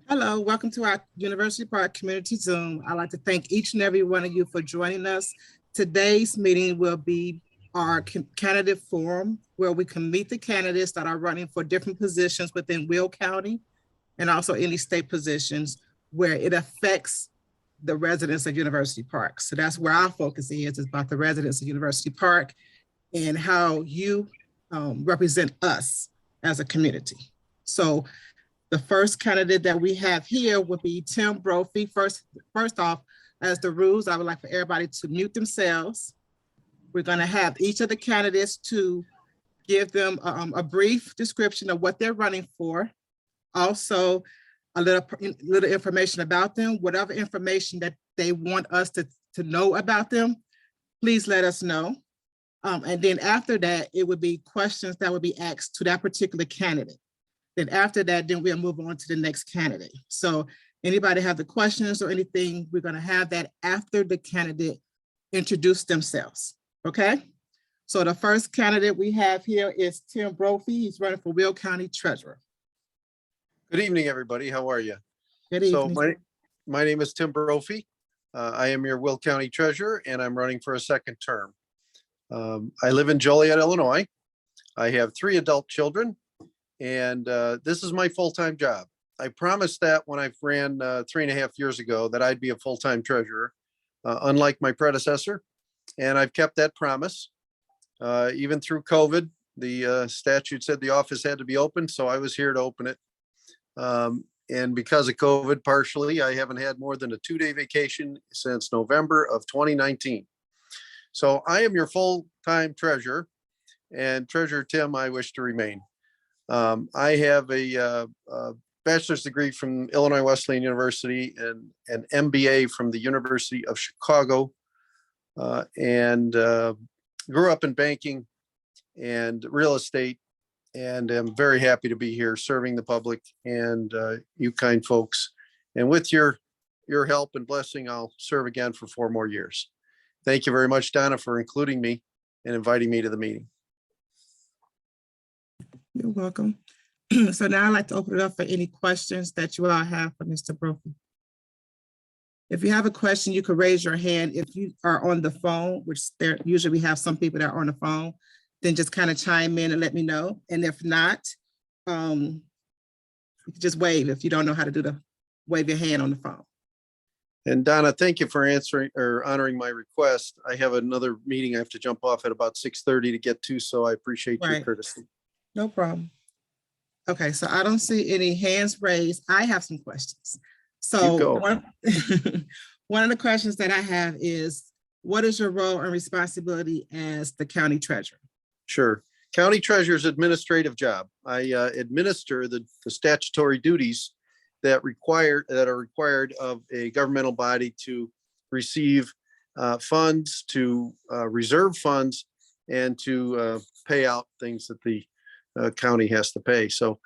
Hello, welcome to our University Park Community Zoom. I'd like to thank each and every one of you for joining us. Today's meeting will be our candidate forum, where we can meet the candidates that are running for different positions within Will County and also any state positions where it affects the residents of University Park. So that's where our focus is about the residents of University Park and how you represent us as a community. So the first candidate that we have here would be Tim Brophy. First off, as the rules, I would like for everybody to mute themselves. We're going to have each of the candidates to give them a brief description of what they're running for. Also, a little information about them, whatever information that they want us to know about them, please let us know. And then after that, it would be questions that would be asked to that particular candidate. Then after that, then we'll move on to the next candidate. So anybody have the questions or anything, we're going to have that after the candidate introduce themselves. Okay. So the first candidate we have here is Tim Brophy. He's running for Will County Treasurer. Good evening, everybody. How are you? Good evening. So my name is Tim Brophy. I am your Will County Treasurer, and I'm running for a second term. I live in Joliet, Illinois. I have 3 adult children, and this is my full-time job. I promised that when I ran 3.5 years ago that I'd be a full-time treasurer, unlike my predecessor, and I've kept that promise. Even through COVID, the statute said the office had to be open, so I was here to open it. And because of COVID, partially, I haven't had more than a 2-day vacation since November of 2019. So I am your full-time treasurer, and Treasurer Tim, I wish to remain. I have a bachelor's degree from Illinois Wesleyan University and an MBA from the University of Chicago, and grew up in banking and real estate, and I'm very happy to be here serving the public and you kind folks. And with your help and blessing, I'll serve again for 4 more years. Thank you very much, Donna, for including me and inviting me to the meeting. You're welcome. So now I'd like to open it up for any questions that you all have for Mr. Brophy. If you have a question, you can raise your hand. If you are on the phone, which there usually we have some people that are on the phone, then just kind of chime in and let me know. And if not, you can just wave if you don't know how to do wave your hand on the phone. And Donna, thank you for answering or honoring my request. I have another meeting I have to jump off at about 6:30 to get to, so I appreciate your courtesy. No problem. Okay, so I don't see any hands raised. I have some questions. So one of the questions that I have is, what is your role and responsibility as the county treasurer? Sure. County treasurer's administrative job. I administer the statutory duties that are required of a governmental body to receive funds, to reserve funds, and to pay out things that the county has to pay. So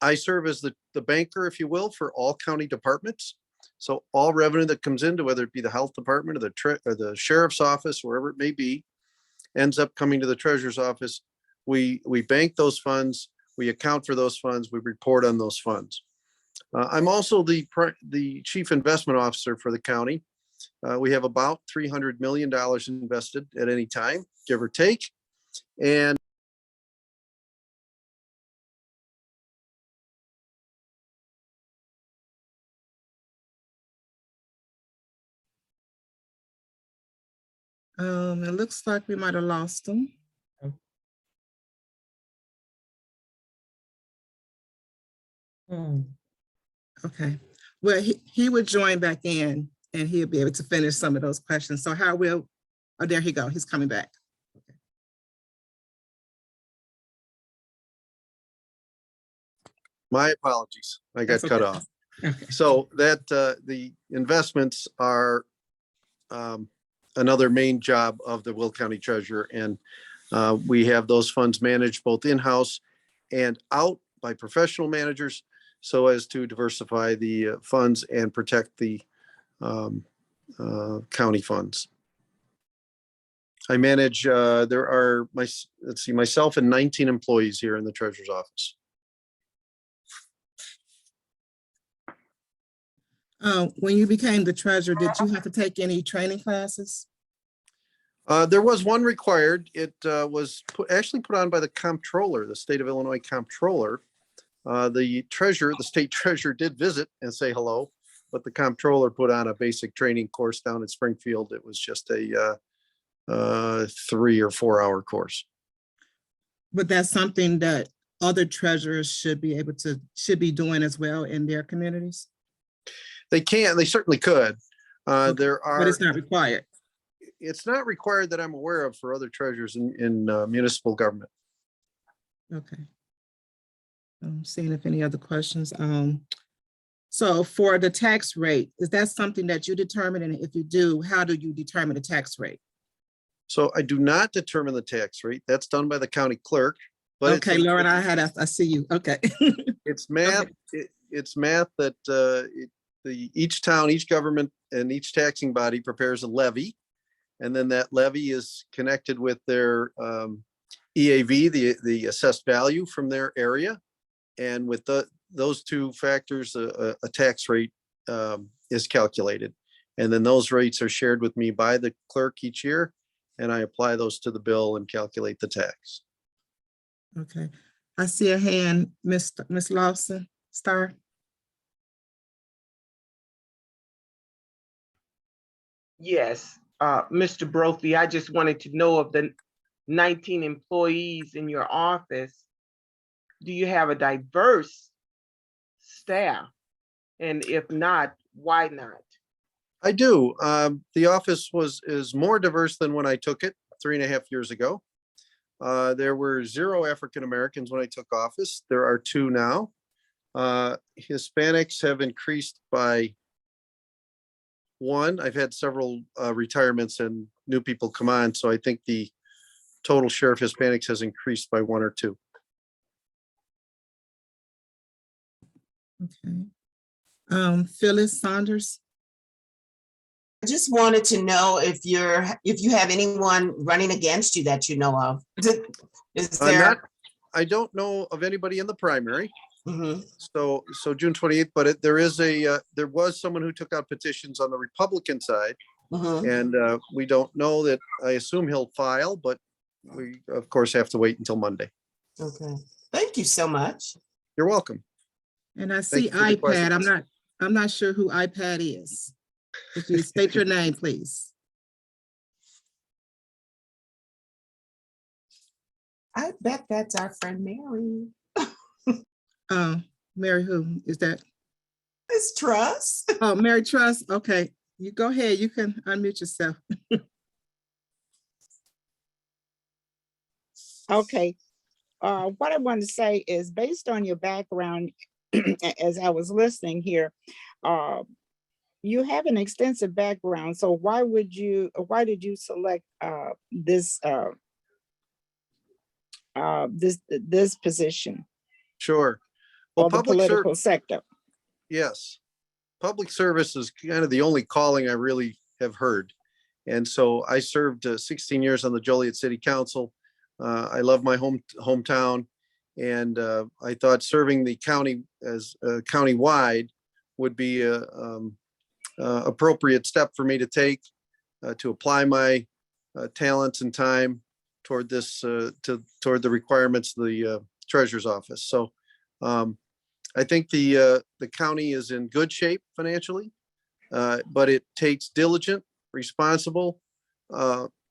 I serve as the banker, if you will, for all county departments. So all revenue that comes into, whether it be the health department or the sheriff's office, wherever it may be, ends up coming to the treasurer's office. We bank those funds, we account for those funds, we report on those funds. I'm also the chief investment officer for the county. We have about $300 million invested at any time, give or take. And it looks like we might have lost him. Okay, well, he would join back in and he'll be able to finish some of those questions. So how will, oh, there he go, he's coming back. Okay. My apologies, I got cut off. Okay. So that the investments are another main job of the Will County Treasurer, and we have those funds managed both in-house and out by professional managers, so as to diversify the funds and protect the county funds. I manage, there are myself and 19 employees here in the treasurer's office. When you became the treasurer, did you have to take any training classes? There was one required. It was actually put on by the comptroller, the state of Illinois comptroller. The state treasurer did visit and say hello, but the comptroller put on a basic training course down in Springfield. It was just a 3 or 4 hour course. But that's something that other treasurers should be doing as well in their communities? They certainly could. Okay. But it's not required. It's not required that I'm aware of for other treasurers in municipal government. Okay. I'm seeing if any other questions. So for the tax rate, is that something that you determine? And if you do, how do you determine the tax rate? So I do not determine the tax rate. That's done by the county clerk. But okay, Lauren, I see you. Okay. It's math. Okay. It's math that each town, each government, and each taxing body prepares a levy. And then that levy is connected with their EAV, the assessed value from their area. And with those two factors, a tax rate is calculated. And then those rates are shared with me by the clerk each year. And I apply those to the bill and calculate the tax. Okay. I see a hand, Miss Lawson, Star. Yes, Mr. Brophy, I just wanted to know of the 19 employees in your office, do you have a diverse staff? And if not, why not? I do. The office is more diverse than when I took it 3.5 years ago. There were 0 African Americans when I took office. There are 2 now. Hispanics have increased by 1. I've had several retirements and new people come on, so I think the total share of Hispanics has increased by 1 or 2. Okay. Phyllis Saunders. I just wanted to know if you have anyone running against you that you know of. Is there? I don't know of anybody in the primary. Mm-hmm. So June 28th, but there was someone who took out petitions on the Republican side. Mm-hmm. And we don't know that. I assume he'll file, but we of course have to wait until Monday. Okay. Thank you so much. You're welcome. And I see iPad. I'm not sure who iPad is. If you state your name, please. I bet that's our friend Mary. Mary, who is that? It's Truss. Oh, Mary Truss. Okay, you go ahead. You can unmute yourself. Okay. What I want to say is based on your background, as I was listening here, you have an extensive background. So why did you select this position? Sure. Well, the political sector. Yes. Public service is kind of the only calling I really have heard. And so I served 16 years on the Joliet City Council. I love my hometown. And I thought serving the county as county-wide would be a appropriate step for me to take to apply my talents and time toward this toward the requirements of the treasurer's office. So I think the county is in good shape financially, but it takes diligent, responsible,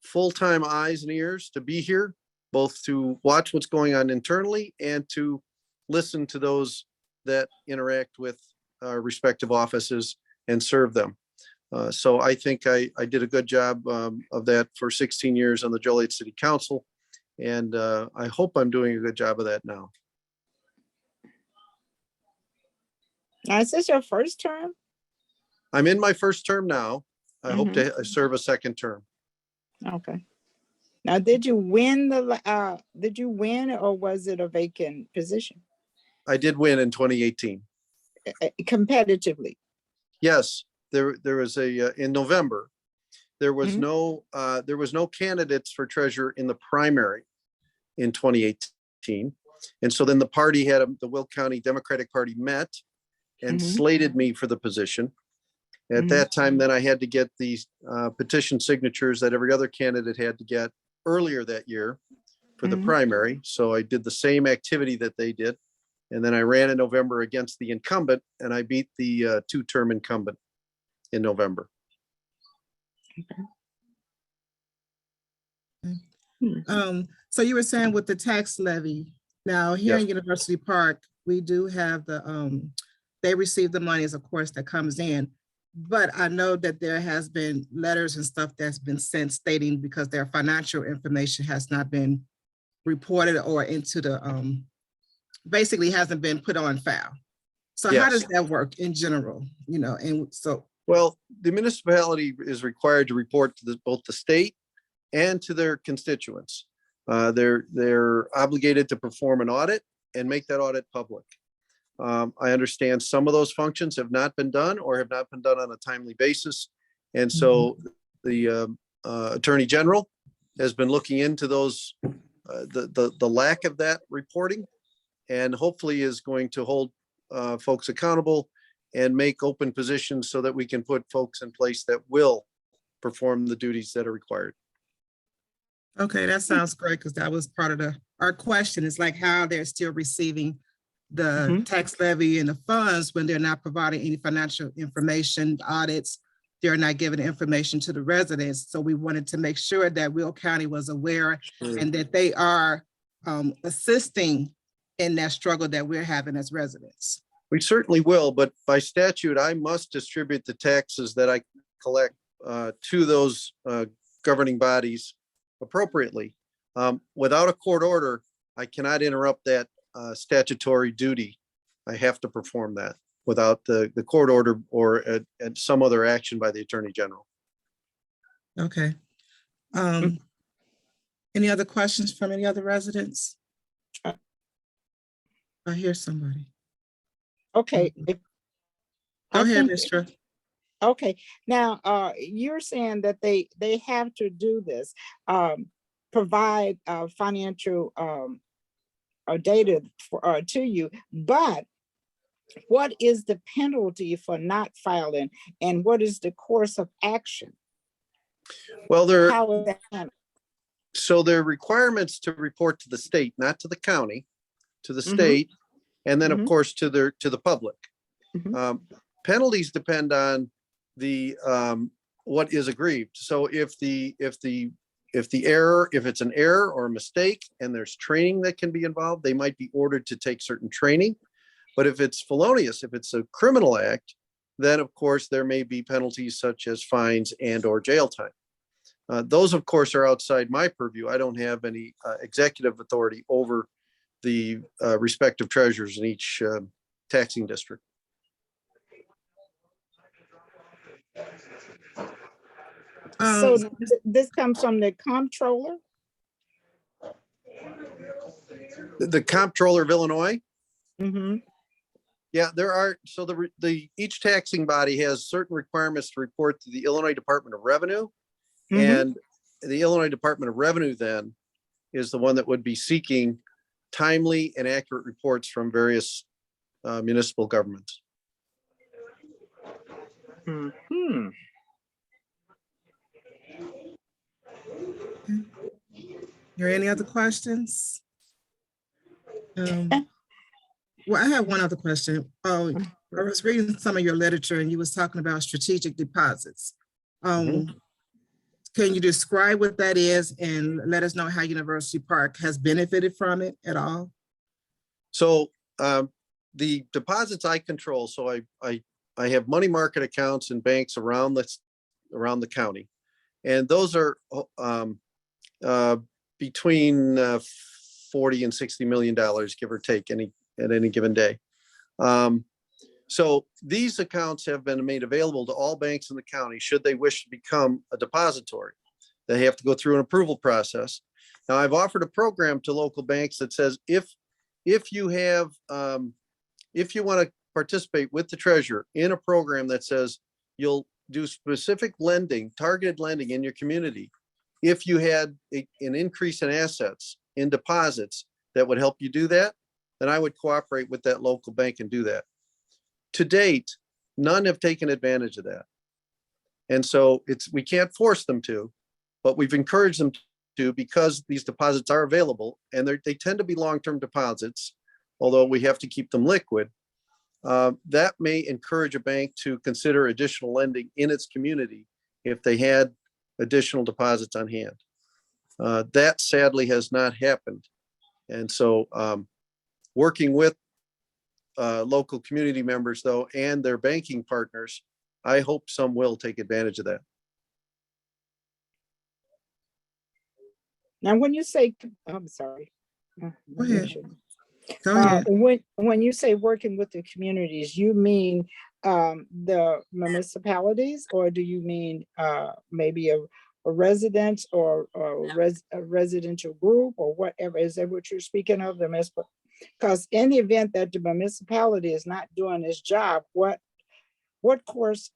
full-time eyes and ears to be here, both to watch what's going on internally and to listen to those that interact with our respective offices and serve them. So I think I did a good job of that for 16 years on the Joliet City Council. And I hope I'm doing a good job of that now. Now, is this your first term? I'm in my first term now. I hope to serve a second term. Okay. Now, did you win or was it a vacant position? I did win in 2018. Competitively? Yes, there was in November, there was no candidates for treasurer in the primary in 2018. And so then the party the Will County Democratic Party met and slated me for the position. At that time, then I had to get these petition signatures that every other candidate had to get earlier that year for the primary. So I did the same activity that they did. And then I ran in November against the incumbent, and I beat the two-term incumbent in November. So you were saying with the tax levy, now here in University Park, we do have the, they receive the monies, of course, that comes in. But I know that there has been letters and stuff that's been sent stating because their financial information has not been reported or into the, basically hasn't been put on file. So how does that work in general, you know, and so. Well, the municipality is required to report to both the state and to their constituents. They're obligated to perform an audit and make that audit public. I understand some of those functions have not been done or have not been done on a timely basis. And so the Attorney General has been looking into those, the lack of that reporting, and hopefully is going to hold folks accountable and make open positions so that we can put folks in place that will perform the duties that are required. Okay, that sounds great, because that was part of our question is like how they're still receiving the tax levy and the funds when they're not providing any financial information, audits, they're not giving information to the residents. So we wanted to make sure that Will County was aware and that they are assisting in that struggle that we're having as residents. We certainly will, but by statute, I must distribute the taxes that I collect to those governing bodies appropriately. Without a court order, I cannot interrupt that statutory duty. I have to perform that without the court order or some other action by the Attorney General. Okay. Any other questions from any other residents? I hear somebody. Okay. Go ahead, Mr. Okay, now you're saying that they have to do this, provide financial data to you, but what is the penalty for not filing, and what is the course of action? Well, How is that? so there are requirements to report to the state, not to the county, to the state, and then of course to the public. Penalties depend on the what is aggrieved. So if it's an error or a mistake and there's training that can be involved, they might be ordered to take certain training. But if it's felonious, if it's a criminal act, then of course there may be penalties such as fines and or jail time. Those of course are outside my purview. I don't have any executive authority over the respective treasurers in each taxing district. So this comes from the comptroller? The comptroller of Illinois? Mm-hmm. Yeah, there are. So each taxing body has certain requirements to report to the Illinois Department of Revenue. And the Illinois Department of Revenue then is the one that would be seeking timely and accurate reports from various municipal governments. Are any other questions? Well, I have one other question. I was reading some of your literature and you was talking about strategic deposits. Can you describe what that is and let us know how University Park has benefited from it at all? So the deposits I control, so I have money market accounts in banks around the county. And those are between $40 and $60 million, give or take, at any given day. So these accounts have been made available to all banks in the county should they wish to become a depository. They have to go through an approval process. Now, I've offered a program to local banks that says if you want to participate with the treasurer in a program that says you'll do specific lending, targeted lending in your community, if you had an increase in assets, in deposits that would help you do that, then I would cooperate with that local bank and do that. To date, none have taken advantage of that. And so we can't force them to, but we've encouraged them to because these deposits are available and they tend to be long-term deposits, although we have to keep them liquid. That may encourage a bank to consider additional lending in its community if they had additional deposits on hand. That sadly has not happened. And so working with local community members though, and their banking partners, I hope some will take advantage of that. Now, when you say, I'm sorry. Go ahead. Go ahead. When you say working with the communities, you mean the municipalities, or do you mean maybe a residence or a residential group or whatever? Is that what you're speaking of? The municipal? Because in the event that the municipality is not doing its job, what course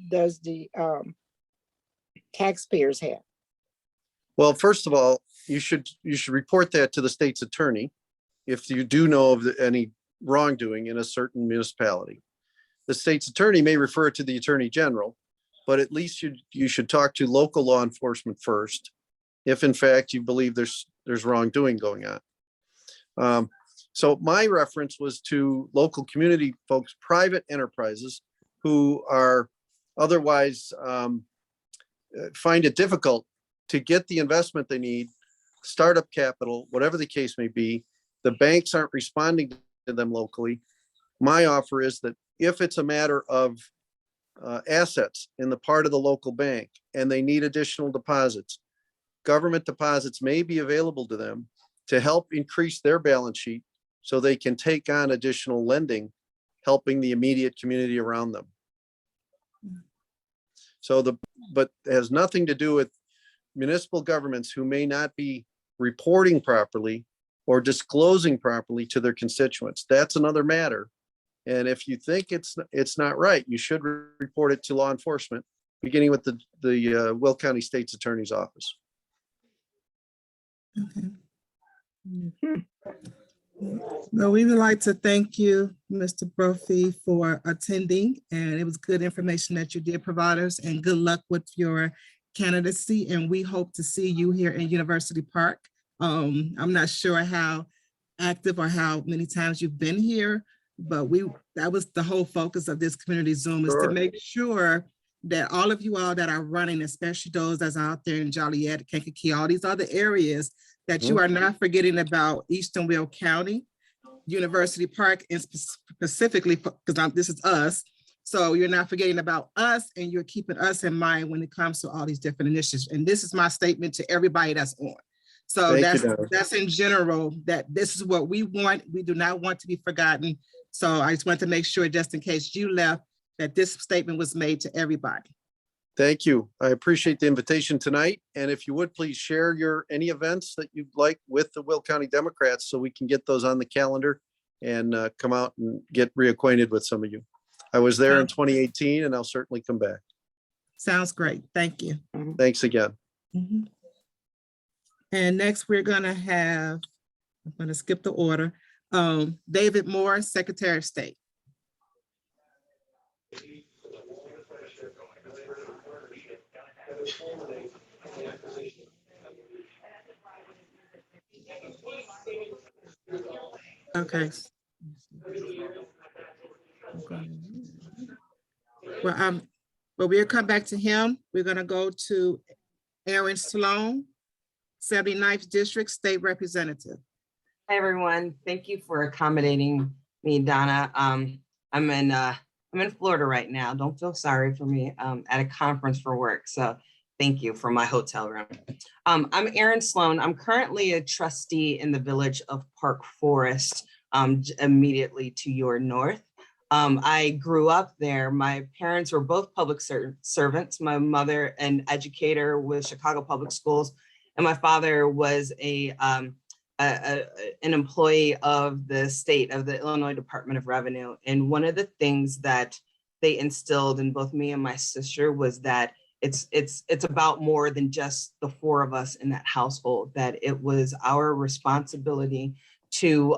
does the taxpayers have? Well, first of all, you should report that to the state's attorney if you do know of any wrongdoing in a certain municipality. The state's attorney may refer it to the attorney general, but at least you should talk to local law enforcement first, if in fact you believe there's wrongdoing going on. So my reference was to local community folks, private enterprises who are otherwise find it difficult to get the investment they need, startup capital, whatever the case may be. The banks aren't responding to them locally. My offer is that if it's a matter of assets in the part of the local bank and they need additional deposits, government deposits may be available to them to help increase their balance sheet so they can take on additional lending, helping the immediate community around them. But it has nothing to do with municipal governments who may not be reporting properly or disclosing properly to their constituents. That's another matter. And if you think it's not right, you should report it to law enforcement, beginning with the Will County State's Attorney's Office. Okay. Well, we would like to thank you, Mr. Brophy, for attending, and it was good information that you did provide us, and good luck with your candidacy, and we hope to see you here in University Park. I'm not sure how active or how many times you've been here, but that was the whole focus of this community Zoom, is to make sure that all of you all that are running, especially those that's out there in Joliet, Kankakee, all these other areas, that you are not forgetting about Eastern Will County, University Park, and specifically, because this is us. So you're not forgetting about us, and you're keeping us in mind when it comes to all these different initiatives. And this is my statement to everybody that's on. So that's in general, that this is what we want. We do not want to be forgotten. So I just want to make sure, just in case you left, that this statement was made to everybody. Thank you. I appreciate the invitation tonight. And if you would please share any events that you'd like with the Will County Democrats so we can get those on the calendar and come out and get reacquainted with some of you. I was there in 2018 and I'll certainly come back. Sounds great. Thank you. Thanks again. Mm-hmm. And next we're gonna have, I'm gonna skip the order, David Moore, Secretary of State. Okay. Well, we'll come back to him. We're gonna go to Erin Slone, 79th District State Representative. Hi, everyone. Thank you for accommodating me, Donna. I'm in Florida right now. Don't feel sorry for me. At a conference for work. So thank you for my hotel room. I'm Erin Slone. I'm currently a trustee in the village of Park Forest, immediately to your north. I grew up there. My parents were both public servants. My mother, an educator with Chicago Public Schools, and my father was an employee of the state, of the Illinois Department of Revenue. And one of the things that they instilled in both me and my sister was that it's about more than just the four of us in that household, that it was our responsibility to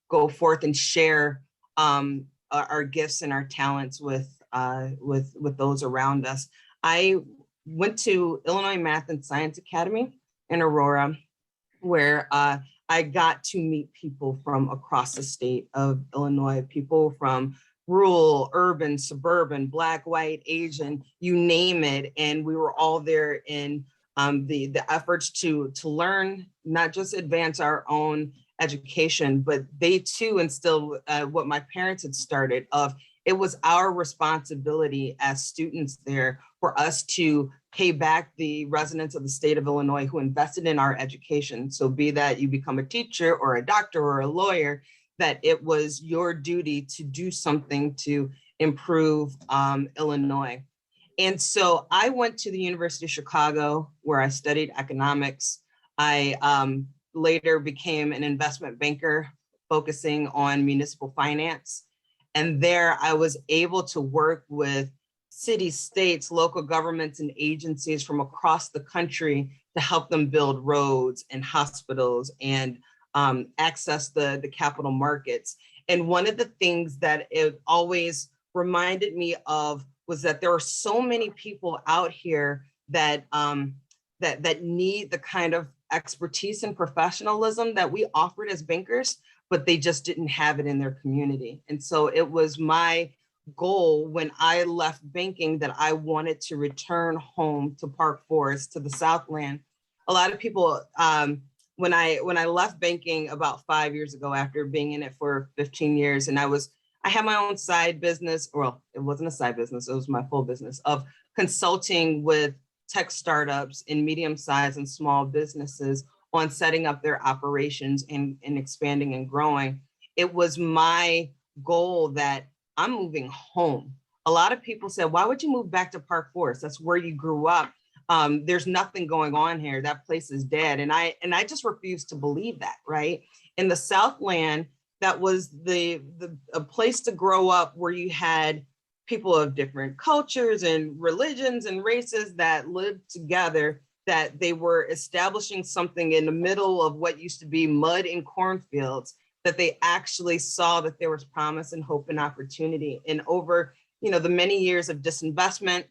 go forth and share our gifts and our talents with those around us. I went to Illinois Math and Science Academy in Aurora, where I got to meet people from across the state of Illinois, people from rural, urban, suburban, Black, white, Asian, you name it. And we were all there in the efforts to learn, not just advance our own education, but they too instilled what my parents had started of, it was our responsibility as students there for us to pay back the residents of the state of Illinois who invested in our education. So be that you become a teacher or a doctor or a lawyer, that it was your duty to do something to improve Illinois. And so I went to the University of Chicago where I studied economics. I later became an investment banker focusing on municipal finance. And there I was able to work with cities, states, local governments, and agencies from across the country to help them build roads and hospitals and access the capital markets. And one of the things that it always reminded me of was that there are so many people out here that that need the kind of expertise and professionalism that we offered as bankers, but they just didn't have it in their community. And so it was my goal when I left banking that I wanted to return home to Park Forest, to the Southland. A lot of people, when I left banking about 5 years ago after being in it for 15 years, and I had my own side business, well, it wasn't a side business, it was my full business of consulting with tech startups in medium-sized and small businesses on setting up their operations and expanding and growing. It was my goal that I'm moving home. A lot of people said, why would you move back to Park Forest? That's where you grew up. There's nothing going on here. That place is dead. And I just refused to believe that, right? In the Southland, that was a place to grow up where you had people of different cultures and religions and races that lived together, that they were establishing something in the middle of what used to be mud and cornfields, that they actually saw that there was promise and hope and opportunity. And over, the many years of disinvestment,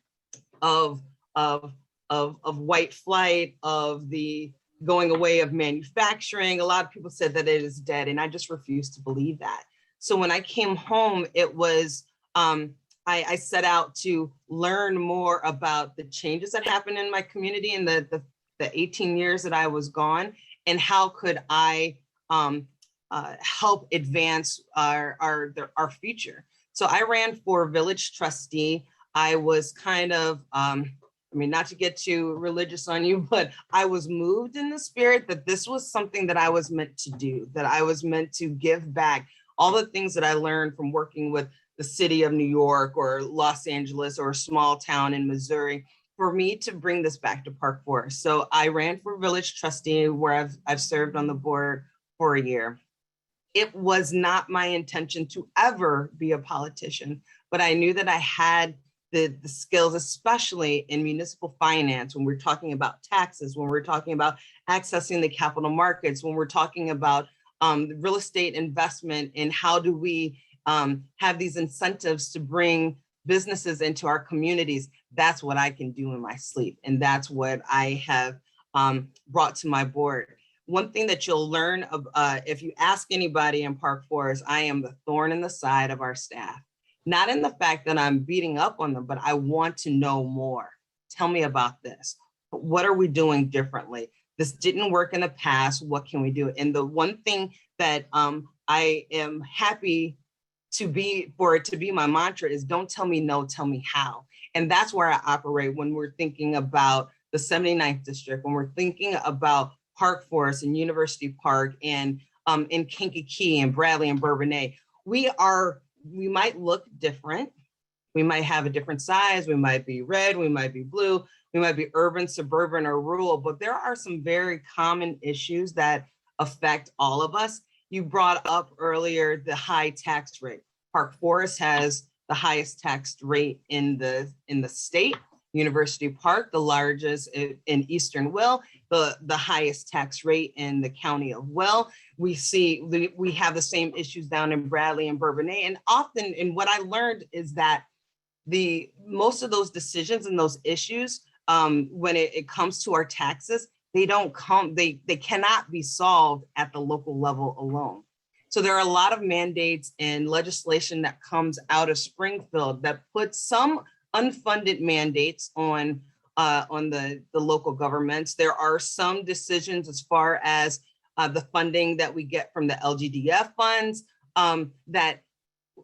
of white flight, of the going away of manufacturing, a lot of people said that it is dead, and I just refused to believe that. So when I came home, it was, I set out to learn more about the changes that happened in my community in the 18 years that I was gone, and how could I help advance our future. So I ran for village trustee. I was kind of, not to get too religious on you, but I was moved in the spirit that this was something that I was meant to do, that I was meant to give back all the things that I learned from working with the city of New York or Los Angeles or a small town in Missouri, for me to bring this back to Park Forest. So I ran for village trustee, where I've served on the board for a year. It was not my intention to ever be a politician, but I knew that I had the skills, especially in municipal finance, when we're talking about taxes, when we're talking about accessing the capital markets, when we're talking about real estate investment, and how do we have these incentives to bring businesses into our communities. That's what I can do in my sleep. And that's what I have brought to my board. One thing that you'll learn if you ask anybody in Park Forest, I am the thorn in the side of our staff. Not in the fact that I'm beating up on them, but I want to know more. Tell me about this. What are we doing differently? This didn't work in the past. What can we do? And the one thing that I am happy for it to be my mantra is, don't tell me no, tell me how. And that's where I operate when we're thinking about the 79th district, when we're thinking about Park Forest and University Park and in Kankakee and Bradley and Bourbonnais. We might look different. We might have a different size. We might be red, we might be blue, we might be urban, suburban, or rural, but there are some very common issues that affect all of us. You brought up earlier the high tax rate. Park Forest has the highest tax rate in the state. University Park, the largest in Eastern Will, the highest tax rate in the county of Will. We have the same issues down in Bradley and Bourbonnais. And often, and what I learned is that most of those decisions and those issues, when it comes to our taxes, they cannot be solved at the local level alone. So there are a lot of mandates and legislation that comes out of Springfield that puts some unfunded mandates on the local governments. There are some decisions as far as the funding that we get from the LGDF funds, that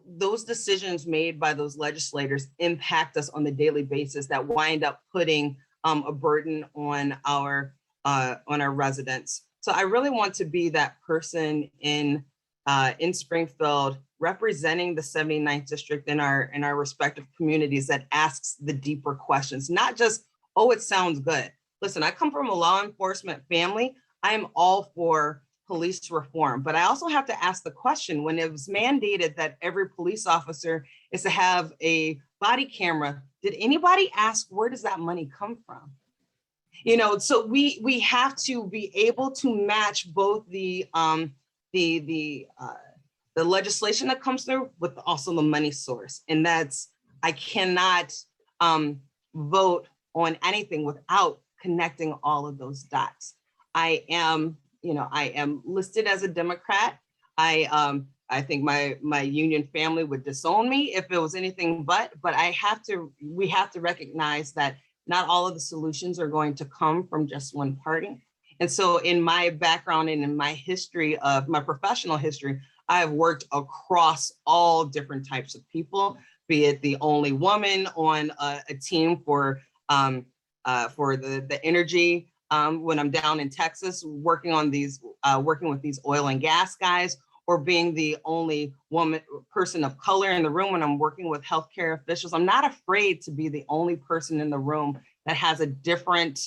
those decisions made by those legislators impact us on the daily basis that wind up putting a burden on our residents. So I really want to be that person in Springfield, representing the 79th district in our respective communities, that asks the deeper questions, not just, oh, it sounds good. Listen, I come from a law enforcement family. I am all for police reform, but I also have to ask the question, when it was mandated that every police officer is to have a body camera, did anybody ask, where does that money come from? You know, so we have to be able to match both the legislation that comes through with also the money source. And that's, I cannot vote on anything without connecting all of those dots. I am listed as a Democrat. I think my union family would disown me if it was anything but we have to recognize that not all of the solutions are going to come from just one party. And so in my background and in my history of my professional history, I have worked across all different types of people, be it the only woman on a team for the energy when I'm down in Texas, working with these oil and gas guys, or being the only person of color in the room when I'm working with healthcare officials. I'm not afraid to be the only person in the room that has a different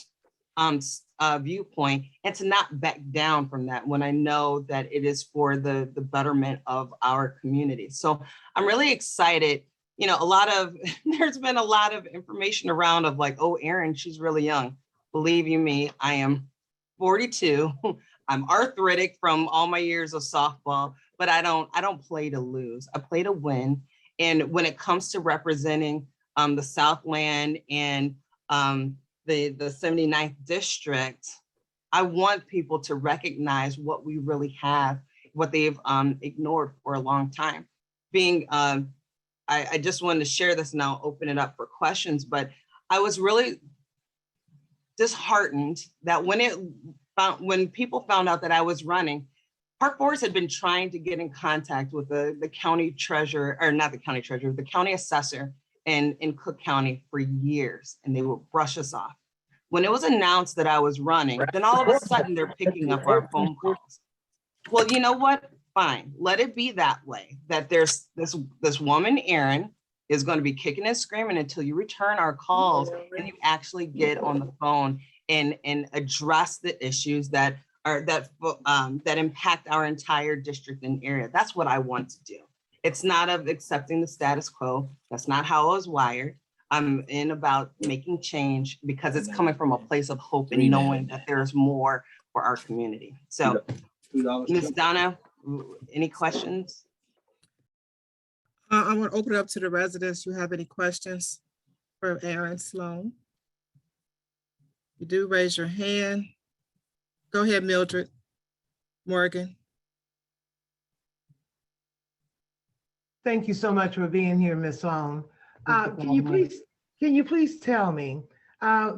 viewpoint, and to not back down from that when I know that it is for the betterment of our community. So I'm really excited. You know, there's been a lot of information around of like, oh, Erin, she's really young. Believe you me, I am 42. I'm arthritic from all my years of softball, but I don't play to lose. I play to win. And when it comes to representing the Southland and the 79th district, I want people to recognize what we really have, what they've ignored for a long time. I just wanted to share this, and I'll open it up for questions, but I was really disheartened that when people found out that I was running, Park Forest had been trying to get in contact with the county treasurer, or not the county treasurer, the county assessor in Cook County for years, and they would brush us off. When it was announced that I was running, then all of a sudden they're picking up our phone calls. Well, you know what? Fine, let it be that way, that there's this woman, Erin, is going to be kicking and screaming until you return our calls and you actually get on the phone and address the issues that impact our entire district and area. That's what I want to do. It's not of accepting the status quo. That's not how I was wired. I'm in about making change because it's coming from a place of hope and knowing that there's more for our community. So, Ms. Donna, any questions? I want to open it up to the residents. You have any questions for Erin Slone? You do raise your hand. Go ahead, Mildred Morgan. Thank you so much for being here, Ms. Slone. Can you please tell me,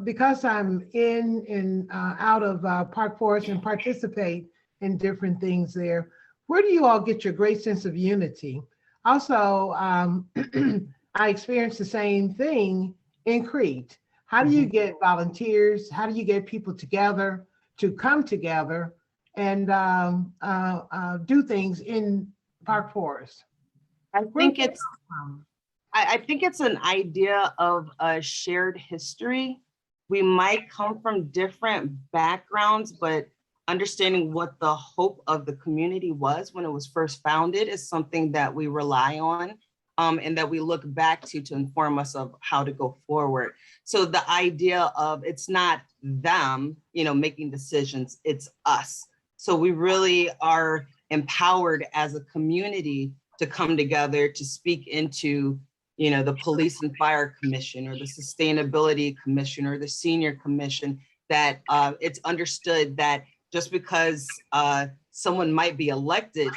because I'm in and out of Park Forest and participate in different things there, where do you all get your great sense of unity? Also, I experienced the same thing in Crete. How do you get volunteers? How do you get people together to come together and do things in Park Forest? I think it's an idea of a shared history. We might come from different backgrounds, but understanding what the hope of the community was when it was first founded is something that we rely on, and that we look back to inform us of how to go forward. So the idea of it's not them, making decisions, it's us. So we really are empowered as a community to come together to speak into you know, the Police and Fire Commission or the Sustainability Commission or the Senior Commission, that it's understood that just because someone might be elected,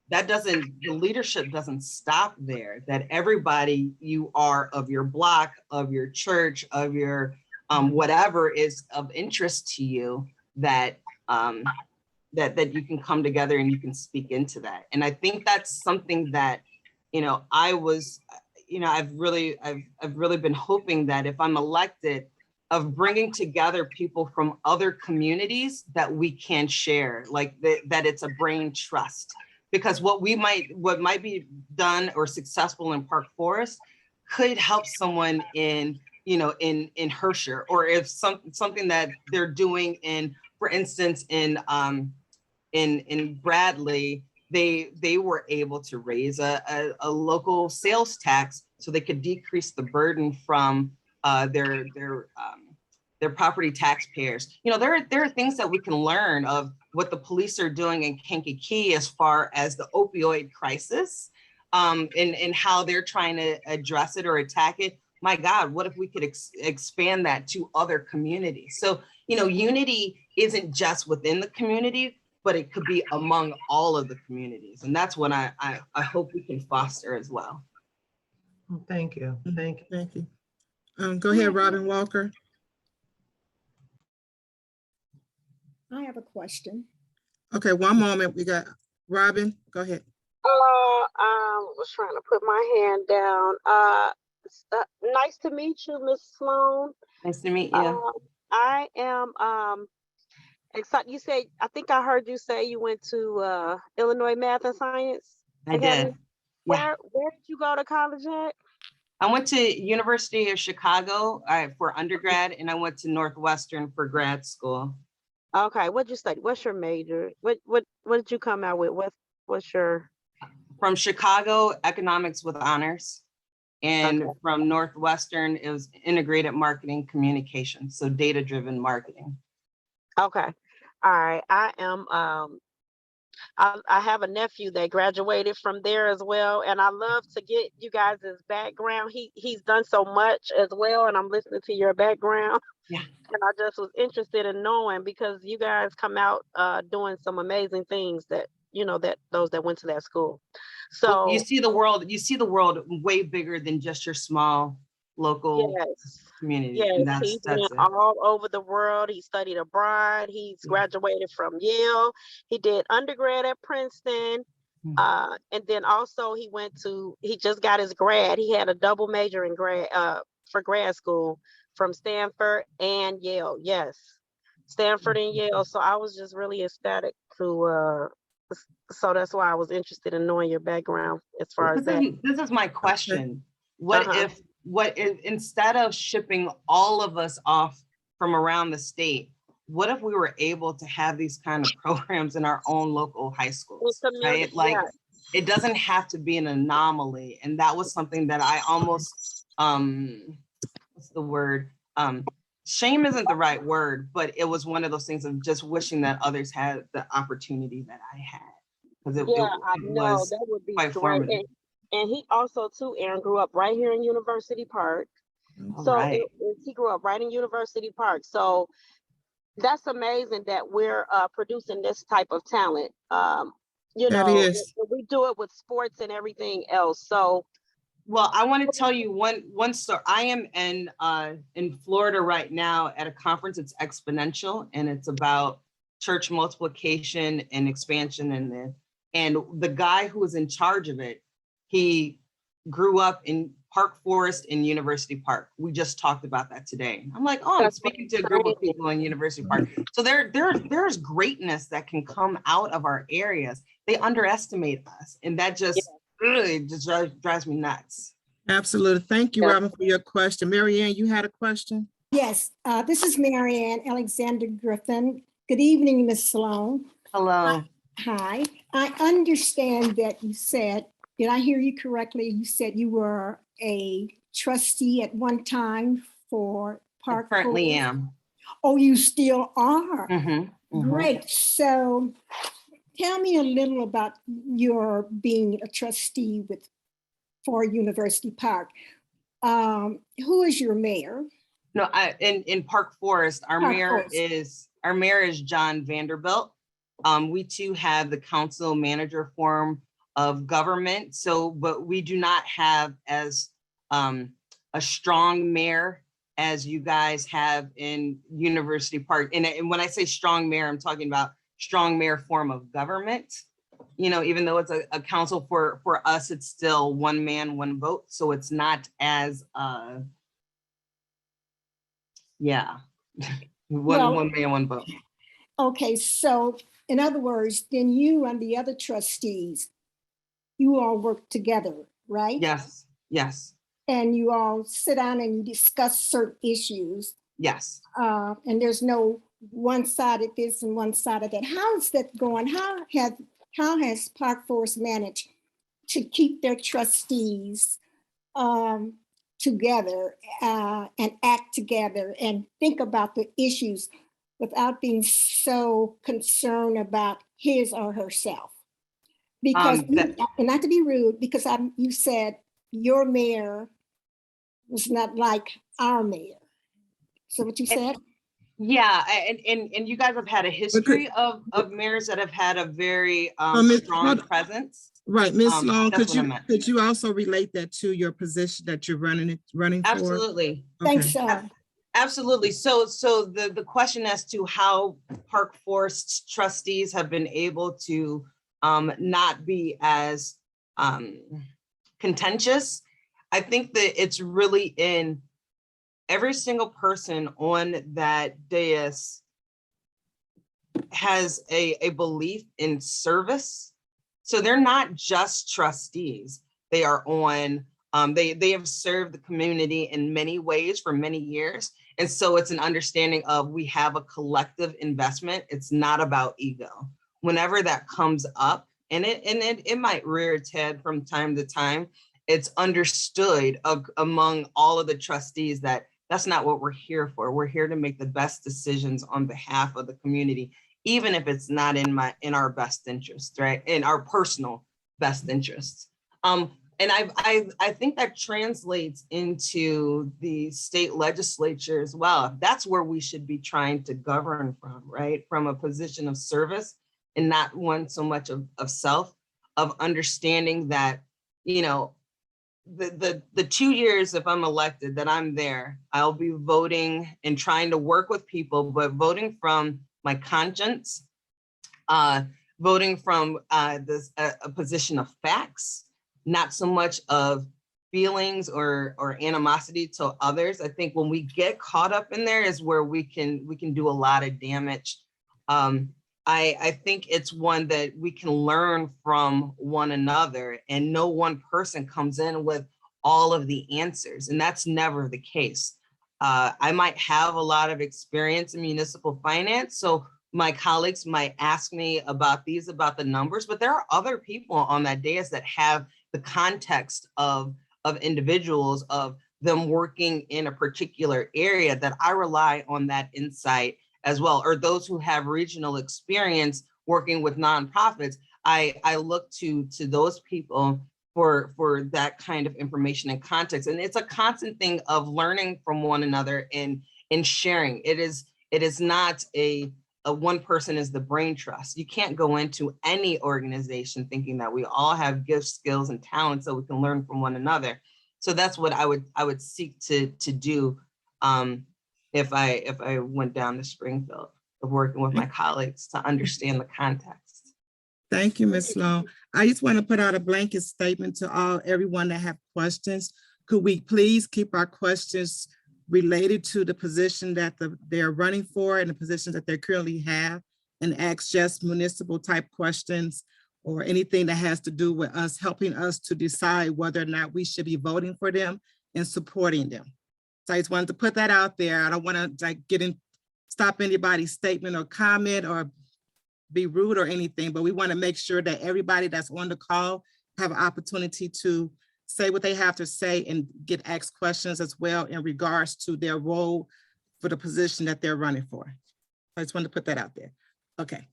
the leadership doesn't stop there, that everybody you are of your block, of your church, of your whatever is of interest to you, that that you can come together and you can speak into that. And I think that's something that, you know, I've really been hoping that if I'm elected, of bringing together people from other communities that we can share, like that it's a brain trust. Because what might be done or successful in Park Forest could help someone in, you know, in Herscher, or if something that they're doing in, for instance, in Bradley, they were able to raise a local sales tax so they could decrease the burden from their property taxpayers. You know, there are things that we can learn of what the police are doing in Kankakee as far as the opioid crisis, and how they're trying to address it or attack it. My God, what if we could expand that to other communities? So, you know, unity isn't just within the community, but it could be among all of the communities. And that's what I hope we can foster as well. Thank you. Thank you. Thank you. Go ahead, Robin Walker. I have a question. Okay, one moment. We got Robin. Go ahead. I was trying to put my hand down. Nice to meet you, Miss Slone. Nice to meet you. I am excited. You said, I think I heard you say you went to Illinois Math and Science Academy. did. Yeah. Where did you go to college at? I went to University of Chicago for undergrad, and I went to Northwestern for grad school. Okay, what'd you study? What's your major? What did you come out with? What's your? From Chicago, economics with honors. And Okay. from Northwestern, it was integrated marketing communication, so data-driven marketing. Okay, all right. I am. I have a nephew that graduated from there as well, and I love to get you guys' background. He's done so much as well, and I'm listening to your background. Yeah. And I just was interested in knowing, because you guys come out doing some amazing things that, you know, that those that went to that school. So Well, you see the world way bigger than just your small local community. yes, And he's that's been it. all over the world. He studied abroad. He's graduated from Yale. He did undergrad at Princeton. And then also he just got his grad. He had a double major in for grad school from Stanford and Yale. Yes, Stanford and Yale. So I was just really ecstatic to, so that's why I was interested in knowing your background as far as that. This is my question. What if instead of shipping all of us off from around the state, what if we were able to have these kind of programs in our own local high schools, right? Like, it doesn't have to be an anomaly. And that was something that I almost, what's the word? Shame isn't the right word, but it was one of those things of just wishing that others had the opportunity that I had. Because it was that would be quite great. formative. And he also too, Erin, grew up right here in University Park. All So right. he grew up right in University Park. So that's amazing that we're producing this type of talent. You That know, is. we do it with sports and everything else. So, Well, I want to tell you one story. I am in Florida right now at a conference. It's Exponential, and it's about church multiplication and expansion. And the guy who was in charge of it, he grew up in Park Forest in University Park. We just talked about that today. I'm like, oh, I'm speaking to a group of people in University Park. So there's greatness that can come out of our areas. They underestimate us, and that just really just drives me nuts. Absolutely. Thank you, Robin, for your question. Mary Ann, you had a question? Yes, this is Mary Ann Alexander Griffin. Good evening, Ms. Slone. Hello. Hi. I understand that you said, did I hear you correctly? You said you were a trustee at one time for Park I currently Forest. am. Oh, you still are? Mm-hmm. Great. So tell me a little about your being a trustee for University Park. Who is your mayor? No, in Park Forest, our Park mayor Forest. is John Vanderbilt. We too have the council manager form of government. So, but we do not have as a strong mayor as you guys have in University Park. And when I say strong mayor, I'm talking about strong mayor form of government. You know, even though it's a council for us, it's still one man, one vote. So it's not as yeah. Well- one man, one vote. Okay, so in other words, then you and the other trustees, you all work together, right? Yes, yes, And you all sit down and you discuss certain issues. yes. And there's no one-sided this and one-sided that. How is that going? How has Park Forest managed to keep their trustees together and act together and think about the issues without being so concerned about his or herself? Because, and not to be rude, because you said your mayor was not like our mayor. So what you said? Yeah, and you guys have had a history of mayors that have had a very strong presence. Right, Ms. Sloan, That's what I meant. could you also relate that to your position that you're running for? Absolutely. Thanks, Absolutely. So the question as to how Park Forest trustees have been able to not be as contentious, I think that it's really in every single person on that dais has a belief in service. So they're not just trustees. They are on, they have served the community in many ways for many years. And so it's an understanding of we have a collective investment. It's not about ego. Whenever that comes up, and it might rear its head from time to time, it's understood among all of the trustees that that's not what we're here for. We're here to make the best decisions on behalf of the community, even if it's not in our best interest, right? In our personal best interests. And I think that translates into the state legislature as well. That's where we should be trying to govern from, right? From a position of service and not one so much of self, of understanding that, you know, the 2 years, if I'm elected, that I'm there, I'll be voting and trying to work with people, but voting from my conscience, voting from a position of facts, not so much of feelings or animosity to others. I think when we get caught up in there is where we can do a lot of damage. I think it's one that we can learn from one another, and no one person comes in with all of the answers, and that's never the case. I might have a lot of experience in municipal finance, so my colleagues might ask me about the numbers, but there are other people on that dais that have the context of individuals, of them working in a particular area, that I rely on that insight as well, or those who have regional experience working with nonprofits. I look to those people for that kind of information and context. And it's a constant thing of learning from one another and sharing. It is not a one person is the brain trust. You can't go into any organization thinking that we all have gifts, skills, and talents so we can learn from one another. So that's what I would seek to do if I went down to Springfield, of working with my colleagues to understand the context. Thank you, Ms. Sloan. I just want to put out a blanket statement to everyone that have questions. Could we please keep our questions related to the position that they're running for and the positions that they currently have, and ask just municipal type questions or anything that has to do with us, helping us to decide whether or not we should be voting for them and supporting them. So I just wanted to put that out there. I don't want to stop anybody's statement or comment or be rude or anything, but we want to make sure that everybody that's on the call have an opportunity to say what they have to say and get asked questions as well in regards to their role for the position that they're running for. I just wanted to put that out there. Okay.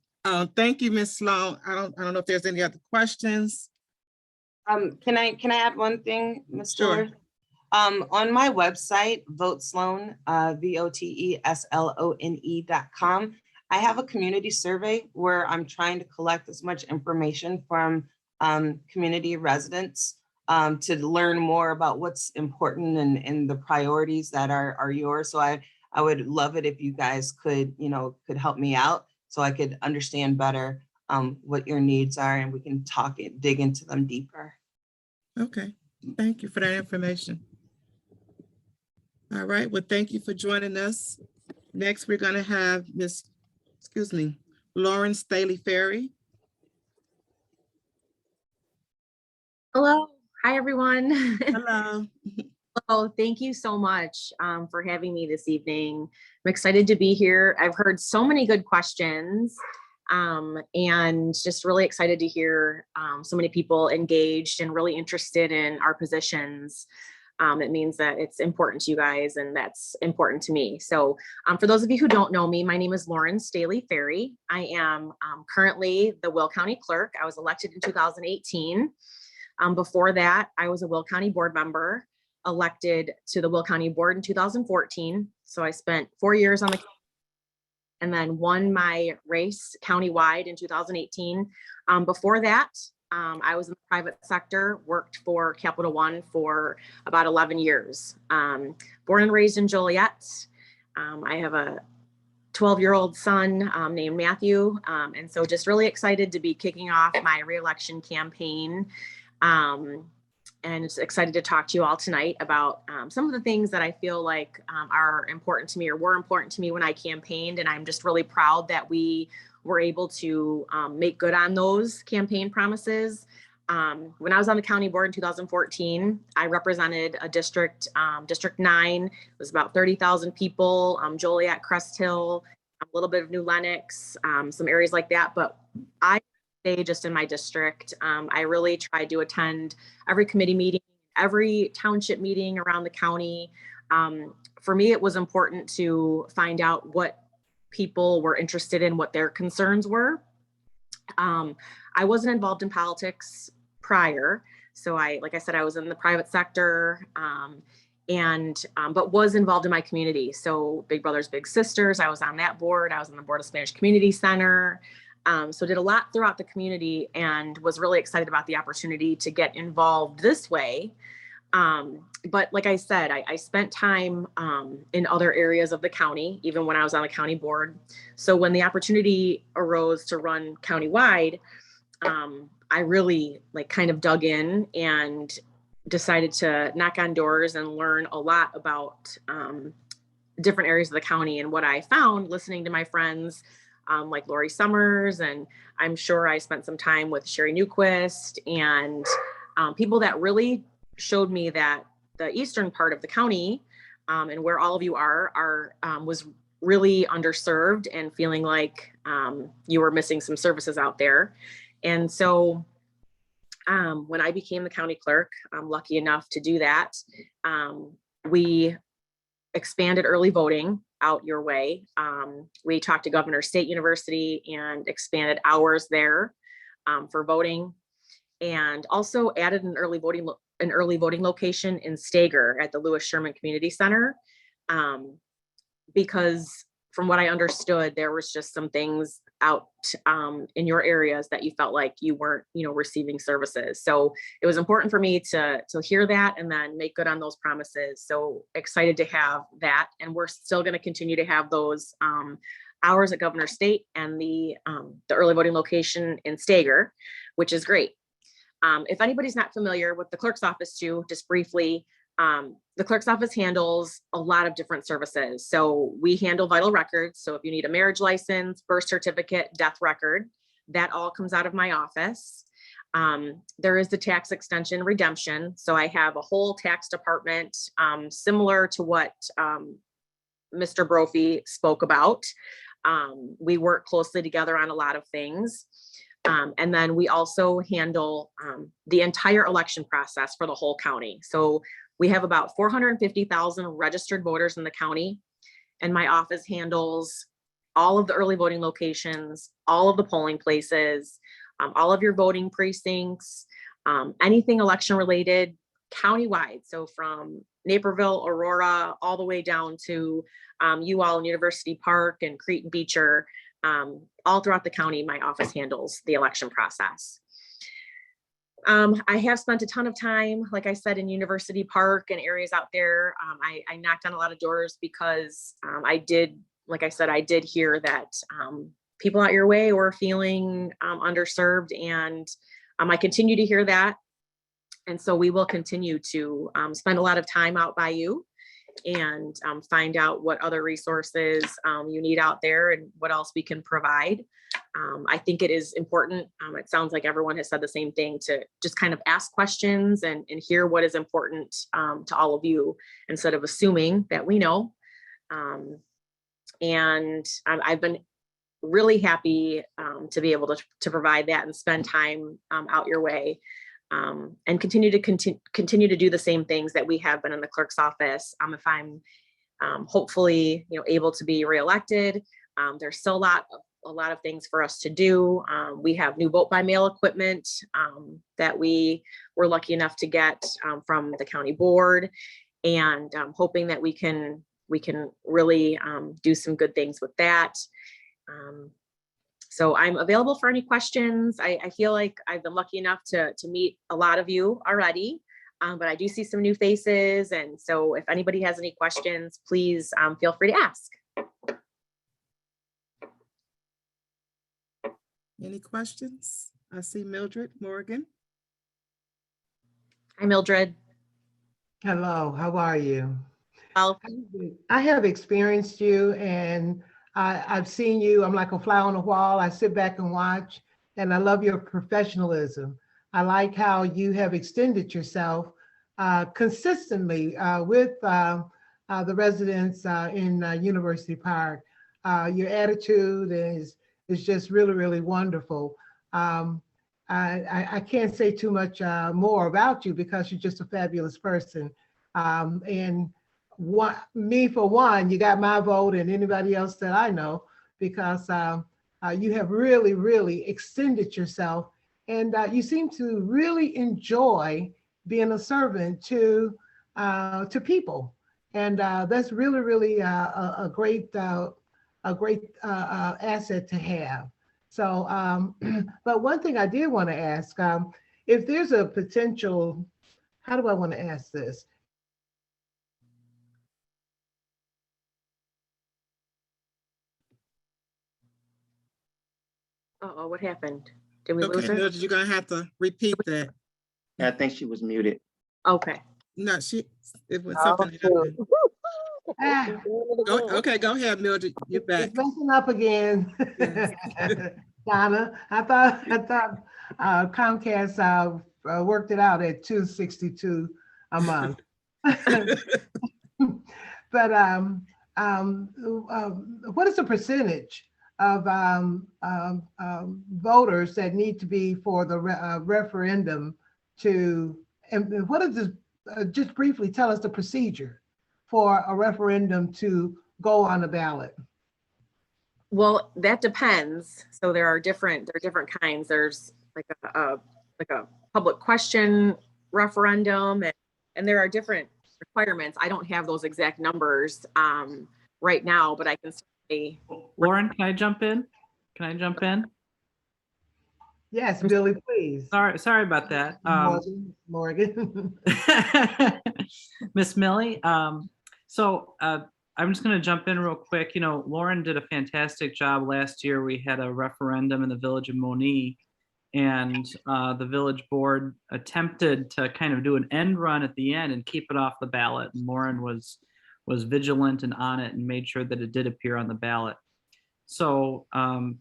Thank you, Ms. Sloan. I don't know if there's any other questions. Can I add one thing, Ms. Sure. Fuller? On my website, Vote Slone, VOTESLONE.com, I have a community survey where I'm trying to collect as much information from community residents to learn more about what's important and the priorities that are yours. So I would love it if you guys could help me out so I could understand better what your needs are, and we can dig into them deeper. Okay, thank you for that information. All right, well, thank you for joining us. Next, we're gonna have Lauren Staley-Ferry. Hello. Hi, everyone. Hello. Oh, thank you so much for having me this evening. I'm excited to be here. I've heard so many good questions and just really excited to hear so many people engaged and really interested in our positions. It means that it's important to you guys, and that's important to me. So for those of you who don't know me, my name is Lauren Staley-Ferry. I am currently the Will County Clerk. I was elected in 2018. Before that, I was a Will County Board member, elected to the Will County Board in 2014. So I spent 4 years on the and then won my race countywide in 2018. Before that, I was in the private sector, worked for Capital One for about 11 years. Born and raised in Joliet. I have a 12-year-old son named Matthew. And so just really excited to be kicking off my reelection campaign. And just excited to talk to you all tonight about some of the things that I feel like are important to me or were important to me when I campaigned. And I'm just really proud that we were able to make good on those campaign promises. When I was on the county board in 2014, I represented a district, District 9. It was about 30,000 people, Joliet, Crest Hill, a little bit of New Lenox, some areas like that. But I stay just in my district. I really tried to attend every committee meeting, every township meeting around the county. For me, it was important to find out what people were interested in, what their concerns were. I wasn't involved in politics prior. So like I said, I was in the private sector but was involved in my community. So Big Brothers Big Sisters, I was on that board. I was on the board of Spanish Community Center. So did a lot throughout the community and was really excited about the opportunity to get involved this way. But like I said, I spent time in other areas of the county, even when I was on the county board. So when the opportunity arose to run countywide, I really kind of dug in and decided to knock on doors and learn a lot about different areas of the county. And what I found listening to my friends like Lori Summers, and I'm sure I spent some time with Sherry Newquist and people that really showed me that the eastern part of the county and where all of you are was really underserved and feeling like you were missing some services out there. And so when I became the county clerk, I'm lucky enough to do that. We expanded early voting out your way. We talked to Governor State University and expanded hours there for voting, and also added an early voting location in Stager at the Lewis Sherman Community Center. Because from what I understood, there was just some things out in your areas that you felt like you weren't, receiving services. So it was important for me to hear that and then make good on those promises. So excited to have that. And we're still going to continue to have those hours at Governor State and the early voting location in Stager, which is great. If anybody's not familiar with the clerk's office too, just briefly, the clerk's office handles a lot of different services. So we handle vital records. So if you need a marriage license, birth certificate, death record, that all comes out of my office. There is the tax extension redemption. So I have a whole tax department similar to what Mr. Brophy spoke about. We work closely together on a lot of things. And then we also handle the entire election process for the whole county. So we have about 450,000 registered voters in the county, and my office handles all of the early voting locations, all of the polling places, all of your voting precincts, anything election related, countywide. So from Naperville, Aurora, all the way down to UL and University Park and Crete and Beecher, all throughout the county, my office handles the election process. I have spent a ton of time, like I said, in University Park and areas out there. I knocked on a lot of doors because I did hear that people out your way were feeling underserved, and I continue to hear that. And so we will continue to spend a lot of time out by you and find out what other resources you need out there and what else we can provide. I think it is important. It sounds like everyone has said the same thing, to just kind of ask questions and hear what is important to all of you instead of assuming that we know. And I've been really happy to be able to provide that and spend time out your way. And continue to do the same things that we have been in the clerk's office. If I'm hopefully able to be reelected, there's still a lot of things for us to do. We have new vote by mail equipment that we were lucky enough to get from the county board, and hoping that we can really do some good things with that. So I'm available for any questions. I feel like I've been lucky enough to meet a lot of you already, but I do see some new faces. And so if anybody has any questions, please feel free to ask. Any questions? I see Mildred Morgan. Hi, Mildred. Hello, how are you? Well, I have experienced you, and I've seen you. I'm like a fly on the wall. I sit back and watch, and I love your professionalism. I like how you have extended yourself consistently with the residents in University Park. Your attitude is just really, really wonderful. I can't say too much more about you because you're just a fabulous person. And me, for one, you got my vote and anybody else that I know, because you have really, really extended yourself, and you seem to really enjoy being a servant to people. And that's really, really a great asset to have. So, but one thing I did want to ask, if there's a potential, how do I want to ask this? uh-oh, what happened? Did we lose Okay, her? Mildred, you're gonna have to repeat that. I think she was muted. Okay. No, it was something happened. Okay, go ahead, Mildred. You're back. It's messing up again. Yes. Donna, I thought Comcast worked it out at $262 a month. But what is the percentage of voters that need to be for the referendum to, and what is this, just briefly tell us the procedure for a referendum to go on the ballot? Well, that depends. So there are different kinds. There's like a public question referendum, and there are different requirements. I don't have those exact numbers right now, but I can certainly. Lauren, can I jump in? Yes, Billy, please. Sorry about that. Morgan. Miss Millie. So I'm just going to jump in real quick. Lauren did a fantastic job last year. We had a referendum in the village of Monee, and the village board attempted to kind of do an end run at the end and keep it off the ballot. And Lauren was vigilant and on it and made sure that it did appear on the ballot. So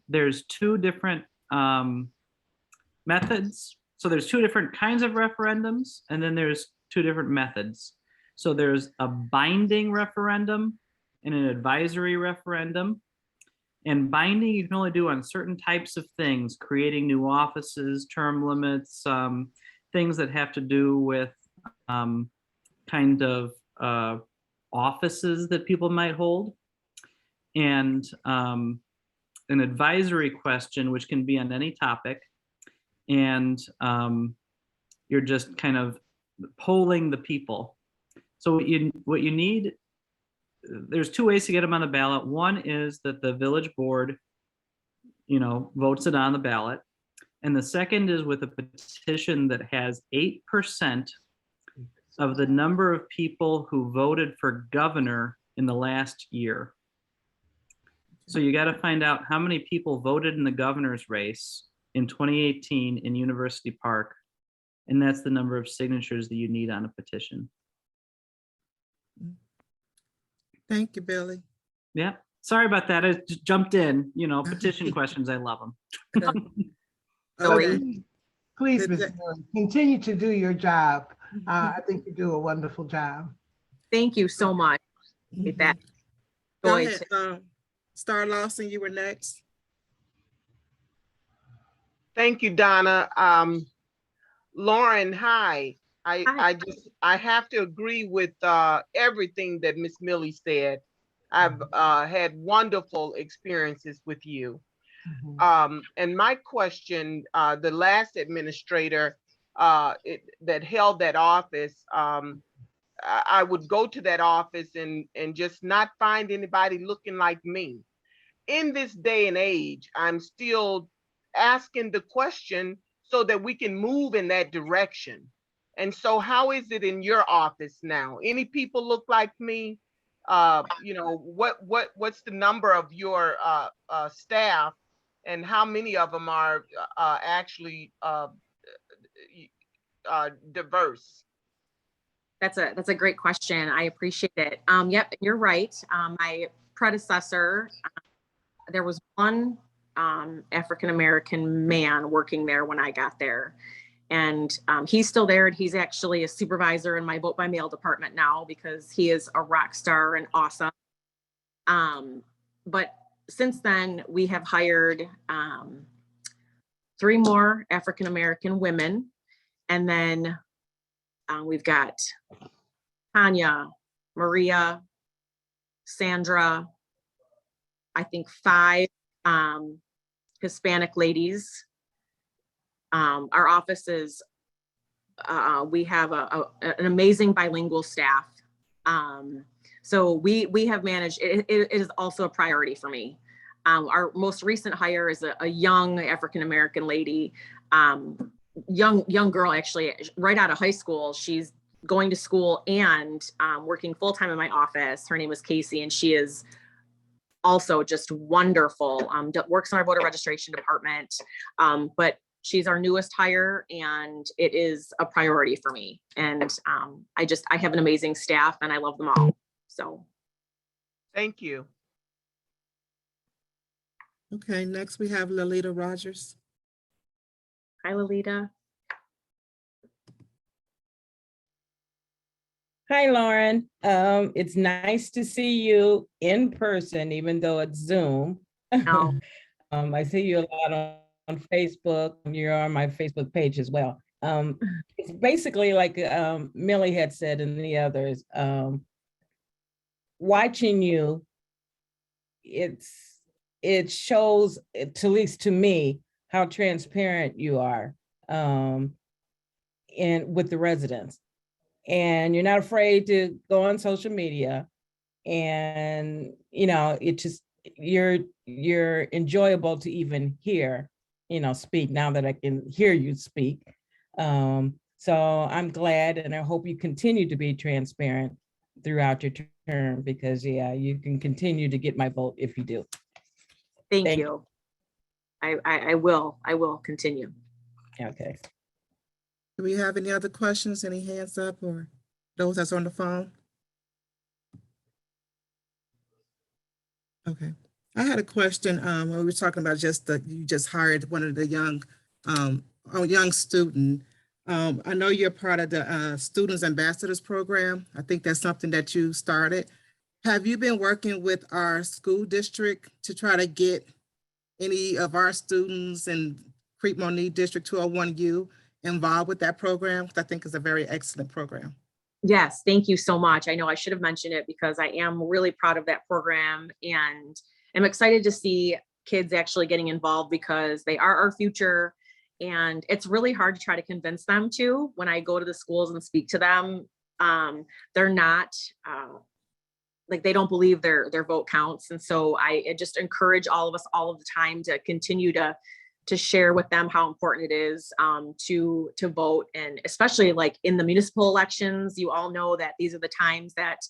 there's two different methods. So there's two different kinds of referendums, and then there's two different methods. So there's a binding referendum and an advisory referendum. And binding you can only do on certain types of things, creating new offices, term limits, things that have to do with kind of offices that people might hold. And an advisory question, which can be on any topic. And you're just kind of polling the people. So what you need, there's two ways to get them on the ballot. One is that the village board, votes it on the ballot. And the second is with a petition that has 8% of the number of people who voted for governor in the last year. So you got to find out how many people voted in the governor's race in 2018 in University Park. And that's the number of signatures that you need on a petition. Thank you, Billy. Yeah, sorry about that. I just jumped in, petition questions, I love them. Okay. Please, Ms. Miller, continue to do your job. I think you do a wonderful job. Thank you so much. With that. Go ahead, Star Lawson, you were next. Thank you, Donna. Lauren, hi. I have to agree with everything that Miss Millie said. I've had wonderful experiences with you. And my question, the last administrator that held that office, I would go to that office and just not find anybody looking like me. In this day and age, I'm still asking the question so that we can move in that direction. And so how is it in your office now? Any people look like me? What's the number of your staff, and how many of them are actually diverse? That's a great question. I appreciate it. Yep, you're right. My predecessor, there was one African-American man working there when I got there. And he's still there, and he's actually a supervisor in my vote by mail department now because he is a rock star and awesome. But since then, we have hired 3 more African-American women. And then we've got Tanya, Maria, Sandra, I think 5 Hispanic ladies. Our office is, we have an amazing bilingual staff. So we have managed, it is also a priority for me. Our most recent hire is a young African-American lady, young girl, actually, right out of high school. She's going to school and working full-time in my office. Her name is Casey, and she is also just wonderful. Works in our voter registration department, but she's our newest hire, and it is a priority for me. And I have an amazing staff, and I love them all. So. Thank you. Okay, next we have Lolita Rogers. Hi, Lolita. Hi, Lauren. It's nice to see you in person, even though it's Zoom. Oh. I see you a lot on Facebook. You're on my Facebook page as well. It's basically like Millie had said and the others, watching you, it shows, at least to me, how transparent you are and with the residents. And you're not afraid to go on social media, and it just, you're enjoyable to even hear, speak, now that I can hear you speak. So I'm glad, and I hope you continue to be transparent throughout your term, because you can continue to get my vote if you do. Thank you. I will continue. Okay. Do we have any other questions? Any hands up, or those that's on the phone? Okay. I had a question when we were talking about you just hired one of the young student. I know you're part of the Students Ambassadors Program. I think that's something that you started. Have you been working with our school district to try to get any of our students in Crete-Monee District 201U involved with that program? Because I think it's a very excellent program. Yes, thank you so much. I know I should have mentioned it because I am really proud of that program, and I'm excited to see kids actually getting involved because they are our future. And it's really hard to try to convince them to. When I go to the schools and speak to them, they're not, like, they don't believe their vote counts. And so I just encourage all of us all of the time to continue to share with them how important it is to vote. And especially like in the municipal elections, you all know that these are the times that,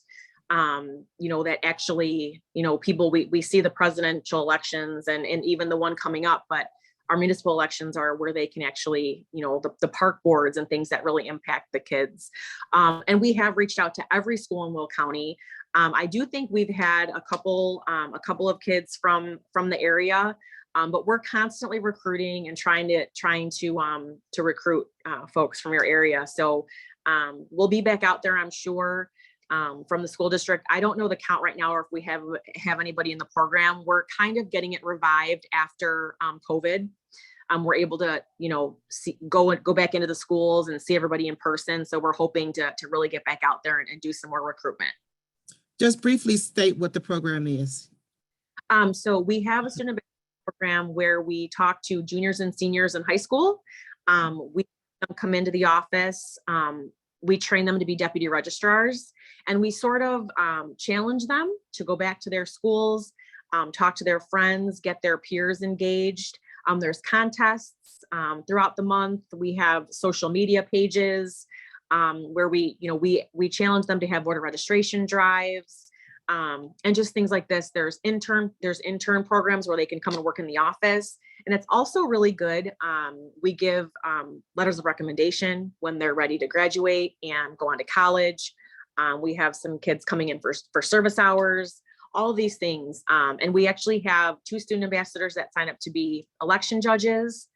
that actually, people, we see the presidential elections and even the one coming up, but our municipal elections are where they can actually, the park boards and things that really impact the kids. And we have reached out to every school in Will County. I do think we've had a couple of kids from the area, but we're constantly recruiting and trying to recruit folks from your area. So we'll be back out there, I'm sure, from the school district. I don't know the count right now, or if we have anybody in the program. We're kind of getting it revived after COVID. We're able to, go back into the schools and see everybody in person. So we're hoping to really get back out there and do some more recruitment. Just briefly state what the program is. So we have a student program where we talk to juniors and seniors in high school. We come into the office. We train them to be deputy registrars, and we sort of challenge them to go back to their schools, talk to their friends, get their peers engaged. There's contests throughout the month. We have social media pages where we challenge them to have voter registration drives and just things like this. There's intern programs where they can come and work in the office. And it's also really good. We give letters of recommendation when they're ready to graduate and go on to college. We have some kids coming in for service hours, all of these things. And we actually have 2 student ambassadors that sign up to be election judges.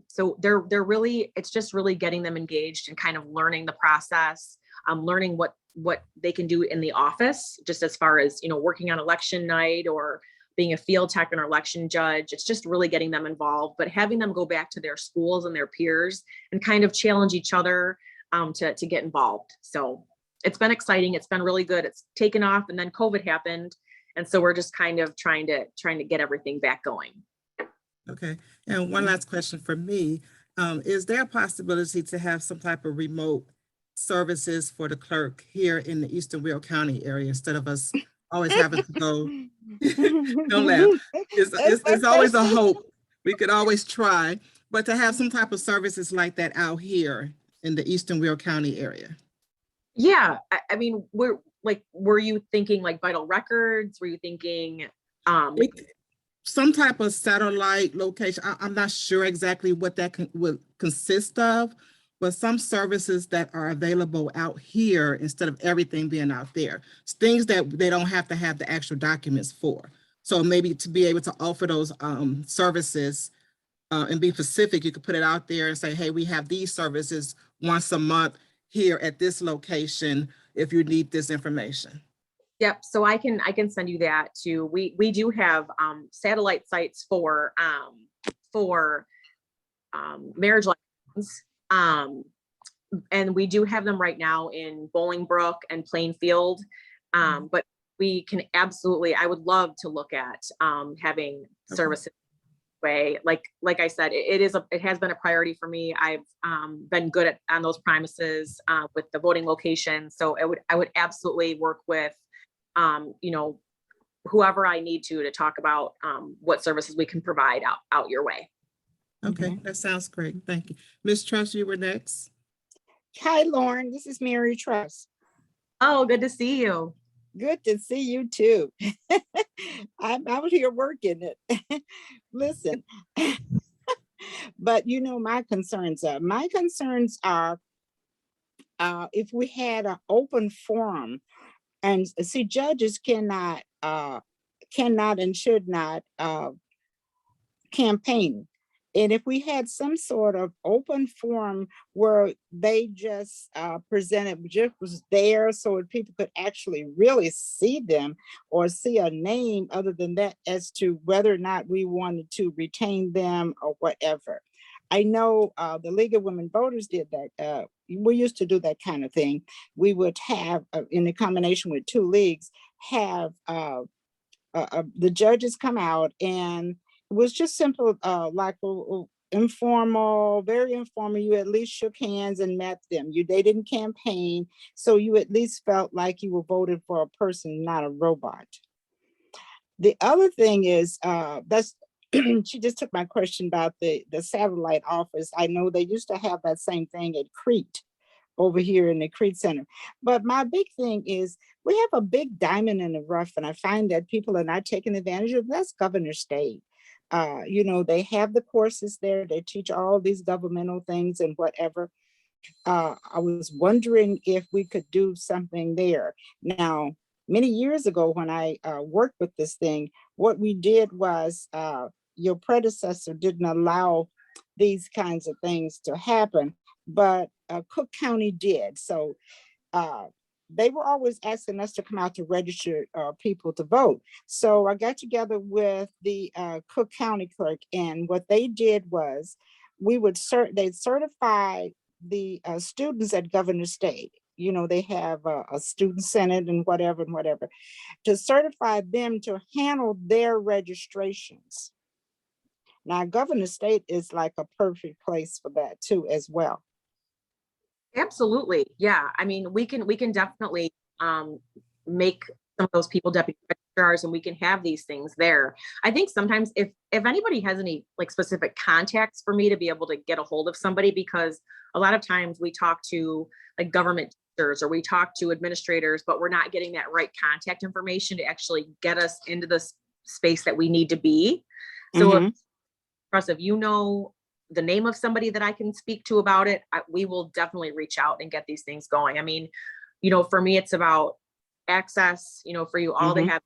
So they're really, it's just really getting them engaged and kind of learning the process, learning what they can do in the office, just as far as, working on election night or being a field tech or an election judge. It's just really getting them involved, but having them go back to their schools and their peers and kind of challenge each other to get involved. So it's been exciting. It's been really good. It's taken off, and then COVID happened. And so we're just kind of trying to get everything back going. Okay. And one last question for me. Is there a possibility to have some type of remote services for the clerk here in the Eastern Will County area instead of us always having to go? Don't laugh. It's always a hope. We could always try, but to have some type of services like that out here in the Eastern Will County area. Yeah. I mean, were you thinking like vital records? Were you thinking some type of satellite location? I'm not sure exactly what that would consist of, but some services that are available out here instead of everything being out there. It's things that they don't have to have the actual documents for. So maybe to be able to offer those services and be specific, you could put it out there and say, hey, we have these services once a month here at this location if you need this information. Yep. So I can send you that too. We do have satellite sites for marriage license. And we do have them right now in Bolingbrook and Plainfield. But we can absolutely, I would love to look at having services way. Like I said, it has been a priority for me. I've been good on those premises with the voting location. So I would absolutely work with whoever I need to talk about what services we can provide out your way. Okay, that sounds great. Thank you. Ms. Truss, you were next. Hi, Lauren. This is Mary Truss. Oh, good to see you. Good to see you too. I'm out here working it. Listen, but my concerns are if we had an open forum, and see, judges cannot and should not campaign. And if we had some sort of open forum where they just presented, just was there so that people could actually really see them or see a name other than that as to whether or not we wanted to retain them or whatever. I know the League of Women Voters did that. We used to do that kind of thing. We would have, in a combination with 2 leagues, have the judges come out, and it was just simple, like informal, very informal. You at least shook hands and met them. They didn't campaign, so you at least felt like you were voting for a person, not a robot. The other thing is, that's she just took my question about the satellite office. I know they used to have that same thing at Crete, over here in the Crete Center. But my big thing is we have a big diamond in the rough, and I find that people are not taking advantage of. That's Governor State. You know, they have the courses there. They teach all these governmental things and whatever. I was wondering if we could do something there. Now, many years ago when I worked with this thing, what we did was your predecessor didn't allow these kinds of things to happen, but Cook County did. So they were always asking us to come out to register people to vote. So I got together with the Cook County clerk, and what they did was they'd certify the students at Governor State. You know, they have a student senate and whatever, to certify them to handle their registrations. Now, Governor State is like a perfect place for that too, as well. Absolutely. Yeah. I mean, we can definitely make some of those people deputy registrars, and we can have these things there. I think sometimes if anybody has any like specific contacts for me to be able to get a hold of somebody, because a lot of times we talk to like government teachers or we talk to administrators, but we're not getting that right contact information to actually get us into the space that we need to be. So if you know the name of somebody that I can speak to about it, we will definitely reach out and get these things going. I mean, you know, for me, it's about access, you know, for you all to have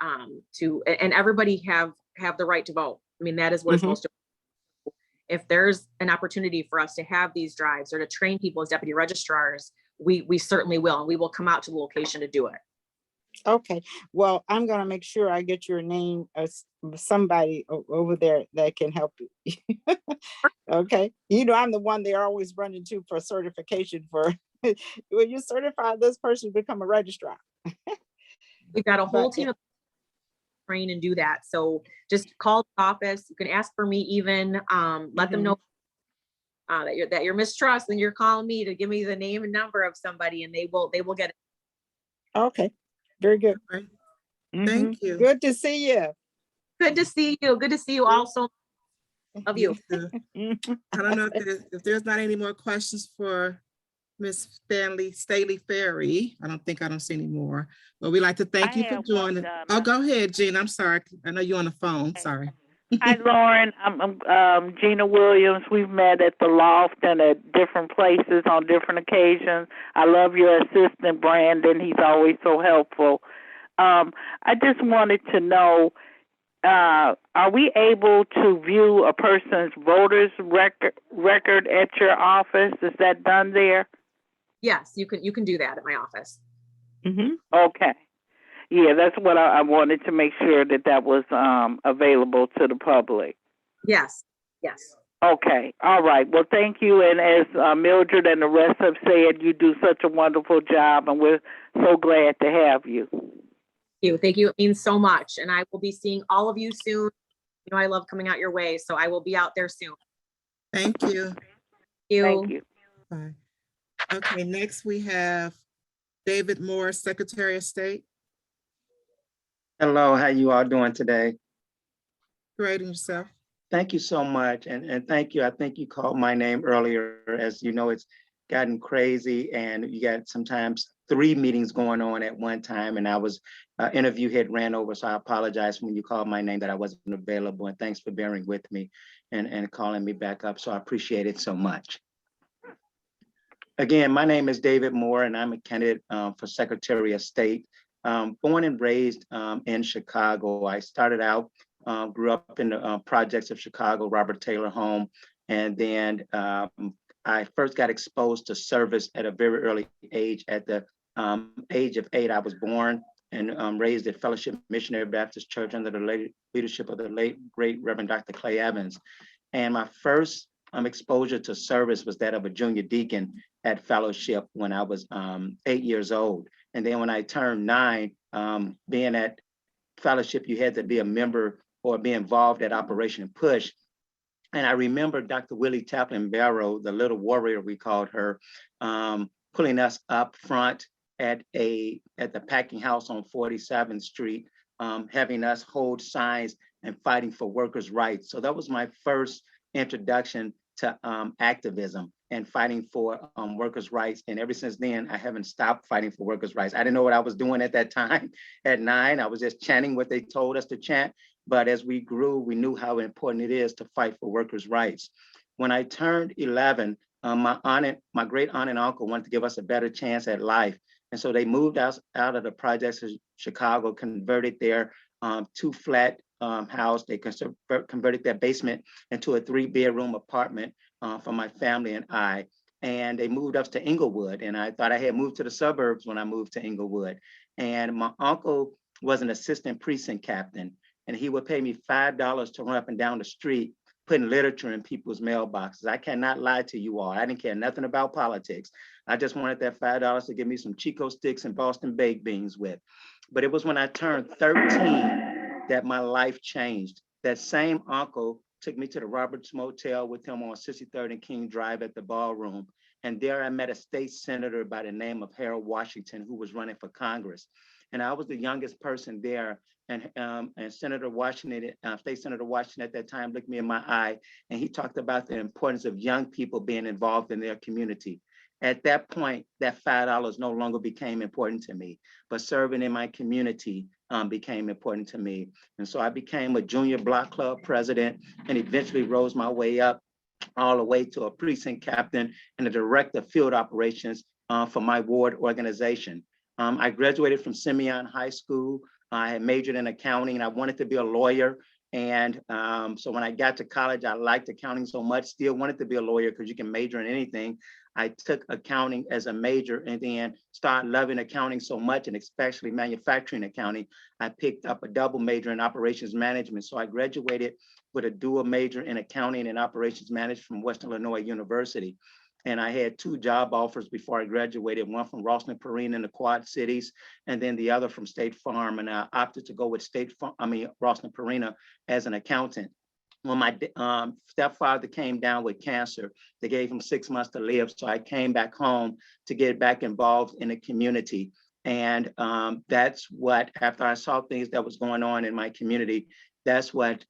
and everybody have the right to vote. I mean, that is what is most important. If there's an opportunity for us to have these drives or to train people as deputy registrars, we certainly will, and we will come out to the location to do it. Okay, well, I'm gonna make sure I get your name as somebody over there that can help you. Okay, you know, I'm the one they're always running to for certification for. When you certify this person to become a registrar. We've got a whole team of train and do that. So just call the office. You can ask for me even, let them know that you're mistrust and you're calling me to give me the name and number of somebody, and they will get it. Okay, very good. Right. Thank you. Good to see you. Good to see you. Good to see you also. Love you. I don't know if there's not any more questions for Miss Staley-Ferry. I don't see any more. But we'd like to thank you for joining. Oh, go ahead, Jean. I'm sorry. I know you're on the phone. Sorry. Hi, Lauren. I'm Gina Williams. We've met at the loft and at different places on different occasions. I love your assistant, Brandon. He's always so helpful. I just wanted to know, are we able to view a person's voter's record at your office? Is that done there? Yes, you can do that at my office. Okay. Yeah, that's what I wanted to make sure that was available to the public. Yes, yes. Okay, all right. Well, thank you. And as Mildred and the rest have said, you do such a wonderful job, and we're so glad to have you. Thank you. It means so much. And I will be seeing all of you soon. You know, I love coming out your way, so I will be out there soon. Thank you. Thank you. Bye. Okay, next we have David Moore, Secretary of State. Hello, how you all doing today? Great, and yourself? Thank you so much, and thank you. I think you called my name earlier. As you know, it's gotten crazy, and you got sometimes 3 meetings going on at one time, and I was interview had ran over, so I apologize when you called my name that I wasn't available, and thanks for bearing with me and calling me back up. So I appreciate it so much. Again, my name is David Moore, and I'm a candidate for Secretary of State. Born and raised in Chicago. I started out, grew up in the projects of Chicago, Robert Taylor home, and then I first got exposed to service at a very early age. At the age of 8, I was born and raised at Fellowship Missionary Baptist Church under the leadership of the late, great Reverend Dr. Clay Evans. And my first exposure to service was that of a junior deacon at Fellowship when I was 8 years old. And then when I turned 9, being at Fellowship, you had to be a member or be involved at Operation Push. And I remember Dr. Willie Taplin Barrow, the little warrior we called her, pulling us up front at the packing house on 47th Street, having us hold signs and fighting for workers' rights. So that was my first introduction to activism and fighting for workers' rights. And ever since then, I haven't stopped fighting for workers' rights. I didn't know what I was doing at that time. At 9, I was just chanting what they told us to chant. But as we grew, we knew how important it is to fight for workers' rights. When I turned 11, my great aunt and uncle wanted to give us a better chance at life. And so they moved us out of the projects of Chicago, converted their 2-flat house. They converted their basement into a 3-bedroom apartment for my family and I. And they moved us to Inglewood. And I thought I had moved to the suburbs when I moved to Inglewood. And my uncle was an assistant precinct captain. And he would pay me $5 to run up and down the street, putting literature in people's mailboxes. I cannot lie to you all. I didn't care nothing about politics. I just wanted that $5 to give me some Chico sticks and Boston baked beans with. But it was when I turned 13 that my life changed. That same uncle took me to the Roberts Motel with him on 63rd and King Drive at the ballroom. And there I met a state senator by the name of Harold Washington, who was running for Congress. And I was the youngest person there. And Senator Washington, State Senator Washington at that time looked me in my eye, and he talked about the importance of young people being involved in their community. At that point, that $5 no longer became important to me, but serving in my community became important to me. And so I became a junior block club president and eventually rose my way up all the way to a precinct captain and a director of field operations for my ward organization. I graduated from Simeon High School. I had majored in accounting and I wanted to be a lawyer. And so when I got to college, I liked accounting so much, still wanted to be a lawyer because you can major in anything. I took accounting as a major and then started loving accounting so much, and especially manufacturing accounting. I picked up a double major in operations management. So I graduated with a dual major in accounting and operations management from Western Illinois University. And I had 2 job offers before I graduated, one from Rosslyn Perrine in the Quad Cities, and then the other from State Farm. And I opted to go with Rosslyn Perrine as an accountant. When my stepfather came down with cancer, they gave him 6 months to live. So I came back home to get back involved in the community. And that's what, after I saw things that was going on in my community, that's what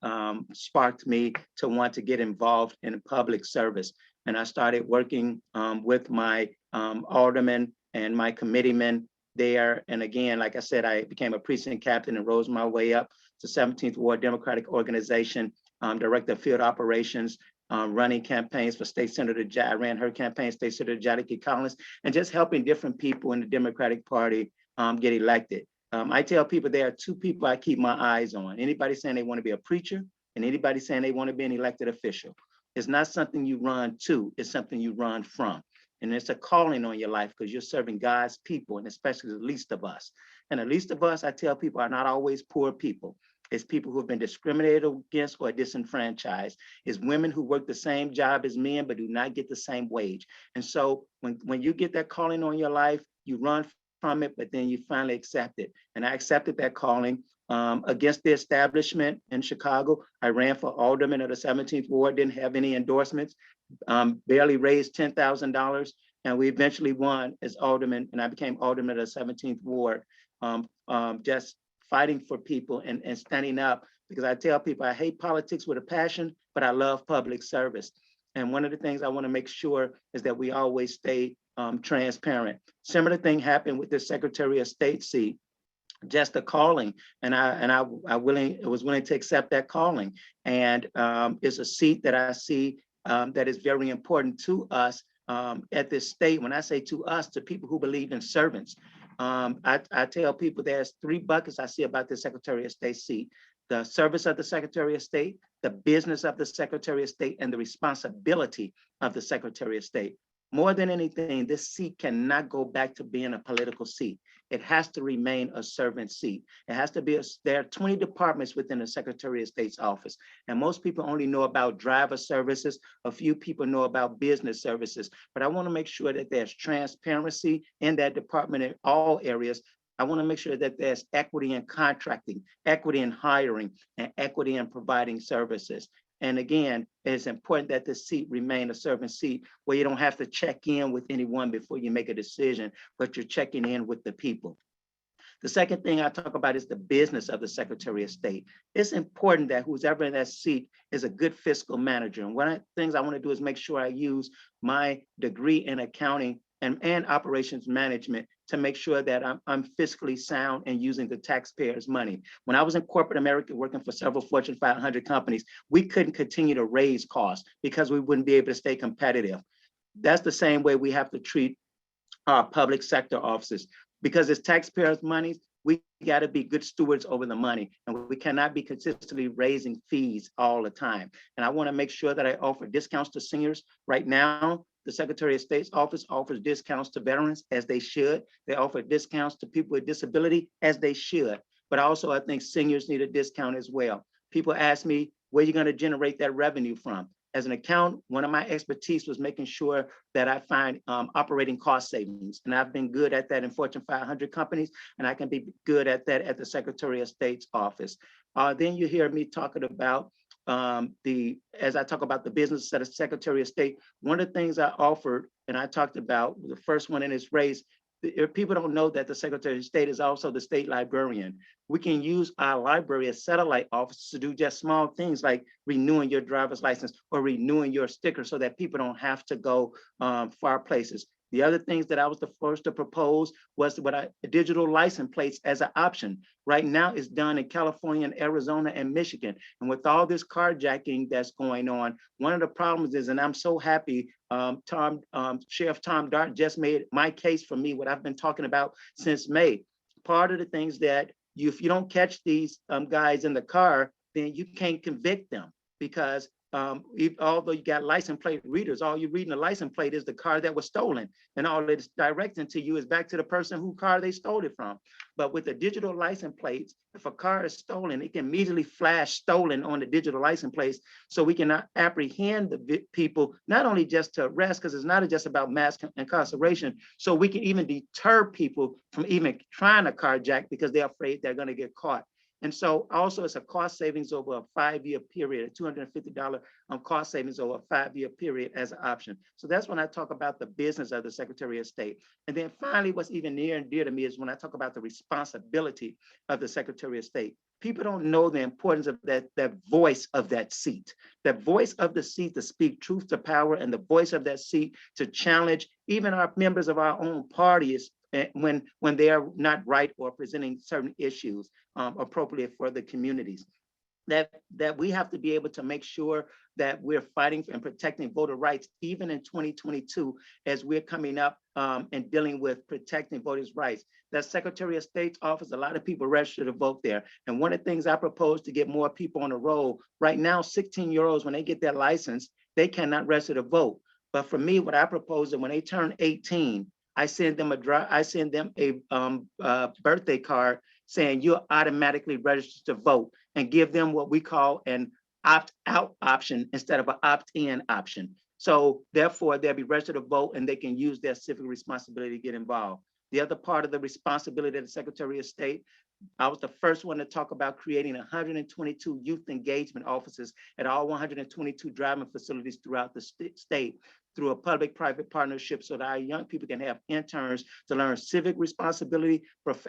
sparked me to want to get involved in public service. And I started working with my aldermen and my committeemen there. And again, like I said, I became a precinct captain and rose my way up to 17th Ward Democratic Organization, director of field operations, running campaigns for State Senator, I ran her campaign, State Senator Jackie Collins, and just helping different people in the Democratic Party get elected. I tell people there are 2 people I keep my eyes on. Anybody saying they want to be a preacher and anybody saying they want to be an elected official. It's not something you run to, it's something you run from. And it's a calling on your life because you're serving God's people, and especially the least of us. And the least of us, I tell people, are not always poor people. It's people who have been discriminated against or disenfranchised. It's women who work the same job as men, but do not get the same wage. And so when you get that calling on your life, you run from it, but then you finally accept it. And I accepted that calling. Against the establishment in Chicago. I ran for alderman of the 17th Ward, didn't have any endorsements, barely raised $10,000. And we eventually won as alderman, and I became alderman of the 17th Ward, just fighting for people and standing up, because I tell people I hate politics with a passion, but I love public service. And one of the things I want to make sure is that we always stay transparent. Similar thing happened with the Secretary of State seat. Just a calling, and I was willing to accept that calling. And it's a seat that I see that is very important to us at this state. When I say to us, to people who believe in servants, I tell people there's 3 buckets I see about the Secretary of State seat: the service of the Secretary of State, the business of the Secretary of State, and the responsibility of the Secretary of State. More than anything, this seat cannot go back to being a political seat. It has to remain a servant seat. It has to be, there are 20 departments within the Secretary of State's office. And most people only know about driver services. A few people know about business services. But I want to make sure that there's transparency in that department in all areas. I want to make sure that there's equity in contracting, equity in hiring, and equity in providing services. And again, it's important that the seat remain a servant seat where you don't have to check in with anyone before you make a decision, but you're checking in with the people. The second thing I talk about is the business of the Secretary of State. It's important that who's ever in that seat is a good fiscal manager. And one of the things I want to do is make sure I use my degree in accounting and operations management to make sure that I'm fiscally sound and using the taxpayers' money. When I was in corporate America working for several Fortune 500 companies, we couldn't continue to raise costs because we wouldn't be able to stay competitive. That's the same way we have to treat our public sector offices. Because it's taxpayers' money, we got to be good stewards over the money, and we cannot be consistently raising fees all the time. And I want to make sure that I offer discounts to seniors. Right now, the Secretary of State's office offers discounts to veterans, as they should. They offer discounts to people with disability, as they should. But also, I think seniors need a discount as well. People ask me, where are you going to generate that revenue from? As an accountant, one of my expertise was making sure that I find operating cost savings. And I've been good at that in Fortune 500 companies, and I can be good at that at the Secretary of State's office. Then you hear me talking about as I talk about the business of the Secretary of State, one of the things I offered, and I talked about the first one in this race, people don't know that the Secretary of State is also the state librarian. We can use our library as satellite offices to do just small things like renewing your driver's license or renewing your sticker so that people don't have to go far places. The other things that I was the first to propose was digital license plates as an option. Right now it's done in California and Arizona and Michigan. And with all this carjacking that's going on, one of the problems is, and I'm so happy, Sheriff Tom Dart just made my case for me, what I've been talking about since May. Part of the things that if you don't catch these guys in the car, then you can't convict them, because although you got license plate readers, all you read in the license plate is the car that was stolen, and all it's directing to you is back to the person whose car they stole it from. But with the digital license plates, if a car is stolen, it can immediately flash stolen on the digital license plates, so we can apprehend the people, not only just to arrest, because it's not just about mass incarceration, so we can even deter people from even trying to carjack because they're afraid they're going to get caught. And so also it's a cost savings over a 5-year period, a $250 cost savings over a 5-year period as an option. So that's when I talk about the business of the Secretary of State. And then finally, what's even near and dear to me is when I talk about the responsibility of the Secretary of State. People don't know the importance of that voice of that seat, that voice of the seat to speak truth to power, and the voice of that seat to challenge even our members of our own parties when they are not right or presenting certain issues appropriate for the communities. That we have to be able to make sure that we're fighting and protecting voter rights, even in 2022, as we're coming up and dealing with protecting voters' rights. That Secretary of State's office, a lot of people register to vote there. And one of the things I propose to get more people on the roll, right now, 16-year-olds, when they get their license, they cannot register to vote. But for me, what I propose is when they turn 18, I send them a birthday card saying you're automatically registered to vote, and give them what we call an opt-out option instead of an opt-in option. So therefore, they'll be registered to vote, and they can use their civic responsibility to get involved. The other part of the responsibility of the Secretary of State, I was the first one to talk about creating 122 youth engagement offices at all 122 driving facilities throughout the state, through a public-private partnership, so that our young people can have interns to learn civic responsibility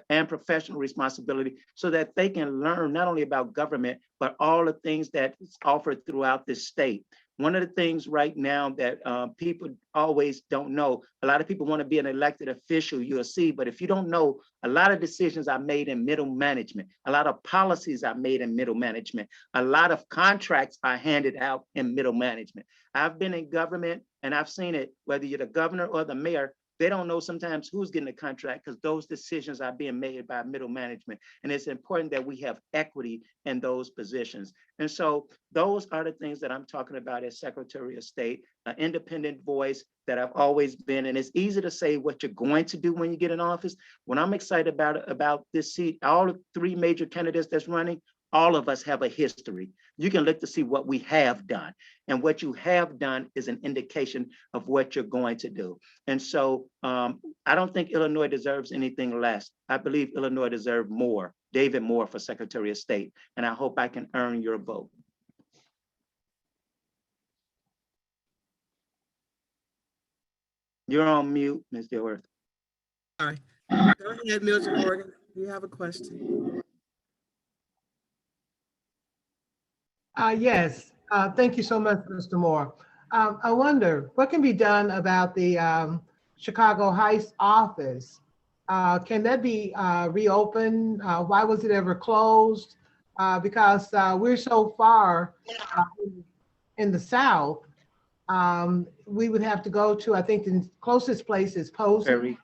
and professional responsibility, so that they can learn not only about government, but all the things that is offered throughout this state. One of the things right now that people always don't know, a lot of people want to be an elected official, you'll see, but if you don't know, a lot of decisions are made in middle management. A lot of policies are made in middle management. A lot of contracts are handed out in middle management. I've been in government and I've seen it, whether you're the governor or the mayor, they don't know sometimes who's getting the contract because those decisions are being made by middle management. And it's important that we have equity in those positions. And so those are the things that I'm talking about as Secretary of State, an independent voice that I've always been. And it's easy to say what you're going to do when you get in office. When I'm excited about this seat, all the 3 major candidates that's running, all of us have a history. You can look to see what we have done. And what you have done is an indication of what you're going to do. And so I don't think Illinois deserves anything less. I believe Illinois deserves more, David Moore for Secretary of State. And I hope I can earn your vote. You're on mute, Ms. Dilworth. Sorry. Go ahead, Mildred Morgan. Do you have a question? Yes, thank you so much, Mr. Moore. I wonder what can be done about the Chicago Heights office? Can that be reopened? Why was it ever closed? Because we're so far in the South, we would have to go to, I think the closest place is Posey.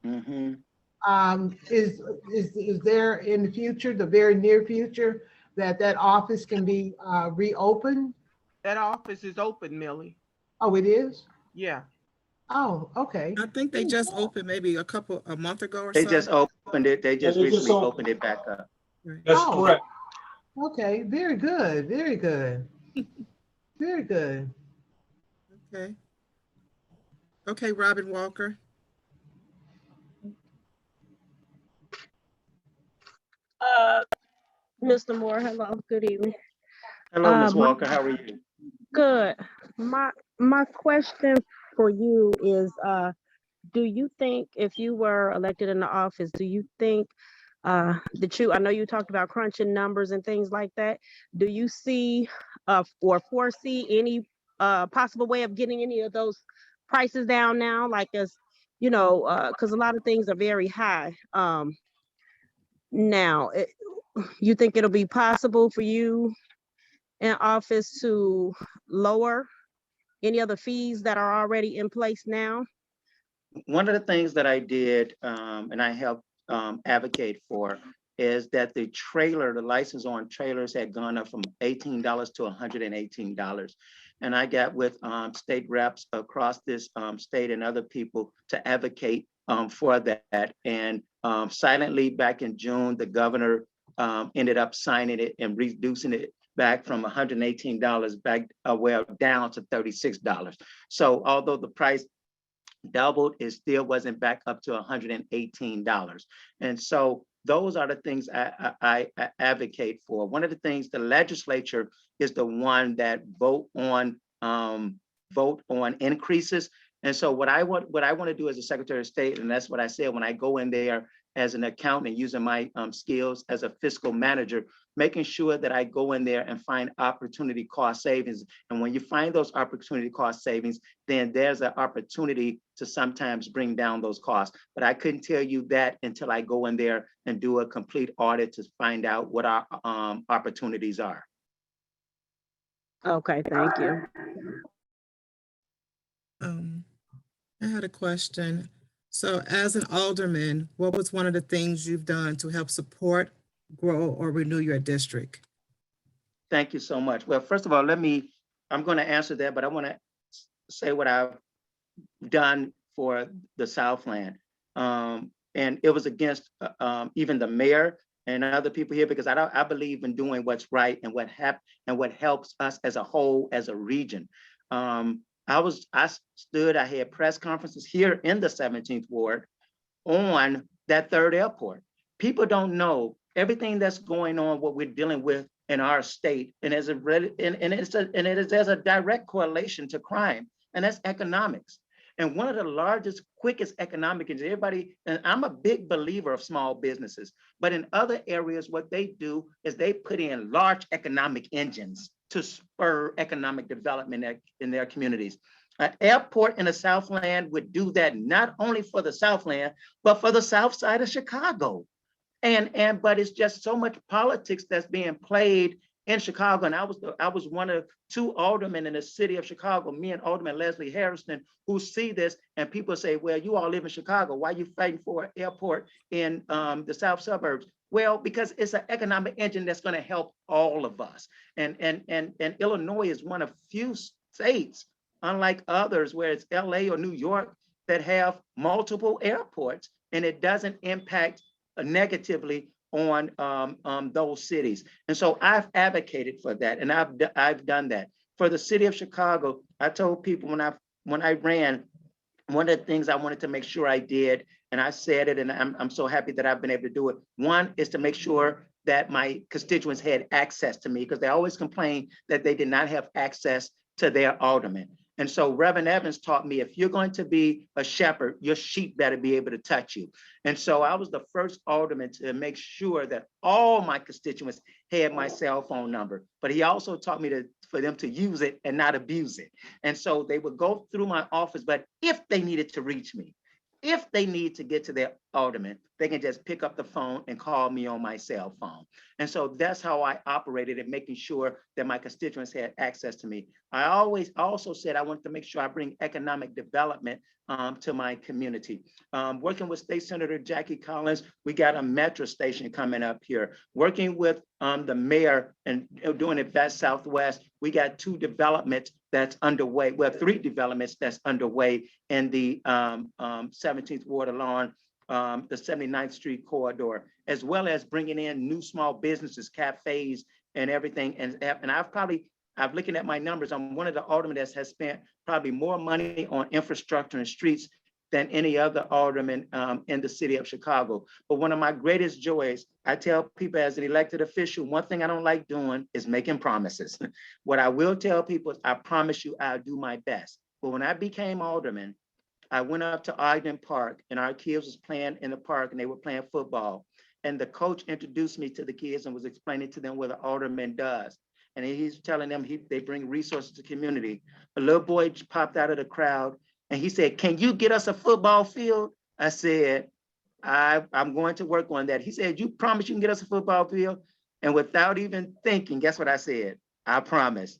Mm-hmm. Is there in the future, the very near future, that office can be reopened? That office is open, Millie. Oh, it is? Yeah. Oh, okay. I think they just opened maybe a month ago or They so. just opened it. They just recently opened it back up. That's correct. Okay, very good, very good. Very good. Okay. Okay, Robin Walker. Mr. Moore, hello, good evening. Hello, Ms. Walker. How are you? Good. My question for you is, do you think if you were elected in the office, do you think that I know you talked about crunching numbers and things like that. Do you see or foresee any possible way of getting any of those prices down now? Like, as you know, because a lot of things are very high now. You think it'll be possible for you in office to lower any of the fees that are already in place now? One of the things that I did, and I helped advocate for, is that the license on trailers had gone up from $18 to $118. And I got with state reps across this state and other people to advocate for that. And silently back in June, the governor ended up signing it and reducing it back from $118 back down to $36. So although the price doubled, it still wasn't back up to $118. And so those are the things I advocate for. One of the things, the legislature is the one that vote on increases. And so what I want to do as a Secretary of State, and that's what I said when I go in there as an accountant, using my skills as a fiscal manager, making sure that I go in there and find opportunity cost savings. And when you find those opportunity cost savings, then there's an opportunity to sometimes bring down those costs. But I couldn't tell you that until I go in there and do a complete audit to find out what our opportunities are. Okay, thank you. I had a question. So as an alderman, what was one of the things you've done to help support, grow, or renew your district? Thank you so much. Well, first of all, I'm going to answer that, but I want to say what I've done for the Southland. And it was against even the mayor and other people here, because I believe in doing what's right and what helps us as a whole, as a region. I had press conferences here in the 17th Ward on that third airport. People don't know everything that's going on, what we're dealing with in our state, and there's a direct correlation to crime, and that's economics. And one of the largest, quickest economic engines, and I'm a big believer of small businesses, but in other areas, what they do is they put in large economic engines to spur economic development in their communities. An airport in the Southland would do that not only for the Southland, but for the South Side of Chicago. But it's just so much politics that's being played in Chicago. And I was one of two aldermen in the city of Chicago, me and Alderman Leslie Harrison, who see this, and people say, well, you all live in Chicago. Why are you fighting for an airport in the South suburbs? Well, because it's an economic engine that's going to help all of us. And Illinois is one of few states, unlike others, where it's LA or New York, that have multiple airports, and it doesn't impact negatively on those cities. And so I've advocated for that, and I've done that. For the city of Chicago, I told people when I ran, one of the things I wanted to make sure I did, and I said it, and I'm so happy that I've been able to do it. One is to make sure that my constituents had access to me, because they always complain that they did not have access to their alderman. And so Reverend Evans taught me, if you're going to be a shepherd, your sheep better be able to touch you. And so I was the first alderman to make sure that all my constituents had my cell phone number. But he also taught me for them to use it and not abuse it. And so they would go through my office, but if they needed to reach me, if they need to get to their alderman, they can just pick up the phone and call me on my cell phone. And so that's how I operated at making sure that my constituents had access to me. I also said I wanted to make sure I bring economic development to my community. Working with State Senator Jackie Collins, we got a metro station coming up here. Working with the mayor and doing it Best Southwest, we got 2 developments that's underway. Well, 3 developments that's underway in the 17th Ward along the 79th Street corridor, as well as bringing in new small businesses, cafes, and everything. And I've looking at my numbers. I'm one of the aldermen that has spent probably more money on infrastructure and streets than any other alderman in the city of Chicago. But one of my greatest joys, I tell people as an elected official, one thing I don't like doing is making promises. What I will tell people is, I promise you I'll do my best. But when I became alderman, I went up to Ogden Park and our kids was playing in the park and they were playing football. And the coach introduced me to the kids and was explaining to them what an alderman does. And he's telling them they bring resources to the community. A little boy popped out of the crowd and he said, "Can you get us a football field?" I said, I'm going to work on that. He said, "You promise you can get us a football field?" And without even thinking, guess what I said? I promise.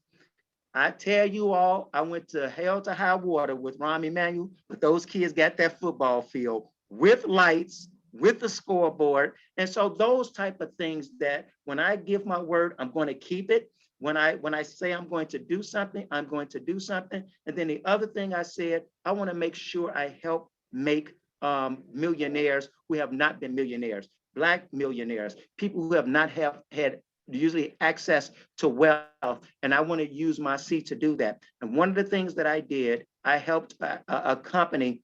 I tell you all, I went to hell to high water with Rahm Emanuel, but those kids got that football field with lights, with the scoreboard. And so those type of things that when I give my word, I'm going to keep it. When I say I'm going to do something, I'm going to do something. And then the other thing I said, I want to make sure I help make millionaires who have not been millionaires, Black millionaires, people who have not had usually access to wealth. And I want to use my seat to do that. And one of the things that I did, I helped a company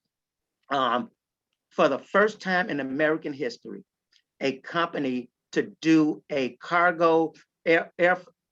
for the first time in American history, a company to do a cargo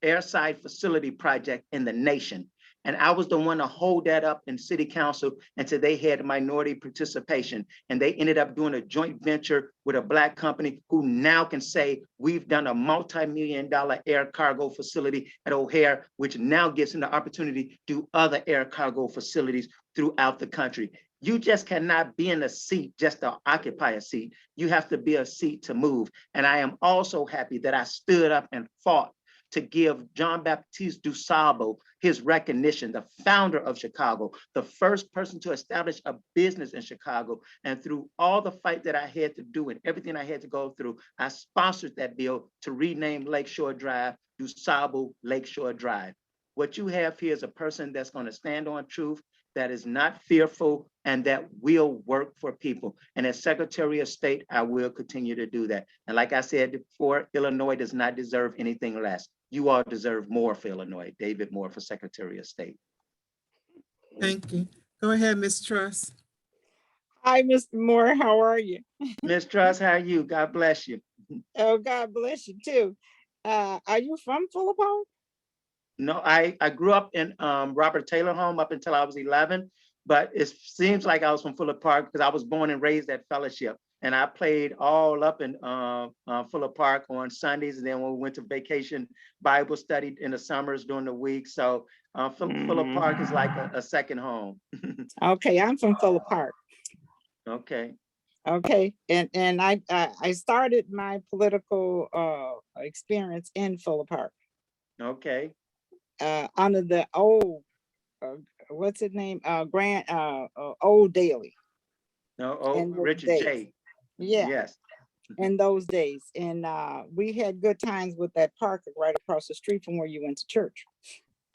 airside facility project in the nation. And I was the one to hold that up in city council until they had minority participation. And they ended up doing a joint venture with a Black company who now can say, we've done a multi-million-dollar air cargo facility at O'Hare, which now gives them the opportunity to do other air cargo facilities throughout the country. You just cannot be in a seat just to occupy a seat. You have to be a seat to move. And I am also happy that I stood up and fought to give John Baptiste DuSable his recognition, the founder of Chicago, the first person to establish a business in Chicago. And through all the fight that I had to do and everything I had to go through, I sponsored that bill to rename Lakeshore Drive DuSable Lakeshore Drive. What you have here is a person that's going to stand on truth, that is not fearful, and that will work for people. And as Secretary of State, I will continue to do that. And like I said before, Illinois does not deserve anything less. You all deserve more for Illinois. David Moore for Secretary of State. Thank you. Go ahead, Ms. Truss. Hi, Mr. Moore. How are you? Ms. Truss, how are you? God bless you. Oh, God bless you too. Are you from Fuller Park? No, I grew up in Robert Taylor home up until I was 11, but it seems like I was from Fuller Park because I was born and raised at Fellowship. And I played all up in Fuller Park on Sundays. And then when we went to vacation Bible study in the summers during the week. So Fuller Park is like a second home. Okay, I'm from Fuller Park. Okay. Okay, and I started my political experience in Fuller Park. Okay. Under the old, what's his name? Old Daily. No, Richard J. Yeah. Yes. In those days. And we had good times with that park right across the street from where you went to church.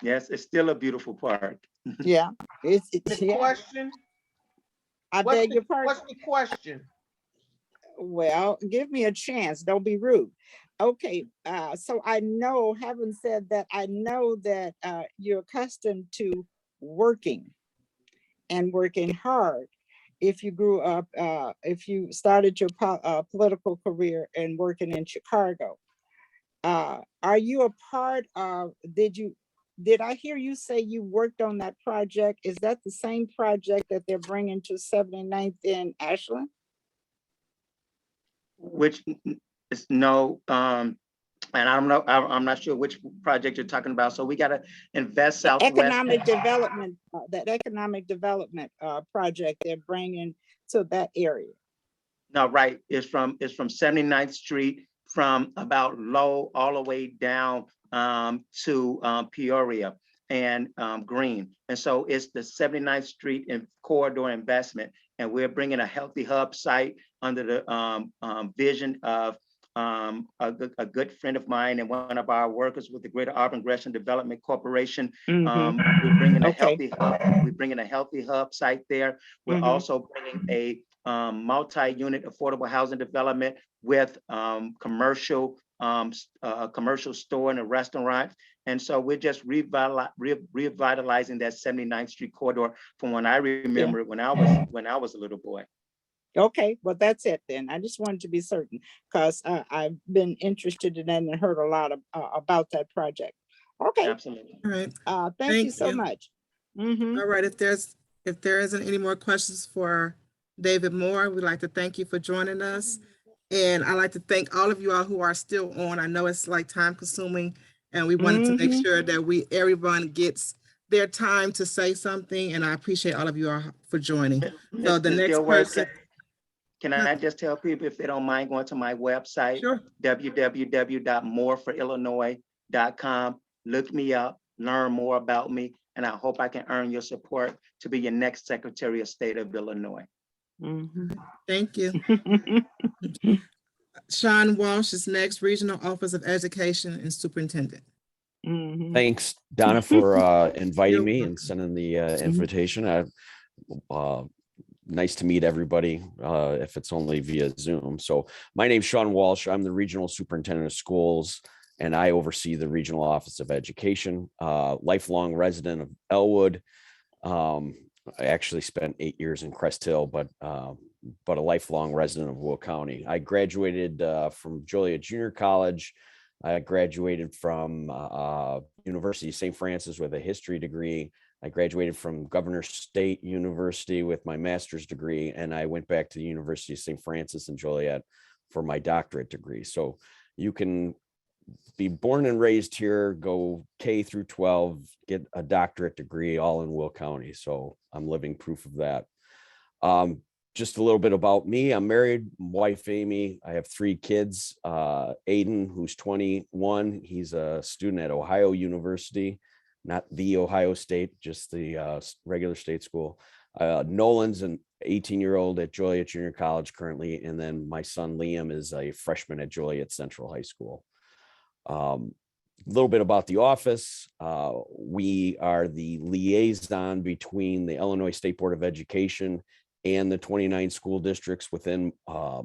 Yes, it's still a beautiful park. Yeah. It's The question? I beg your pardon. What's the question? Well, give me a chance. Don't be rude. Okay, so I know, having said that, I know that you're accustomed to working and working hard. If you grew up, if you started your political career and working in Chicago, are you a part of, did I hear you say you worked on that project? Is that the same project that they're bringing to 79th in Ashland? Which is no, and I don't know, I'm not sure which project you're talking about. So we got to invest Southwest. Economic development, that economic development project they're bringing to that area. No, right. It's from 79th Street, from about Low all the way down to Peoria and Green. And so it's the 79th Street and corridor investment. And we're bringing a healthy hub site under the vision of a good friend of mine and one of our workers with the Greater Auburn Gresham Development Corporation. We're bringing a healthy hub. We're bringing a healthy hub site there. We're also bringing a multi-unit affordable housing development with commercial store and a restaurant. And so we're just revitalizing that 79th Street corridor from when I remember when I was a little boy. Okay, well, that's it then. I just wanted to be certain because I've been interested in that and heard a lot about that project. Okay. Absolutely. All right. Thank you so much. All right. If there isn't any more questions for David Moore, we'd like to thank you for joining us. And I'd like to thank all of you all who are still on. I know it's like time consuming and we wanted to make sure that everyone gets their time to say something. And I appreciate all of you all for joining. So the next person. Can I just tell people, if they don't mind, going to my website, sure. www.moreforillinois.com. Look me up, learn more about me, and I hope I can earn your support to be your next Secretary of State of Illinois. Thank you. Shawn Walsh is next, Regional Office of Education and Superintendent. Thanks, Donna, for inviting me and sending the invitation. Nice to meet everybody, if it's only via Zoom. So my name's Shawn Walsh. I'm the Regional Superintendent of Schools, and I oversee the Regional Office of Education, lifelong resident of Elwood. I actually spent 8 years in Crest Hill, but a lifelong resident of Will County. I graduated from Joliet Junior College. I graduated from University of St. Francis with a history degree. I graduated from Governor State University with my master's degree, and I went back to the University of St. Francis in Joliet for my doctorate degree. So you can be born and raised here, go K through 12, get a doctorate degree all in Will County. So I'm living proof of that. Just a little bit about me. I'm married, wife Amy. I have 3 kids. Aiden, who's 21, he's a student at Ohio University. Not the Ohio State, just the regular state school. Nolan's an 18-year-old at Joliet Junior College currently. And then my son Liam is a freshman at Joliet Central High School. A little bit about the office. We are the liaison between the Illinois State Board of Education and the 29 school districts within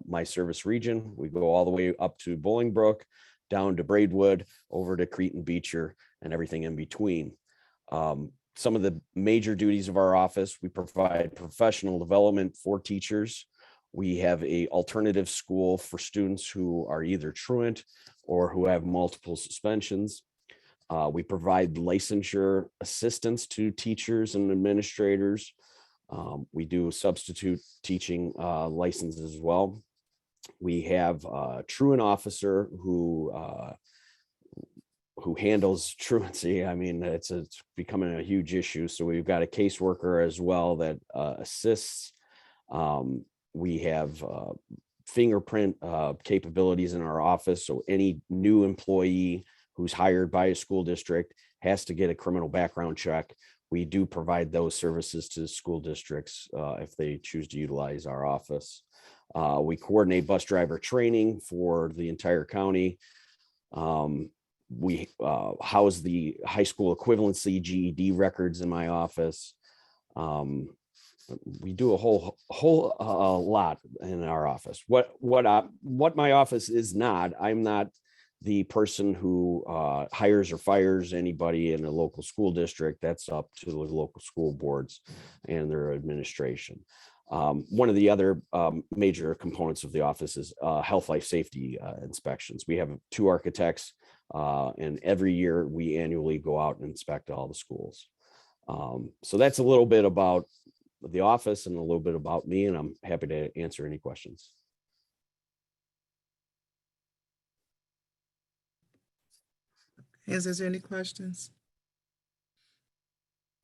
my service region. We go all the way up to Bolingbrook, down to Braidwood, over to Cretan Beecher, and everything in between. Some of the major duties of our office: we provide professional development for teachers. We have a alternative school for students who are either truant or who have multiple suspensions. We provide licensure assistance to teachers and administrators. We do substitute teaching licenses as well. We have a truant officer who handles truancy. I mean, it's becoming a huge issue. So we've got a caseworker as well that assists. We have fingerprint capabilities in our office. So any new employee who's hired by a school district has to get a criminal background check. We do provide those services to school districts if they choose to utilize our office. We coordinate bus driver training for the entire county. We house the high school equivalency GED records in my office. We do a whole lot in our office. What my office is not, I'm not the person who hires or fires anybody in a local school district. That's up to the local school boards and their administration. One of the other major components of the office is health, life, safety inspections. We have 2 architects And every year we annually go out and inspect all the schools. So that's a little bit about the office and a little bit about me, and I'm happy to answer any questions. Is there any questions?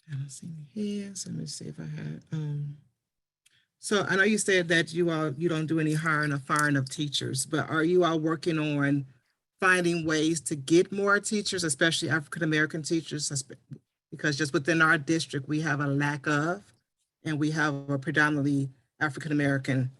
I don't see any hands. Let me see if I had. So I know you said that you don't do any hiring or firing of teachers, but are you all working on finding ways to get more teachers, especially African-American teachers? Because just within our district, we have a lack of, and we have a predominantly African-American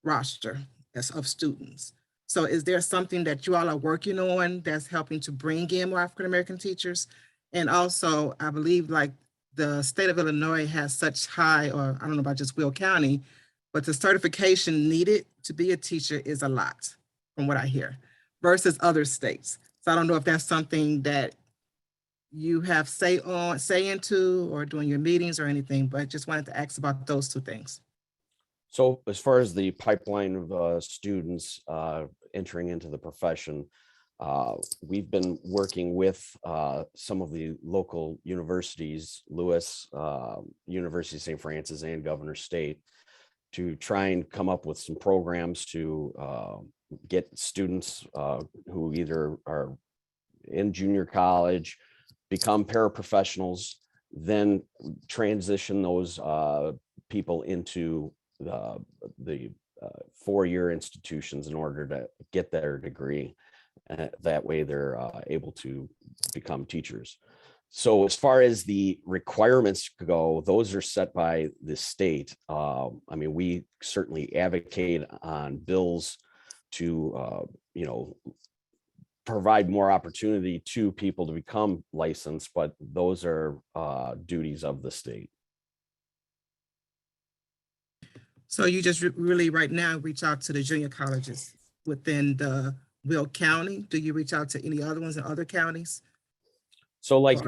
roster of students. So is there something that you all are working on that's helping to bring in more African-American teachers? And also, I believe like the state of Illinois has such high, or I don't know about just Will County, but the certification needed to be a teacher is a lot from what I hear versus other states. So I don't know if that's something that you have say into or during your meetings or anything, but just wanted to ask about those two things. So as far as the pipeline of students entering into the profession, we've been working with some of the local universities, Lewis, University of St. Francis, and Governor State, to try and come up with some programs to get students who either are in junior college, become paraprofessionals, then transition those people into the four-year institutions in order to get their degree. That way they're able to become teachers. So as far as the requirements go, those are set by the state. I mean, we certainly advocate on bills to, provide more opportunity to people to become licensed, but those are duties of the state. So you just really right now reach out to the junior colleges within the Will County? Do you reach out to any other ones in other counties? So like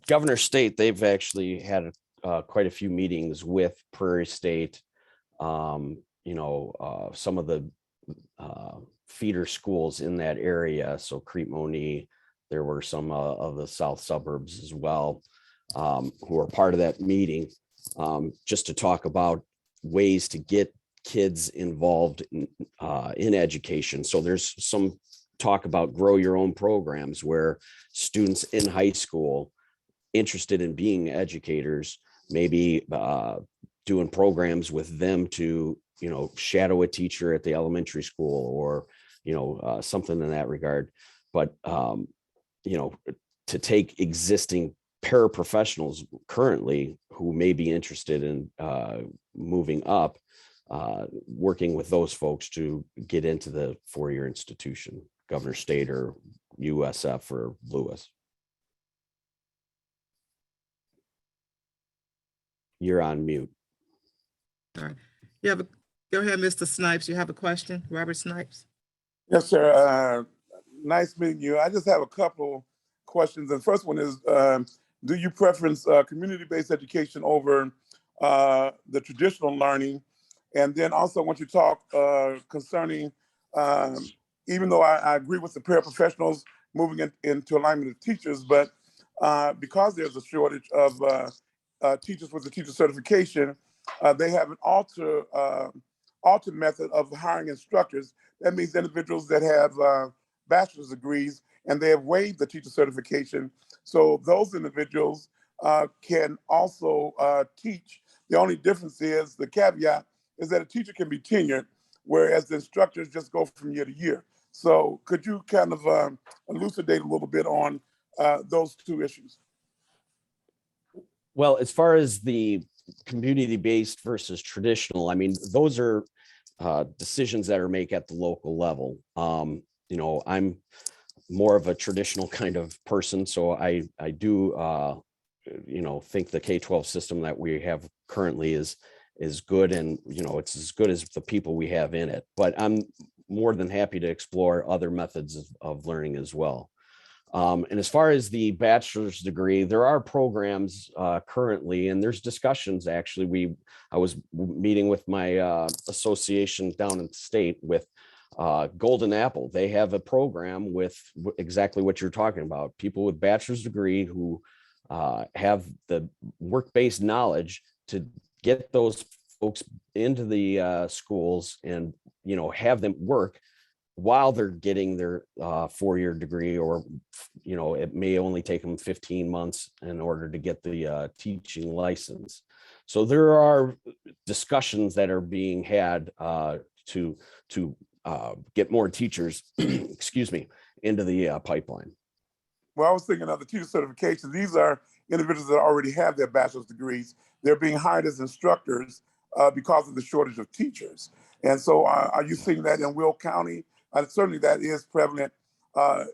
Governor State, they've actually had quite a few meetings with Prairie State, some of the feeder schools in that area. So Crete-Monee, there were some of the south suburbs as well, who are part of that meeting, just to talk about ways to get kids involved in education. So there's some talk about grow your own programs where students in high school interested in being educators, maybe doing programs with them to, shadow a teacher at the elementary school or, something in that regard. But, to take existing paraprofessionals currently who may be interested in moving up, working with those folks to get into the four-year institution, Governor State or USF or Lewis. You're on mute. All right. Go ahead, Mr. Snipes. You have a question, Robert Snipes? Yes, sir. Nice meeting you. I just have a couple questions. The first one is, do you preference community-based education over the traditional learning? And then also I want you to talk concerning, even though I agree with the paraprofessionals moving into alignment with teachers, but because there's a shortage of teachers with the teacher certification, they have an alternate method of hiring instructors. That means individuals that have bachelor's degrees and they have waived the teacher certification. So those individuals can also teach. The only difference is, the caveat is that a teacher can be tenured, whereas the instructors just go from year to year. So could you kind of elucidate a little bit on those two issues? Well, as far as the community-based versus traditional, I mean, those are decisions that are made at the local level. I'm more of a traditional kind of person, so I do think the K-12 system that we have currently is good, and it's as good as the people we have in it. But I'm more than happy to explore other methods of learning as well. And as far as the bachelor's degree, there are programs currently, and there's discussions actually. I was meeting with my association down in the state with Golden Apple, they have a program with exactly what you're talking about. People with bachelor's degree who have the work-based knowledge to get those folks into the schools and, have them work while they're getting their 4-year degree, or, it may only take them 15 months in order to get the teaching license. So there are discussions that are being had to get more teachers, excuse me, into the pipeline. Well, I was thinking of the teacher certification. These are individuals that already have their bachelor's degrees. They're being hired as instructors because of the shortage of teachers. And so are you seeing that in Will County? Certainly that is prevalent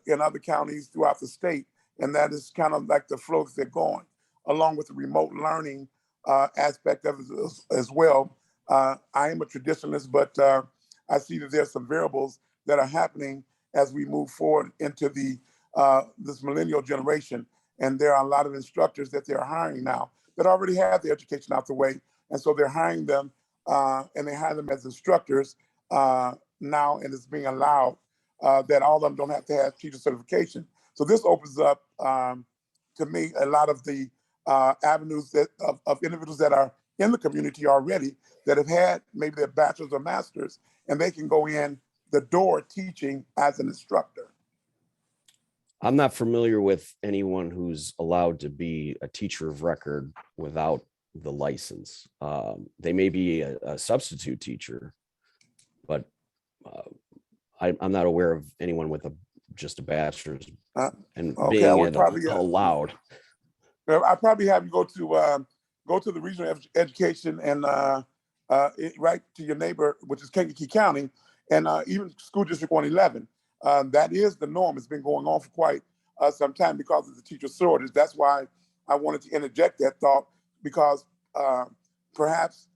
in other counties throughout the state. And that is kind of like the flow that they're going, along with the remote learning aspect of it as well. I am a traditionalist, but I see that there's some variables that are happening as we move forward into this millennial generation. And there are a lot of instructors that they're hiring now that already have their education out the way. And so they're hiring them and they hire them as instructors now, and it's being allowed that all of them don't have to have teacher certification. So this opens up, to me, a lot of the avenues of individuals that are in the community already that have had maybe their bachelor's or master's, and they can go in the door teaching as an instructor. I'm not familiar with anyone who's allowed to be a teacher of record without the license. They may be a substitute teacher, but I'm not aware of anyone with just a bachelor's and Okay, being allowed. I probably have you go to the regional education and right to your neighbor, which is Kankakee County, and even school district 111. That is the norm. It's been going on for quite some time because of the teacher shortage. That's why I wanted to interject that thought, because perhaps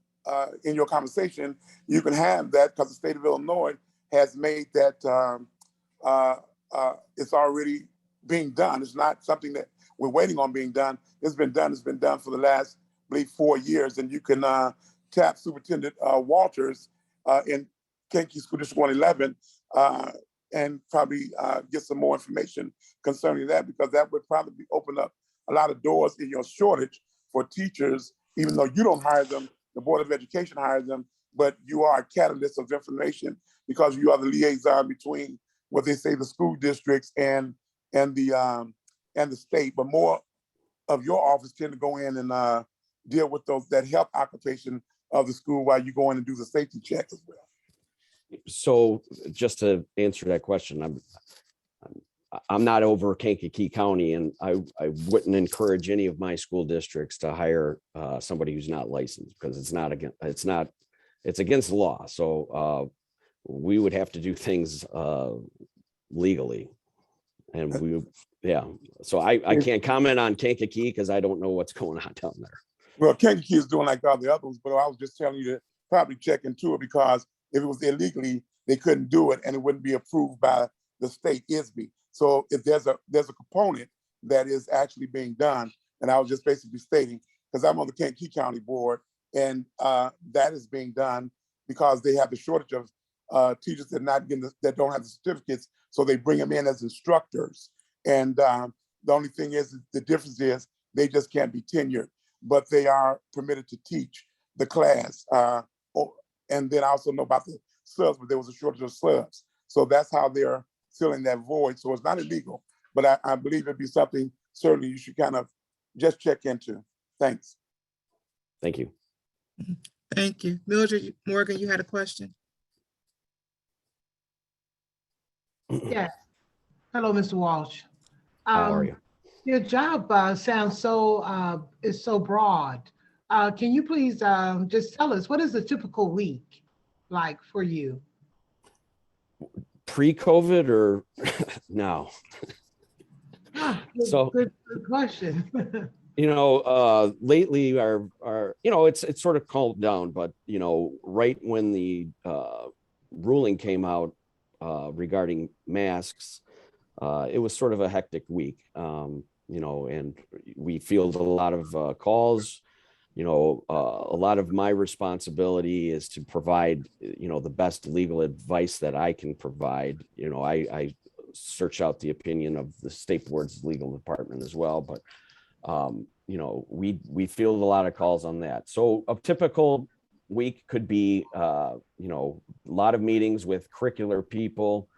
in your conversation, you can have that, because the state of Illinois has made that it's already being done. It's not something that we're waiting on being done. It's been done. It's been done for the last, I believe, 4 years. And you can tap Superintendent Walters in Kankakee School District 111 and probably get some more information concerning that, because that would probably open up a lot of doors in your shortage for teachers, even though you don't hire them, the Board of Education hires them, but you are a catalyst of information because you are the liaison between what they say the school districts and the state. But more of your office tend to go in and deal with that health occupation of the school while you go in and do the safety checks as well. So just to answer that question, I'm not over Kankakee County, and I wouldn't encourage any of my school districts to hire somebody who's not licensed, because it's against the law. So we would have to do things legally, and so I can't comment on Kankakee because I don't know what's going on down there. Well, Kankakee is doing like all the others, but I was just telling you to probably check into it, because if it was illegally, they couldn't do it and it wouldn't be approved by the state ISB. So if there's a component that is actually being done, and I was just basically stating, because I'm on the Kankakee County Board, and that is being done because they have the shortage of teachers that don't have the certificates, so they bring them in as instructors. And the only thing is, the difference is they just can't be tenured, but they are permitted to teach the class. And then I also know about the subs, but there was a shortage of subs. So that's how they're filling that void. So it's not illegal, but I believe it'd be something certainly you should kind of just check into. Thanks. Thank you. Thank you. Mildred Morgan, you had a question? Yes. Hello, Mr. Walsh. How are you? Your job sounds is so broad. Can you please just tell us, what is a typical week like for you? Pre-COVID or now? Good question. Lately our it's sort of calmed down, but right when the ruling came out regarding masks, it was sort of a hectic week, and we fielded a lot of calls. a lot of my responsibility is to provide, the best legal advice that I can provide. I search out the opinion of the state board's legal department as well, but we field a lot of calls on that. So a typical week could be, a lot of meetings with curricular people.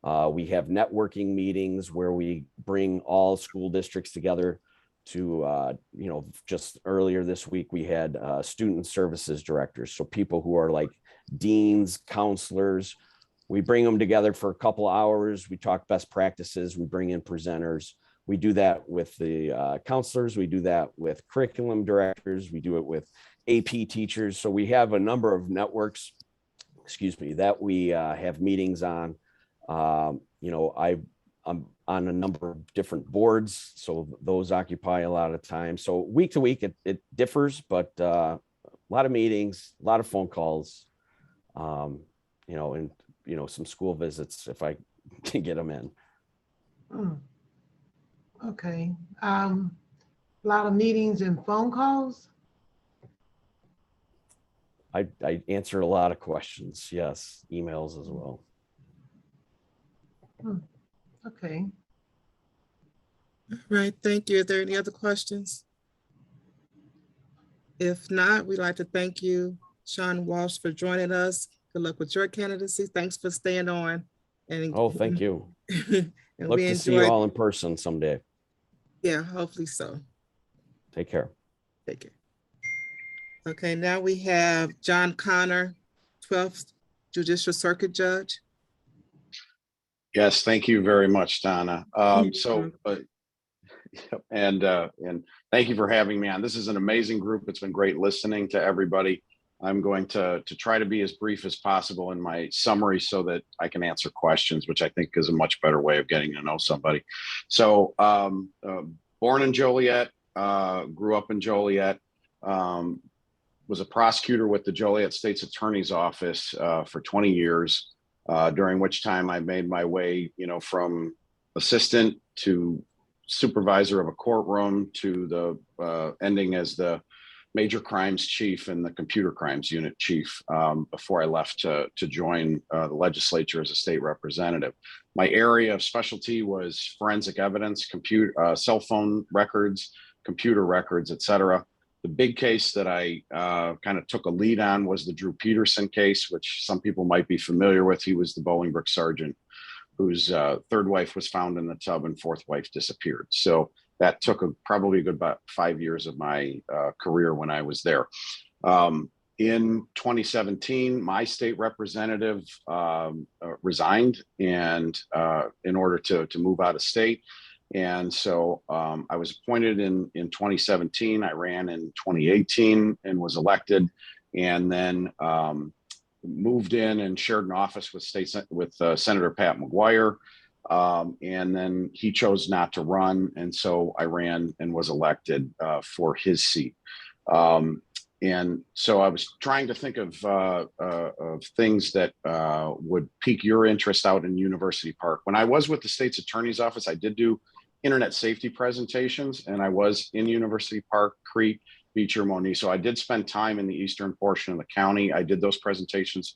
We have networking meetings where we bring all school districts together to, just earlier this week, we had student services directors. So people who are like deans, counselors, we bring them together for a couple hours. We talk best practices. We bring in presenters. We do that with the counselors. We do that with curriculum directors. We do it with AP teachers. So we have a number of networks, that we have meetings on. I'm on a number of different boards, so those occupy a lot of time. So week to week, it differs, but a lot of meetings, a lot of phone calls, and some school visits if I can get them in. Okay. A lot of meetings and phone calls? I answer a lot of questions. Yes, emails as well. Okay. All right, thank you. Are there any other questions? If not, we'd like to thank you, Shawn Walsh, for joining us. Good luck with your candidacy. Thanks for staying on. And Thank you. and Look we to see you enjoyed. all in person someday. Yeah, hopefully so. Take care. Take care. Okay, now we have John Connor, 12th Judicial Circuit Judge. Yes, thank you very much, Donna. And thank you for having me on. This is an amazing group. It's been great listening to everybody. I'm going to try to be as brief as possible in my summary so that I can answer questions, which I think is a much better way of getting to know somebody. So born in Joliet, grew up in Joliet, was a prosecutor with the Joliet State's Attorney's Office for 20 years, during which time I made my way, from assistant to supervisor of a courtroom to the ending as the major crimes chief and the computer crimes unit chief before I left to join the legislature as a state representative. My area of specialty was forensic evidence, cell phone records, computer records, et cetera. The big case that I kind of took a lead on was the Drew Peterson case, which some people might be familiar with. He was the Bolingbrook sergeant whose third wife was found in the tub and fourth wife disappeared. So that took probably a good about 5 years of my career when I was there. In 2017, my state representative resigned and in order to move out of state. And so I was appointed in 2017. I ran in 2018 and was elected, and then moved in and shared an office with Senator Pat McGuire. And then he chose not to run. And so I ran and was elected for his seat. And so I was trying to think of things that would pique your interest out in University Park. When I was with the state's attorney's office, I did do internet safety presentations, and I was in University Park, Crete, Beecher, Moniz. So I did spend time in the eastern portion of the county. I did those presentations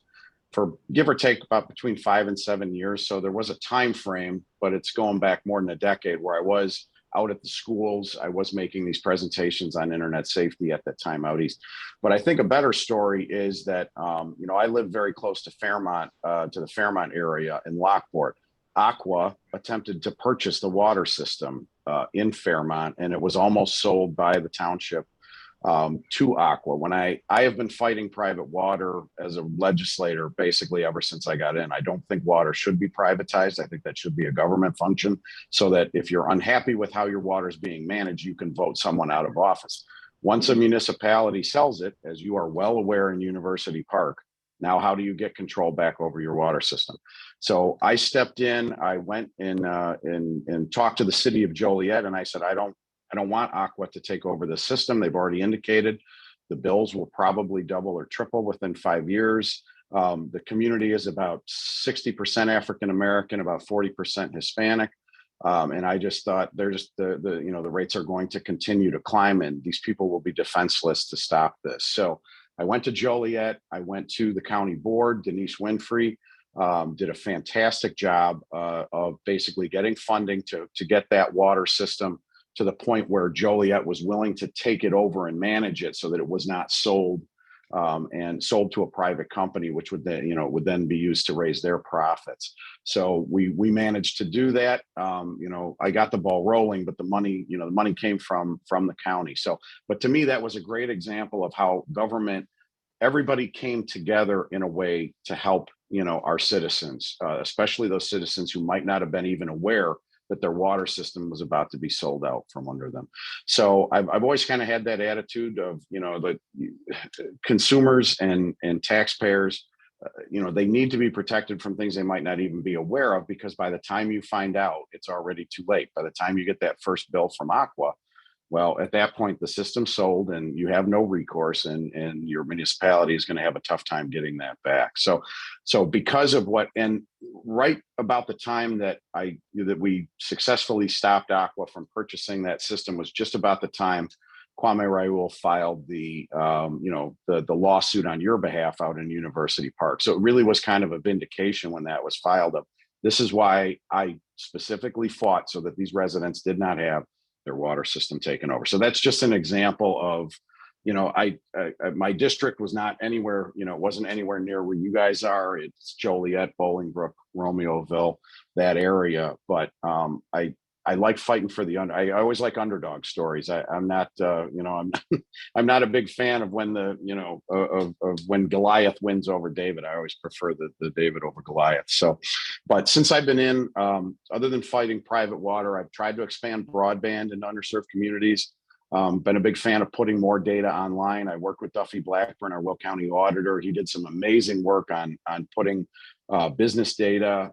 for give or take about between 5 and 7 years. So there was a time frame, but it's going back more than a decade where I was out at the schools. I was making these presentations on internet safety at that time out east. But I think a better story is that, I live very close to Fairmont, to the Fairmont area in Lockport. Aqua attempted to purchase the water system in Fairmont, and it was almost sold by the township to Aqua. When I have been fighting private water as a legislator basically ever since I got in. I don't think water should be privatized. I think that should be a government function, so that if you're unhappy with how your water is being managed, you can vote someone out of office. Once a municipality sells it, as you are well aware in University Park, now how do you get control back over your water system? So I stepped in, I went and talked to the city of Joliet, and I said, I don't want Aqua to take over the system. They've already indicated the bills will probably double or triple within 5 years. The community is about 60% African-American, about 40% Hispanic. And I just thought they're just the rates are going to continue to climb, and these people will be defenseless to stop this. So I went to Joliet. I went to the county board. Denise Winfrey did a fantastic job of basically getting funding to get that water system to the point where Joliet was willing to take it over and manage it, so that it was not sold and sold to a private company, which would then be used to raise their profits. So we managed to do that. I got the ball rolling, but the money came from the county. So, but to me, that was a great example of how government, everybody came together in a way to help, our citizens, especially those citizens who might not have been even aware that their water system was about to be sold out from under them. So I've always kind of had that attitude of, the consumers and taxpayers, they need to be protected from things they might not even be aware of, because by the time you find out, it's already too late. By the time you get that first bill from Aqua, well, at that point, the system's sold and you have no recourse, and your municipality is going to have a tough time getting that back. So because of and right about the time that we successfully stopped Aqua from purchasing that system was just about the time Kwame Raoul filed the lawsuit on your behalf out in University Park. So it really was kind of a vindication when that was filed of, this is why I specifically fought so that these residents did not have their water system taken over. So that's just an example of, my district was not anywhere, it wasn't anywhere near where you guys are. It's Joliet, Bolingbrook, Romeoville, that area. But I like fighting for I always like underdog stories. I'm not, I'm not a big fan of when of when Goliath wins over David. I always prefer the David over Goliath. So, but since I've been in, other than fighting private water, I've tried to expand broadband in underserved communities. Been a big fan of putting more data online. I work with Duffy Blackburn, our Will County auditor. He did some amazing work on putting business data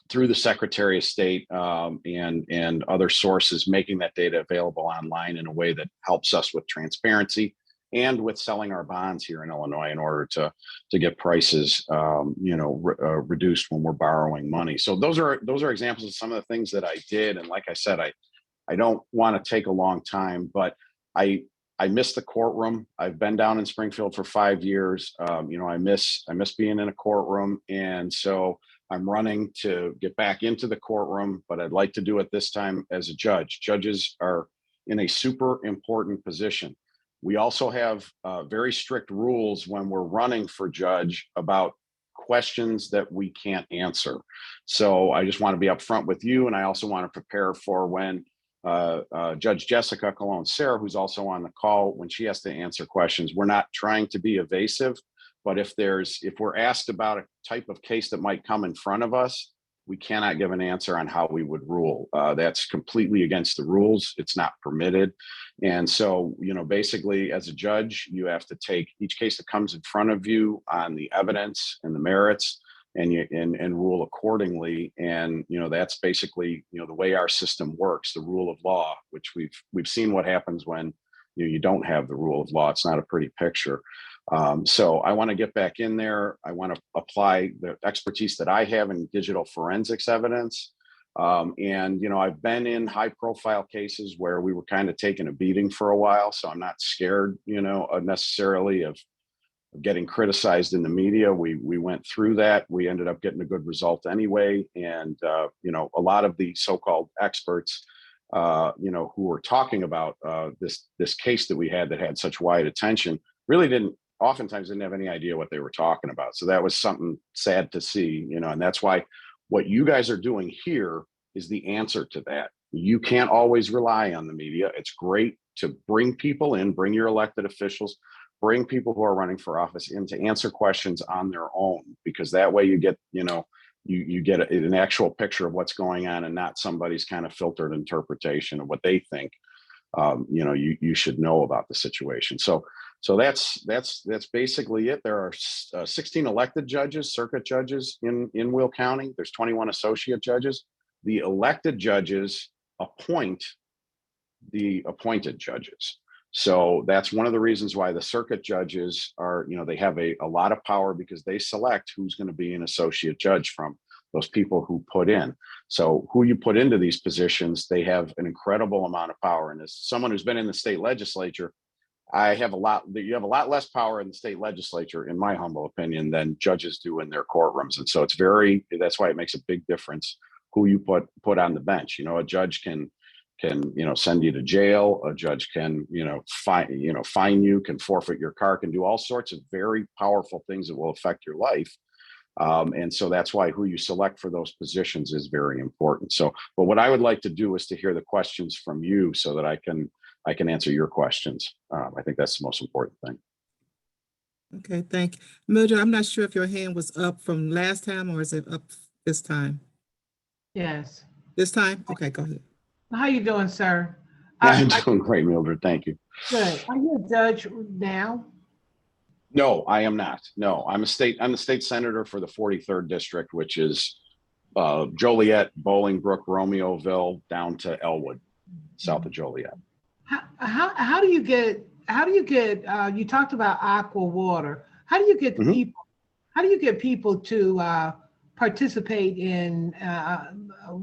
through the Secretary of State and other sources, making that data available online in a way that helps us with transparency and with selling our bonds here in Illinois in order to get prices reduced when we're borrowing money. So those are examples of some of the things that I did. And like I said, I don't want to take a long time, but I miss the courtroom. I've been down in Springfield for 5 years. I miss being in a courtroom. And so I'm running to get back into the courtroom, but I'd like to do it this time as a judge. Judges are in a super important position. We also have very strict rules when we're running for judge about questions that we can't answer. So I just want to be upfront with you. And I also want to prepare for when Judge Jessica Colon-Sayre, who's also on the call, when she has to answer questions. We're not trying to be evasive, but if we're asked about a type of case that might come in front of us, we cannot give an answer on how we would rule. That's completely against the rules. It's not permitted. And so, basically as a judge, you have to take each case that comes in front of you on the evidence and the merits and rule accordingly. And, that's basically, the way our system works, the rule of law, which we've seen what happens when you don't have the rule of law. It's not a pretty picture. So I want to get back in there. I want to apply the expertise that I have in digital forensics evidence. And, I've been in high profile cases where we were kind of taking a beating for a while. So I'm not scared, necessarily of getting criticized in the media. We went through that. We ended up getting a good result anyway. And, a lot of the so-called experts, who were talking about this case that we had that had such wide attention really oftentimes didn't have any idea what they were talking about. So that was something sad to see, and that's why what you guys are doing here is the answer to that. You can't always rely on the media. It's great to bring people in, bring your elected officials, bring people who are running for office in to answer questions on their own, because that way you get, you get an actual picture of what's going on and not somebody's kind of filtered interpretation of what they think, you should know about the situation. So that's basically it. There are 16 elected judges, circuit judges in Will County. There's 21 associate judges. The elected judges appoint the appointed judges. So that's one of the reasons why the circuit judges are, they have a lot of power, because they select who's going to be an associate judge from those people who put in. So who you put into these positions, they have an incredible amount of power. And as someone who's been in the state legislature, you have a lot less power in the state legislature, in my humble opinion, than judges do in their courtrooms. And so that's why it makes a big difference who you put on the bench. You know, a judge can send you to jail. A judge can, fine you, can forfeit your car, can do all sorts of very powerful things that will affect your life. And so that's why who you select for those positions is very important. So, but what I would like to do is to hear the questions from you so that I can answer your questions. I think that's the most important thing. Okay, thank you. Mildred, I'm not sure if your hand was up from last time or is it up this time? Yes. This time? Okay, go ahead. How you doing, sir? I'm doing great, Mildred. Thank you. Good. Are you a judge now? No, I am not. No, I'm the state senator for the 43rd district, which is Joliet, Bolingbrook, Romeoville, down to Elwood, south of Joliet. How do you get, you talked about aqua water. How do you get the people, how do you get people to participate in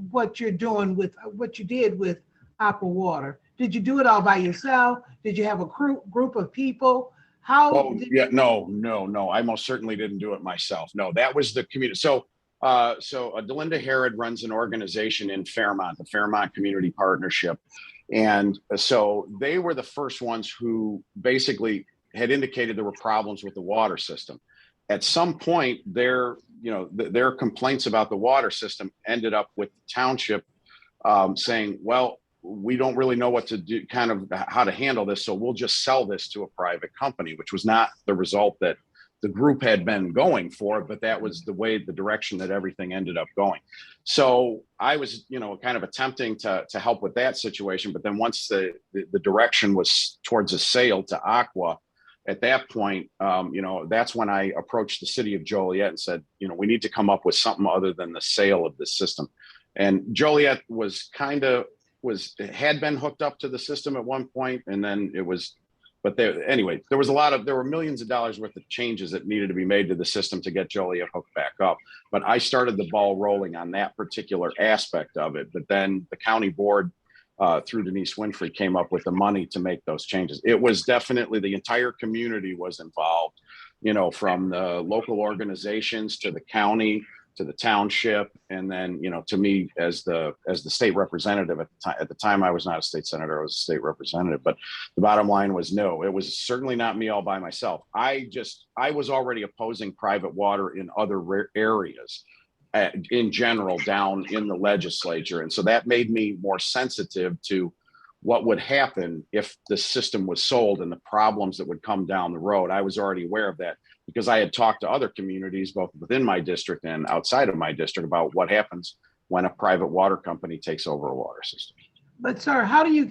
what you're doing with what you did with aqua water? Did you do it all by yourself? Did you have a group of people? No. I most certainly didn't do it myself. No, that was the community. So Delinda Harrod runs an organization in Fairmont, the Fairmont Community Partnership. And so they were the first ones who basically had indicated there were problems with the water system. At some point, their complaints about the water system ended up with the township saying, well, we don't really know what to do, kind of how to handle this, so we'll just sell this to a private company, which was not the result that the group had been going for, but that was the direction that everything ended up going. So I was, kind of attempting to help with that situation. But then once the direction was towards a sale to Aqua, at that point, that's when I approached the city of Joliet and said, we need to come up with something other than the sale of the system. And Joliet had been hooked up to the system at one point, and then it was, but there were millions of dollars worth of changes that needed to be made to the system to get Joliet hooked back up. But I started the ball rolling on that particular aspect of it. But then the county board, through Denise Winfrey, came up with the money to make those changes. It was definitely, the entire community was involved, from the local organizations to the county to the township, and then to me as the state representative at the time. I was not a state senator, I was a state representative. But the bottom line was, no, it was certainly not me all by myself. I was already opposing private water in other areas in general down in the legislature, and so that made me more sensitive to what would happen if the system was sold and the problems that would come down the road. I was already aware of that because I had talked to other communities, both within my district and outside of my district, about what happens when a private water company takes over a water system. But sir, how do you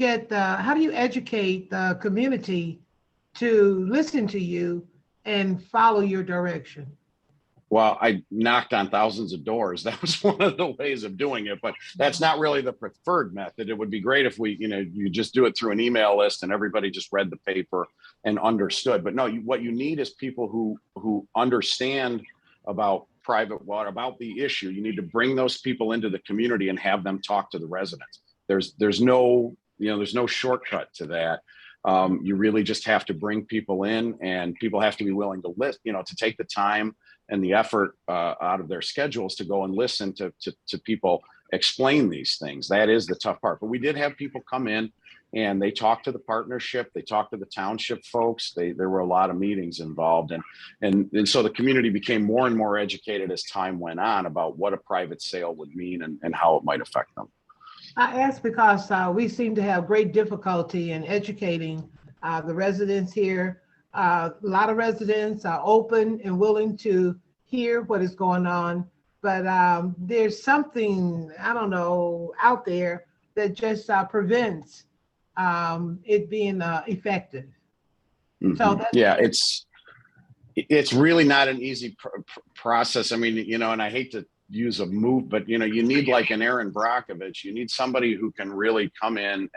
educate the community to listen to you and follow your direction? Well, I knocked on thousands of doors. That was one of the ways of doing it, but that's not really the preferred method. It would be great if you just do it through an email list and everybody just read the paper and understood. But no, what you need is people who understand about private water, about the issue. You need to bring those people into the community and have them talk to the residents. There's no shortcut to that. You really just have to bring people in, and people have to be willing to to take the time and the effort out of their schedules to go and listen to people explain these things. That is the tough part. But we did have people come in and they talked to the partnership, they talked to the township folks. There were a lot of meetings involved, and so the community became more and more educated as time went on about what a private sale would mean and how it might affect them. I ask because we seem to have great difficulty in educating the residents here. A lot of residents are open and willing to hear what is going on, but there's something, I don't know, out there that just prevents it being effective. Mm-hmm. So it's really not an easy process. I mean, and I hate to use a move, but you need like an Erin Brockovich. You need somebody who can really come in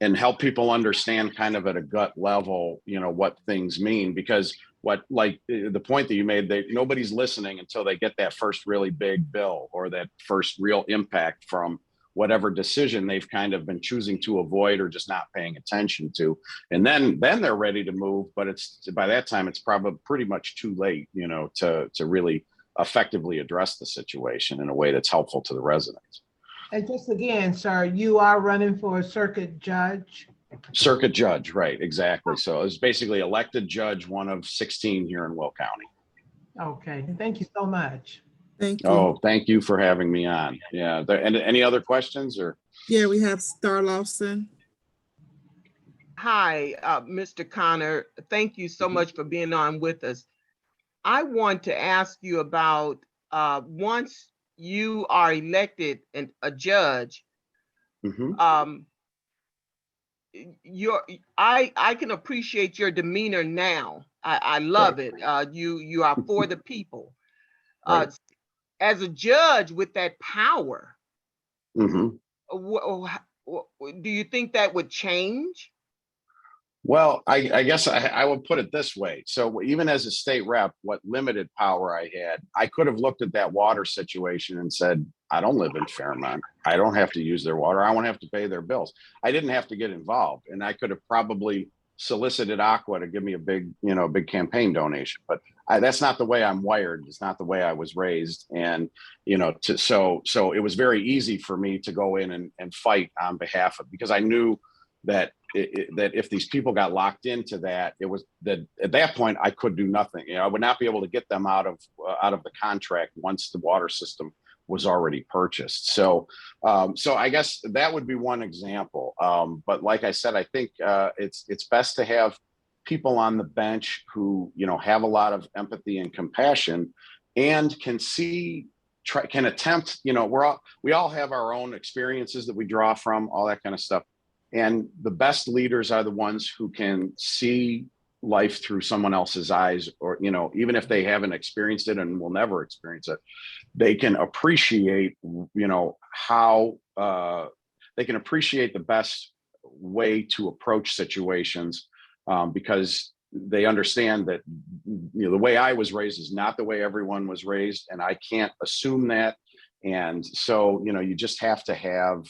and help people understand kind of at a gut level, what things mean, because the point that you made, that nobody's listening until they get that first really big bill or that first real impact from whatever decision they've kind of been choosing to avoid or just not paying attention to. And then they're ready to move, but by that time, it's probably pretty much too late, to really effectively address the situation in a way that's helpful to the residents. And just again, sir, you are running for a circuit judge? Circuit judge, right, exactly. So it's basically elected judge, one of 16 here in Will County. Okay, thank you so much. Thank you. Oh, thank you for having me on. Yeah, and any other questions or? Yeah, we have Star Lawson. Hi, Mr. Connor. Thank you so much for being on with us. I want to ask you about once you are elected a judge, I can appreciate your demeanor now. I love it. You are for the people. Right. As a judge with that power, Mm-hmm. Do you think that would change? Well, I guess I would put it this way. So even as a state rep, what limited power I had, I could have looked at that water situation and said, I don't live in Fairmont. I don't have to use their water. I won't have to pay their bills. I didn't have to get involved. And I could have probably solicited Aqua to give me a big campaign donation. But that's not the way I'm wired. It's not the way I was raised. And, so it was very easy for me to go in and fight on behalf of, because I knew that that if these people got locked into that, it was that at that point I could do nothing. I would not be able to get them out of the contract once the water system was already purchased. So I guess that would be one example. But like I said, I think it's best to have people on the bench who have a lot of empathy and compassion and can attempt. We all have our own experiences that we draw from, all that kind of stuff. And the best leaders are the ones who can see life through someone else's eyes, or, even if they haven't experienced it and will never experience it, they can appreciate, how they can appreciate the best way to approach situations, because they understand that, the way I was raised is not the way everyone was raised, and I can't assume that. And so, you just have to have,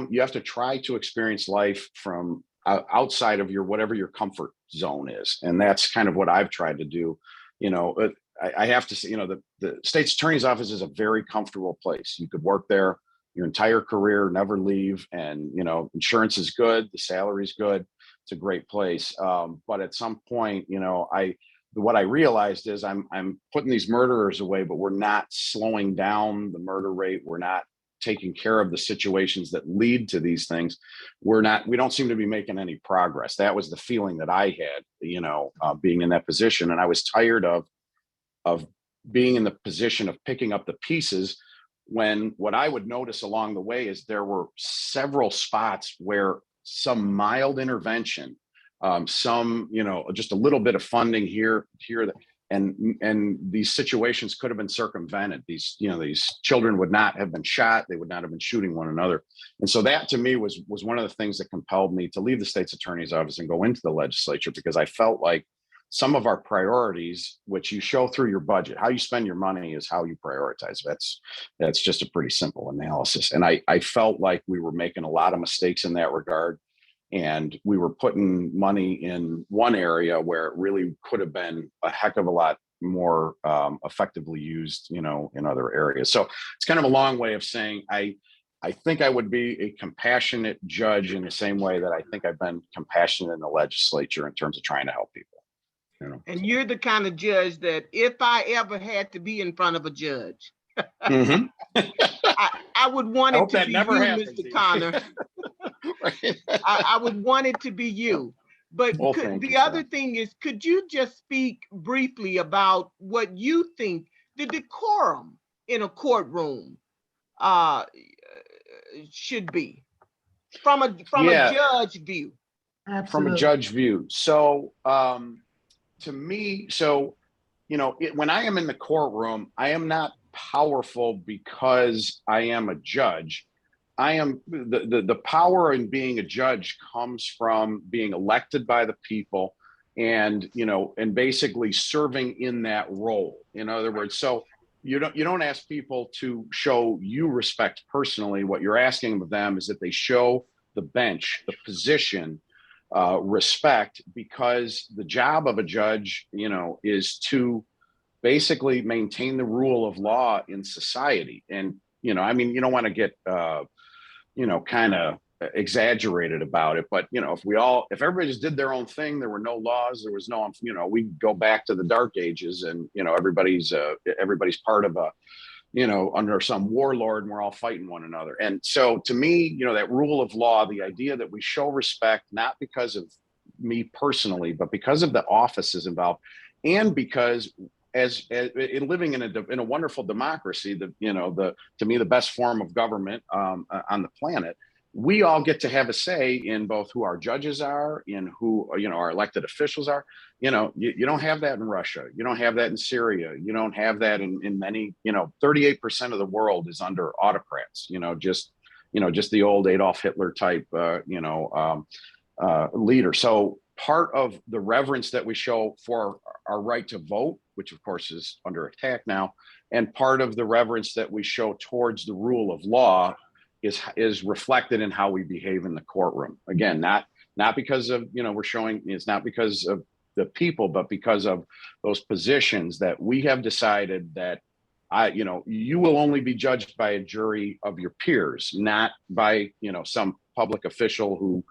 you have to try to experience life from outside of whatever your comfort zone is. And that's kind of what I've tried to do. I have to say, the state's attorney's office is a very comfortable place. You could work there your entire career, never leave. And, insurance is good. The salary's good. It's a great place. But at some point, what I realized is I'm putting these murderers away, but we're not slowing down the murder rate. We're not taking care of the situations that lead to these things. We don't seem to be making any progress. That was the feeling that I had, being in that position. And I was tired of being in the position of picking up the pieces, when what I would notice along the way is there were several spots where some mild intervention, just a little bit of funding here, and these situations could have been circumvented. These children would not have been shot. They would not have been shooting one another. And so that to me was one of the things that compelled me to leave the state's attorney's office and go into the legislature, because I felt like some of our priorities, which you show through your budget, how you spend your money is how you prioritize. That's just a pretty simple analysis. And I felt like we were making a lot of mistakes in that regard. And we were putting money in one area where it really could have been a heck of a lot more effectively used, in other areas. So it's kind of a long way of saying I think I would be a compassionate judge in the same way that I think I've been compassionate in the legislature in terms of trying to help people. And you're the kind of judge that if I ever had to be in front of a judge, mm-hmm. I would want it to be you, happens, Mr. Connor. I would want it to be you. But the other thing is, could you just speak briefly about what you think the decorum in a courtroom should be from a judge view? Absolutely. From a judge view. So to me, when I am in the courtroom, I am not powerful because I am a judge. I am the power in being a judge comes from being elected by the people and, you know, and basically serving in that role. In other words, so you don't ask people to show you respect personally. What you're asking of them is that they show the bench, the position, respect, because the job of a judge, you know, is to basically maintain the rule of law in society. And, you know, I mean, you don't want to get, you know, kind of exaggerated about it, but, you know, if everybody just did their own thing, there were no laws, there was no, you know, we go back to the dark ages, and, you know, everybody's part of a, you know, under some warlord, and we're all fighting one another. And so to me, you know, that rule of law, the idea that we show respect, not because of me personally, but because of the offices involved, and because as in living in a wonderful democracy, to me, the best form of government on the planet, we all get to have a say in both who our judges are, in who, you know, our elected officials are. You know, you don't have that in Russia. You don't have that in Syria. You don't have that in many, you know, 38% of the world is under autocrats, you know, just the old Adolf Hitler type, leader. So part of the reverence that we show for our right to vote, which of course is under attack now, and part of the reverence that we show towards the rule of law is reflected in how we behave in the courtroom. Again, not because of, you know, we're showing, it's not because of the people, but because of those positions that we have decided that you will only be judged by a jury of your peers, not by, you know, some public official who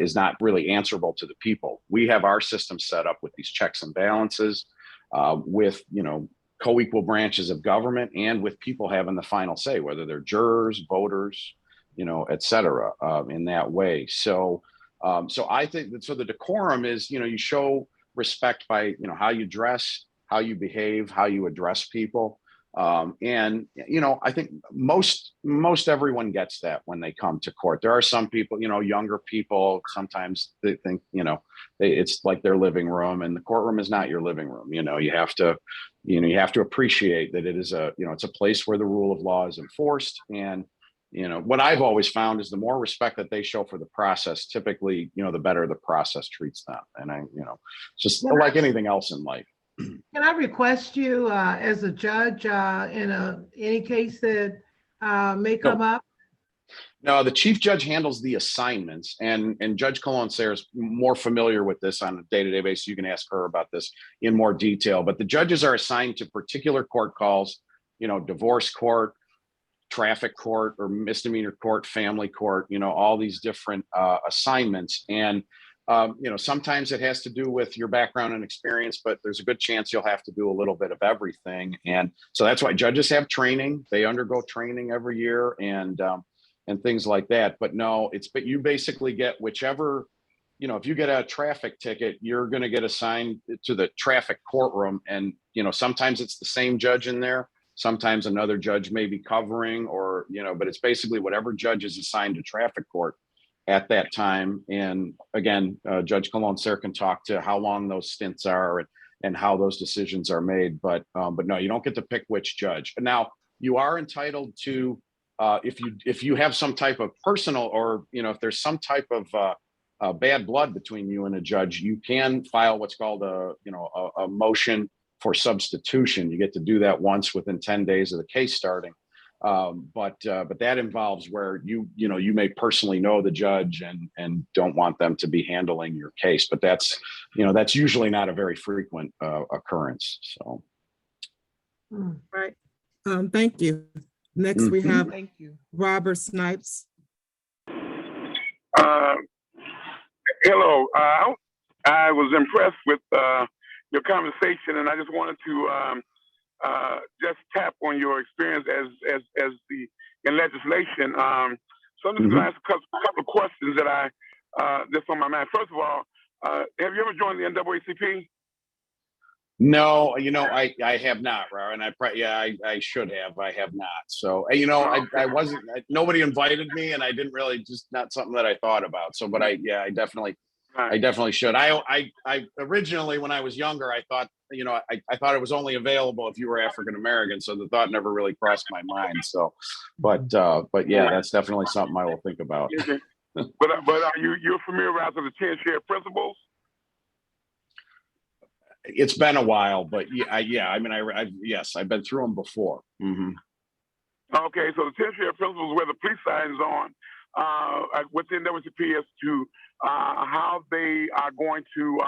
is not really answerable to the people. We have our system set up with these checks and balances, with, you know, co-equal branches of government, and with people having the final say, whether they're jurors, voters, you know, et cetera, in that way. So I think that, so the decorum is, you know, you show respect by, you know, how you dress, how you behave, how you address people. And, you know, I think most everyone gets that when they come to court. There are some people, you know, younger people, sometimes they think, you know, it's like their living room, and the courtroom is not your living room. You know, you have to appreciate that it is it's a place where the rule of law is enforced. And, you know, what I've always found is the more respect that they show for the process, typically, you know, the better the process treats them. And just like anything else in life. Can I request you as a judge in any case that may come up? No, the chief judge handles the assignments, and Judge Colon-Sayre is more familiar with this on a day-to-day basis. You can ask her about this in more detail, but the judges are assigned to particular court calls, you know, divorce court, traffic court, or misdemeanor court, family court, you know, all these different assignments. And you know, sometimes it has to do with your background and experience, but there's a good chance you'll have to do a little bit of everything. And so that's why judges have training. They undergo training every year, and things like that. But no, but you basically get whichever, you know, if you get a traffic ticket, you're going to get assigned to the traffic courtroom. And, you know, sometimes it's the same judge in there. Sometimes another judge may be covering, or, you know, but it's basically whatever judge is assigned to traffic court at that time. And again, Judge Colon-Sayre can talk to how long those stints are and how those decisions are made. But no, you don't get to pick which judge. Now, you are entitled to, if you have some type of personal, or, you know, if there's some type of bad blood between you and a judge, you can file what's called a motion for substitution. You get to do that once within 10 days of the case starting. But that involves where you may personally know the judge and don't want them to be handling your case. But that's usually not a very frequent occurrence. So. Right. Thank you. Next, we have Robert Snipes. Hello. I was impressed with your conversation, and I just wanted to just tap on your experience in legislation. So I'm just going to ask a couple of questions that that's on my mind. First of all, have you ever joined the NAACP? No, you know, I have not, and I should have. I have not. So, you know, I wasn't. Nobody invited me, and I didn't really, just not something that I thought about. So, but I definitely should. I originally, when I was younger, I thought, you know, I thought it was only available if you were African American. So the thought never really crossed my mind. So, but yeah, that's definitely something I will think about. But you're familiarized with the 10 shared principles? It's been a while, but yeah. I mean, yes, I've been through them before. Mm-hmm. Okay, so the 10 shared principles where the police signs on within WCP as to how they are going to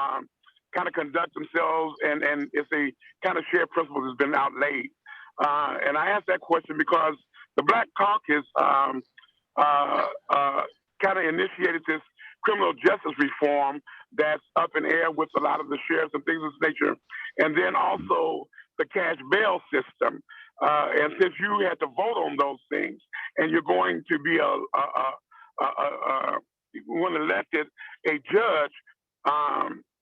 kind of conduct themselves, and if they kind of shared principles has been outlaid. And I asked that question because the Black Caucus kind of initiated this criminal justice reform that's up in air with a lot of the sheriffs and things of this nature, and then also the cash bail system. And since you had to vote on those things, and you're going to be when elected a judge,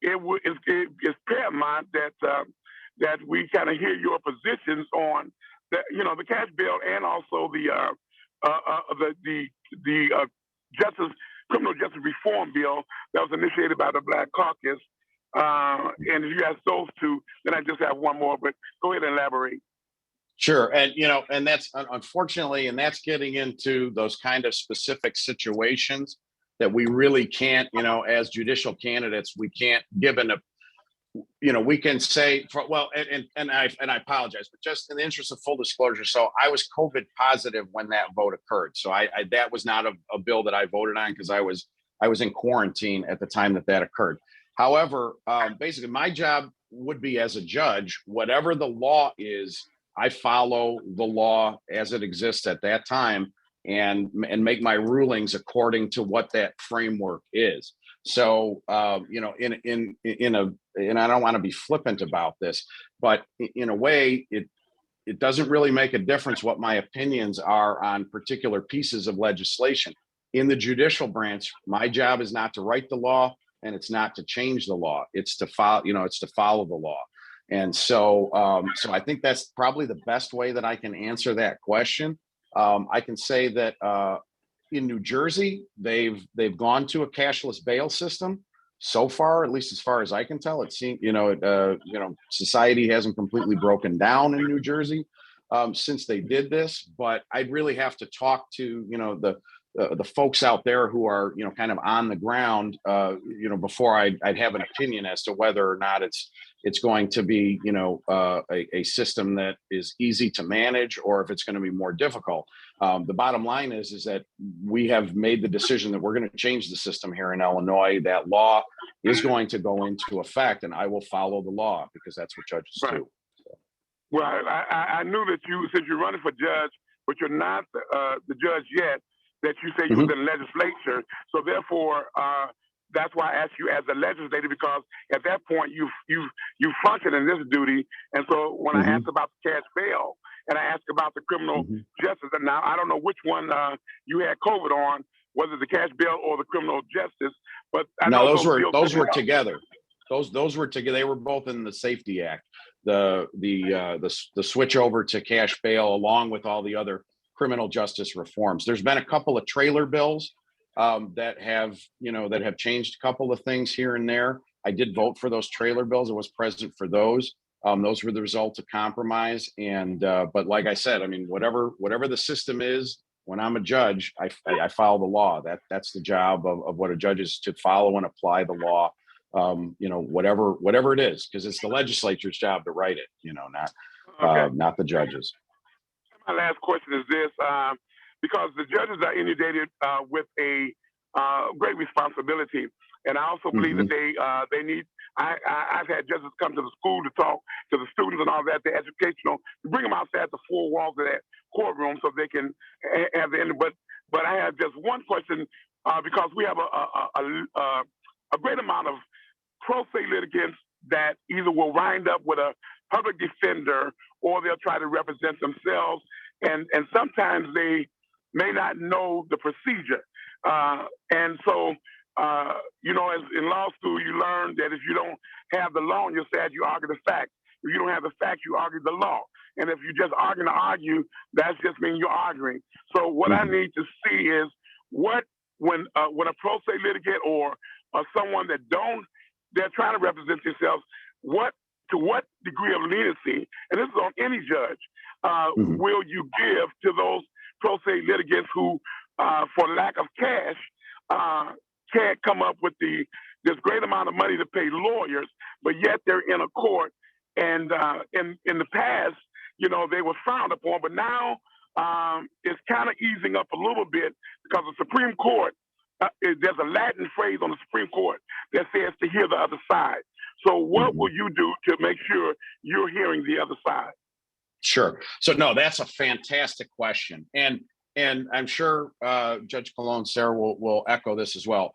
it's paramount that we kind of hear your positions on the the cash bail and also the criminal justice reform bill that was initiated by the Black Caucus. And if you ask those two, then I just have one more. But go ahead and elaborate. Sure. And, and that's unfortunately, and that's getting into those kind of specific situations that we really can't, as judicial candidates, we can't give we can say, and I apologize, but just in the interest of full disclosure. So I was COVID positive when that vote occurred. So that was not a bill that I voted on because I was in quarantine at the time that occurred. However, basically my job would be as a judge, whatever the law is, I follow the law as it exists at that time and make my rulings according to what that framework is. So, and I don't want to be flippant about this, but in a way, it doesn't really make a difference what my opinions are on particular pieces of legislation. In the judicial branch, my job is not to write the law and it's not to change the law. It's to follow, it's to follow the law. And so, I think that's probably the best way that I can answer that question. I can say that in New Jersey, they've gone to a cashless bail system so far, at least as far as I can tell. It seems, society hasn't completely broken down in New Jersey since they did this. But I'd really have to talk to the folks out there who are kind of on the ground, before I'd have an opinion as to whether or not it's going to be a system that is easy to manage or if it's going to be more difficult. The bottom line is that we have made the decision that we're going to change the system here in Illinois. That law is going to go into effect, and I will follow the law because that's what judges do. Well, I knew that since you're running for judge, but you're not the judge yet, that you say you was in the legislature. So therefore, that's why I asked you as a legislator, because at that point you function in this duty. And so when I asked about the cash bail and I asked about the criminal justice, and now I don't know which one you had COVID on, whether the cash bail or the criminal justice, but I know those were together. Those were together. They were both in the Safety Act. The switch over to cash bail along with all the other criminal justice reforms. There's been a couple of trailer bills that have changed a couple of things here and there. I did vote for those trailer bills. I was present for those. Those were the result of compromise. And but like I said, I mean, whatever the system is, when I'm a judge, I follow the law. That's the job of what a judge is, to follow and apply the law. Whatever it is, because it's the legislature's job to write it. Not the judges. My last question is this, because the judges are inundated with a great responsibility, and I also believe that they need. I've had judges come to the school to talk to the students and all that. They're educational, to bring them outside the four walls of that courtroom so they can have the end. But I have just one question, because we have a great amount of pro se litigants that either will wind up with a public defender or they'll try to represent themselves. And sometimes they may not know the procedure. And so, as in law school, you learn that if you don't have the law on your side, you argue the facts. If you don't have the facts, you argue the law. And if you just argue to argue, that's just mean you're arguing. So what I need to see is when a pro se litigant or someone they're trying to represent themselves, to what degree of leniency, and this is on any judge, will you give to those pro se litigants who for lack of cash, can't come up with this great amount of money to pay lawyers, but yet they're in a court. And in the past, they were frowned upon, but now it's kind of easing up a little bit because the Supreme Court, there's a Latin phrase on the Supreme Court that says to hear the other side. So what will you do to make sure you're hearing the other side? Sure. So no, that's a fantastic question. And I'm sure Judge Colon-Sayre will echo this as well.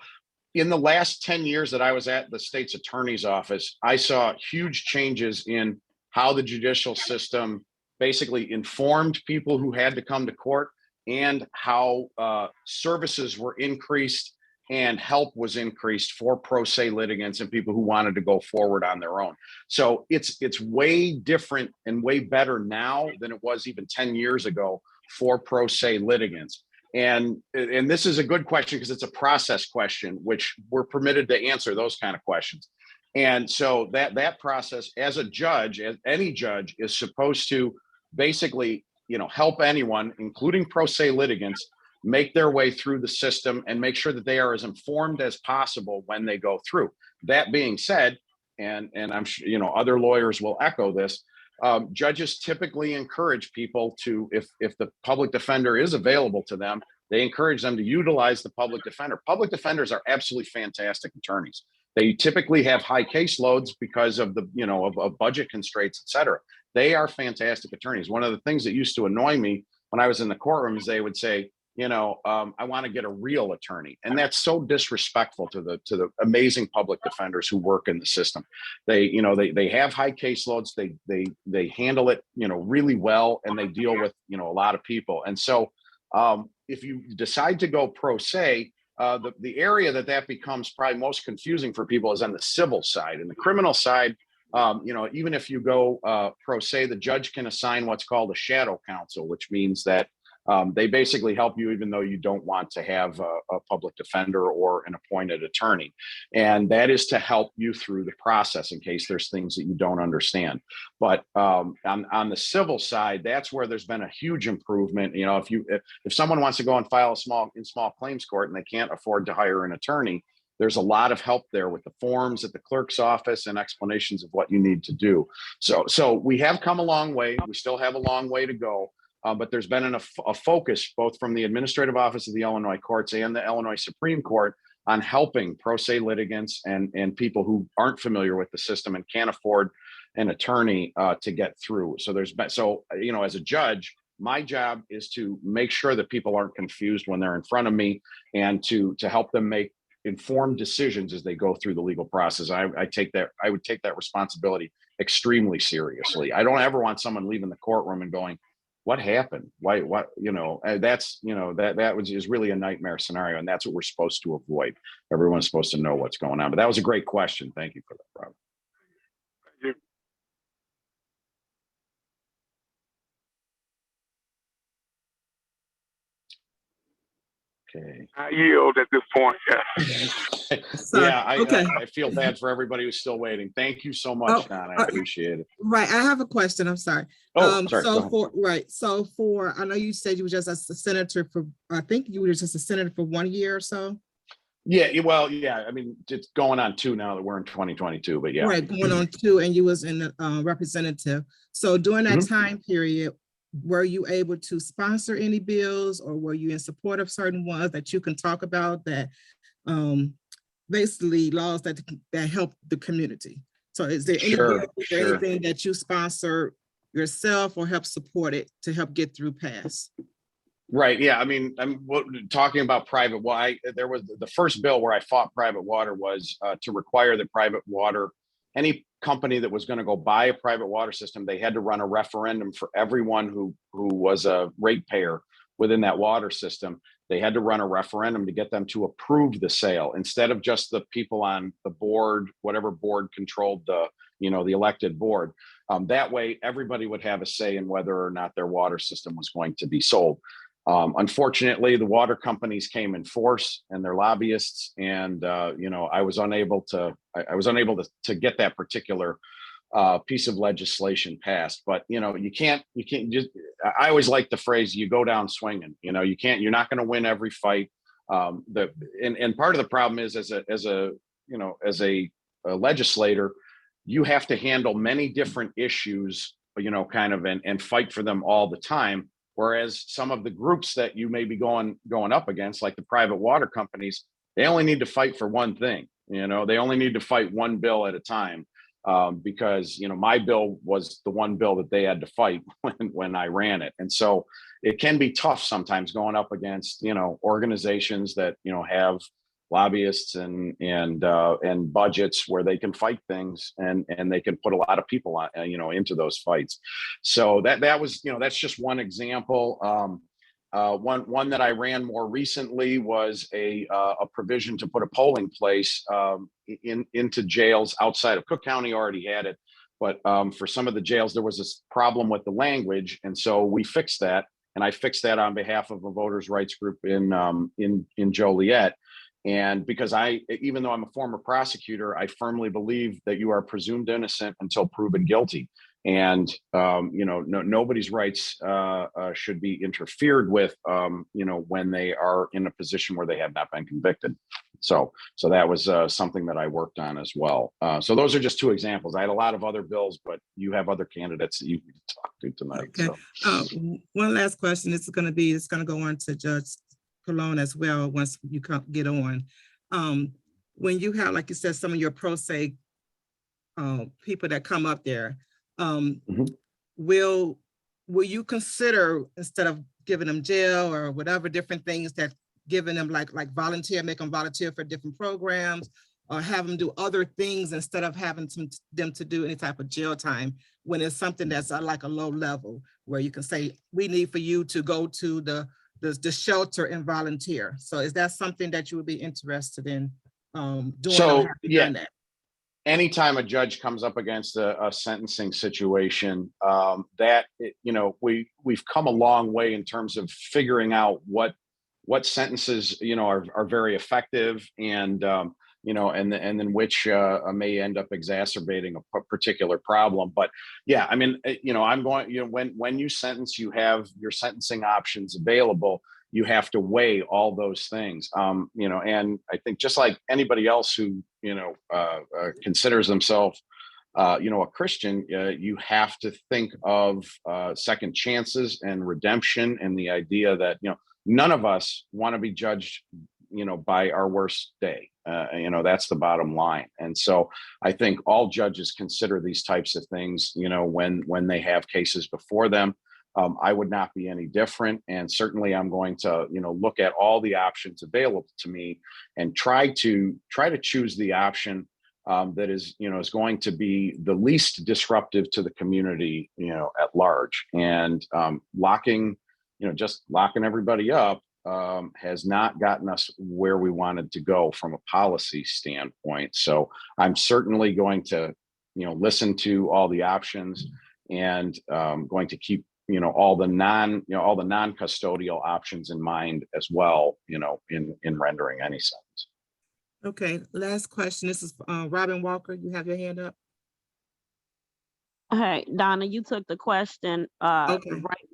In the last 10 years that I was at the state's attorney's office, I saw huge changes in how the judicial system basically informed people who had to come to court, and how services were increased and help was increased for pro se litigants and people who wanted to go forward on their own. So it's way different and way better now than it was even 10 years ago for pro se litigants. And this is a good question because it's a process question, which we're permitted to answer those kind of questions. And so that process, as a judge, as any judge, is supposed to basically, help anyone, including pro se litigants, make their way through the system and make sure that they are as informed as possible when they go through. That being said, and I'm sure, other lawyers will echo this, judges typically encourage people to, if the public defender is available to them, they encourage them to utilize the public defender. Public defenders are absolutely fantastic attorneys. They typically have high caseloads because of the, of budget constraints, et cetera. They are fantastic attorneys. One of the things that used to annoy me when I was in the courtroom is they would say, I want to get a real attorney. And that's so disrespectful to the amazing public defenders who work in the system. They have high caseloads. They handle it, really well, and they deal with, a lot of people. And so if you decide to go pro se, the area that becomes probably most confusing for people is on the civil side. And the criminal side, even if you go pro se, the judge can assign what's called a shadow counsel, which means that they basically help you even though you don't want to have a public defender or an appointed attorney. And that is to help you through the process in case there's things that you don't understand. But on the civil side, that's where there's been a huge improvement. If someone wants to go and file in small claims court and they can't afford to hire an attorney, there's a lot of help there with the forms at the clerk's office and explanations of what you need to do. So we have come a long way. We still have a long way to go. But there's been a focus both from the Administrative Office of the Illinois Courts and the Illinois Supreme Court on helping pro se litigants and people who aren't familiar with the system and can't afford an attorney to get through. So as a judge, my job is to make sure that people aren't confused when they're in front of me, and to help them make informed decisions as they go through the legal process. I would take that responsibility extremely seriously. I don't ever want someone leaving the courtroom and going, what happened? Why, what, that's, is really a nightmare scenario. And that's what we're supposed to avoid. Everyone's supposed to know what's going on. But that was a great question. Thank you for that, Robert. Thank you. Okay. I yield at this point. Yeah. Yeah, Okay. I feel bad for everybody who's still waiting. Thank you so much, Don. I appreciate it. Right. I have a question. I'm sorry. Oh, sorry. So I know you said you were just a senator for, I think you were just a senator for 1 year or so. Yeah, well, yeah. I mean, it's going on 2 now that we're in 2022, but yeah. Right, going on 2, and you was in the representative. So during that time period, were you able to sponsor any bills, or were you in support of certain ones that you can talk about that basically laws that help the community? So is there anything that you sponsor yourself or help support it to help get through pass? Right. Yeah. I mean, I'm talking about private. Well, there was the first bill where I fought private water was to require that private water, any company that was going to go buy a private water system, they had to run a referendum for everyone who was a ratepayer within that water system. They had to run a referendum to get them to approve the sale instead of just the people on the board, whatever board controlled the elected board. That way, everybody would have a say in whether or not their water system was going to be sold. Unfortunately, the water companies came in force and their lobbyists, and I was unable to get that particular piece of legislation passed. But you can't just. I always like the phrase, "You go down swinging." You're not going to win every fight. And part of the problem is as a legislator, you have to handle many different issues, and fight for them all the time. Whereas some of the groups that you may be going up against, like the private water companies, they only need to fight for one thing. They only need to fight one bill at a time. Because my bill was the one bill that they had to fight when I ran it, and so it can be tough sometimes going up against organizations that have lobbyists and budgets where they can fight things and they can put a lot of people on into those fights. So that was that's just one example. One that I ran more recently was a provision to put a polling place into jails outside of Cook County. Already had it, but for some of the jails there was this problem with the language, and so we fixed that. And I fixed that on behalf of a voters' rights group in Joliet. And because even though I'm a former prosecutor, I firmly believe that you are presumed innocent until proven guilty. And nobody's rights should be interfered with when they are in a position where they have not been convicted. So that was something that I worked on as well. So those are just two examples. I had a lot of other bills, but you have other candidates that you can talk to tonight. Okay. So. One last question. It's going to go on to Judge Colon as well once you get on. When you have, like you said, some of your pro se people that come up there, will you consider, instead of giving them jail or whatever different things, that giving them like volunteer, make them volunteer for different programs, or have them do other things instead of having them to do any type of jail time, when it's something that's like a low level, where you can say, we need for you to go to the shelter and volunteer. So is that something that you would be interested in doing? So, or have you done that? Anytime a judge comes up against a sentencing situation, we've come a long way in terms of figuring out what sentences are very effective, and and then which may end up exacerbating a particular problem. But yeah, I mean, I'm going, when you sentence, you have your sentencing options available. You have to weigh all those things, and I think just like anybody else who considers themselves a Christian, you have to think of second chances and redemption, and the idea that none of us want to be judged by our worst day. That's the bottom line. And so I think all judges consider these types of things when they have cases before them. I would not be any different, and certainly I'm going to look at all the options available to me and try to choose the option that is going to be the least disruptive to the community at large. And just locking everybody up has not gotten us where we wanted to go from a policy standpoint. So I'm certainly going to listen to all the options, and going to keep all the non-custodial options in mind as well, in rendering any sentence. Okay, last question. This is Robin Walker. You have your hand up. Hey, Donna, you took the question right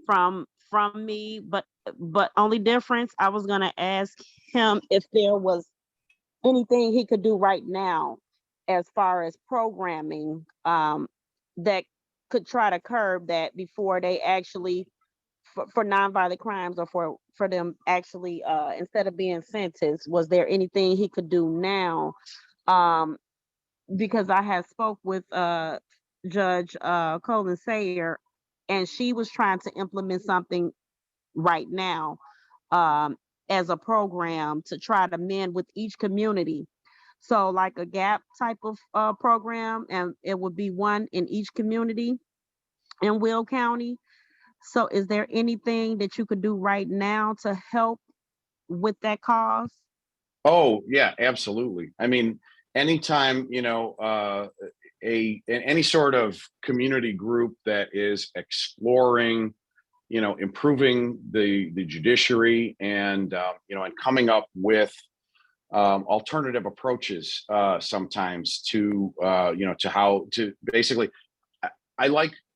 from me, but only difference, I was gonna ask him if there was anything he could do right now as far as programming that could try to curb that before they actually, for nonviolent crimes, or for them actually instead of being sentenced. Was there anything he could do now? Because I had spoke with Judge Colon-Sayre, and she was trying to implement something right now as a program to try to mend with each community. So like a gap type of program, and it would be one in each community in Will County. So is there anything that you could do right now to help with that cause? Oh yeah, absolutely. I mean, anytime, any sort of community group that is exploring, improving the judiciary, and coming up with alternative approaches sometimes to how to basically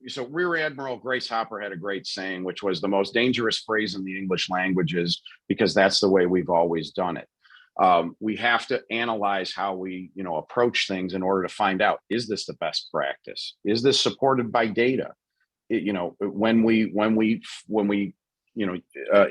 so Rear Admiral Grace Hopper had a great saying, which was the most dangerous phrase in the English language is because that's the way we've always done it. We have to analyze how we, approach things in order to find out, is this the best practice? Is this supported by data? When we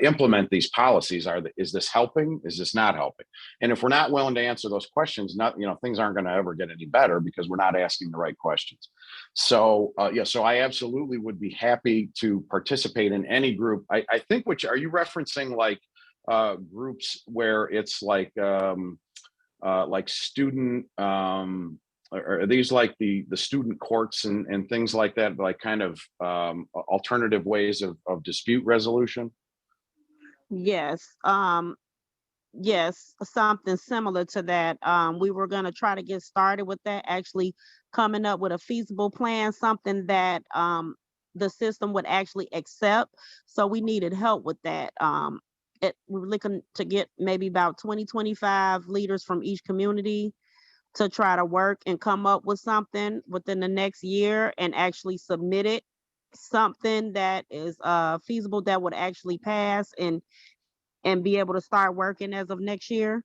implement these policies, is this helping? Is this not helping? And if we're not willing to answer those questions, things aren't going to ever get any better because we're not asking the right questions. So so I absolutely would be happy to participate in any group. I think, which are you referencing, like groups where it's like student, are these like the student courts and things like that, like kind of alternative ways of dispute resolution? Yes. Yes, something similar to that. We were going to try to get started with that, actually coming up with a feasible plan, something that the system would actually accept. So we needed help with that. We're looking to get maybe about 20-25 leaders from each community to try to work and come up with something within the next year and actually submit it, something that is feasible, that would actually pass and be able to start working as of next year.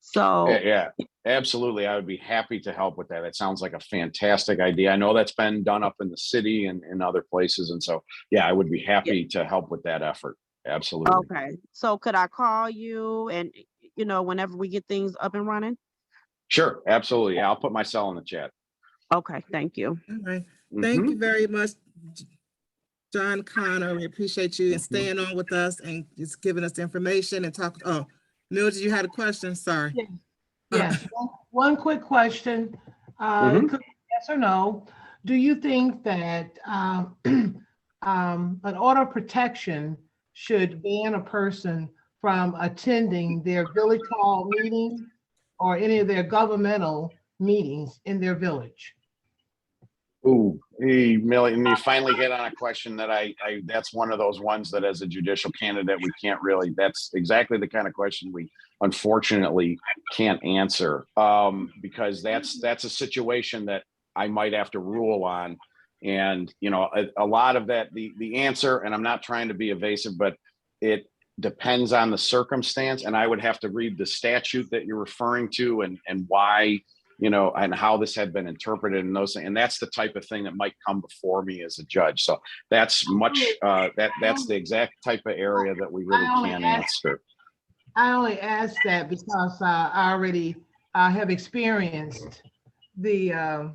So yeah, absolutely. I would be happy to help with that. It sounds like a fantastic idea. I know that's been done up in the city and in other places. And so, yeah, I would be happy to help with that effort. Absolutely. Okay. So could I call you and, whenever we get things up and running? Sure. Absolutely. Yeah, I'll put my cell in the chat. Okay. Thank you. All right. Thank you very much, John Connor. We appreciate you and staying on with us and just giving us the information and talk. Oh, Mildred, you had a question? Sorry. Yes. One quick question. It could be yes or no. Do you think that an order of protection should ban a person from attending their village hall meeting or any of their governmental meetings in their village? Ooh, hey, Millie, and you finally hit on a question that that's one of those ones that as a judicial candidate, we can't really, that's exactly the kind of question we unfortunately can't answer, because that's a situation that I might have to rule on. And, a lot of that, the answer, and I'm not trying to be evasive, but it depends on the circumstance. And I would have to read the statute that you're referring to and why, and how this had been interpreted and those things. And that's the type of thing that might come before me as a judge. So that's much, that's the exact type of area that we really can't answer. I only asked that because I already have experienced a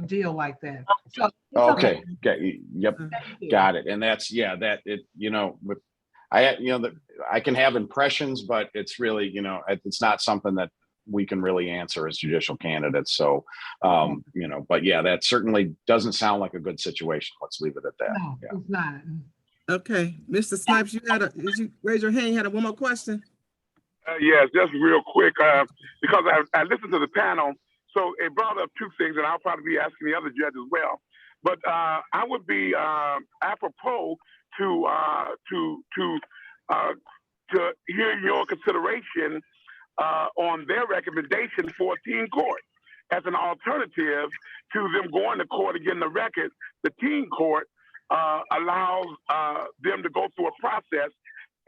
deal like that. So okay. Yep. Got it. And that's, I can have impressions, but it's really, it's not something that we can really answer as judicial candidates. So, but yeah, that certainly doesn't sound like a good situation. Let's leave it at that. No, yeah. It's not. Okay, Mr. Snipes, did you raise your hand? You had one more question? Yes, just real quick, because I listened to the panel, so it brought up two things, and I'll probably be asking the other judge as well. But I would be apropos to hear your consideration on their recommendation for a teen court as an alternative to them going to court and getting the record. The teen court allows them to go through a process,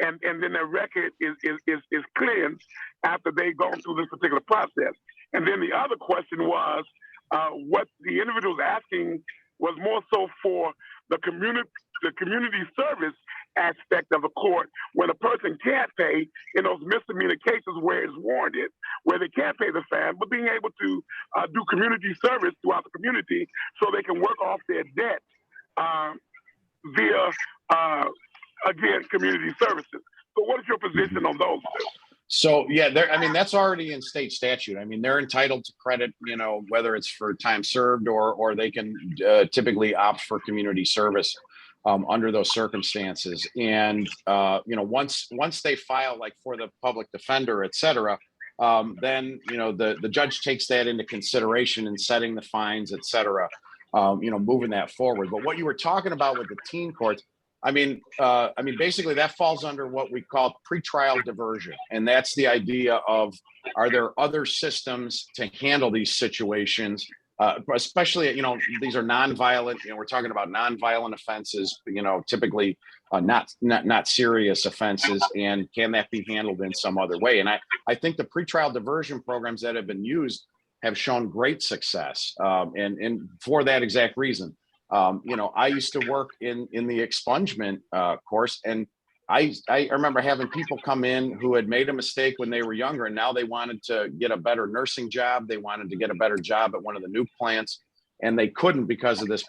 and then their record is cleansed after they've gone through this particular process. And then the other question was what the individual was asking was more so for the community service aspect of the court, when a person can't pay in those misdemeanor cases where it's warranted, where they can't pay the fine, but being able to do community service throughout the community so they can work off their debt via, again, community services. So what is your position on those two? So yeah, that's already in state statute. I mean, they're entitled to credit, whether it's for time served or they can typically opt for community service under those circumstances. And once they file, like for the public defender, et cetera, then the judge takes that into consideration in setting the fines, et cetera, moving that forward. But what you were talking about with the teen courts, basically that falls under what we call pretrial diversion. And that's the idea of, are there other systems to handle these situations especially, you know, these are nonviolent, you know, we're talking about nonviolent offenses, you know, typically not serious offenses, and can that be handled in some other way? And I think the pretrial diversion programs that have been used have shown great success, and for that exact reason. You know, I used to work in the expungement course, and I remember having people come in who had made a mistake when they were younger, and now they wanted to get a better nursing job. They wanted to get a better job at one of the nuke plants, and they couldn't because of this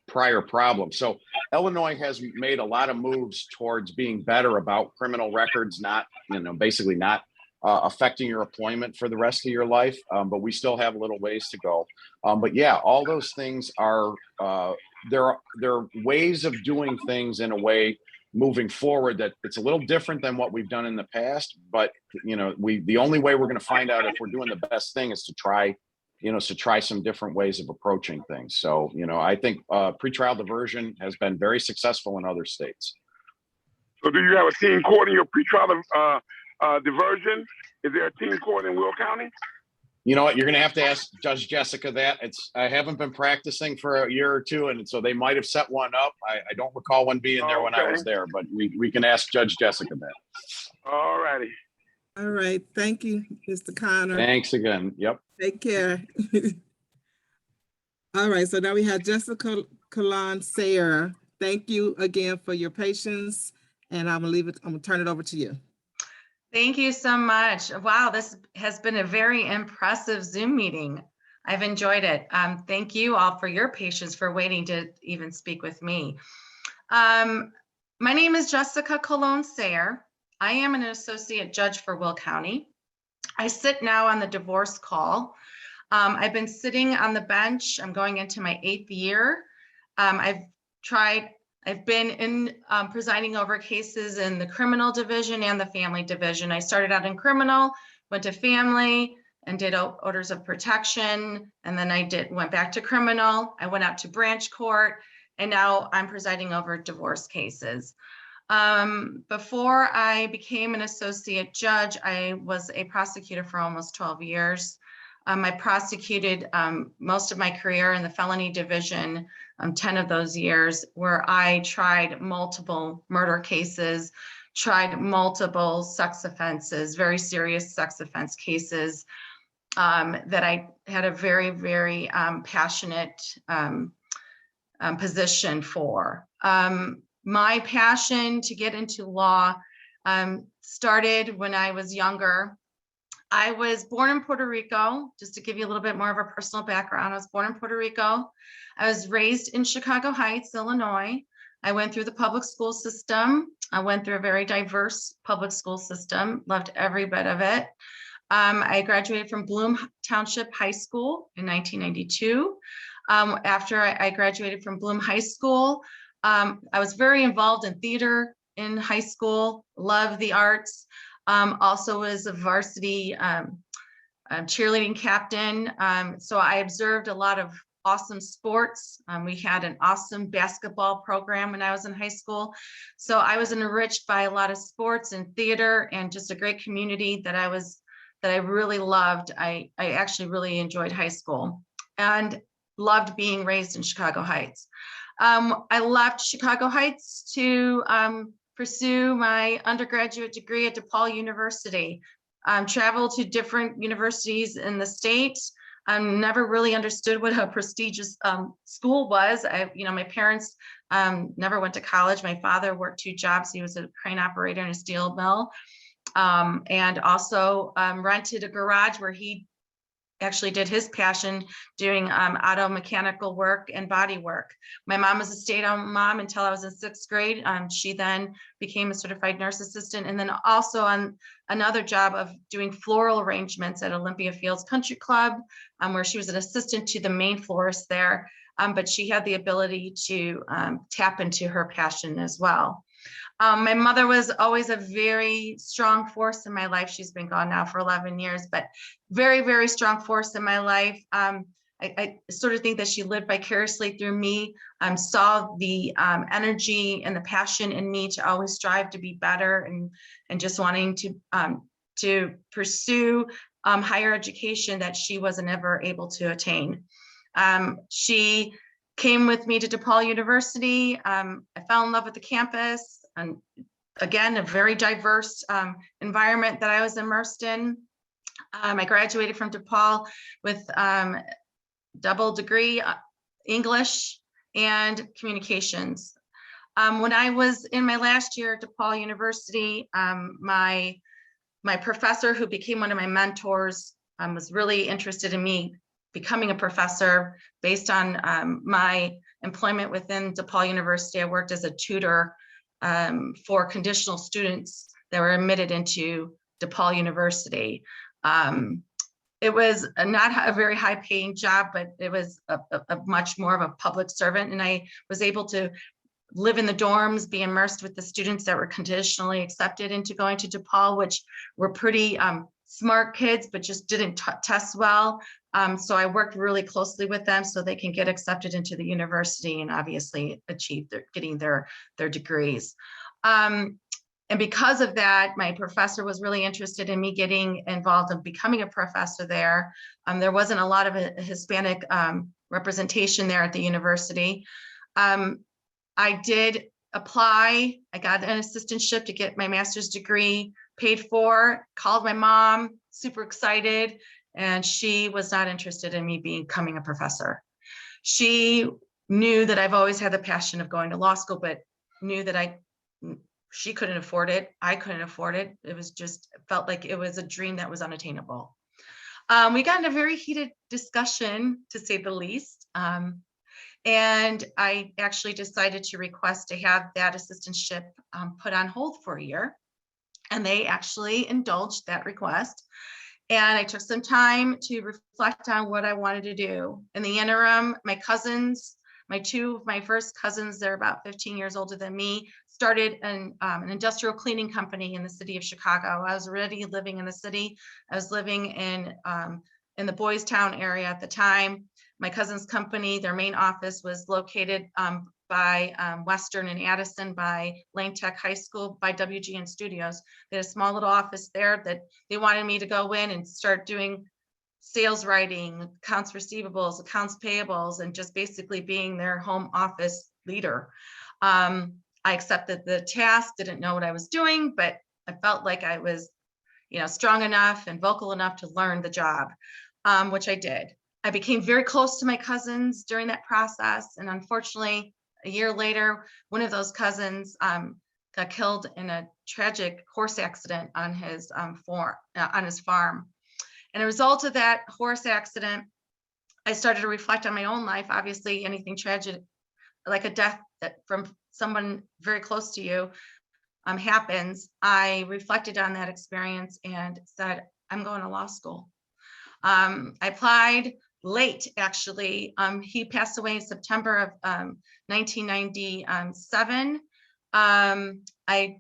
prior problem. So Illinois has made a lot of moves towards being better about criminal records, not, you know, basically not affecting your employment for the rest of your life. But we still have a little ways to go. But yeah, all those things are, there are ways of doing things in a way moving forward that it's a little different than what we've done in the past. But, you know, the only way we're going to find out if we're doing the best thing is to try, you know, to try some different ways of approaching things. So, you know, I think pretrial diversion has been very successful in other states. So do you have a team court in your pretrial diversion? Is there a team court in Will County? You know what, you're going to have to ask Judge Jessica that. I haven't been practicing for a year or two, and so they might have set one up. I don't recall one being there when I was there, but we can ask Judge Jessica that. All righty. All right. Thank you, Mr. Connor. Thanks again. Yep. Take care. All right. So now we have Jessica Colon-Sayre. Thank you again for your patience, and I'm gonna turn it over to you. Thank you so much. Wow, this has been a very impressive Zoom meeting. I've enjoyed it. Thank you all for your patience for waiting to even speak with me. My name is Jessica Colon-Sayre. I am an associate judge for Will County. I sit now on the divorce call. I've been sitting on the bench. I'm going into my 8th year. I've been in presiding over cases in the criminal division and the family division. I started out in criminal, went to family, and did orders of protection. And then went back to criminal. I went out to branch court, and now I'm presiding over divorce cases. Before I became an associate judge, I was a prosecutor for almost 12 years. I prosecuted most of my career in the felony division, 10 of those years, where I tried multiple murder cases, tried multiple sex offenses, very serious sex offense cases that I had a very, very passionate position for. My passion to get into law started when I was younger. I was born in Puerto Rico, just to give you a little bit more of a personal background. I was born in Puerto Rico. I was raised in Chicago Heights, Illinois. I went through the public school system. I went through a very diverse public school system, loved every bit of it. I graduated from Bloom Township High School in 1992. After I graduated from Bloom High School, I was very involved in theater in high school, loved the arts. Also was a varsity cheerleading captain. So I observed a lot of awesome sports. We had an awesome basketball program when I was in high school. So I was enriched by a lot of sports and theater and just a great community that I really loved. I actually really enjoyed high school and loved being raised in Chicago Heights. I left Chicago Heights to pursue my undergraduate degree at DePaul University. Traveled to different universities in the state. Never really understood what a prestigious school was. My parents never went to college. My father worked 2 jobs. He was a crane operator in a steel mill, and also rented a garage where he actually did his passion doing auto mechanical work and body work. My mom was a stay-at-home mom until I was in 6th grade. She then became a certified nurse assistant, and then also on another job of doing floral arrangements at Olympia Fields Country Club, where she was an assistant to the main florist there. But she had the ability to tap into her passion as well. My mother was always a very strong force in my life. She's been gone now for 11 years, but very, very strong force in my life. I sort of think that she lived vicariously through me, saw the energy and the passion in me to always strive to be better and just wanting to pursue higher education that she wasn't ever able to attain. She came with me to DePaul University. I fell in love with the campus, and again, a very diverse environment that I was immersed in. I graduated from DePaul with double degree English and communications. When I was in my last year at DePaul University, my professor, who became one of my mentors, was really interested in me becoming a professor based on my employment within DePaul University. I worked as a tutor for conditional students that were admitted into DePaul University. It was not a very high paying job, but it was a much more of a public servant. And I was able to live in the dorms, be immersed with the students that were conditionally accepted into going to DePaul, which were pretty smart kids, but just didn't test well. So I worked really closely with them so they can get accepted into the university and obviously achieve getting their degrees. And because of that, my professor was really interested in me getting involved in becoming a professor there. There wasn't a lot of a Hispanic representation there at the university. I did apply. I got an assistantship to get my master's degree paid for, called my mom, super excited, and she was not interested in me becoming a professor. She knew that I've always had the passion of going to law school, but knew that she couldn't afford it. I couldn't afford it. It was just, felt like it was a dream that was unattainable. We got in a very heated discussion, to say the least. And I actually decided to request to have that assistantship put on hold for a year. And they actually indulged that request. And I took some time to reflect on what I wanted to do. In the interim, my cousins, two of my first cousins, they're about 15 years older than me, started an industrial cleaning company in the city of Chicago. I was already living in the city. I was living in the Boys Town area at the time. My cousin's company, their main office was located by Western and Addison, by Lane Tech High School, by WGN Studios. They had a small little office there that they wanted me to go in and start doing sales writing, accounts receivables, accounts payables, and just basically being their home office leader. I accepted the task, didn't know what I was doing, but I felt like I was, strong enough and vocal enough to learn the job, which I did. I became very close to my cousins during that process. And unfortunately, a year later, one of those cousins got killed in a tragic horse accident on his farm. And a result of that horse accident, I started to reflect on my own life. Obviously, anything tragic, like a death from someone very close to you happens. I reflected on that experience and said, I'm going to law school. I applied late, actually. He passed away in September of 1997. I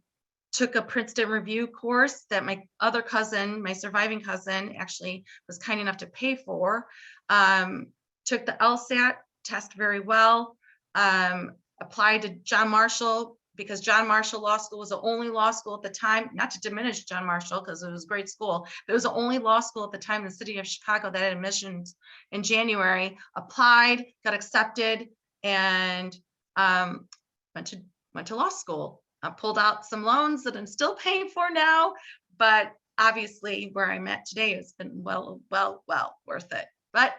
took a Princeton review course that my other cousin, my surviving cousin, actually was kind enough to pay for. Took the LSAT test very well. Applied to John Marshall, because John Marshall Law School was the only law school at the time, not to diminish John Marshall because it was a great school, but it was the only law school at the time in the city of Chicago that had admissions in January. Applied, got accepted, and went to law school. I pulled out some loans that I'm still paying for now, but obviously where I'm at today has been well worth it. But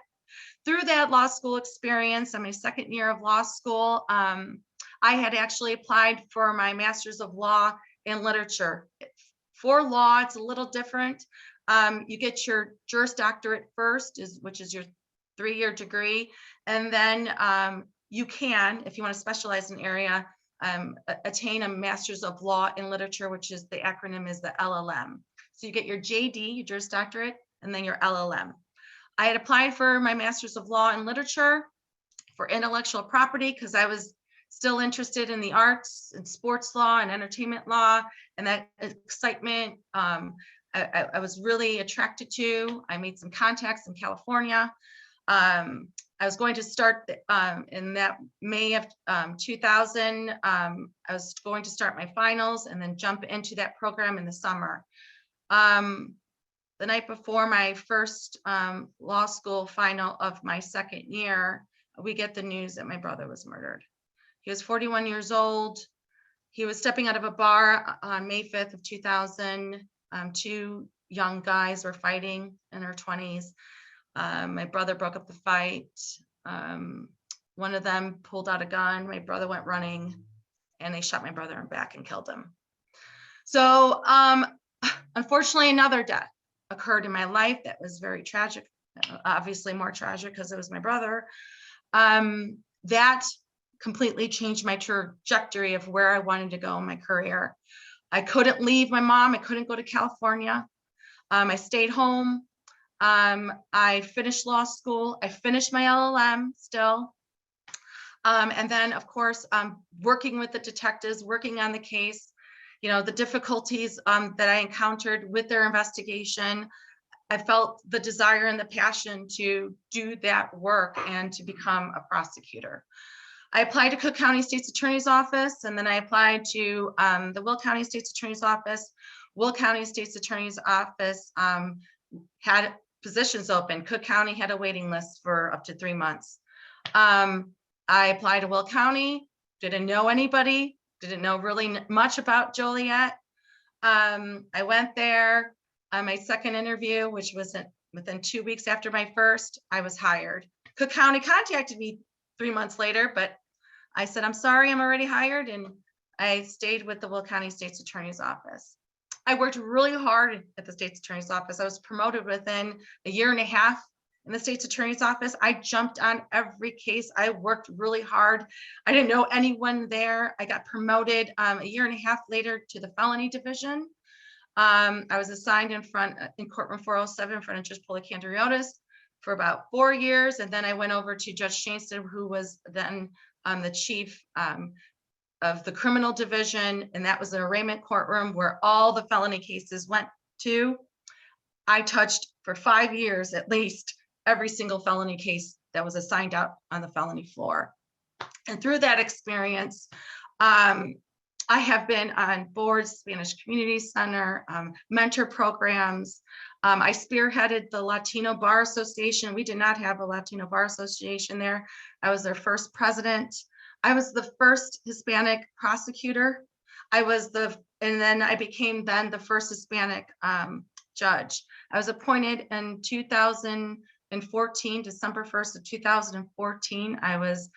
through that law school experience, in my second year of law school, I had actually applied for my master's of law in literature. For law, it's a little different. You get your Juris Doctorate first, which is your 3-year degree. And then you can, if you want to specialize in an area, attain a master's of law in literature, which is the acronym is the LLM. So you get your JD, your Juris Doctorate, and then your LLM. I had applied for my master's of law in literature for intellectual property because I was still interested in the arts and sports law and entertainment law, and that excitement I was really attracted to. I made some contacts in California. I was going to start in that May of 2000. I was going to start my finals and then jump into that program in the summer. the night before my first law school final of my second year, we get the news that my brother was murdered. He was 41 years old. He was stepping out of a bar on May 5th of 2000. Two young guys were fighting in their 20s. My brother broke up the fight. One of them pulled out a gun. My brother went running and they shot my brother in the back and killed him. So unfortunately, another death occurred in my life that was very tragic, obviously more tragic because it was my brother. That completely changed my trajectory of where I wanted to go in my career. I couldn't leave my mom. I couldn't go to California. I stayed home. I finished law school. I finished my LLM still. And then, of course, working with the detectives, working on the case, you know, the difficulties that I encountered with their investigation. I felt the desire and the passion to do that work and to become a prosecutor. I applied to Cook County State's Attorney's Office, and then I applied to the Will County State's Attorney's Office. Will County State's Attorney's Office had positions open. Cook County had a waiting list for up to 3 months. I applied to Will County, didn't know anybody, didn't know really much about Joliet. I went there on my second interview, which was within 2 weeks after my first, I was hired. Cook County contacted me 3 months later, but I said, I'm sorry, I'm already hired. And I stayed with the Will County State's Attorney's Office. I worked really hard at the State's Attorney's Office. I was promoted within a year and a half in the State's Attorney's Office. I jumped on every case. I worked really hard. I didn't know anyone there. I got promoted a year and a half later to the felony division. I was assigned in courtroom 407 in front of Judge Policandriotis for about 4 years. And then I went over to Judge Shanston, who was then the chief of the criminal division. And that was the arraignment courtroom where all the felony cases went to. I touched for 5 years, at least, every single felony case that was assigned out on the felony floor. And through that experience, I have been on boards, Spanish Community Center, mentor programs. I spearheaded the Latino Bar Association. We did not have a Latino Bar Association there. I was their first president. I was the first Hispanic prosecutor. And then I became then the first Hispanic judge. I was appointed in 2014, December 1st of 2014. I was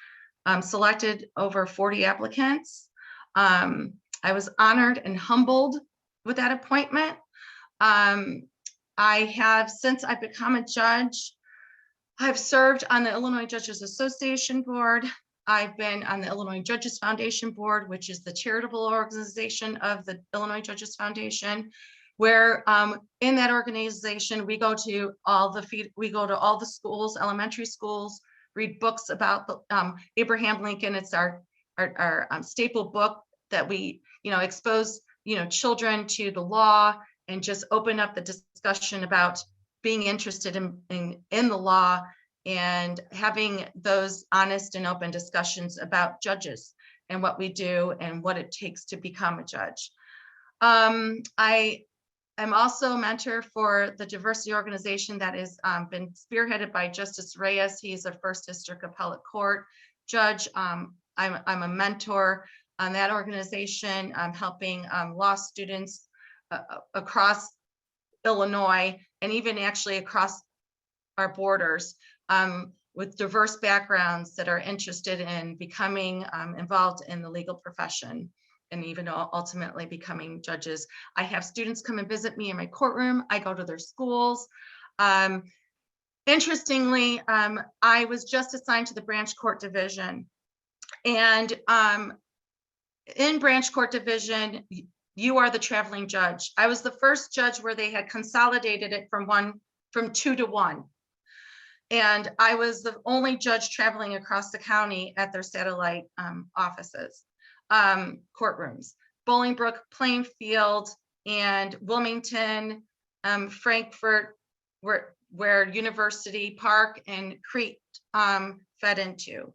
selected over 40 applicants. I was honored and humbled with that appointment. I have, since I've become a judge, I've served on the Illinois Judges Association Board. I've been on the Illinois Judges Foundation Board, which is the charitable organization of the Illinois Judges Foundation, where in that organization, we go to all the schools, elementary schools, read books about Abraham Lincoln. It's our staple book that we, expose, children to the law and just open up the discussion about being interested in the law and having those honest and open discussions about judges and what we do and what it takes to become a judge. I'm also a mentor for the diversity organization that has been spearheaded by Justice Reyes. He's a first district appellate court judge. I'm a mentor on that organization. I'm helping law students across Illinois and even actually across our borders with diverse backgrounds that are interested in becoming involved in the legal profession and even ultimately becoming judges. I have students come and visit me in my courtroom. I go to their schools. Interestingly, I was just assigned to the branch court division. And in branch court division, you are the traveling judge. I was the first judge where they had consolidated it from 2 to 1. And I was the only judge traveling across the county at their satellite offices. Courtrooms, Bolingbrook, Plainfield, and Wilmington, Frankfurt, where University Park and Crete fed into.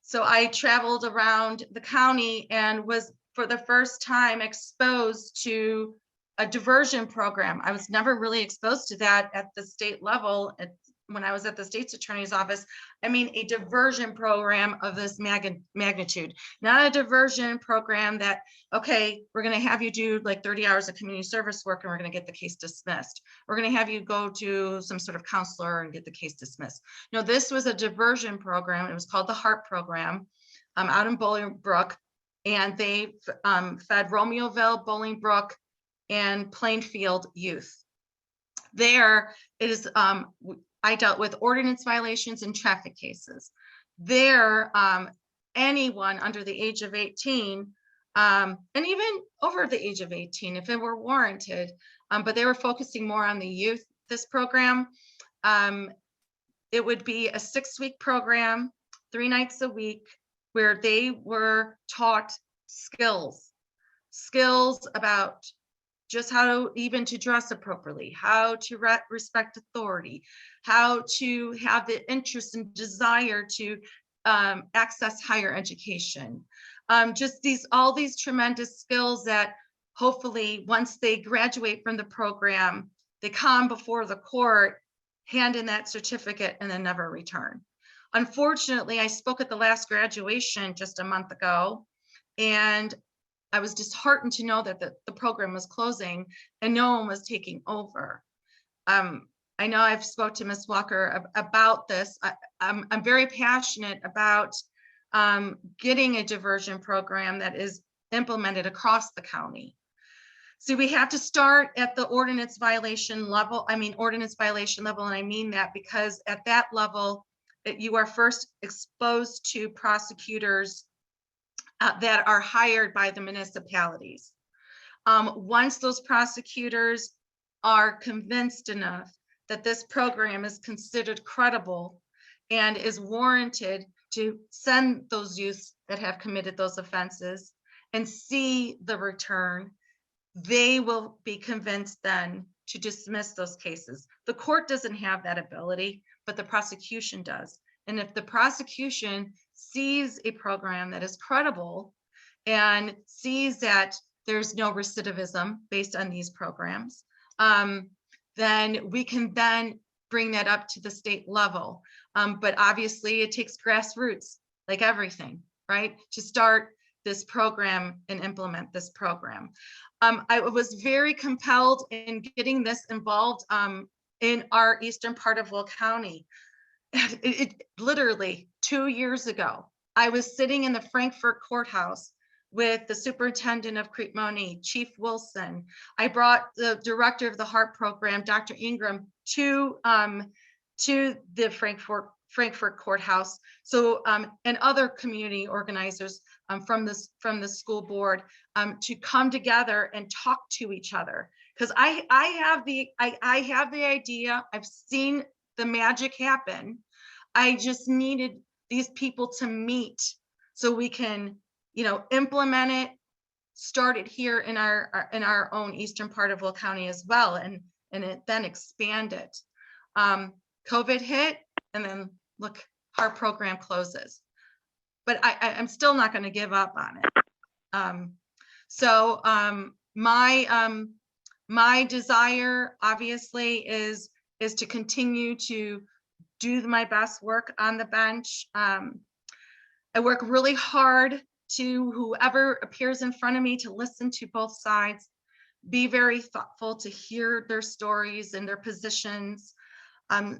So I traveled around the county and was for the first time exposed to a diversion program. I was never really exposed to that at the state level when I was at the state's attorney's office. I mean, a diversion program of this magnitude, not a diversion program that, okay, we're going to have you do like 30 hours of community service work and we're going to get the case dismissed. We're going to have you go to some sort of counselor and get the case dismissed. No, this was a diversion program. It was called the HARP program out in Bolingbrook. And they fed Romeoville, Bolingbrook, and Plainfield youth. There, it is, I dealt with ordinance violations and traffic cases. There, anyone under the age of 18, and even over the age of 18, if it were warranted, but they were focusing more on the youth, this program. It would be a 6-week program, 3 nights a week, where they were taught skills about just how even to dress appropriately, how to respect authority, how to have the interest and desire to access higher education. Just all these tremendous skills that hopefully once they graduate from the program, they come before the court, hand in that certificate, and then never return. Unfortunately, I spoke at the last graduation just a month ago, and I was disheartened to know that the program was closing and no one was taking over. I know I've spoke to Ms. Walker about this. I'm very passionate about getting a diversion program that is implemented across the county. So we have to start at the ordinance violation level. I mean, ordinance violation level, and I mean that because at that level, you are first exposed to prosecutors that are hired by the municipalities. Once those prosecutors are convinced enough that this program is considered credible and is warranted to send those youths that have committed those offenses and see the return, they will be convinced then to dismiss those cases. The court doesn't have that ability, but the prosecution does. And if the prosecution sees a program that is credible and sees that there's no recidivism based on these programs, then we can then bring that up to the state level. But obviously it takes grassroots, like everything, right? To start this program and implement this program. I was very compelled in getting this involved in our eastern part of Will County. It literally 2 years ago, I was sitting in the Frankfort courthouse with the superintendent of Crete-Monee, Chief Wilson. I brought the director of the HARP program, Dr. Ingram, to the Frankfort courthouse. So and other community organizers from the school board to come together and talk to each other. Because I have the idea, I've seen the magic happen. I just needed these people to meet so we can, implement it, start it here in our own eastern part of Will County as well, and then expand it. COVID hit, and then look, our program closes. But I'm still not going to give up on it. My desire, obviously, is to continue to do my best work on the bench. I work really hard to whoever appears in front of me to listen to both sides, be very thoughtful to hear their stories and their positions.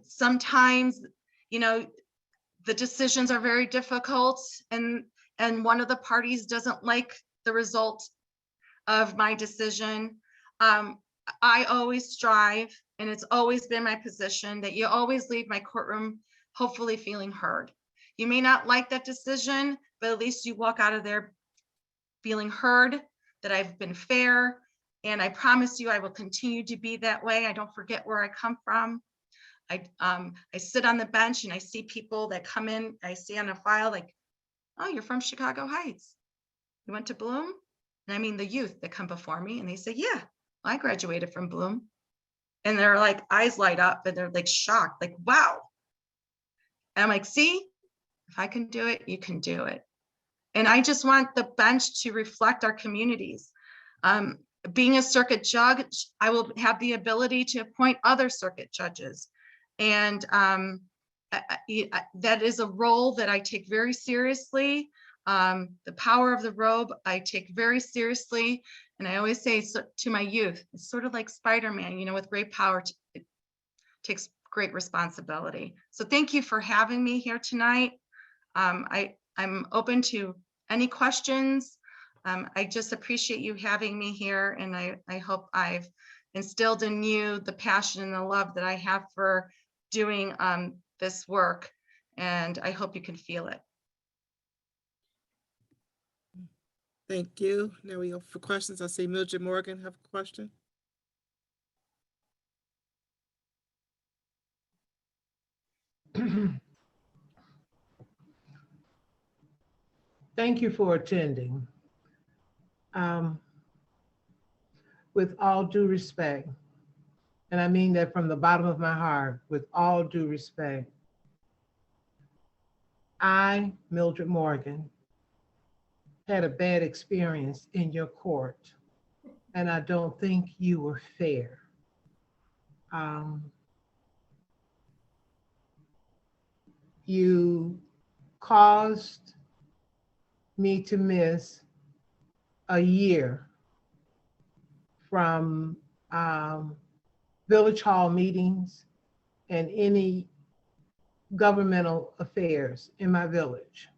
Sometimes, the decisions are very difficult and one of the parties doesn't like the result of my decision. I always strive, and it's always been my position, that you always leave my courtroom hopefully feeling heard. You may not like that decision, but at least you walk out of there feeling heard, that I've been fair, and I promise you I will continue to be that way. I don't forget where I come from. I sit on the bench and I see people that come in, I see on a file like, oh, you're from Chicago Heights. You went to Bloom? And I mean the youth that come before me and they say, yeah, I graduated from Bloom. And they're like, eyes light up and they're like shocked, like, wow. And I'm like, see, if I can do it, you can do it. And I just want the bench to reflect our communities. being a circuit judge, I will have the ability to appoint other circuit judges. And that is a role that I take very seriously. The power of the robe, I take very seriously. And I always say to my youth, it's sort of like Spider-Man, you know, with great power, it takes great responsibility. So thank you for having me here tonight. I'm open to any questions. I just appreciate you having me here, and I hope I've instilled in you the passion and the love that I have for doing this work, and I hope you can feel it. Thank you. Now we go for questions. I see Mildred Morgan have a question. Thank you for attending. With all due respect, and I mean that from the bottom of my heart, with all due respect, I, Mildred Morgan, had a bad experience in your court, and I don't think you were fair. You caused me to miss a year from village hall meetings and any governmental affairs in my village.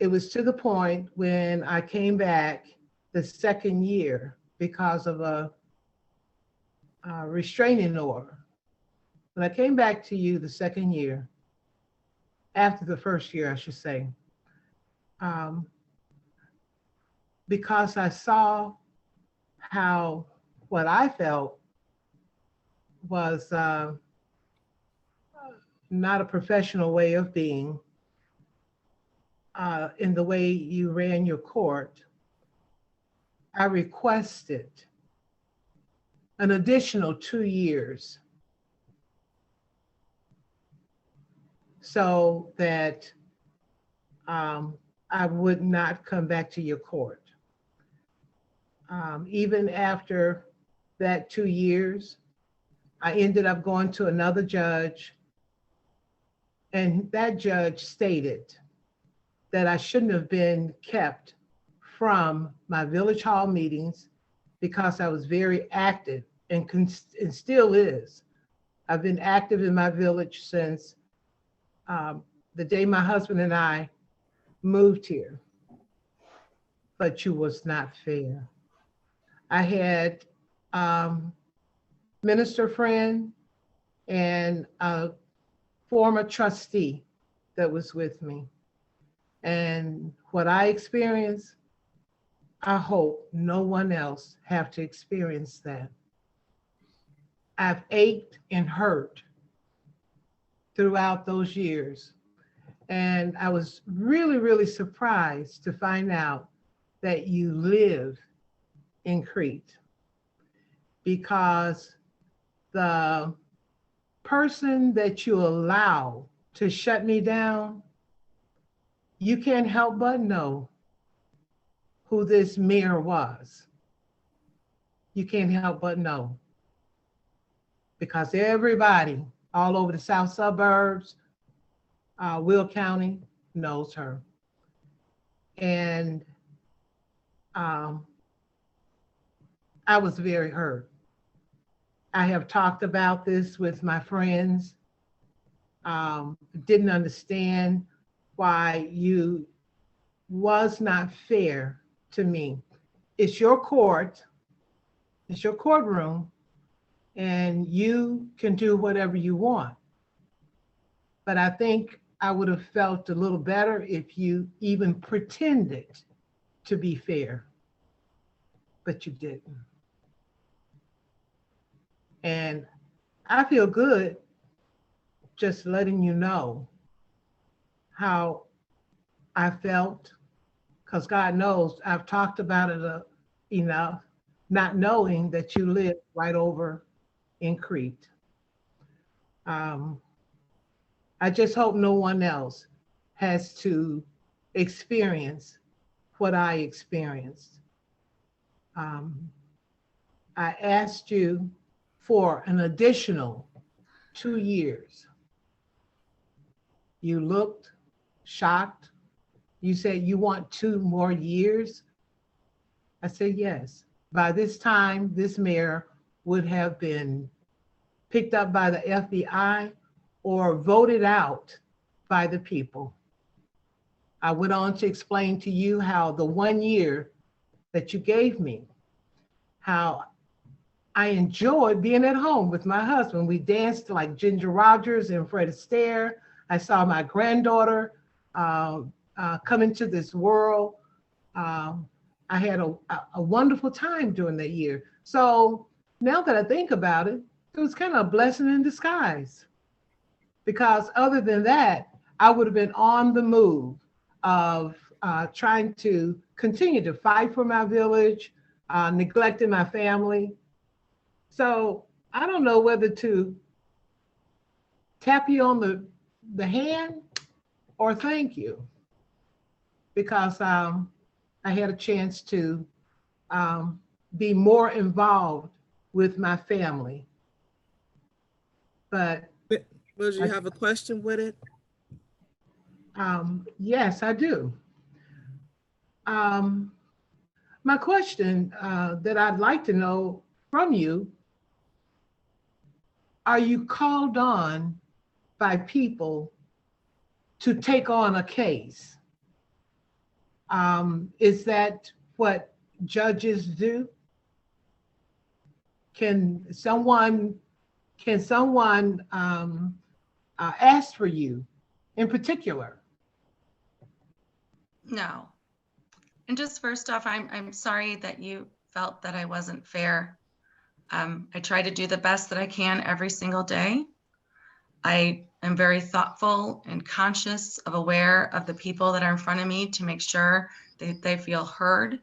It was to the point when I came back the second year because of a restraining order. When I came back to you the second year, after the first year, I should say, because I saw how what I felt was not a professional way of being in the way you ran your court, I requested an additional 2 years so that I would not come back to your court. Even after that 2 years, I ended up going to another judge, and that judge stated that I shouldn't have been kept from my village hall meetings because I was very active and still is. I've been active in my village since the day my husband and I moved here, but you was not fair. I had minister friend and a former trustee that was with me. And what I experienced, I hope no one else have to experience that. I've ached and hurt throughout those years. And I was really, really surprised to find out that you live in Crete, because the person that you allow to shut me down, you can't help but know who this mayor was. You can't help but know, because everybody all over the south suburbs, Will County knows her. And I was very hurt. I have talked about this with my friends. Didn't understand why you was not fair to me. It's your court, it's your courtroom, and you can do whatever you want. But I think I would have felt a little better if you even pretended to be fair, but you didn't. And I feel good just letting you know how I felt, because God knows I've talked about it enough, not knowing that you live right over in Crete. I just hope no one else has to experience what I experienced. I asked you for an additional 2 years. You looked shocked. You said you want 2 more years. I said yes. By this time, this mayor would have been picked up by the FBI or voted out by the people. I went on to explain to you how the 1 year that you gave me, how I enjoyed being at home with my husband. We danced like Ginger Rogers and Fred Astaire. I saw my granddaughter come into this world. I had a wonderful time during that year. So now that I think about it, it was kind of a blessing in disguise. Because other than that, I would have been on the move of trying to continue to fight for my village, neglecting my family. So I don't know whether to tap you on the hand or thank you, because I had a chance to be more involved with my family. But Would you have a question with it? Yes, I do. My question that I'd like to know from you, are you called on by people to take on a case? Is that what judges do? Can someone ask for you in particular? No. And just first off, I'm sorry that you felt that I wasn't fair. I try to do the best that I can every single day. I am very thoughtful and conscious of aware of the people that are in front of me to make sure that they feel heard.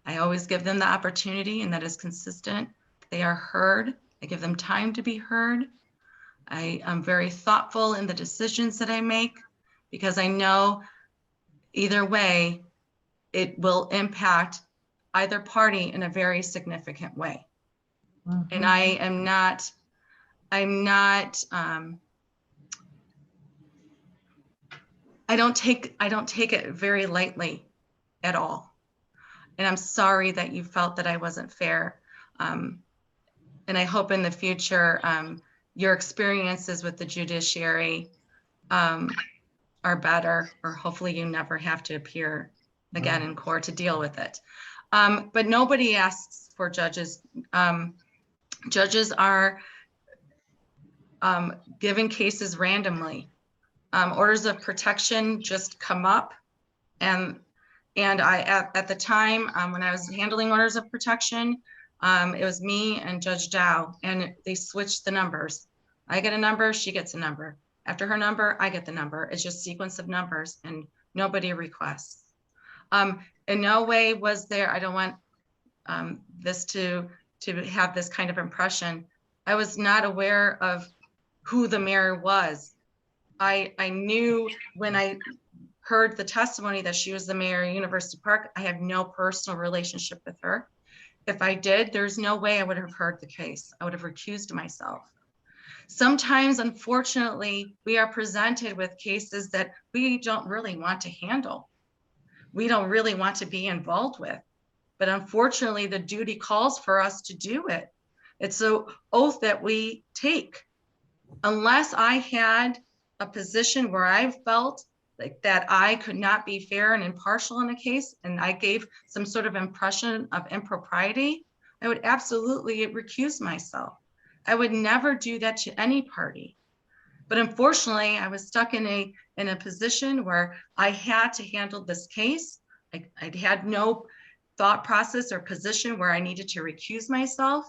I always give them the opportunity, and that is consistent. They are heard. I give them time to be heard. I am very thoughtful in the decisions that I make, because I know either way, it will impact either party in a very significant way. Mm-hmm. And I don't take it very lightly at all. And I'm sorry that you felt that I wasn't fair. And I hope in the future, your experiences with the judiciary are better, or hopefully you never have to appear again in court to deal with it. But nobody asks for judges. Judges are given cases randomly. Orders of protection just come up, and I at the time when I was handling orders of protection, it was me and Judge Dow, and they switched the numbers. I get a number, she gets a number. After her number, I get the number. It's just sequence of numbers, and nobody requests. In no way was there, I don't want this to have this kind of impression. I was not aware of who the mayor was. I knew when I heard the testimony that she was the mayor of University Park. I had no personal relationship with her. If I did, there's no way I would have heard the case. I would have recused myself. Sometimes, unfortunately, we are presented with cases that we don't really want to handle. We don't really want to be involved with. But unfortunately, the duty calls for us to do it. It's an oath that we take. Unless I had a position where I felt like that I could not be fair and impartial in a case, and I gave some sort of impression of impropriety, I would absolutely recuse myself. I would never do that to any party. But unfortunately, I was stuck in a position where I had to handle this case. I had no thought process or position where I needed to recuse myself.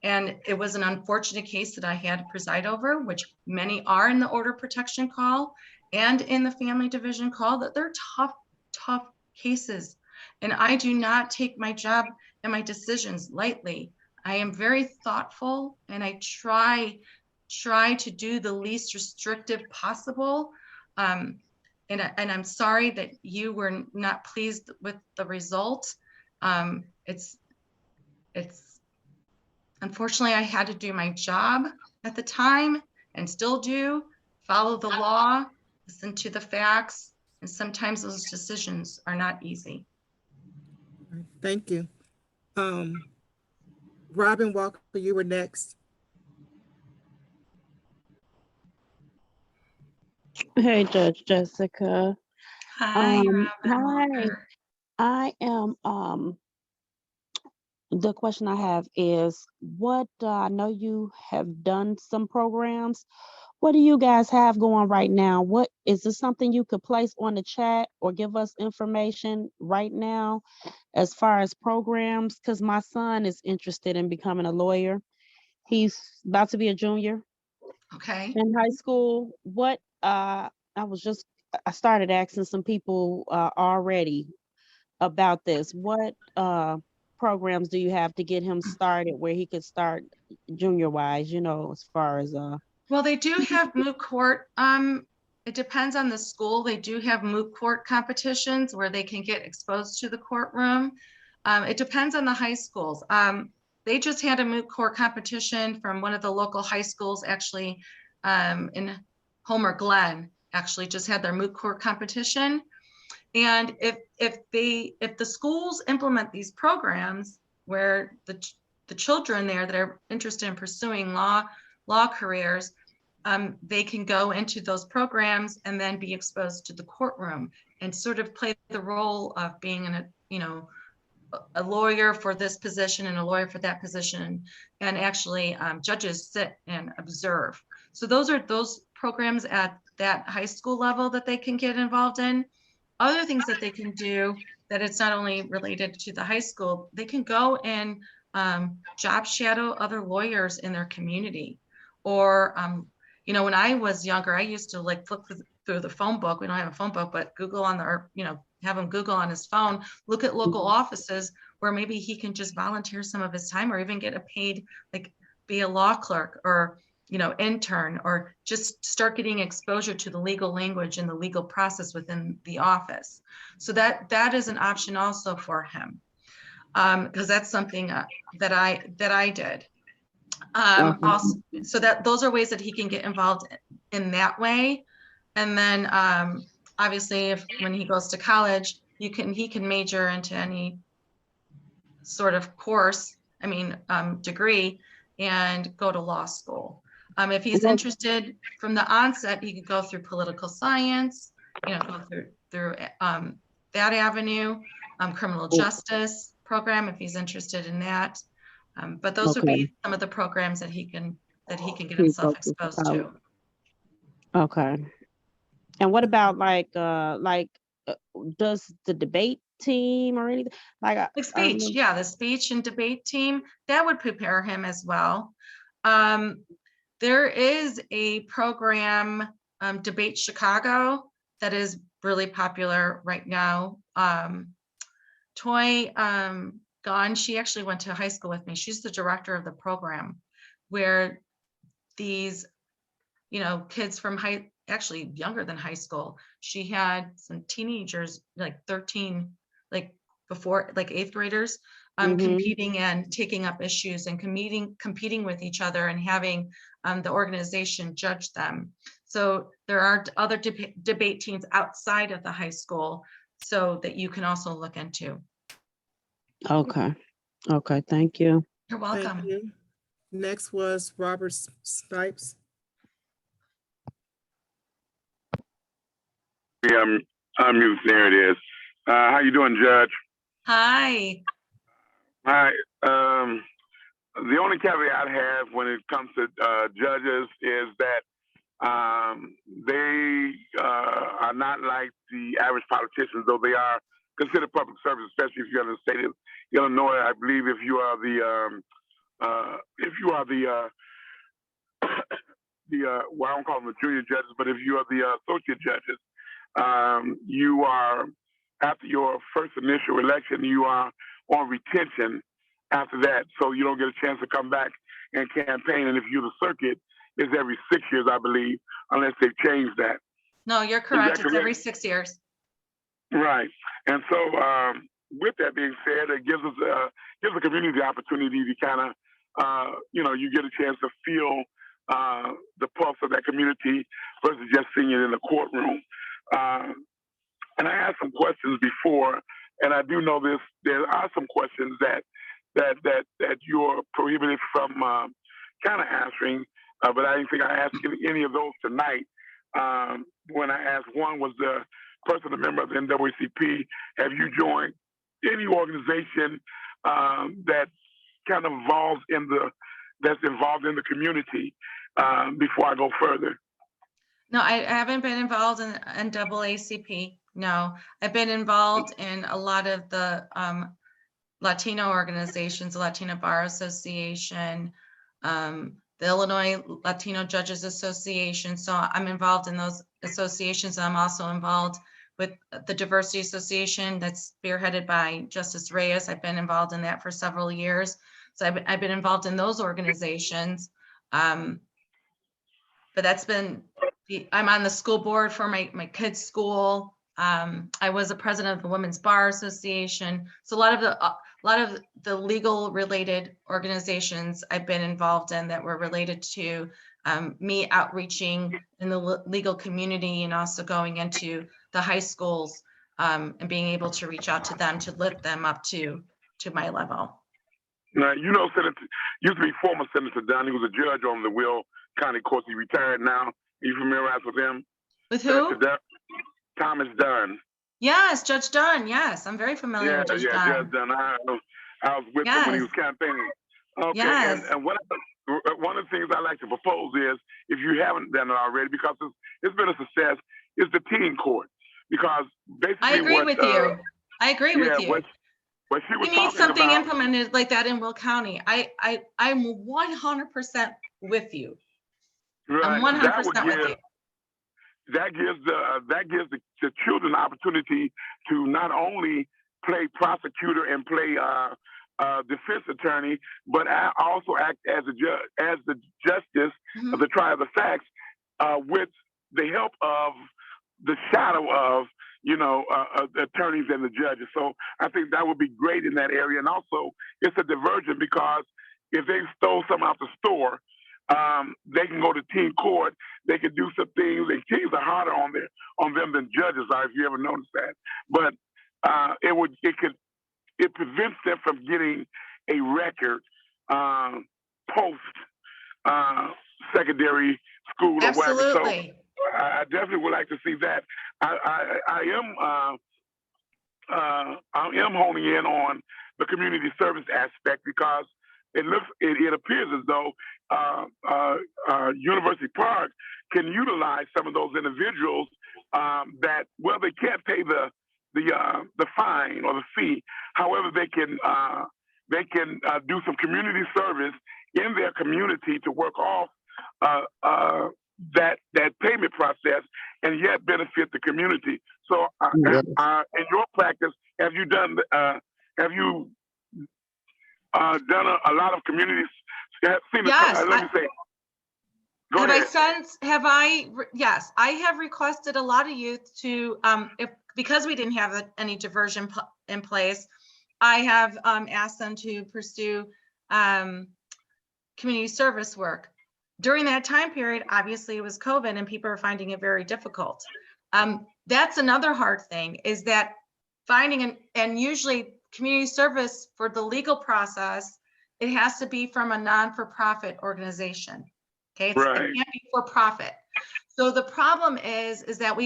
And it was an unfortunate case that I had to preside over, which many are in the order protection call and in the family division call, that they're tough cases. And I do not take my job and my decisions lightly. I am very thoughtful, and I try to do the least restrictive possible. and I'm sorry that you were not pleased with the result. It's unfortunately, I had to do my job at the time and still do, follow the law, listen to the facts, and sometimes those decisions are not easy. Thank you. Robin Walker, you were next. Hey, Judge Jessica. Hi, Robin Hi. Walker. I am, the question I have is what, I know you have done some programs. What do you guys have going right now? What, is this something you could place on the chat or give us information right now as far as programs? Because my son is interested in becoming a lawyer. He's about to be a junior Okay. in high school. What, I started asking some people already about this. What programs do you have to get him started where he could start junior wise, you know, as far as Well, they do have moot court. It depends on the school. They do have moot court competitions where they can get exposed to the courtroom. It depends on the high schools. They just had a moot court competition from one of the local high schools, actually, in Homer Glen, actually just had their moot court competition. And if the schools implement these programs where the children there that are interested in pursuing law careers, they can go into those programs and then be exposed to the courtroom and sort of play the role of being a lawyer for this position and a lawyer for that position. And actually judges sit and observe. So those are those programs at that high school level that they can get involved in. Other things that they can do that it's not only related to the high school, they can go and job shadow other lawyers in their community. Or, when I was younger, I used to like flip through the phone book. We don't have a phone book, but Google on have him Google on his phone, look at local offices where maybe he can just volunteer some of his time or even get a paid, like be a law clerk or intern, or just start getting exposure to the legal language and the legal process within the office. So that is an option also for him, because that's something that I did. Also, so that those are ways that he can get involved in that way. And then obviously, when he goes to college, he can major into any sort of course, degree, and go to law school. If he's interested from the onset, he could go through political science, go through that avenue, criminal justice program if he's interested in that. But those would be some of the programs that he can get himself exposed to. Okay. And what about does the debate team or anything like speech? Yeah, the speech and debate team that would prepare him as well. There is a program, Debate Chicago, that is really popular right now. Toy Gone, she actually went to high school with me. She's the director of the program, where these, kids from actually younger than high school. She had some teenagers, like 13, like before, like 8th graders, competing and taking up issues and competing with each other and having the organization judge them. So there are other debate teams outside of the high school, so that you can also look into. Okay. Thank you. You're welcome. Thank you. Next was Robert Snipes. I'm mute. There it is. How you doing, Judge? Hi. Hi. The only caveat I have when it comes to judges is that they are not like the average politicians, though they are considered public service, especially if you're in the state of Illinois. I believe if you are the well, I don't call them the junior judges, but if you are the associate judges, you are, after your first initial election, you are on retention after that. So you don't get a chance to come back and campaign. And if you're the circuit, it's every 6 years, I believe, unless they've changed that. No, you're correct. It's every 6 years. Right. And so with that being said, it gives the community the opportunity to kind of, you get a chance to feel the pulse of that community versus just seeing it in the courtroom. And I asked some questions before, and I do know this. There are some questions that you're prohibited from kind of answering, but I didn't think I asked any of those tonight. When I asked one was the person, a member of the NAACP, have you joined any organization that kind of that's involved in the community before I go further? No, I haven't been involved in NAACP. No, I've been involved in a lot of the Latino organizations, the Latino Bar Association, the Illinois Latino Judges Association. So I'm involved in those associations. I'm also involved with the Diversity Association that's spearheaded by Justice Reyes. I've been involved in that for several years. So I've been involved in those organizations. But that's been, I'm on the school board for my kids' school. I was a president of the Women's Bar Association. So a lot of the legal related organizations I've been involved in that were related to me outreaching in the legal community and also going into the high schools and being able to reach out to them to lift them up to my level. Now, Senator, used to be former Senator Dunn. He was a judge on the Will County Court. He retired now. Are you familiarized with him? With who? Thomas Dunn. Yes, Judge Dunn. Yes, I'm very familiar with Judge Dunn. Judge Dunn. I was with him when he was campaigning. Okay, yes. And one of the things I like to propose is, if you haven't done it already, because it's been a success, is the teen court. Because basically, I agree with you. I agree with you. What she was we need something about, implemented like that in Will County. I'm 100% with you. Right, I'm 100% with you. That gives the children the opportunity to not only play prosecutor and play defense attorney, but also act as the justice of the trial of the facts, with the help of the shadow of the attorneys and the judges. So I think that would be great in that area. And also, it's a diversion, because if they stole something out the store, they can go to teen court. They can do some things, and teens are harder on them than judges are, if you ever noticed that. But it prevents them from getting a record post secondary school or whatever. Absolutely. So I definitely would like to see that. I am honing in on the community service aspect, because it appears as though University Park can utilize some of those individuals that, well, they can't pay the fine or the fee. However, they can do some community service in their community to work off that payment process and yet benefit the community. So, in your practice, have you done a lot of communities? Yes. Yes, I have requested a lot of youth to, because we didn't have any diversion in place, I have asked them to pursue community service work. During that time period, obviously it was COVID and people are finding it very difficult. That's another hard thing, is that finding and usually community service for the legal process, it has to be from a non-for-profit organization. Okay, it can't be for profit. So the problem is that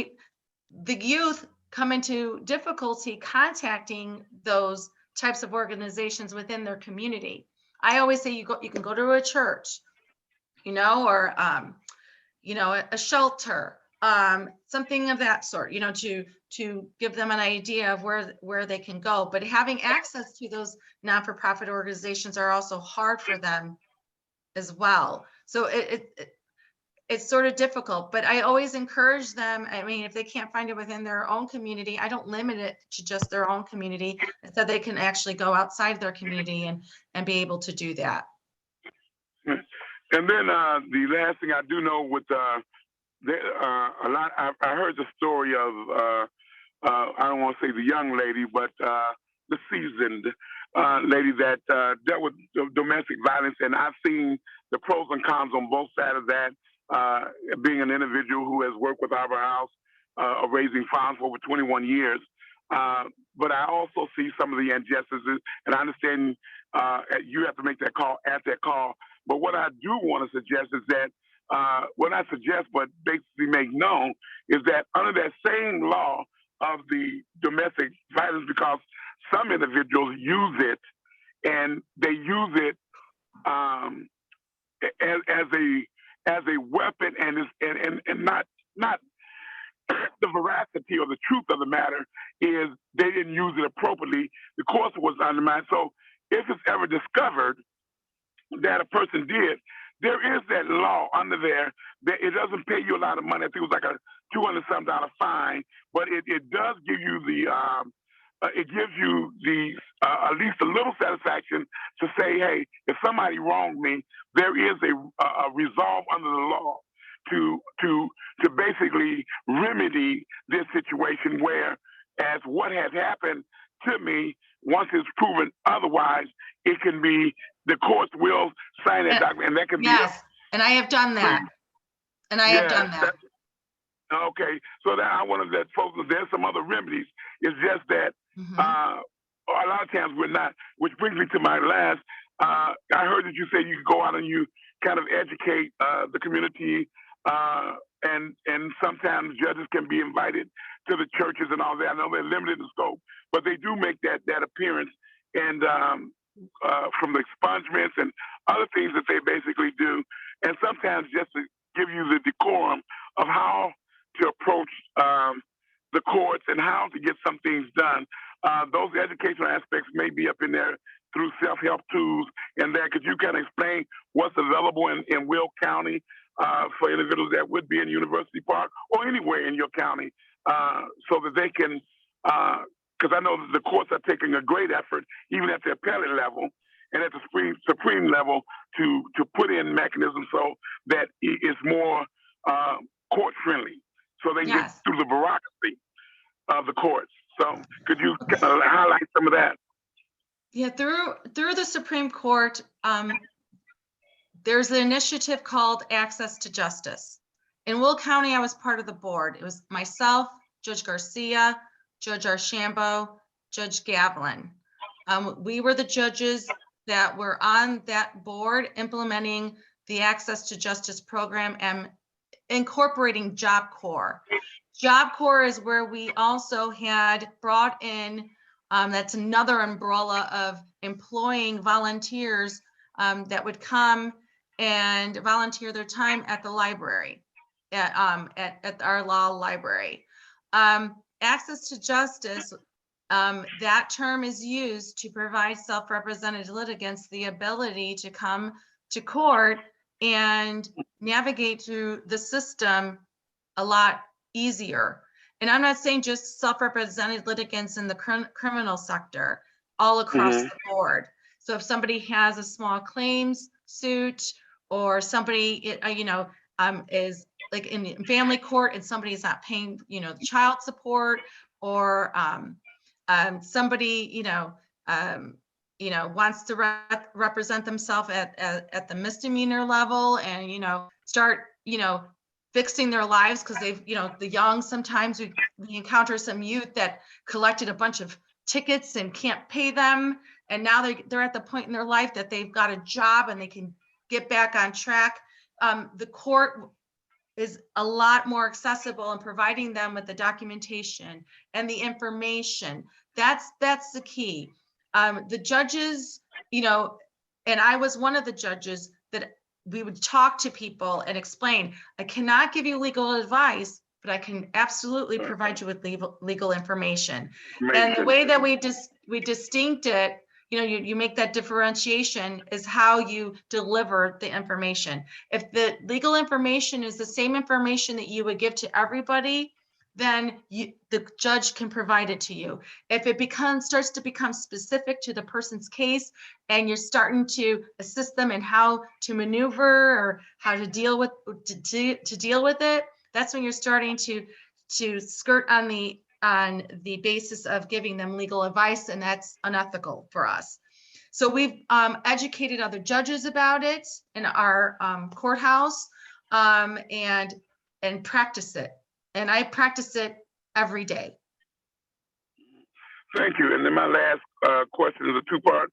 the youth come into difficulty contacting those types of organizations within their community. I always say you can go to a church, or a shelter, something of that sort, to give them an idea of where they can go. But having access to those non-for-profit organizations are also hard for them as well. So it's sort of difficult, but I always encourage them. I mean, if they can't find it within their own community, I don't limit it to just their own community, so they can actually go outside their community and be able to do that. And then the last thing I do know with a lot. I heard the story of I don't want to say the young lady, but the seasoned lady that dealt with domestic violence, and I've seen the pros and cons on both sides of that. Being an individual who has worked with Arbor House, raising funds for over 21 years. But I also see some of the injustices, and I understand you have to make that call at that call. But what I do want to suggest is that, what I suggest, but basically make known, is that under that same law of the domestic violence, because some individuals use it, and they use it as a weapon, and not the veracity or the truth of the matter is they didn't use it appropriately. The course was undermined. So if it's ever discovered that a person did, there is that law under there that it doesn't pay you a lot of money. I think it was like a $200-something fine, but it does give you at least a little satisfaction to say, hey, if somebody wronged me, there is a resolve under the law to basically remedy this situation, where as what has happened to me, once it's proven otherwise, it can be, the courts will sign that document, and that can yes, and I have done that. And I have done that. Okay, so that I wanted that folks, there's some other remedies. It's just that a lot of times we're not, which brings me to my last, I heard that you say you go out and you kind of educate the community, and sometimes judges can be invited to the churches and all that. I know they're limited in scope, but they do make that appearance, and from the expungements and other things that they basically do, and sometimes just to give you the decorum of how to approach the courts and how to get some things done. Those educational aspects may be up in there through self-help tools and that. Could you kind of explain what's available in Will County for individuals that would be in University Park or anywhere in your county, so that they can, because I know that the courts are taking a great effort, even at the appellate level and at the supreme level, to put in mechanisms so that it's more court friendly, so they can get through the bureaucracy of the courts. So could you kind of highlight some of that? Yeah, through the Supreme Court, there's an initiative called Access to Justice. In Will County, I was part of the board. It was myself, Judge Garcia, Judge Archambault, Judge Gavlin. We were the judges that were on that board implementing the Access to Justice program and incorporating Job Corps. Job Corps is where we also had brought in, that's another umbrella of employing volunteers that would come and volunteer their time at the library, at our law library. Access to justice, that term is used to provide self-represented litigants the ability to come to court and navigate through the system a lot easier. And I'm not saying just self-represented litigants in the criminal sector, all across the board. So if somebody has a small claims suit, or somebody, is like in family court and somebody is not paying, child support, or somebody, wants to represent themselves at the misdemeanor level, and, start, fixing their lives, because they've, the young, sometimes we encounter some youth that collected a bunch of tickets and can't pay them. And now they're at the point in their life that they've got a job and they can get back on track. The court is a lot more accessible in providing them with the documentation and the information. That's the key. The judges, and I was one of the judges that we would talk to people and explain, I cannot give you legal advice, but I can absolutely provide you with legal information. And the way that we distinct it, you make that differentiation is how you deliver the information. If the legal information is the same information that you would give to everybody, then the judge can provide it to you. If it starts to become specific to the person's case, and you're starting to assist them in how to maneuver or how to deal with it, that's when you're starting to skirt on the basis of giving them legal advice, and that's unethical for us. So we've educated other judges about it in our courthouse, and practice it. And I practice it every day. Thank you. And then my last question is a two-part.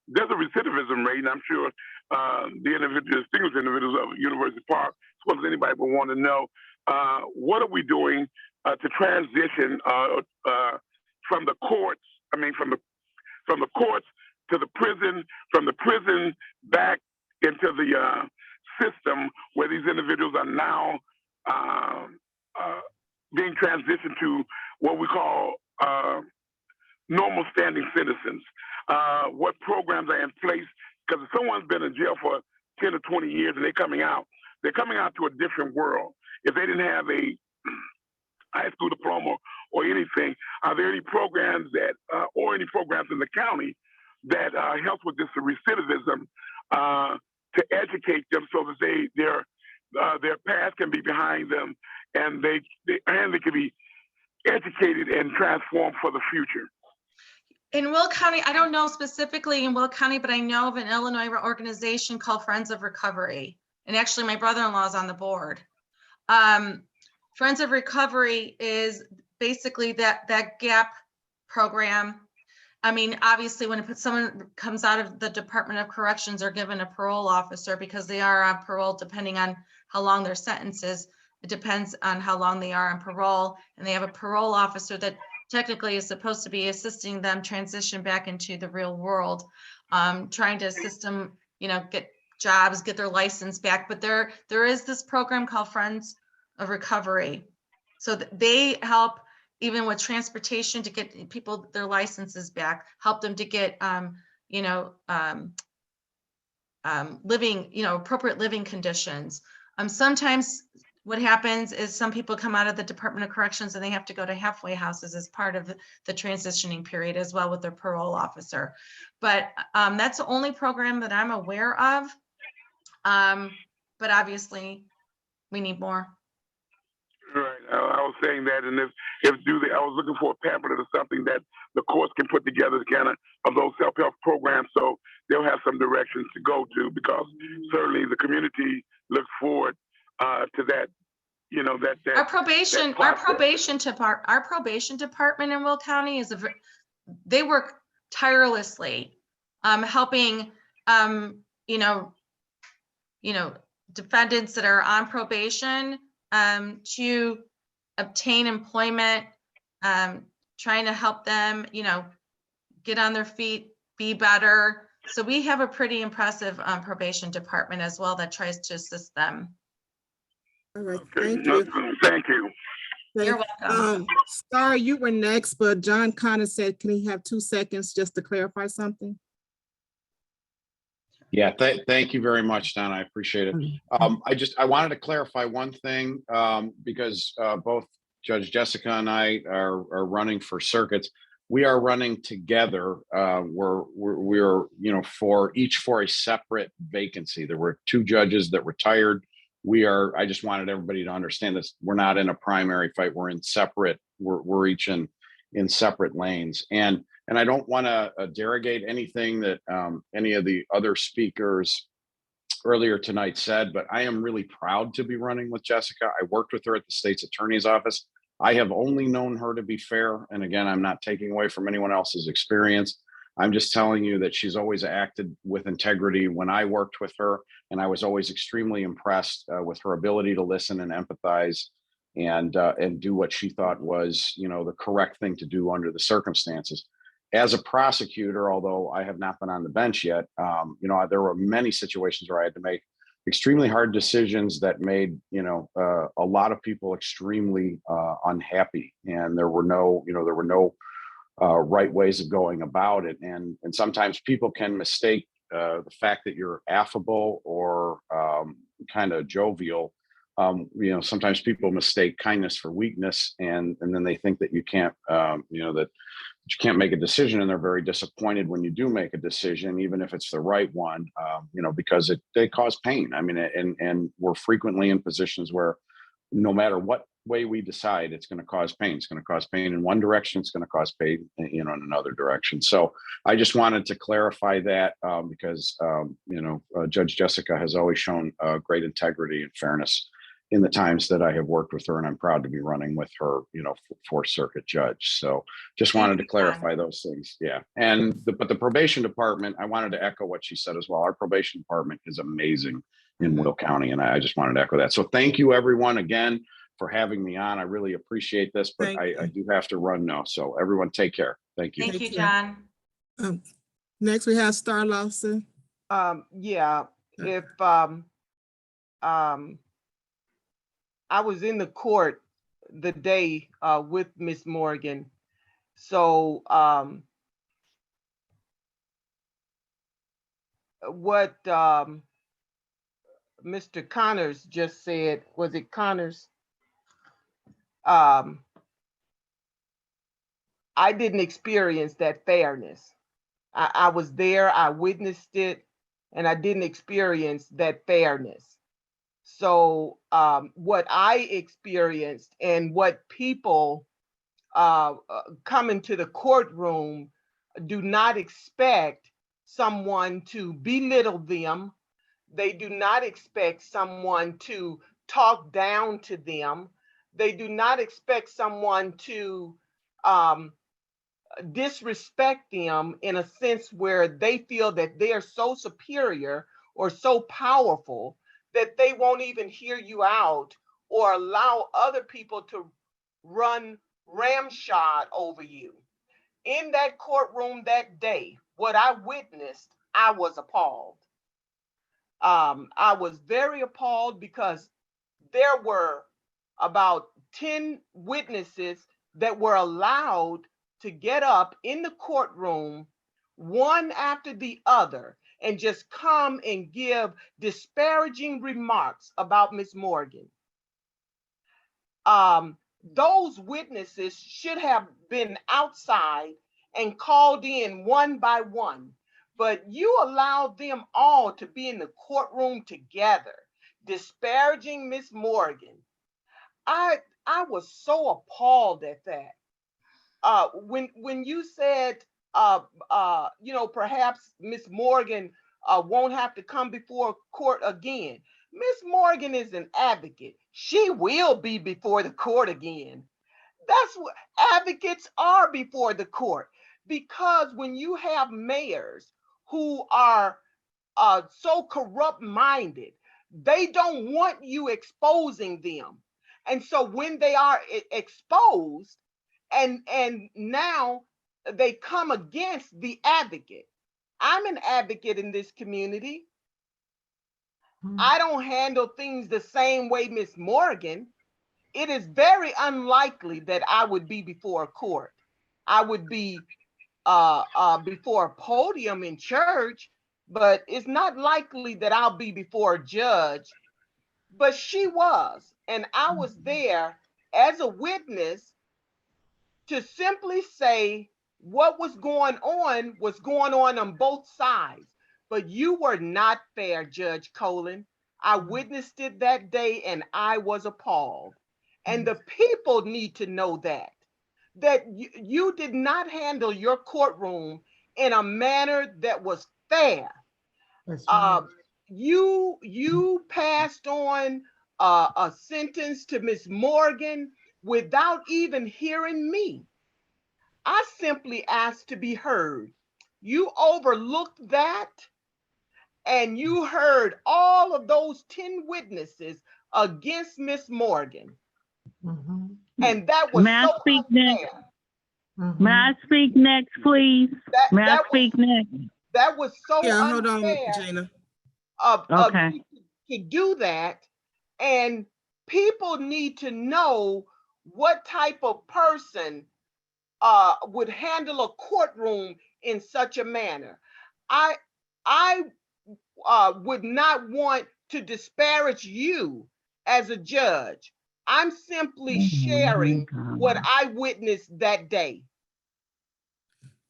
There's a recidivism rate, and I'm sure the distinguished individuals of University Park, as well as anybody, will want to know what are we doing to transition from the courts? I mean, from the courts to the prison, from the prison back into the system where these individuals are now being transitioned to what we call normal standing citizens. What programs are in place? Because if someone's been in jail for 10 or 20 years and they're coming out to a different world. If they didn't have a high school diploma or anything, are there any programs that, or any programs in the county that help with this recidivism to educate them so that their past can be behind them and they can be educated and transformed for the future? In Will County, I don't know specifically in Will County, but I know of an Illinois organization called Friends of Recovery. And actually my brother-in-law is on the board. Friends of Recovery is basically that GAP program. I mean, obviously when someone comes out of the Department of Corrections, they're given a parole officer because they are on parole depending on how long their sentence is. It depends on how long they are on parole. And they have a parole officer that technically is supposed to be assisting them transition back into the real world, trying to assist them, get jobs, get their license back. But there is this program called Friends of Recovery. So they help even with transportation to get people their licenses back, help them to get, living, appropriate living conditions. Sometimes what happens is some people come out of the Department of Corrections and they have to go to halfway houses as part of the transitioning period as well with their parole officer. But that's the only program that I'm aware of. But obviously we need more. Right. I was saying that, and I was looking for a pamphlet or something that the courts can put together kind of those self-help programs, so they'll have some directions to go to, because certainly the community looks forward to that. Our probation department in Will County they work tirelessly, helping defendants that are on probation to obtain employment, trying to help them, get on their feet, be better. So we have a pretty impressive probation department as well that tries to assist them. All right, thank you. Thank you. You're welcome. Star, you were next, but John Connor said, can he have 2 seconds just to clarify something? Yeah, thank you very much, Don. I appreciate it. I wanted to clarify one thing, because both Judge Jessica and I are running for circuits. We are running together. We're for a separate vacancy. There were 2 judges that retired. I just wanted everybody to understand this. We're not in a primary fight. We're in separate. We're each in separate lanes. And I don't want to derogate anything that any of the other speakers earlier tonight said, but I am really proud to be running with Jessica. I worked with her at the state's attorney's office. I have only known her to be fair. And again, I'm not taking away from anyone else's experience. I'm just telling you that she's always acted with integrity when I worked with her. And I was always extremely impressed with her ability to listen and empathize and do what she thought was, the correct thing to do under the circumstances. As a prosecutor, although I have not been on the bench yet, there were many situations where I had to make extremely hard decisions that made, a lot of people extremely unhappy. And there were no right ways of going about it. And sometimes people can mistake the fact that you're affable or kind of jovial. Sometimes people mistake kindness for weakness, and then they think that you can't, that you can't make a decision, and they're very disappointed when you do make a decision, even if it's the right one, because they cause pain. I mean, and we're frequently in positions where no matter what way we decide, it's going to cause pain. It's going to cause pain in one direction. It's going to cause pain, in another direction. So I just wanted to clarify that because, Judge Jessica has always shown great integrity and fairness in the times that I have worked with her, and I'm proud to be running with her, Fourth Circuit judge. So just wanted to clarify those things. Yeah. But the probation department, I wanted to echo what she said as well. Our probation department is amazing in Will County. And I just wanted to echo that. So thank you everyone again for having me on. I really appreciate this, but I do have to run now. So everyone take care. Thank you. Thank you, John. Next we have Star Lawson. Yeah, if I was in the court the day with Miss Morgan. So what Mr. Connors just said, was it Connors? I didn't experience that fairness. I was there, I witnessed it, and I didn't experience that fairness. So what I experienced and what people come into the courtroom do not expect someone to belittle them. They do not expect someone to talk down to them. They do not expect someone to disrespect them in a sense where they feel that they are so superior or so powerful that they won't even hear you out or allow other people to run ramshot over you. In that courtroom that day, what I witnessed, I was appalled. I was very appalled because there were about 10 witnesses that were allowed to get up in the courtroom, one after the other, and just come and give disparaging remarks about Miss Morgan. Those witnesses should have been outside and called in one by one, but you allowed them all to be in the courtroom together, disparaging Miss Morgan. I was so appalled at that. When you said, perhaps Miss Morgan won't have to come before court again. Miss Morgan is an advocate. She will be before the court again. That's what advocates are before the court. Because when you have mayors who are so corrupt-minded, they don't want you exposing them. And so when they are exposed, and now they come against the advocate. I'm an advocate in this community. I don't handle things the same way Miss Morgan. It is very unlikely that I would be before a court. I would be before a podium in church, but it's not likely that I'll be before a judge. But she was, and I was there as a witness to simply say what was going on both sides. But you were not fair, Judge Colon. I witnessed it that day and I was appalled. And the people need to know that you did not handle your courtroom in a manner that was fair. Right. You passed on a sentence to Miss Morgan without even hearing me. I simply asked to be heard. You overlooked that, and you heard all of those 10 witnesses against Miss Morgan. Mm-hmm. And that was May so I speak unfair. next? Mm-hmm. May I speak next, please? May I speak next? That was so unfair. Hold on, Gina. Of you to do that, and people need to know what type of person would handle a courtroom in such a manner. I would not want to disparage you as a judge. I'm simply sharing what I witnessed that day.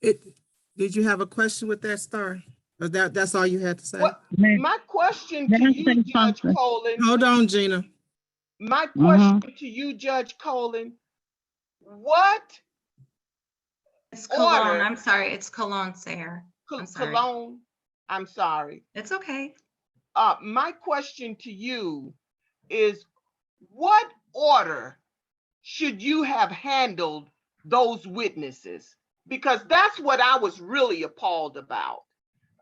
Did you have a question with that, Star? Or that's all you had to say? My question to you, Judge Colon. Hold on, Gina. My question to you, Judge Colon, what It's Cologne. order? I'm sorry. It's Colon-Sayre. I'm sorry. Cologne. I'm sorry. It's okay. My question to you is, what order should you have handled those witnesses? Because that's what I was really appalled about.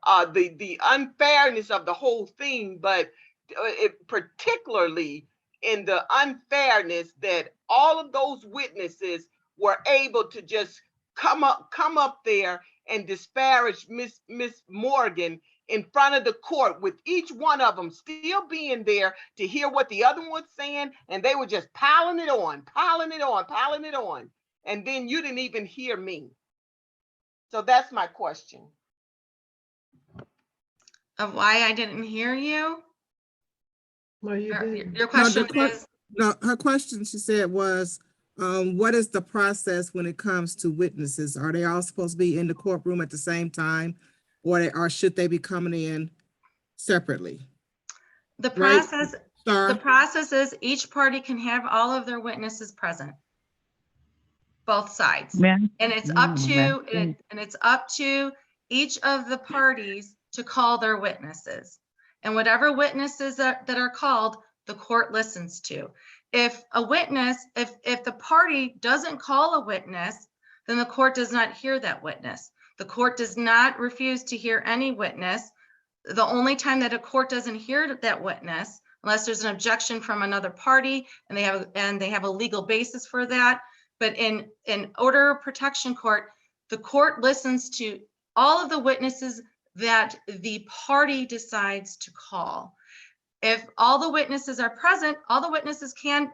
The unfairness of the whole thing, but particularly in the unfairness that all of those witnesses were able to just come up there and disparage Miss Morgan in front of the court, with each one of them still being there to hear what the other one's saying, and they were just piling it on. And then you didn't even hear me. So that's my question. Of why I didn't hear you? Well, you did. Your question is? No, her question, she said, was, what is the process when it comes to witnesses? Are they all supposed to be in the courtroom at the same time, or should they be coming in separately? The process, Right? the process is each party can have all of their witnesses present. Both sides. And it's up to each of the parties to call their witnesses. And whatever witnesses that are called, the court listens to. If a witness, if the party doesn't call a witness, then the court does not hear that witness. The court does not refuse to hear any witness. The only time that a court doesn't hear that witness, unless there's an objection from another party and they have a legal basis for that. But in order of protection court, the court listens to all of the witnesses that the party decides to call. If all the witnesses are present, all the witnesses can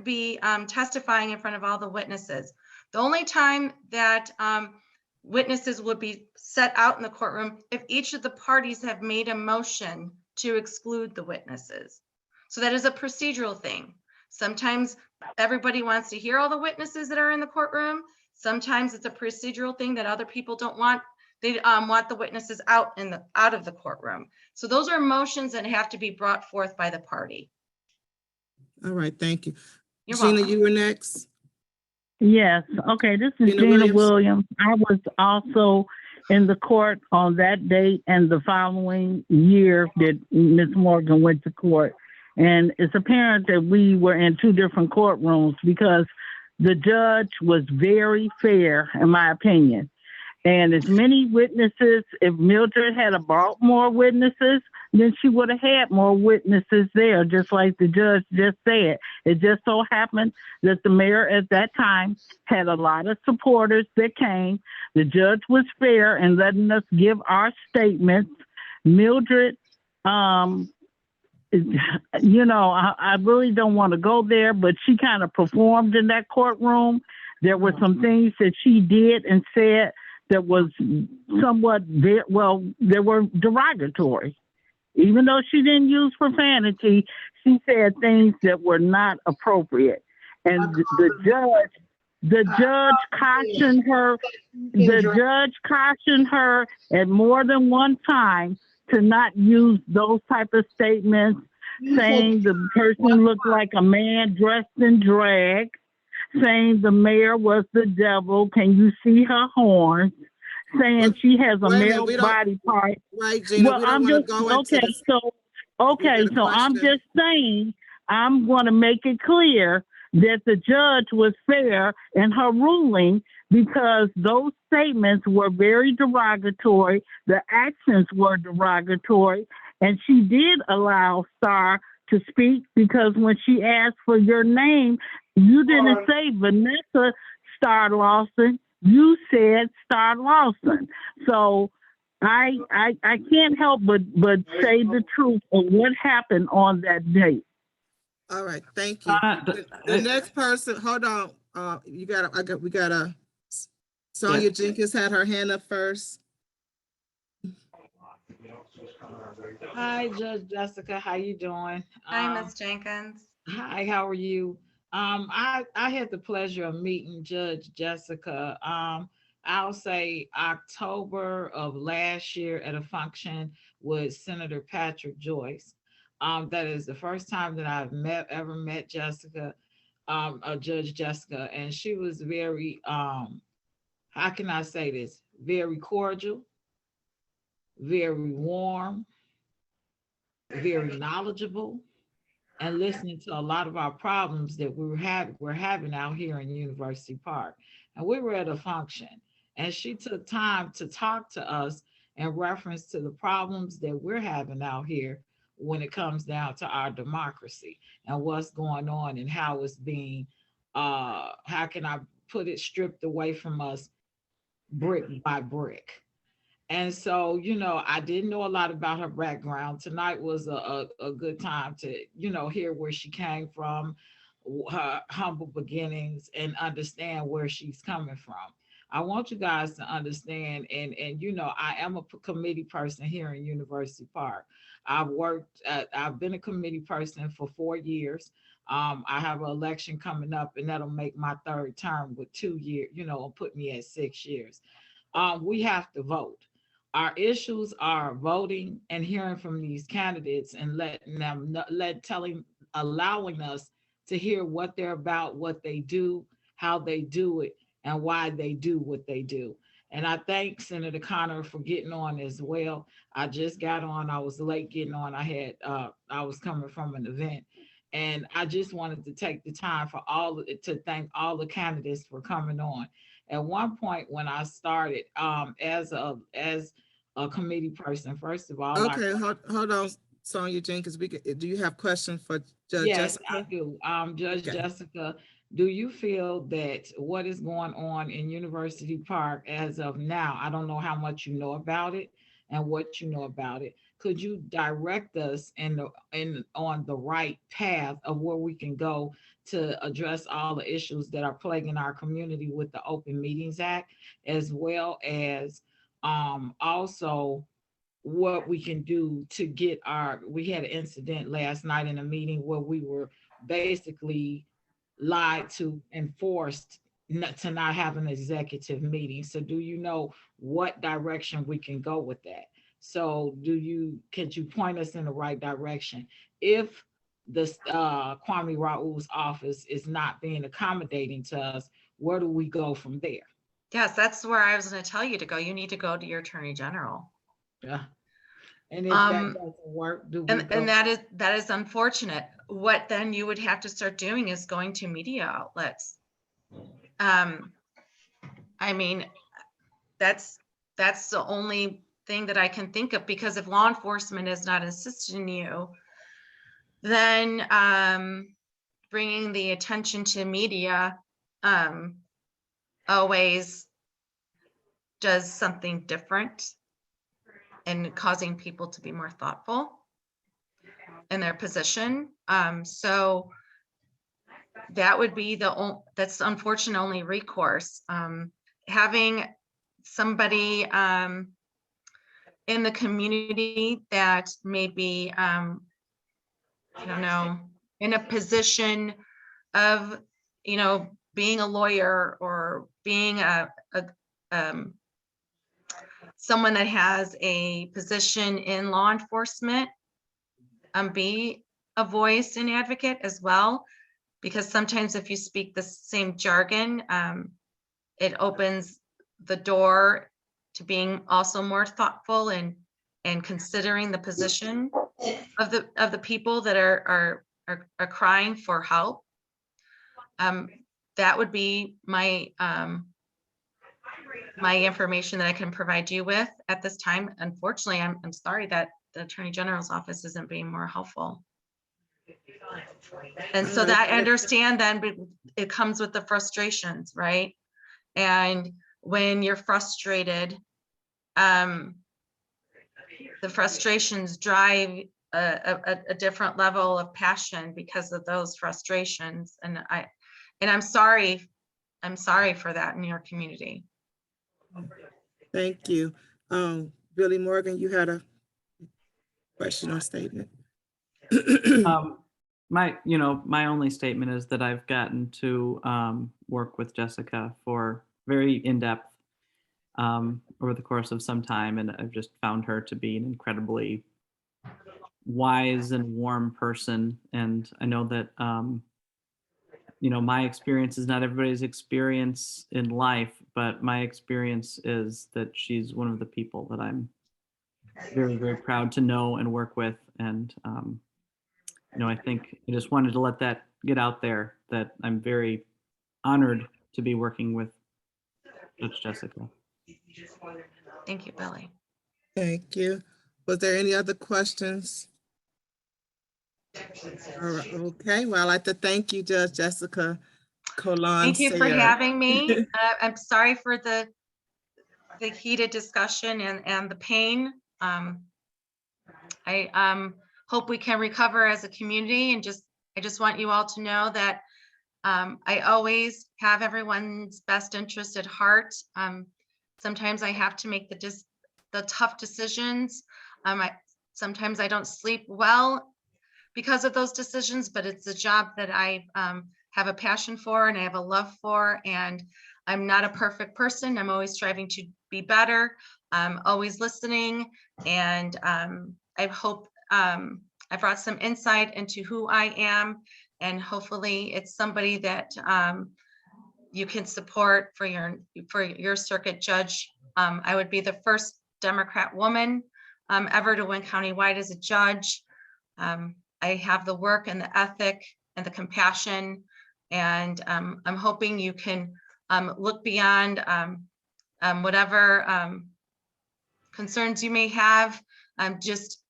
be testifying in front of all the witnesses. The only time that witnesses would be set out in the courtroom if each of the parties have made a motion to exclude the witnesses. So that is a procedural thing. Sometimes everybody wants to hear all the witnesses that are in the courtroom. Sometimes it's a procedural thing that other people don't want. They want the witnesses out of the courtroom. So those are motions that have to be brought forth by the party. All right, thank you. You're Gina, welcome. you were next. Yes. Okay. This is Gina Williams. I was also in the court on that date and the following year that Ms. Morgan went to court. And it's apparent that we were in two different courtrooms because the judge was very fair, in my opinion. And as many witnesses, if Mildred had brought more witnesses, then she would have had more witnesses there, just like the judge just said. It just so happened that the mayor at that time had a lot of supporters that came. The judge was fair in letting us give our statements. Mildred, you know, I really don't want to go there, but she kind of performed in that courtroom. There were some things that she did and said that was somewhat, well, they were derogatory. Even though she didn't use profanity, she said things that were not appropriate. And the judge cautioned her, at more than one time to not use those type of statements, saying the person looked like a man dressed in drag, saying the mayor was the devil. Can you see her horns? Saying she has a male body part. Right, Gina, well, we don't I'm want just to go into this. so I'm just saying I'm going to make it clear that the judge was fair in her ruling because those statements were very derogatory. The actions were derogatory, and she did allow Star to speak because when she asked for your name, you didn't say Vanessa Star Lawson. You said Star Lawson. So I can't help but say the truth of what happened on that date. All right, thank you. The next person, hold on. We got Sonia Jenkins had her hand up first. Hi, Judge Jessica. How you doing? Hi, Ms. Jenkins. Hi, how are you? I had the pleasure of meeting Judge Jessica. I'll say October of last year at a function with Senator Patrick Joyce. That is the first time that I've ever met Jessica, Judge Jessica, and she was very, how can I say this? Very cordial, very warm, very knowledgeable, and listening to a lot of our problems that we're having out here in University Park. And we were at a function, and she took time to talk to us in reference to the problems that we're having out here when it comes down to our democracy and what's going on and how it's being, how can I put it, stripped away from us brick by brick. And so, I didn't know a lot about her background. Tonight was a good time to, hear where she came from, her humble beginnings, and understand where she's coming from. I want you guys to understand, and I am a committee person here in University Park. I've been a committee person for 4 years. I have an election coming up, and that'll make my third term with 2 years, put me at 6 years. We have to vote. Our issues are voting and hearing from these candidates and letting them allowing us to hear what they're about, what they do, how they do it, and why they do what they do. And I thank Senator Connor for getting on as well. I just got on. I was late getting on. I was coming from an event. And I just wanted to take the time to thank all the candidates for coming on. At one point when I started, as a committee person, first of all. Okay, hold on, Sonia Jenkins. Do you have questions for Judge Yes, Jessica? I do. Judge Jessica, do you feel that what is going on in University Park as of now, I don't know how much you know about it and what you know about it. Could you direct us on the right path of where we can go to address all the issues that are plaguing our community with the Open Meetings Act, as well as also what we can do to get we had an incident last night in a meeting where we were basically lied to and forced to not have an executive meeting. So do you know what direction we can go with that? So could you point us in the right direction? If the Kwame Raoul's office is not being accommodating to us, where do we go from there? Yes, that's where I was going to tell you to go. You need to go to your Attorney General. Yeah. And if that doesn't work, and that is unfortunate. What then you would have to start doing is going to media outlets. I mean, that's the only thing that I can think of, because if law enforcement is not assisting you, then bringing the attention to media always does something different and causing people to be more thoughtful in their position. So that would be that's unfortunate only recourse. Having somebody in the community that may be, I don't know, in a position of, being a lawyer or being someone that has a position in law enforcement, be a voice and advocate as well, because sometimes if you speak the same jargon, it opens the door to being also more thoughtful and considering the position of the people that are crying for help. That would be my my information that I can provide you with at this time. Unfortunately, I'm sorry that the Attorney General's office isn't being more helpful. And so that I understand then it comes with the frustrations, right? And when you're frustrated, the frustrations drive a different level of passion because of those frustrations. And I'm sorry for that in your community. Thank you. Billy Morgan, you had a question or statement? My only statement is that I've gotten to work with Jessica for very in-depth over the course of some time, and I've just found her to be an incredibly wise and warm person. And I know that, you know, my experience is not everybody's experience in life, but my experience is that she's one of the people that I'm very, very proud to know and work with. And, you know, I think I just wanted to let that get out there, that I'm very honored to be working with Judge Jessica. Thank you, Billy. Thank you. Was there any other questions? All right, okay, well, I'd like to thank you, Judge Jessica Colon-Sayre. Thank you for having me. I'm sorry for the heated discussion and the pain. I hope we can recover as a community, and I just want you all to know that I always have everyone's best interest at heart. Sometimes I have to make the tough decisions. Sometimes I don't sleep well because of those decisions, but it's a job that I have a passion for and I have a love for, and I'm not a perfect person. I'm always striving to be better. I'm always listening, and I hope I brought some insight into who I am, and hopefully it's somebody that you can support for your circuit judge. I would be the first Democrat woman ever to win countywide as a judge. I have the work and the ethic and the compassion, and I'm hoping you can look beyond whatever concerns you may have. Just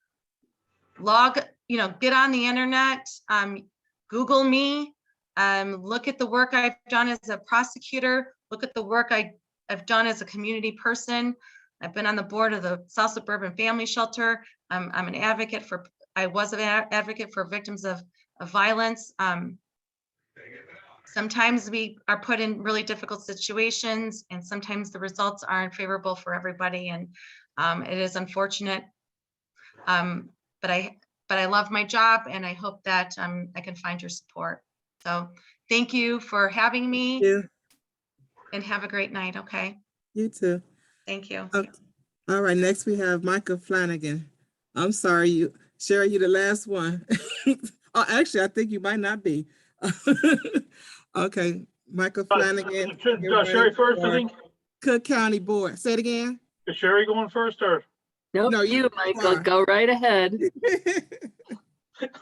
get on the internet, Google me, look at the work I've done as a prosecutor, look at the work I've done as a community person. I've been on the board of the South Suburban Family Shelter. I'm an advocate I was an advocate for victims of violence. Sometimes we are put in really difficult situations, and sometimes the results aren't favorable for everybody, and it is unfortunate. But I love my job, and I hope that I can find your support. So thank you for having me. Thank you. And have a great night. Okay. You too. Thank you. Okay. All right, next we have Michael Flanagan. I'm sorry, Sherry, you the last one. Oh, actually, I think you might not be. Okay, Michael Flanagan. Sherry first, I think. Cook County Board. Say it again. Is Sherry going first, or? Nope, No, you, Michael, go right ahead.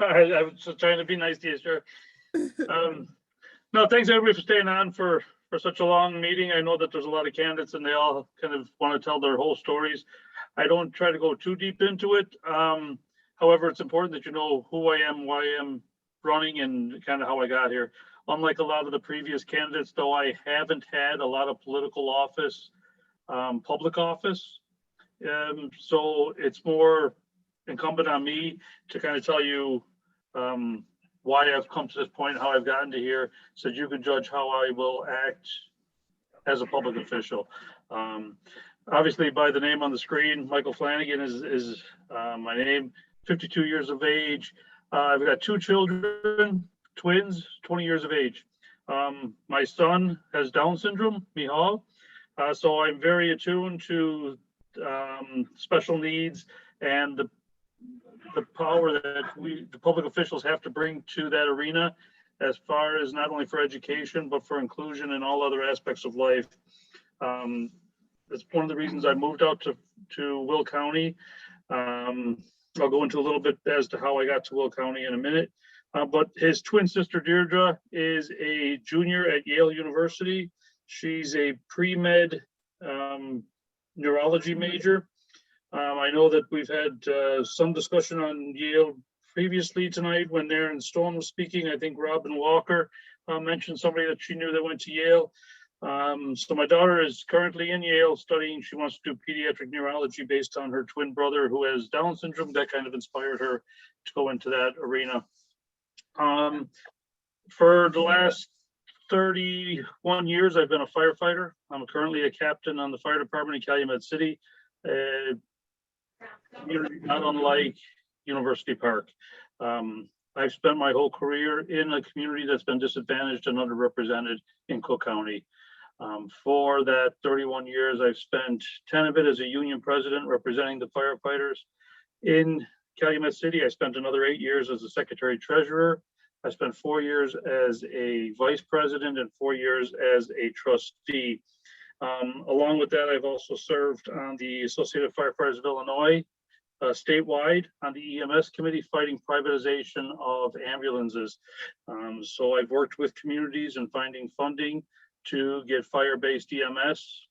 All right, I was just trying to be nice to you, sure. No, thanks everybody for staying on for such a long meeting. I know that there's a lot of candidates and they all kind of want to tell their whole stories. I don't try to go too deep into it. However, it's important that you know who I am, why I am running, and kind of how I got here. Unlike a lot of the previous candidates, though, I haven't had a lot of political office, public office. So it's more incumbent on me to kind of tell you why I've come to this point, how I've gotten to here, so you can judge how I will act as a public official. Obviously, by the name on the screen, Michael Flanagan is my name, 52 years of age. I've got 2 children, twins, 20 years of age. My son has Down syndrome, Mihal. So I'm very attuned to special needs and the power that the public officials have to bring to that arena, as far as not only for education, but for inclusion and all other aspects of life. That's one of the reasons I moved out to Will County. I'll go into a little bit as to how I got to Will County in a minute. But his twin sister, Deirdre, is a junior at Yale University. She's a pre-med neurology major. I know that we've had some discussion on Yale previously tonight when Erin and Stone was speaking. I think Robin Walker mentioned somebody that she knew that went to Yale. So my daughter is currently in Yale studying. She wants to do pediatric neurology based on her twin brother who has Down syndrome. That kind of inspired her to go into that arena. For the last 31 years, I've been a firefighter. I'm currently a captain on the fire department in Calumet City, not unlike University Park. I've spent my whole career in a community that's been disadvantaged and underrepresented in Cook County. For that 31 years, I've spent 10 of it as a union president representing the firefighters in Calumet City, I spent another 8 years as a secretary treasurer. I spent 4 years as a vice president and 4 years as a trustee. Along with that, I've also served on the Associated Firefighters of Illinois, statewide on the EMS committee fighting privatization of ambulances. So I've worked with communities and finding funding to get fire-based EMS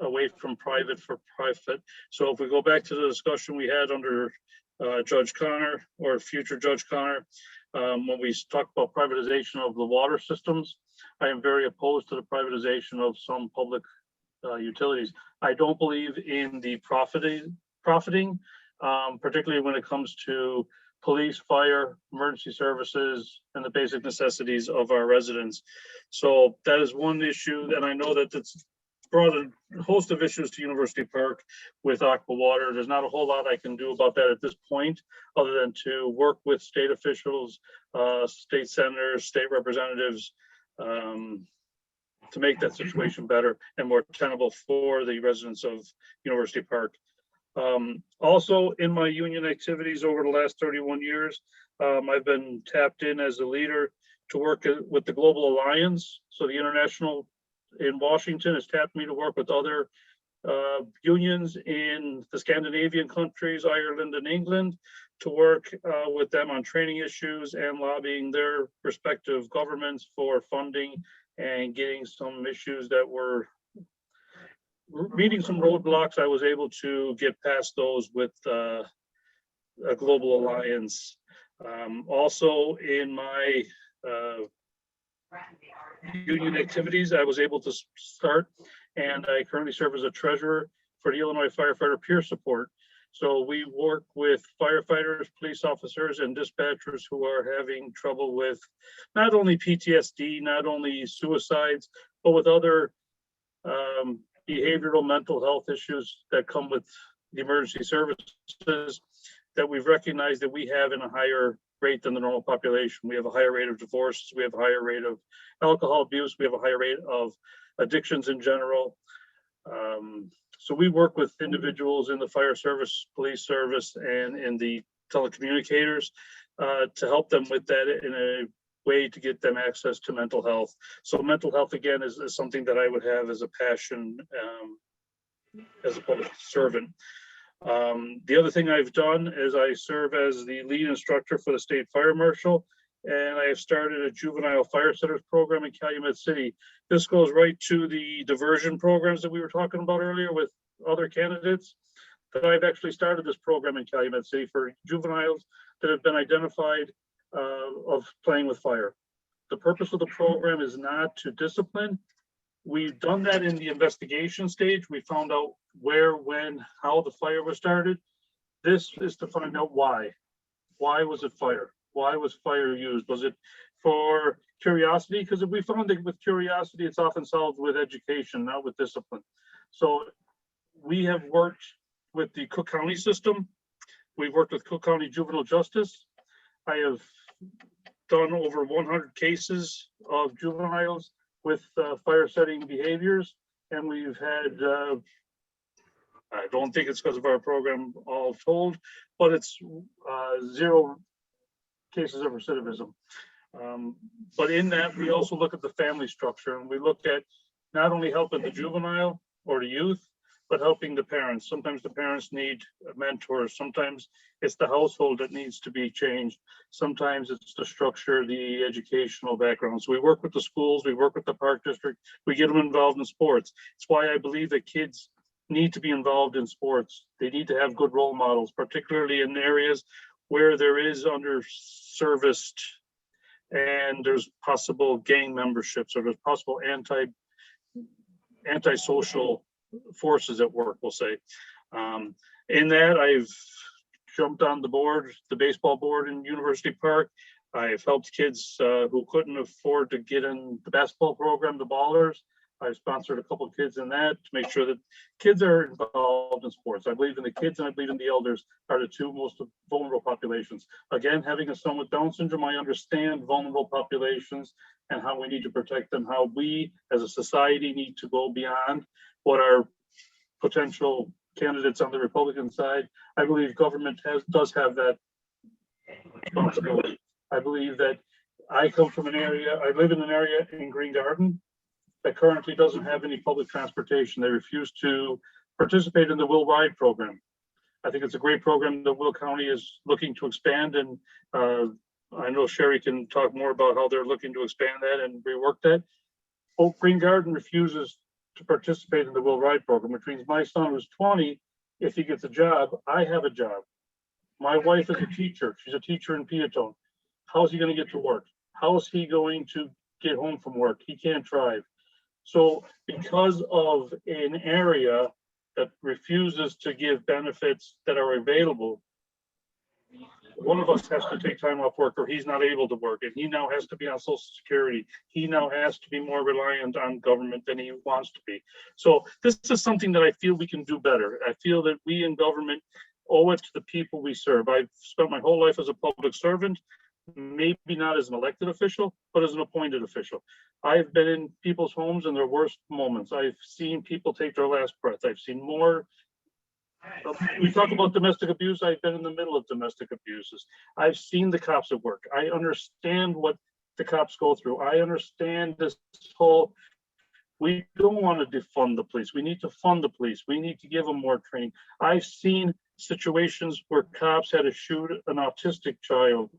away from private for profit. So if we go back to the discussion we had under Judge Connor or future Judge Connor, when we talk about privatization of the water systems, I am very opposed to the privatization of some public utilities. I don't believe in the profiting, particularly when it comes to police, fire, emergency services, and the basic necessities of our residents. So that is one issue, and I know that it's brought a host of issues to University Park with aqua water. There's not a whole lot I can do about that at this point, other than to work with state officials, state senators, state representatives, to make that situation better and more tenable for the residents of University Park. Also, in my union activities over the last 31 years, I've been tapped in as a leader to work with the Global Alliance. So the International in Washington has tapped me to work with other unions in the Scandinavian countries, Ireland and England, to work with them on training issues and lobbying their respective governments for funding and getting some issues that were meeting some roadblocks. I was able to get past those with a Global Alliance. Also in my union activities, I was able to start, and I currently serve as a treasurer for the Illinois Firefighter Peer Support. So we work with firefighters, police officers, and dispatchers who are having trouble with not only PTSD, not only suicides, but with other behavioral mental health issues that come with the emergency services that we've recognized that we have in a higher rate than the normal population. We have a higher rate of divorces, we have a higher rate of alcohol abuse, we have a higher rate of addictions in general. So we work with individuals in the fire service, police service, and in the telecommunicators to help them with that in a way to get them access to mental health. So mental health, again, is something that I would have as a passion as a public servant. The other thing I've done is I serve as the lead instructor for the state fire marshal, and I have started a juvenile fire centers program in Calumet City. This goes right to the diversion programs that we were talking about earlier with other candidates. That I've actually started this program in Calumet City for juveniles that have been identified of playing with fire. The purpose of the program is not to discipline. We've done that in the investigation stage. We found out where, when, how the fire was started. This is to find out why. Why was it fire? Why was fire used? Was it for curiosity? Because if we found that with curiosity, it's often solved with education, not with discipline. So we have worked with the Cook County system. We've worked with Cook County Juvenile Justice. I have done over 100 cases of juveniles with fire setting behaviors, and we've had, I don't think it's because of our program all told, but it's 0 cases of recidivism. But in that, we also look at the family structure, and we look at not only helping the juvenile or the youth, but helping the parents. Sometimes the parents need mentors. Sometimes it's the household that needs to be changed. Sometimes it's the structure, the educational background. So we work with the schools, we work with the park district, we get them involved in sports. It's why I believe that kids need to be involved in sports. They need to have good role models, particularly in areas where there is underserviced and there's possible gang memberships or there's possible antisocial forces at work, we'll say. In that, I've jumped on the board, the baseball board in University Park. I've helped kids who couldn't afford to get in the basketball program, the ballers. I've sponsored a couple of kids in that to make sure that kids are involved in sports. I believe in the kids and I believe in the elders are the two most vulnerable populations. Again, having a son with Down syndrome, I understand vulnerable populations and how we need to protect them, how we as a society need to go beyond what our potential candidates on the Republican side. I believe government does have that responsibility. I believe that I come from an area, I live in an area in Green Garden that currently doesn't have any public transportation. They refuse to participate in the Will Ride program. I think it's a great program that Will County is looking to expand, and I know Sherry can talk more about how they're looking to expand that and rework that. Oak Green Garden refuses to participate in the Will Ride program, which means my son who's 20, if he gets a job, I have a job. My wife is a teacher. She's a teacher in Peatone. How's he going to get to work? How is he going to get home from work? He can't drive. So because of an area that refuses to give benefits that are available, one of us has to take time off work, or he's not able to work, and he now has to be on Social Security. He now has to be more reliant on government than he wants to be. So this is something that I feel we can do better. I feel that we in government owe it to the people we serve. I've spent my whole life as a public servant, maybe not as an elected official, but as an appointed official. I've been in people's homes in their worst moments. I've seen people take their last breath. I've seen more. We talk about domestic abuse. I've been in the middle of domestic abuses. I've seen the cops at work. I understand what the cops go through. I understand this whole, we don't want to defund the police. We need to fund the police. We need to give them more training. I've seen situations where cops had to shoot an autistic child,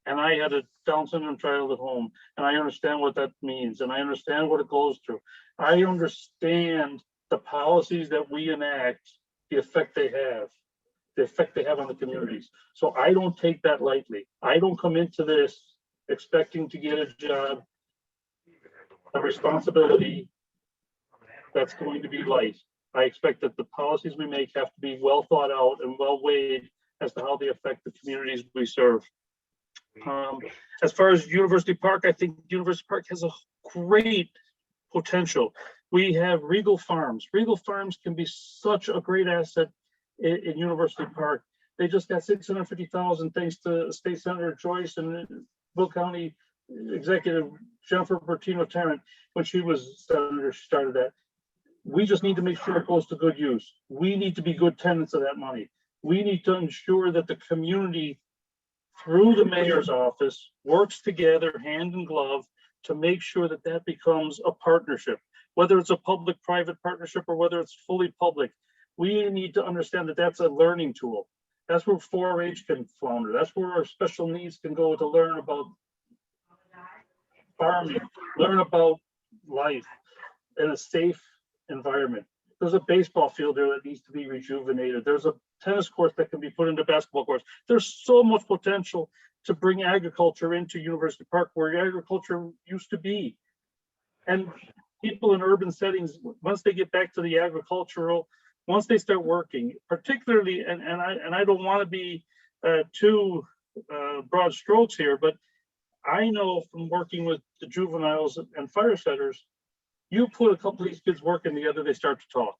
and I had a Down syndrome child at home, and I understand what that means, and I understand what it goes through. I understand the policies that we enact, the effect they have on the communities. So I don't take that lightly. I don't come into this expecting to get a job, a responsibility that's going to be light. I expect that the policies we make have to be well thought out and well weighed as to how they affect the communities we serve. As far as University Park, I think University Park has a great potential. We have Regal Farms. Regal Farms can be such a great asset in University Park. They just got $650,000 thanks to State Senator Joyce and Will County Executive Jennifer Bertino-Tarrant. When she was senator, she started that. We just need to make sure it goes to good use. We need to be good tenants of that money. We need to ensure that the community, through the mayor's office, works together hand in glove to make sure that that becomes a partnership. Whether it's a public-private partnership or whether it's fully public, we need to understand that that's a learning tool. That's where 4-H can flounder. That's where our special needs can go to learn about farming, learn about life in a safe environment. There's a baseball field there that needs to be rejuvenated. There's a tennis court that can be put into basketball courts. There's so much potential to bring agriculture into University Park, where agriculture used to be. And people in urban settings, once they get back to the agricultural, once they start working, particularly, and I don't want to be too broad strokes here, but I know from working with the juveniles and fire setters, you put a couple of these kids working together, they start to talk.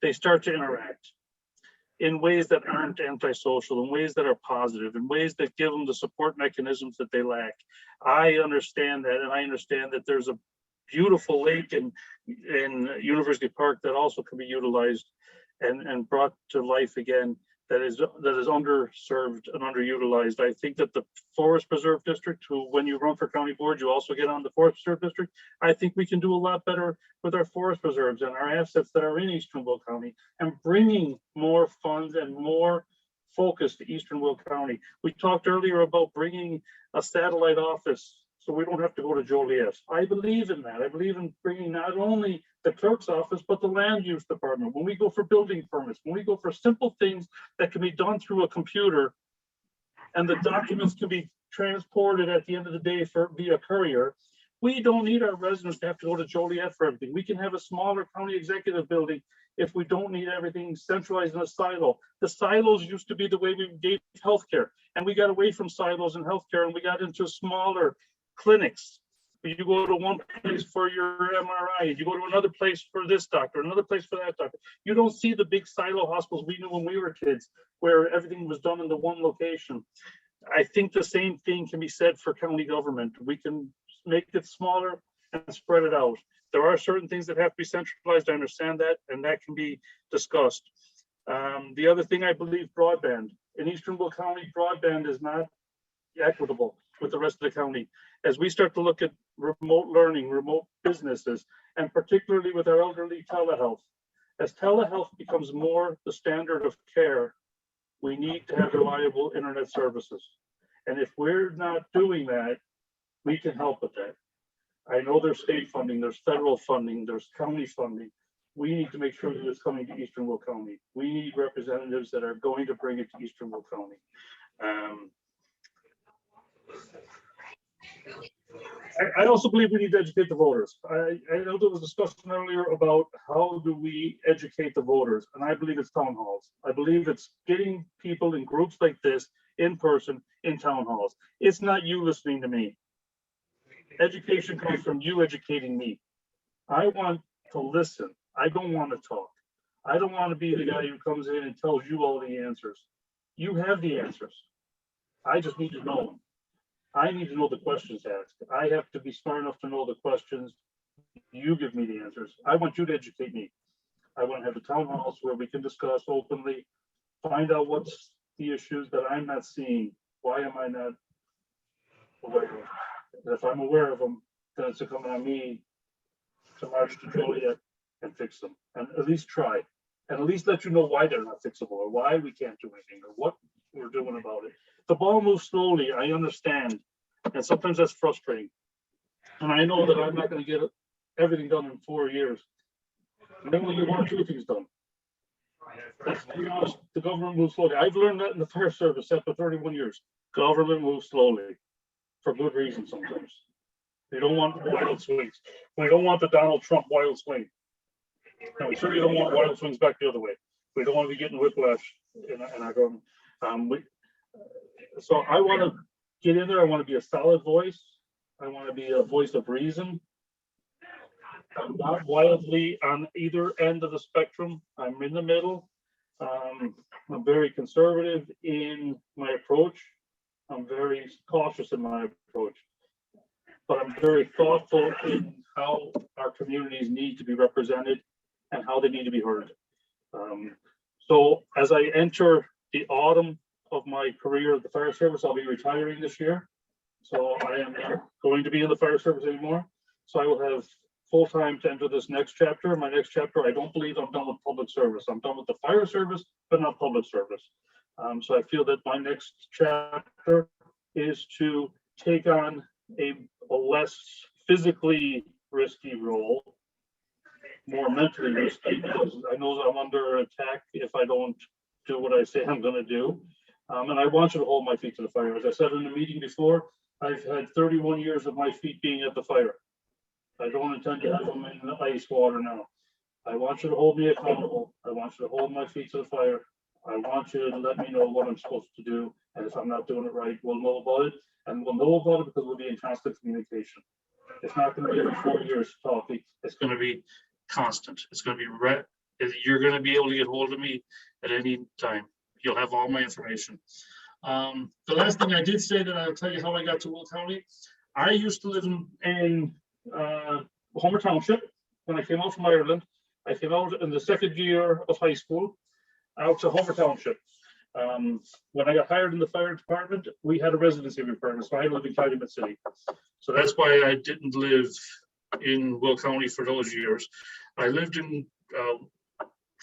They start to interact in ways that aren't antisocial, in ways that are positive, in ways that give them the support mechanisms that they lack. I understand that, and I understand that there's a beautiful lake in University Park that also can be utilized and brought to life again, that is underserved and underutilized. I think that the Forest Preserve District, who, when you run for county board, you also get on the Forest Preserve District. I think we can do a lot better with our forest preserves and our assets that are in Eastern Will County, and bringing more funds and more focus to Eastern Will County. We talked earlier about bringing a satellite office so we don't have to go to Joliet. I believe in that. I believe in bringing not only the clerk's office, but the land use department. When we go for building permits, when we go for simple things that can be done through a computer, and the documents can be transported at the end of the day via courier, we don't need our residents to have to go to Joliet for everything. We can have a smaller county executive building if we don't need everything centralized in a silo. The silos used to be the way we gave healthcare, and we got away from silos in healthcare, and we got into smaller clinics. You go to one place for your MRI, you go to another place for this doctor, another place for that doctor. You don't see the big silo hospitals we knew when we were kids, where everything was done in the one location. I think the same thing can be said for county government. We can make it smaller and spread it out. There are certain things that have to be centralized. I understand that, and that can be discussed. The other thing, I believe broadband. In Eastern Will County, broadband is not equitable with the rest of the county. As we start to look at remote learning, remote businesses, and particularly with our elderly telehealth, as telehealth becomes more the standard of care, we need to have reliable internet services. And if we're not doing that, we can help with that. I know there's state funding, there's federal funding, there's county funding. We need to make sure that it's coming to Eastern Will County. We need representatives that are going to bring it to Eastern Will County. I also believe we need to educate the voters. I know there was discussion earlier about how do we educate the voters, and I believe it's town halls. I believe it's getting people in groups like this in person in town halls. It's not you listening to me. Education comes from you educating me. I want to listen. I don't want to talk. I don't want to be the guy who comes in and tells you all the answers. You have the answers. I just need to know them. I need to know the questions asked. I have to be smart enough to know the questions. You give me the answers. I want you to educate me. I want to have the town halls where we can discuss openly, find out what's the issues that I'm not seeing. Why am I not aware of them? And if I'm aware of them, then it's incumbent on me to march to Joliet and fix them, and at least try, and at least let you know why they're not fixable, or why we can't do anything, or what we're doing about it. The ball moves slowly, I understand, and sometimes that's frustrating. And I know that I'm not going to get everything done in 4 years. Maybe you want 2 things done. Let's be honest, the government moves slowly. I've learned that in the fire service after 31 years. Government moves slowly for good reason sometimes. They don't want wild swings. We don't want the Donald Trump wild swing. And we certainly don't want wild swings back the other way. We don't want to be getting whiplash in our government. So I want to get in there. I want to be a solid voice. I want to be a voice of reason. I'm not wildly on either end of the spectrum. I'm in the middle. I'm very conservative in my approach. I'm very cautious in my approach. But I'm very thoughtful in how our communities need to be represented and how they need to be heard. So as I enter the autumn of my career at the fire service, I'll be retiring this year. So I am not going to be in the fire service anymore. So I will have full time to enter this next chapter. My next chapter, I don't believe I'm done with public service. I'm done with the fire service, but not public service. So I feel that my next chapter is to take on a less physically risky role, more mentally risky, because I know that I'm under attack if I don't do what I say I'm going to do. And I want you to hold my feet to the fire. As I said in the meeting before, I've had 31 years of my feet being at the fire. I don't intend to have them in the ice water now. I want you to hold me accountable. I want you to hold my feet to the fire. I want you to let me know what I'm supposed to do. And if I'm not doing it right, we'll know about it. And we'll know about it because we'll be in constant communication. It's not going to be every 4 years talking. It's going to be constant. It's going to be you're going to be able to get hold of me at any time. You'll have all my information. The last thing I did say that I'll tell you how I got to Will County. I used to live in Homer Township when I came out from Ireland. I came out in the second year of high school out to Homer Township. When I got hired in the fire department, we had a residency requirement, so I lived in Calumet City. So that's why I didn't live in Will County for those years. I lived in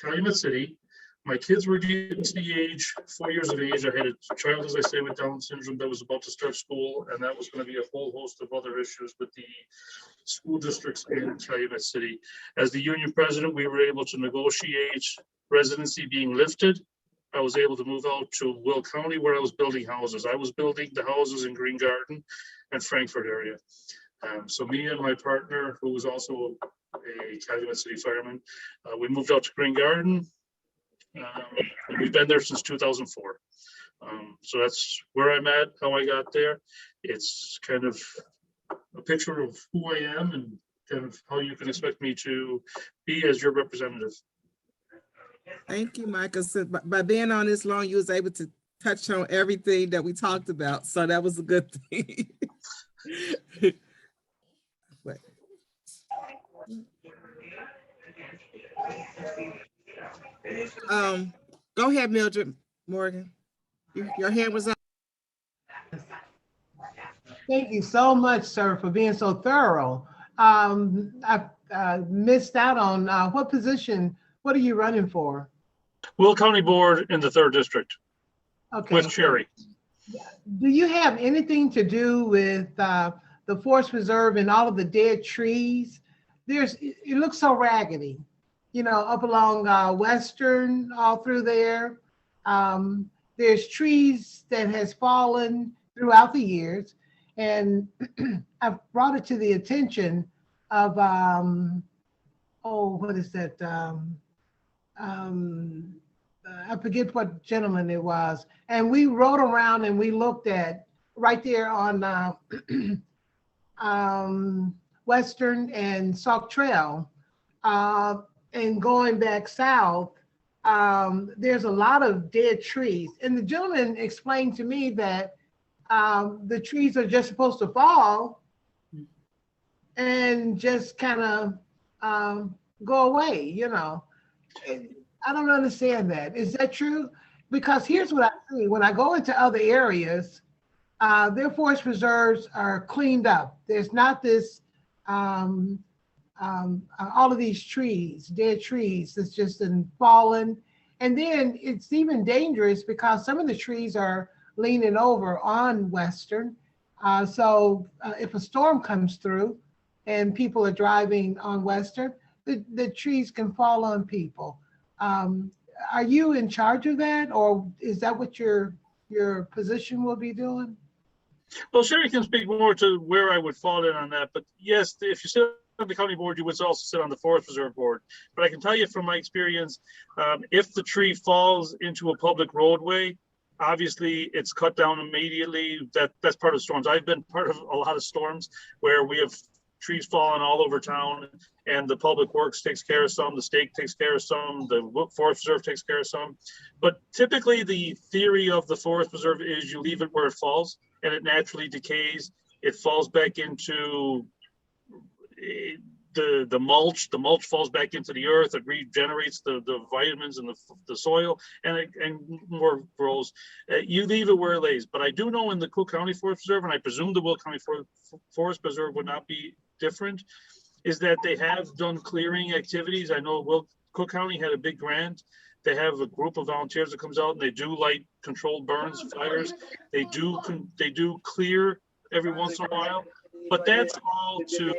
Calumet City. My kids were getting to the age, 4 years of age. I had a child, as I say, with Down syndrome that was about to start school, and that was going to be a whole host of other issues with the school districts in Calumet City. As the union president, we were able to negotiate residency being lifted. I was able to move out to Will County where I was building houses. I was building the houses in Green Garden and Frankfurt area. So me and my partner, who was also a Calumet City fireman, we moved out to Green Garden. We've been there since 2004. So that's where I'm at, how I got there. It's kind of a picture of who I am and kind of how you can expect me to be as your representative. Thank you, Michael. So by being on this long, you was able to touch on everything that we talked about. So that was a good thing. Go ahead, Mildred Morgan. Your hand was up. Thank you so much, sir, for being so thorough. I missed out on what position, what are you running for? Will County Board in the 3rd District Okay. with Sherry. Do you have anything to do with the forest preserve and all of the dead trees? It looks so raggedy, you know, up along Western, all through there. There's trees that has fallen throughout the years. And I've brought it to the attention of, what is that? I forget what gentleman it was. And we rode around and we looked at right there on Western and Sauk Trail. And going back south, there's a lot of dead trees. And the gentleman explained to me that the trees are just supposed to fall and just kind of go away, you know. I don't understand that. Is that true? Because here's what I see. When I go into other areas, their forest preserves are cleaned up. There's not this, all of these trees, dead trees that's just fallen. And then it's even dangerous because some of the trees are leaning over on Western. So if a storm comes through and people are driving on Western, the trees can fall on people. Are you in charge of that, or is that what your position will be doing? Well, Sherry can speak more to where I would fall in on that, but yes, if you sit on the county board, you would also sit on the Forest Preserve board. But I can tell you from my experience, if the tree falls into a public roadway, obviously it's cut down immediately. That's part of storms. I've been part of a lot of storms where we have trees falling all over town, and the public works takes care of some, the state takes care of some, the Forest Preserve takes care of some. But typically the theory of the Forest Preserve is you leave it where it falls and it naturally decays. It falls back into the mulch. The mulch falls back into the earth. It regenerates the vitamins in the soil, and more grows. You leave it where it lays. But I do know in the Cook County Forest Preserve, and I presume the Will County Forest Preserve would not be different, is that they have done clearing activities. I know Cook County had a big grant. They have a group of volunteers that comes out and they do light controlled burns, fires. They do clear every once in a while. But that's all to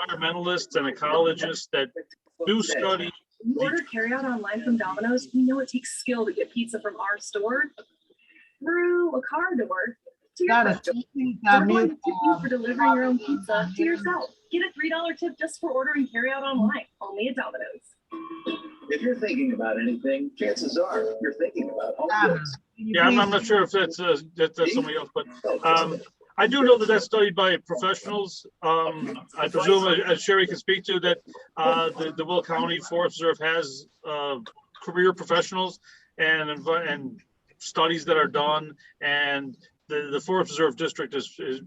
environmentalists and ecologists that do study. You order carryout online from Domino's, you know it takes skill to get pizza from our store through a car door to your front door. We're going to tip you for delivering your own pizza to yourself. Get a $3 tip just for ordering carryout online, only at Domino's. If you're thinking about anything, chances are you're thinking about home goods. Yeah, I'm not sure if that's somebody else, but I do know that that's studied by professionals. I presume, as Sherry can speak to, that the Will County Forest Reserve has career professionals and studies that are done, and the Forest Reserve District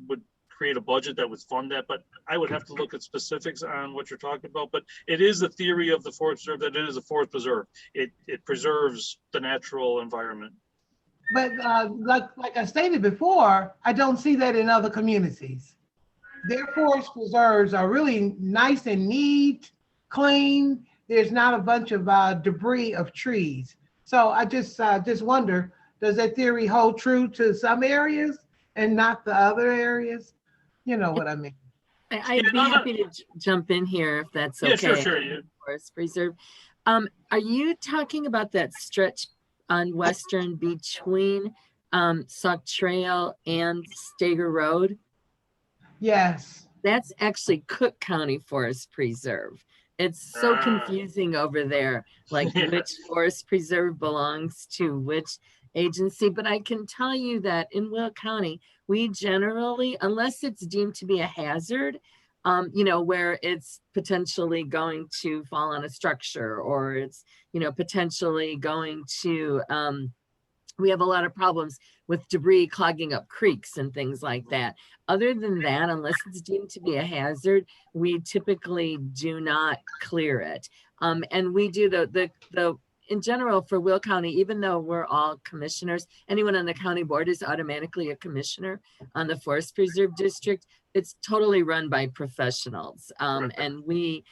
would create a budget that would fund that. But I would have to look at specifics on what you're talking about. But it is the theory of the Forest Reserve that it is a forest preserve. It preserves the natural environment. But like I stated before, I don't see that in other communities. Their forest preserves are really nice and neat, clean. There's not a bunch of debris of trees. So I just wonder, does that theory hold true to some areas and not the other areas? You know what I mean? I'd be happy to jump in here if that's okay. Yeah, sure. Yeah. Forest Preserve. Are you talking about that stretch on Western between Sauk Trail and Stager Road? Yes. That's actually Cook County Forest Preserve. It's so confusing over there, like which forest preserve belongs to which agency. But I can tell you that in Will County, we generally, unless it's deemed to be a hazard, where it's potentially going to fall on a structure, or it's, potentially going to, we have a lot of problems with debris clogging up creeks and things like that. Other than that, unless it's deemed to be a hazard, we typically do not clear it. And we do in general for Will County, even though we're all commissioners, anyone on the county board is automatically a commissioner on the Forest Preserve District. It's totally run by professionals. And we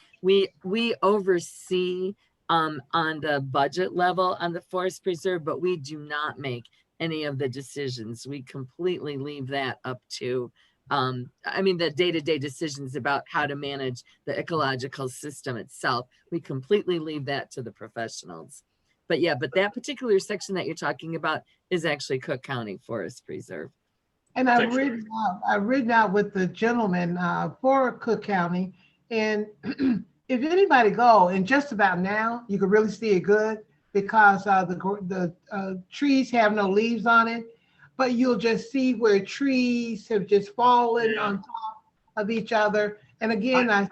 oversee on the budget level on the Forest Preserve, but we do not make any of the decisions. We completely leave that up to the day-to-day decisions about how to manage the ecological system itself. We completely leave that to the professionals. But yeah, but that particular section that you're talking about is actually Cook County Forest Preserve. And I've ridden out with the gentleman for Cook County. And if anybody go, and just about now, you can really see it good because the trees have no leaves on it. But you'll just see where trees have just fallen on top of each other. And again, I've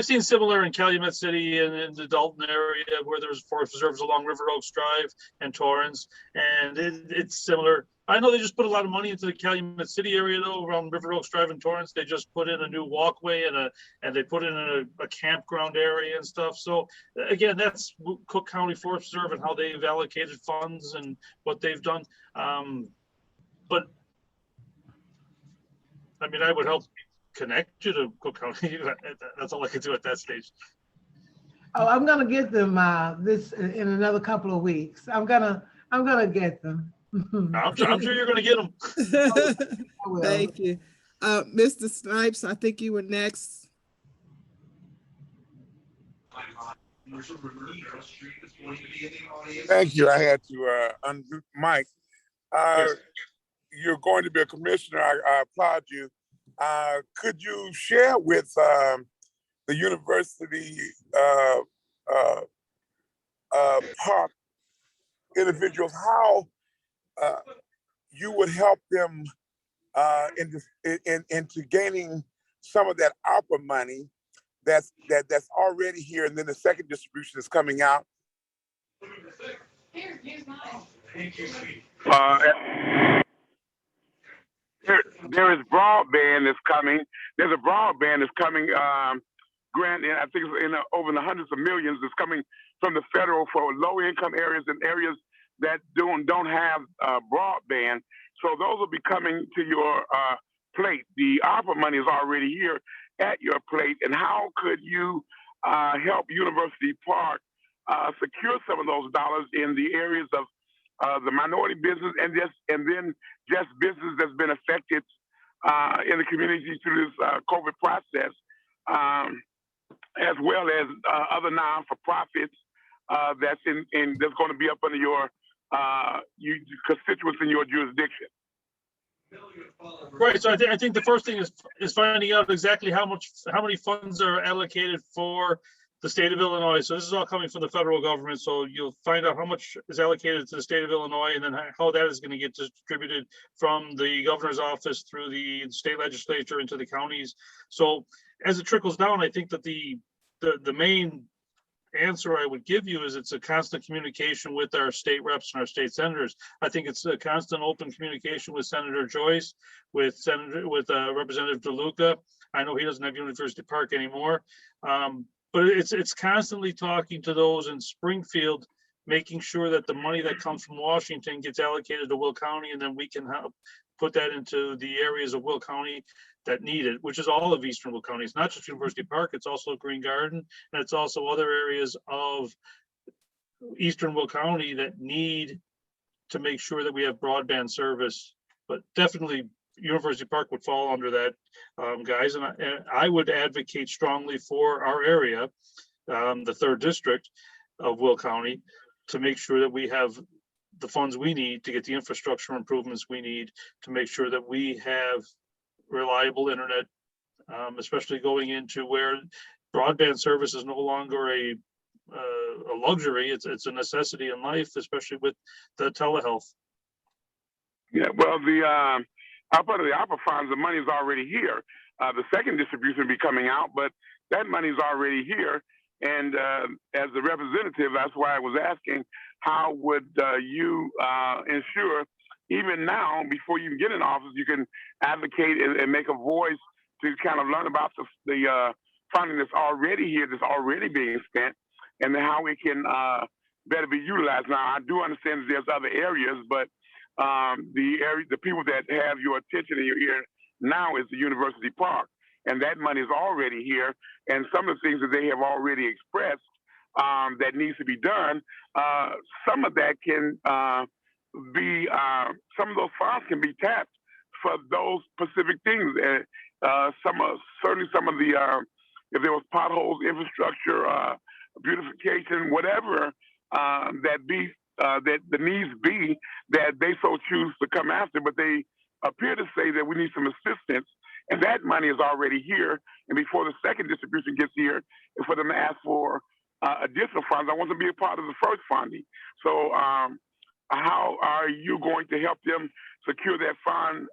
seen similar in Calumet City and in the Dalton area where there's forest preserves along River Oaks Drive and Torrance, and it's similar. I know they just put a lot of money into the Calumet City area though, around River Oaks Drive and Torrance. They just put in a new walkway and they put in a campground area and stuff. So again, that's Cook County Forest Preserve and how they've allocated funds and what they've done. But I mean, I would help connect you to Cook County. That's all I can do at that stage. Oh, I'm gonna get them this in another couple of weeks. I'm gonna get them. I'm sure you're gonna get them. Thank you. Mr. Snipes, I think you were next. Thank you. I had to unmute Mike. You're going to be a commissioner. I applaud you. Could you share with the university park individuals how you would help them into gaining some of that ARPA money that's already here, and then the second distribution is coming out? Here's mine. There is broadband that's coming. There's a broadband that's coming. Grant, and I think it's over in the hundreds of millions that's coming from the federal for low-income areas and areas that don't have broadband. So those will be coming to your plate. The ARPA money is already here at your plate. And how could you help University Park secure some of those dollars in the areas of the minority business and then just business that's been affected in the community through this COVID process, as well as other non-for-profits that's that's going to be up under your constituents in your jurisdiction. Right. So I think the first thing is finding out exactly how many funds are allocated for the state of Illinois. So this is all coming from the federal government. So you'll find out how much is allocated to the state of Illinois and then how that is going to get distributed from the governor's office through the state legislature into the counties. So as it trickles down, I think that the main answer I would give you is it's a constant communication with our state reps and our state senators. I think it's a constant open communication with Senator Joyce, with Representative DeLuca. I know he doesn't have University Park anymore. But it's constantly talking to those in Springfield, making sure that the money that comes from Washington gets allocated to Will County, and then we can help put that into the areas of Will County that need it, which is all of Eastern Will County. It's not just University Park, it's also Green Garden, and it's also other areas of Eastern Will County that need to make sure that we have broadband service. But definitely University Park would fall under that, guys, and I would advocate strongly for our area, the 3rd district of Will County, to make sure that we have the funds we need to get the infrastructure improvements we need to make sure that we have reliable internet, especially going into where broadband service is no longer a luxury. It's a necessity in life, especially with the telehealth. Yeah, well, part of the ARPA funds, the money is already here. The second distribution will be coming out, but that money is already here. And as a representative, that's why I was asking, how would you ensure, even now, before you get in office, you can advocate and make a voice to kind of learn about the funding that's already here, that's already being spent, and how it can better be utilized. Now, I do understand that there's other areas, but the people that have your attention and your ear now is the University Park, and that money is already here. And some of the things that they have already expressed that needs to be done, some of that can be, some of those funds can be tapped for those specific things. And certainly some of the, if there was potholes, infrastructure, beautification, whatever that the needs be that they so choose to come after, but they appear to say that we need some assistance, and that money is already here. And before the second distribution gets here, and for them to ask for additional funds, I want to be a part of the first funding. So how are you going to help them secure that fund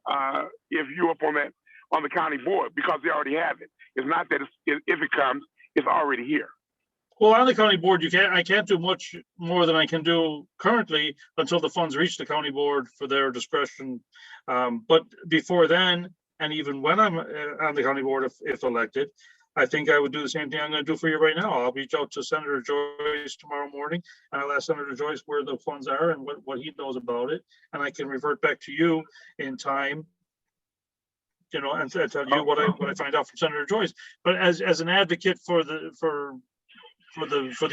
if you're up on the county board, because they already have it? It's not that if it comes, it's already here. Well, on the county board, I can't do much more than I can do currently until the funds reach the county board for their discretion. But before then, and even when I'm on the county board, if elected, I think I would do the same thing I'm going to do for you right now. I'll reach out to Senator Joyce tomorrow morning, and I'll ask Senator Joyce where the funds are and what he knows about it, and I can revert back to you in time, you know, and tell you what I find out from Senator Joyce. But as an advocate for the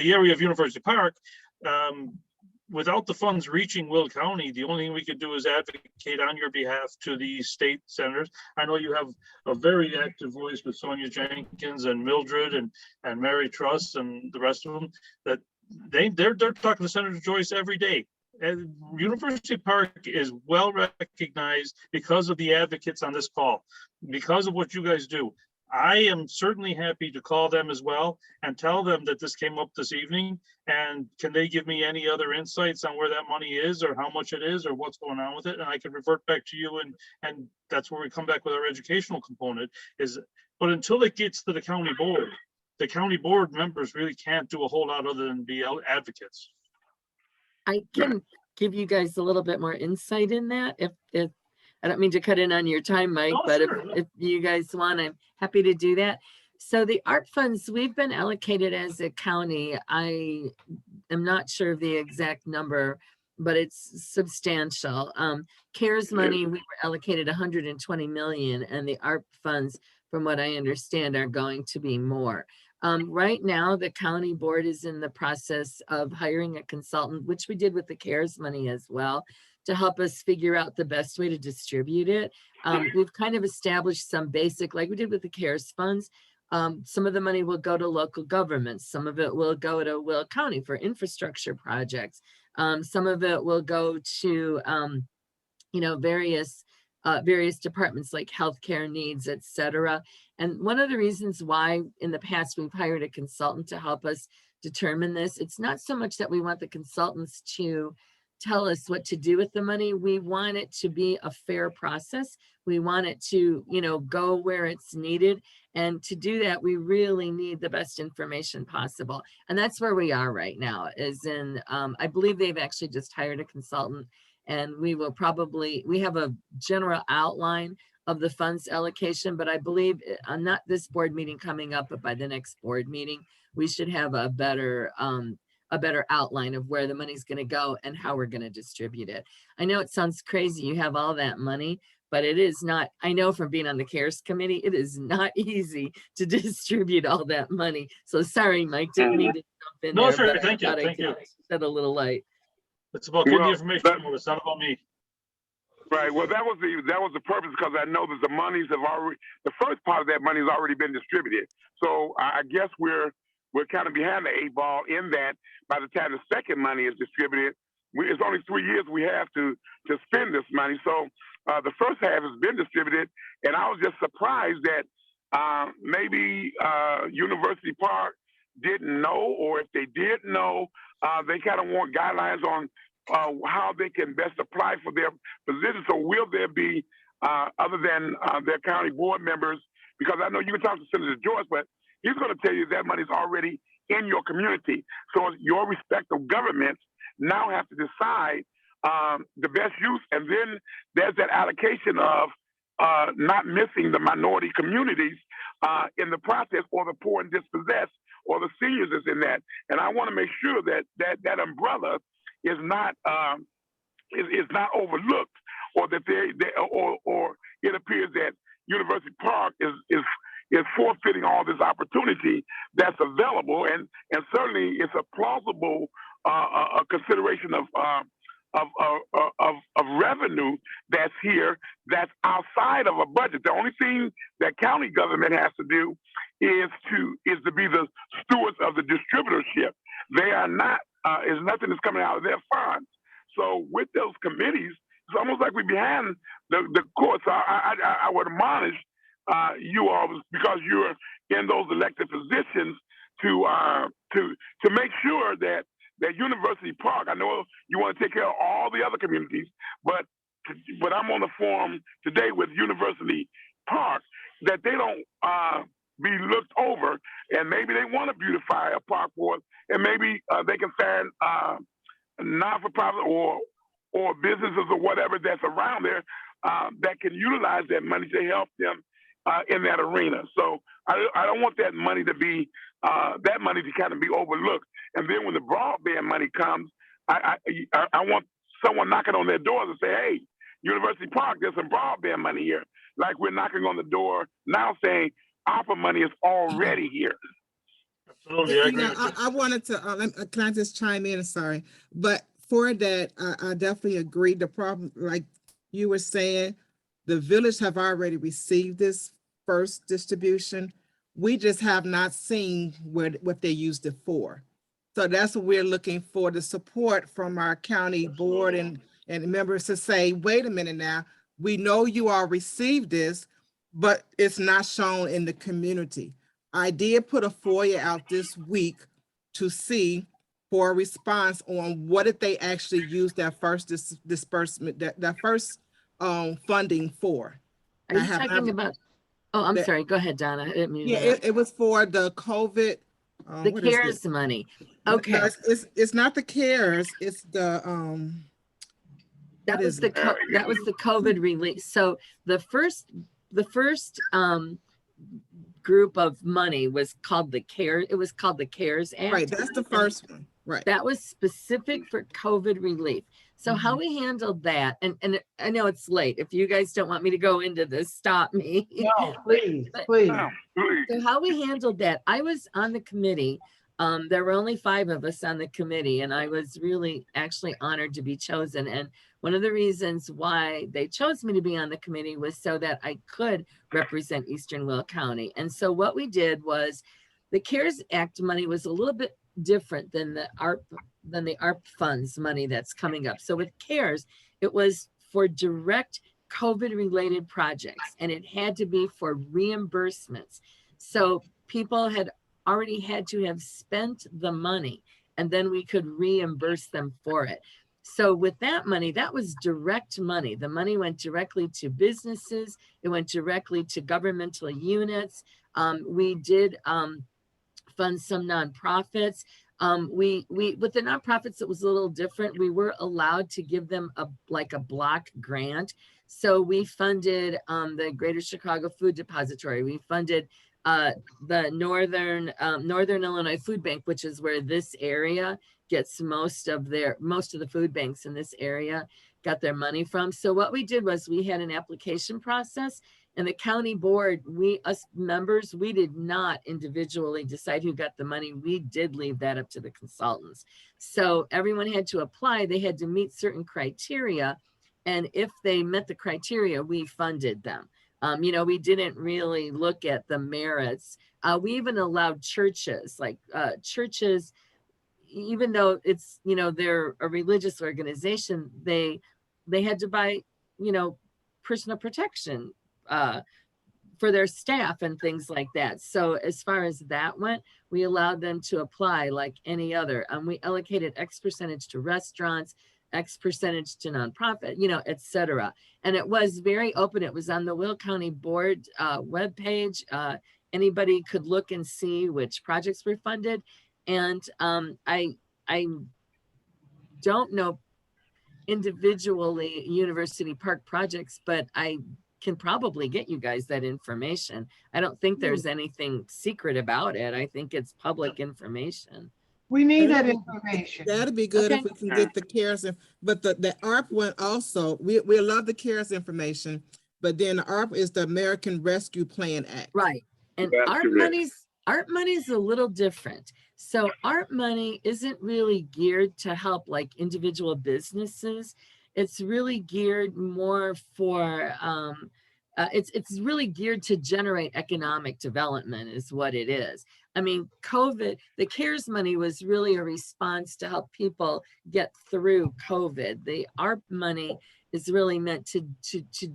area of University Park, without the funds reaching Will County, the only thing we could do is advocate on your behalf to the state senators. I know you have a very active voice with Sonia Jenkins and Mildred and Mary Truss and the rest of them, that they're talking to Senator Joyce every day. And University Park is well recognized because of the advocates on this call, because of what you guys do. I am certainly happy to call them as well and tell them that this came up this evening, and can they give me any other insights on where that money is or how much it is or what's going on with it, and I can revert back to you, and that's where we come back with our educational component is. But until it gets to the county board members really can't do a whole lot other than be advocates. I can give you guys a little bit more insight in that if I don't mean to cut in on your time, Mike, but if you guys want, I'm happy to do that. So the art funds, we've been allocated as a county. I am not sure of the exact number, but it's substantial. CARES money, we were allocated 120 million, and the art funds, from what I understand, are going to be more. Right now, the county board is in the process of hiring a consultant, which we did with the CARES money as well, to help us figure out the best way to distribute it. We've kind of established some basic, like we did with the CARES funds. Some of the money will go to local governments. Some of it will go to Will County for infrastructure projects. Some of it will go to, you know, various departments like healthcare needs, et cetera. And one of the reasons why in the past we've hired a consultant to help us determine this, it's not so much that we want the consultants to tell us what to do with the money. We want it to be a fair process. We want it to, you know, go where it's needed. And to do that, we really need the best information possible. And that's where we are right now, is in, I believe they've actually just hired a consultant, and we have a general outline of the funds allocation, but I believe not this board meeting coming up, but by the next board meeting, we should have a better outline of where the money's going to go and how we're going to distribute it. I know it sounds crazy, you have all that money, but it is not. I know from being on the CARES committee, it is not easy to distribute all that money. So sorry, Mike, didn't mean to jump in. No, there, sure, but thank you, I thank you. shed a little light. It's about getting the information. It's not about me. Right. Well, that was the purpose, because I know that the first part of that money has already been distributed. So I guess we're kind of behind the 8 ball in that by the time the second money is distributed, it's only 3 years we have to spend this money. So the first half has been distributed, and I was just surprised that maybe University Park didn't know, or if they did know, they kind of want guidelines on how they can best apply for their position. So will there be, other than their county board members, because I know you can talk to Senator Joyce, but he's going to tell you that money's already in your community. So your respective governments now have to decide the best use. And then there's that allocation of not missing the minority communities in the process, or the poor and dispossessed, or the seniors that's in that. And I want to make sure that that umbrella is not overlooked, or that or it appears that University Park is forfeiting all this opportunity that's available, and certainly it's a plausible a consideration of revenue that's here that's outside of a budget. The only thing that county government has to do is to be the stewards of the distributorship. They are not. Is nothing that's coming out of their funds. So with those committees, it's almost like we're behind the courts. I would admonish you all, because you're in those elected positions, to make sure that University Park, I know you want to take care of all the other communities, but I'm on the forum today with University Park, that they don't be looked over, and maybe they want to beautify a park for us, and maybe they can find non-for-profit or businesses or whatever that's around there that can utilize that money to help them in that arena. So I don't want that money to be kind of be overlooked. And then when the broadband money comes, I want someone knocking on their doors and say, hey, University Park, there's some broadband money here. Like we're knocking on the door now saying ARPA money is already here. Absolutely, I agree. I wanted to, can I just chime in? Sorry, but for that, I definitely agree. The problem, like you were saying, the village have already received this first distribution. We just have not seen what they used it for. So that's what we're looking for, the support from our county board and members to say, wait a minute now, we know you all received this, but it's not shown in the community. I did put a FOIA out this week to see for a response on what did they actually use that first disbursement, that first funding for. Are you talking about, oh, I'm sorry, go ahead, Donna. I didn't mean to interrupt. It was for the COVID. The CARES money. Okay. No, it's not the CARES, it's the that was the COVID release. So the first group of money was called the CARES. It was called the CARES Act. Right, that's the first one. Right. That was specific for COVID relief. So how we handled that, and I know it's late. If you guys don't want me to go into this, stop me. No, please, please. So how we handled that, I was on the committee. There were only 5 of us on the committee, and I was really actually honored to be chosen. And one of the reasons why they chose me to be on the committee was so that I could represent Eastern Will County. And so what we did was the CARES Act money was a little bit different than the ARP funds money that's coming up. So with CARES, it was for direct COVID related projects, and it had to be for reimbursements. So people had already had to have spent the money, and then we could reimburse them for it. So with that money, that was direct money. The money went directly to businesses. It went directly to governmental units. We did fund some nonprofits. With the nonprofits, it was a little different. We were allowed to give them a block grant. So we funded the Greater Chicago Food Depository. We funded the Northern Illinois Food Bank, which is where this area gets most of the food banks in this area got their money from. So what we did was we had an application process, and the county board, us members, we did not individually decide who got the money. We did leave that up to the consultants. So everyone had to apply. They had to meet certain criteria. And if they met the criteria, we funded them. We didn't really look at the merits. We even allowed churches, churches, even though it's, they're a religious organization, they had to buy, personal protection for their staff and things like that. So as far as that went, we allowed them to apply like any other. We allocated X percentage to restaurants, X percentage to nonprofit, et cetera. And it was very open. It was on the Will County Board webpage. Anybody could look and see which projects were funded. And I don't know individually University Park projects, but I can probably get you guys that information. I don't think there's anything secret about it. I think it's public information. We need that information. That'd be good Okay. if we can get the CARES, but the ARP one also, we love the CARES information, but then the ARP is the American Rescue Plan Act. Right. And That's correct. ARP money is a little different. So ARP money isn't really geared to help like individual businesses. It's really geared more for, it's really geared to generate economic development is what it is. I mean, COVID, the CARES money was really a response to help people get through COVID. The ARP money is really meant to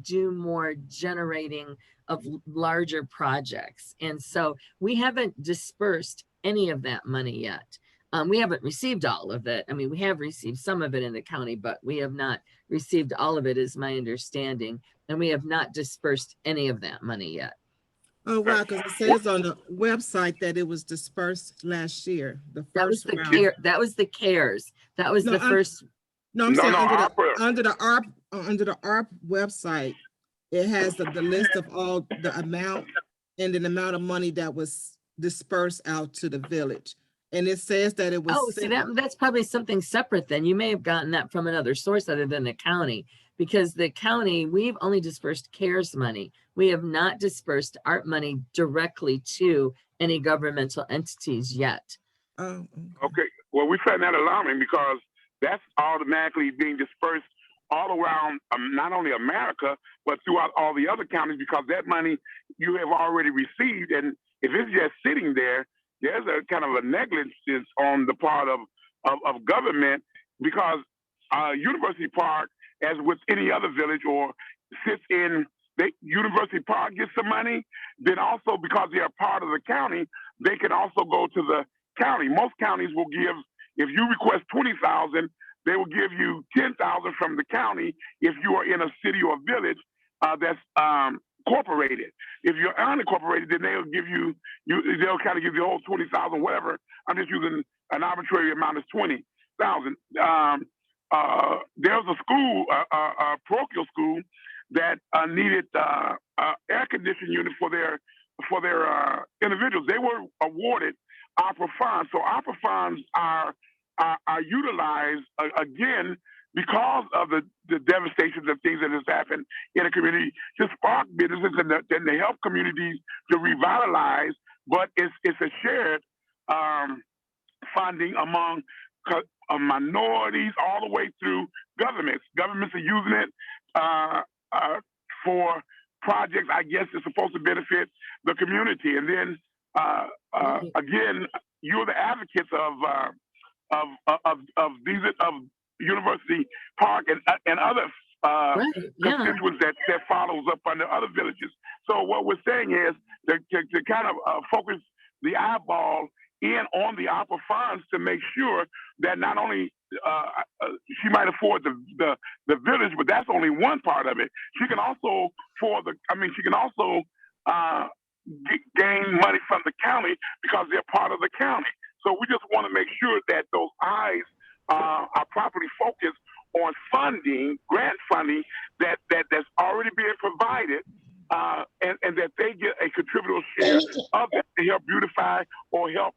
do more generating of larger projects. And so we haven't dispersed any of that money yet. We haven't received all of it. I mean, we have received some of it in the county, but we have not received all of it, is my understanding. And we have not dispersed any of that money yet. Oh, wow, because it says on the website that it was dispersed last year, the That was first the round. CARES. That was the CARES. That was the first. No, I'm No, saying no, under the ARP website, it has the list of all the amount and the amount of money that was dispersed out to the village. And it says that it was. Oh, see, that's probably something separate then. You may have gotten that from another source other than the county, because the county, we've only dispersed CARES money. We have not dispersed ARP money directly to any governmental entities yet. Oh, Okay, well, we find that alarming because that's automatically being dispersed all around not only America, but throughout all the other counties, because that money you have already received. And if it's just sitting there, there's a kind of a negligence on the part of government, because University Park, as with any other village, or sits in University Park gets some money, then also because they are part of the county, they can also go to the county. Most counties will give, if you request 20,000, they will give you 10,000 from the county if you are in a city or village that's incorporated. If you're unincorporated, then they'll give you, they'll kind of give you the whole 20,000, whatever. I'm just using an arbitrary amount of 20,000. There was a school, a parochial school, that needed air conditioning unit for their individuals. They were awarded opera funds. So opera funds are utilized again because of the devastations and things that has happened in the community to spark businesses and to help communities to revitalize. But it's a shared funding among minorities all the way through governments. Governments are using it for projects, I guess, it's supposed to benefit the community. And then again, you're the advocates of University Park and other constituents that follows up under other villages. So what we're saying is to kind of focus the eyeball in on the opera funds to make sure that not only she might afford the village, but that's only one part of it. She can also gain money from the county because they're part of the county. So we just want to make sure that those eyes are properly focused on funding, grant funding that's already being provided, and that they get a contributor share of that to help beautify or help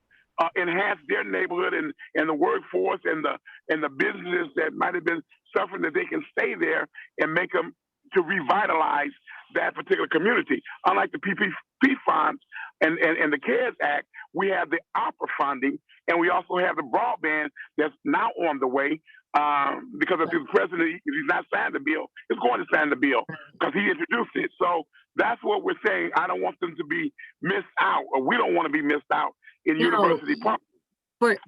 enhance their neighborhood and the workforce and the businesses that might have been suffering, that they can stay there and make them to revitalize that particular community. Unlike the PPP funds and the CARES Act, we have the opera funding, and we also have the broadband that's now on the way because of the president, if he's not signed the bill, he's going to sign the bill because he introduced it. So that's what we're saying. I don't want them to be missed out, or we don't want to be missed out in University Park.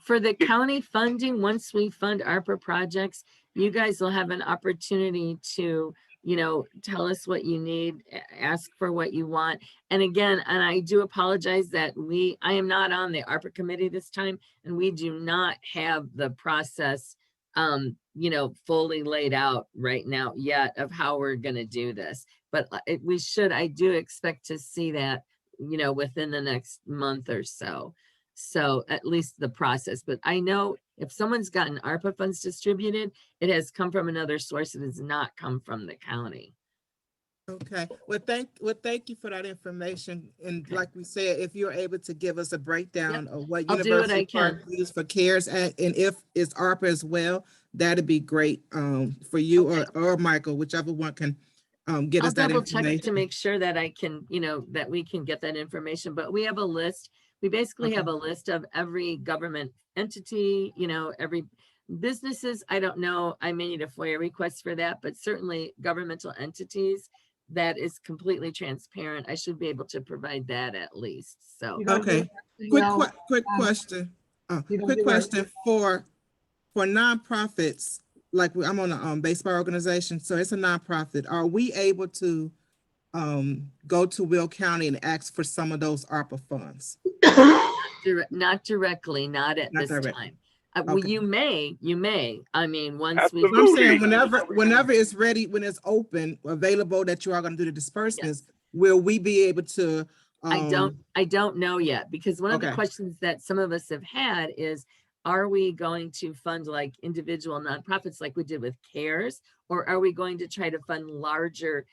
For the county funding, once we fund ARPA projects, you guys will have an opportunity to, tell us what you need, ask for what you want. And again, and I do apologize that I am not on the ARPA committee this time, and we do not have the process, fully laid out right now yet of how we're going to do this. But I do expect to see that, within the next month or so. So at least the process, but I know if someone's gotten ARPA funds distributed, it has come from another source. It has not come from the county. Okay, thank you for that information. And like we said, if you're able to give us a breakdown of what I'll do what University I Park can. used for CARES Act, and if it's ARPA as well, that'd be great for you or Michael, whichever one can get I'll us that double check information. to make sure that I can, that we can get that information, but we have a list. We basically have a list of every government entity, every businesses. I don't know, I may need a FOIA request for that, but certainly governmental entities that is completely transparent. I should be able to provide that at least. So. Okay, quick question. Quick question for nonprofits. Like I'm on a baseball organization, so it's a nonprofit. Are we able to go to Will County and ask for some of those ARPA funds? Not directly, not at this time. Well, Okay. you may. I mean, once I'm saying whenever it's ready, when it's open, available, that you are going to do the disbursements, will we be able to? I don't know yet, because one of the questions that some of us have had is, are we going to fund like individual nonprofits like we did with CARES, or are we going to try to fund larger,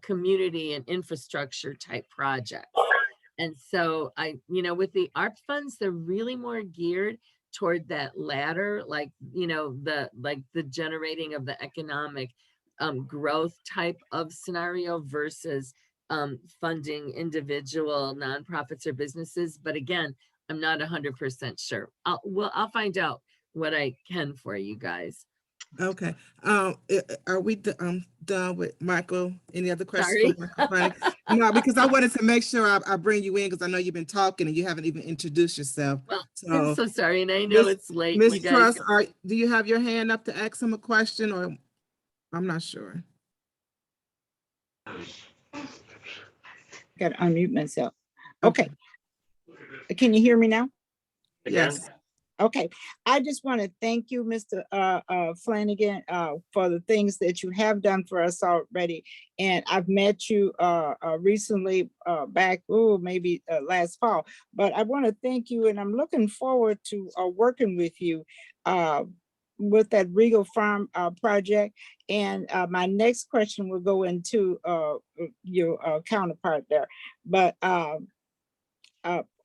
community and infrastructure type projects? And so with the ARP funds, they're really more geared toward that latter, like, the generating of the economic growth type of scenario versus funding individual nonprofits or businesses. But again, I'm not 100% sure. I'll find out what I can for you guys. Okay. Are we done with Michael? Any other questions? Sorry. No, because I wanted to make sure I bring you in, because I know you've been talking and you haven't even introduced yourself. Well, I'm so sorry, and I know it's late. Ms. Truss, do you have your hand up to ask him a question, or I'm not sure? Got to unmute myself. Okay. Can you hear me now? Yes. Okay. I just want to thank you, Mr. Flanagan, for the things that you have done for us already. And I've met you recently back, maybe last fall. But I want to thank you, and I'm looking forward to working with you with that Regal Farm project. And my next question will go into your counterpart there. But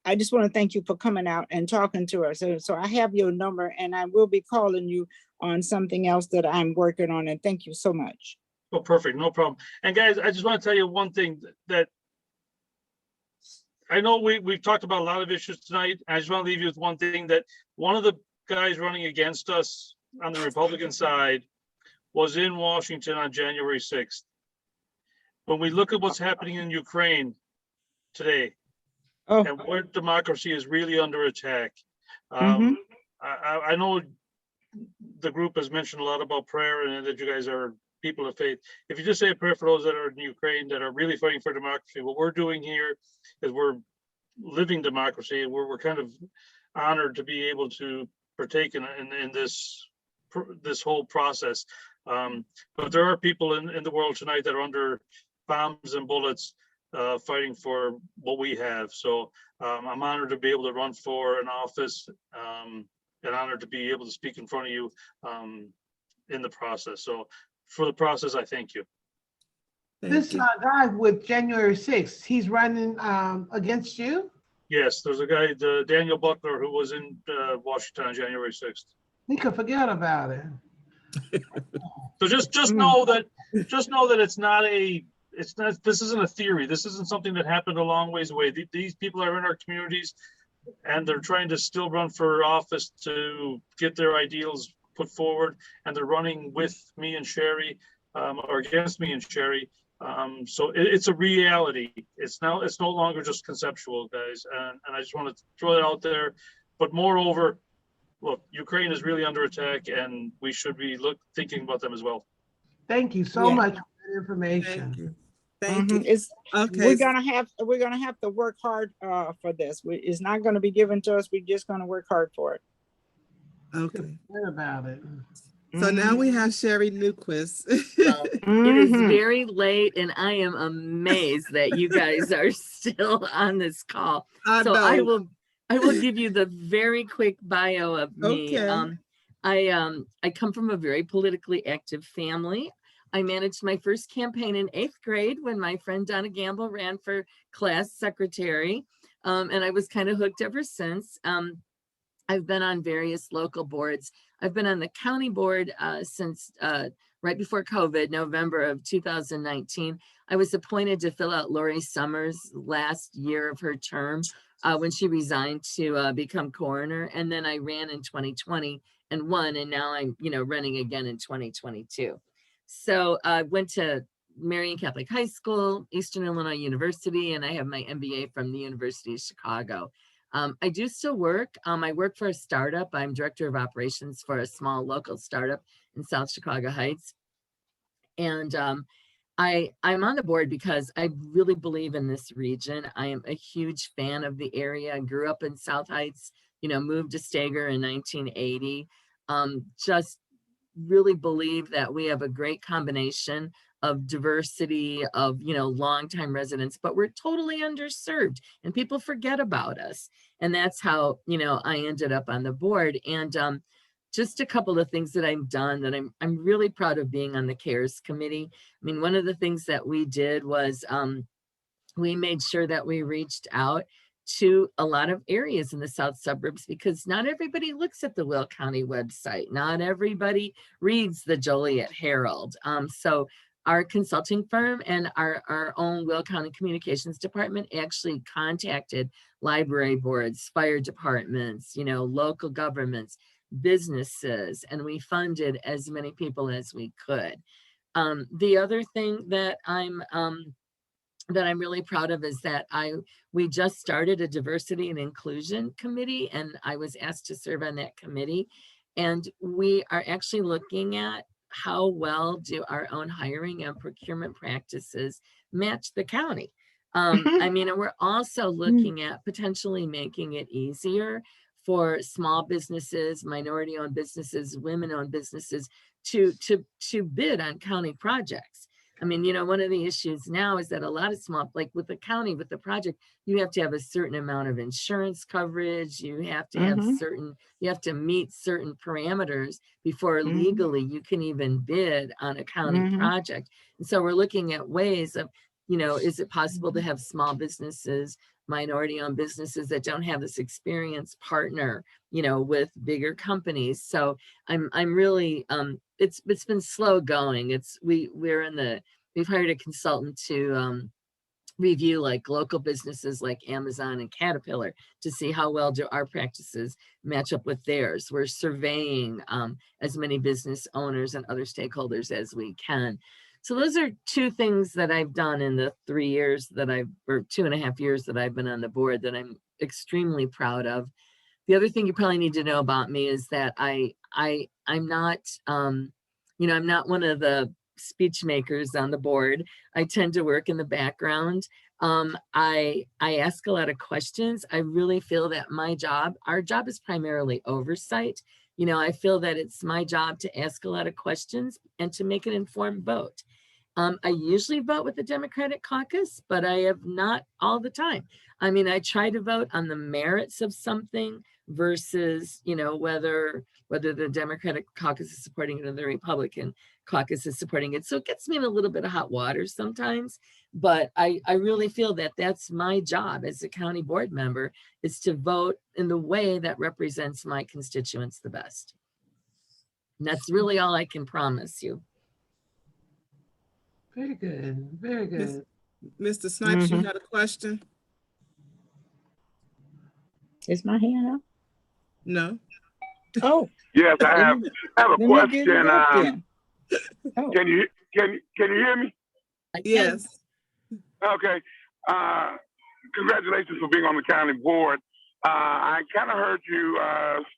I just want to thank you for coming out and talking to us. So I have your number, and I will be calling you on something else that I'm working on. And thank you so much. Oh, perfect. No problem. And guys, I just want to tell you one thing, that I know we've talked about a lot of issues tonight. I just want to leave you with one thing, that one of the guys running against us on the Republican side was in Washington on January 6th. When we look at what's happening in Ukraine today, and where democracy is really under attack. I know the group has mentioned a lot about prayer, and that you guys are people of faith. If you just say a prayer for those that are in Ukraine that are really fighting for democracy, what we're doing here is we're living democracy, and we're kind of honored to be able to partake in this whole process. But there are people in the world tonight that are under bombs and bullets, fighting for what we have. So I'm honored to be able to run for an office, and honored to be able to speak in front of you in the process. So for the process, I thank you. This guy with January 6th, he's running against you? Yes, there's a guy, Daniel Butler, who was in Washington on January 6th. He could forget about it. So just know that this isn't a theory. This isn't something that happened a long ways away. These people are in our communities, and they're trying to still run for office to get their ideals put forward, and they're running with me and Sherry, or against me and Sherry. So it's a reality. It's no longer just conceptual, guys. And I just want to throw that out there. But moreover, look, Ukraine is really under attack, and we should be thinking about them as well. Thank you so much for that information. Thank you. It's Okay. we're gonna have to work hard for this. It's not going to be given to us. We're just going to work hard for it. Okay. What about it? So now we have Sherry Newquist. It is very late, and I am amazed that you guys are still on this call. So I will give you the very quick bio of me. Okay. I come from a very politically active family. I managed my first campaign in 8th grade when my friend Donna Gamble ran for class secretary. And I was kind of hooked ever since. I've been on various local boards. I've been on the county board since right before COVID, November of 2019. I was appointed to fill out Lori Summers' last year of her term when she resigned to become coroner. And then I ran in 2020 and won. And now I'm, running again in 2022. So I went to Marian Catholic High School, Eastern Illinois University, and I have my MBA from the University of Chicago. I do still work. I work for a startup. I'm director of operations for a small local startup in South Chicago Heights. And I'm on the board because I really believe in this region. I am a huge fan of the area. I grew up in South Heights, moved to Stager in 1980. Just really believe that we have a great combination of diversity of, longtime residents, but we're totally underserved and people forget about us. And that's how, I ended up on the board. And just a couple of things that I've done that I'm really proud of being on the CARES committee. I mean, one of the things that we did was we made sure that we reached out to a lot of areas in the south suburbs because not everybody looks at the Will County website. Not everybody reads the Joliet Herald. So our consulting firm and our own Will County Communications Department actually contacted library boards, fire departments, local governments, businesses, and we funded as many people as we could. The other thing that I'm really proud of is that we just started a diversity and inclusion committee, and I was asked to serve on that committee. And we are actually looking at how well do our own hiring and procurement practices match the county. I mean, and we're also looking at potentially making it easier for small businesses, minority-owned businesses, women-owned businesses to bid on county projects. I mean, one of the issues now is that a lot of small, like with the county, with the project, you have to have a certain amount of insurance coverage. You have to have you have to meet certain parameters before legally you can even bid on a county project. And so we're looking at ways of, is it possible to have small businesses, minority-owned businesses that don't have this experience partner, with bigger companies. So I'm really, it's been slow going. We've hired a consultant to review like local businesses like Amazon and Caterpillar to see how well do our practices match up with theirs. We're surveying as many business owners and other stakeholders as we can. So those are two things that I've done in the 3 years that or 2.5 years that I've been on the board that I'm extremely proud of. The other thing you probably need to know about me is that I'm not, I'm not one of the speech makers on the board. I tend to work in the background. I ask a lot of questions. I really feel that our job is primarily oversight. I feel that it's my job to ask a lot of questions and to make an informed vote. I usually vote with the Democratic caucus, but I have not all the time. I mean, I try to vote on the merits of something versus, whether the Democratic caucus is supporting it or the Republican caucus is supporting it. So it gets me in a little bit of hot water sometimes, but I really feel that that's my job as a county board member, is to vote in the way that represents my constituents the best. And that's really all I can promise you. Very good, very good. Mr. Snipes, you had a question? Is my hand up? No. Oh. Yes, I have a question. Oh. Can you hear me? Yes. Okay. Congratulations for being on the county board. I kind of heard you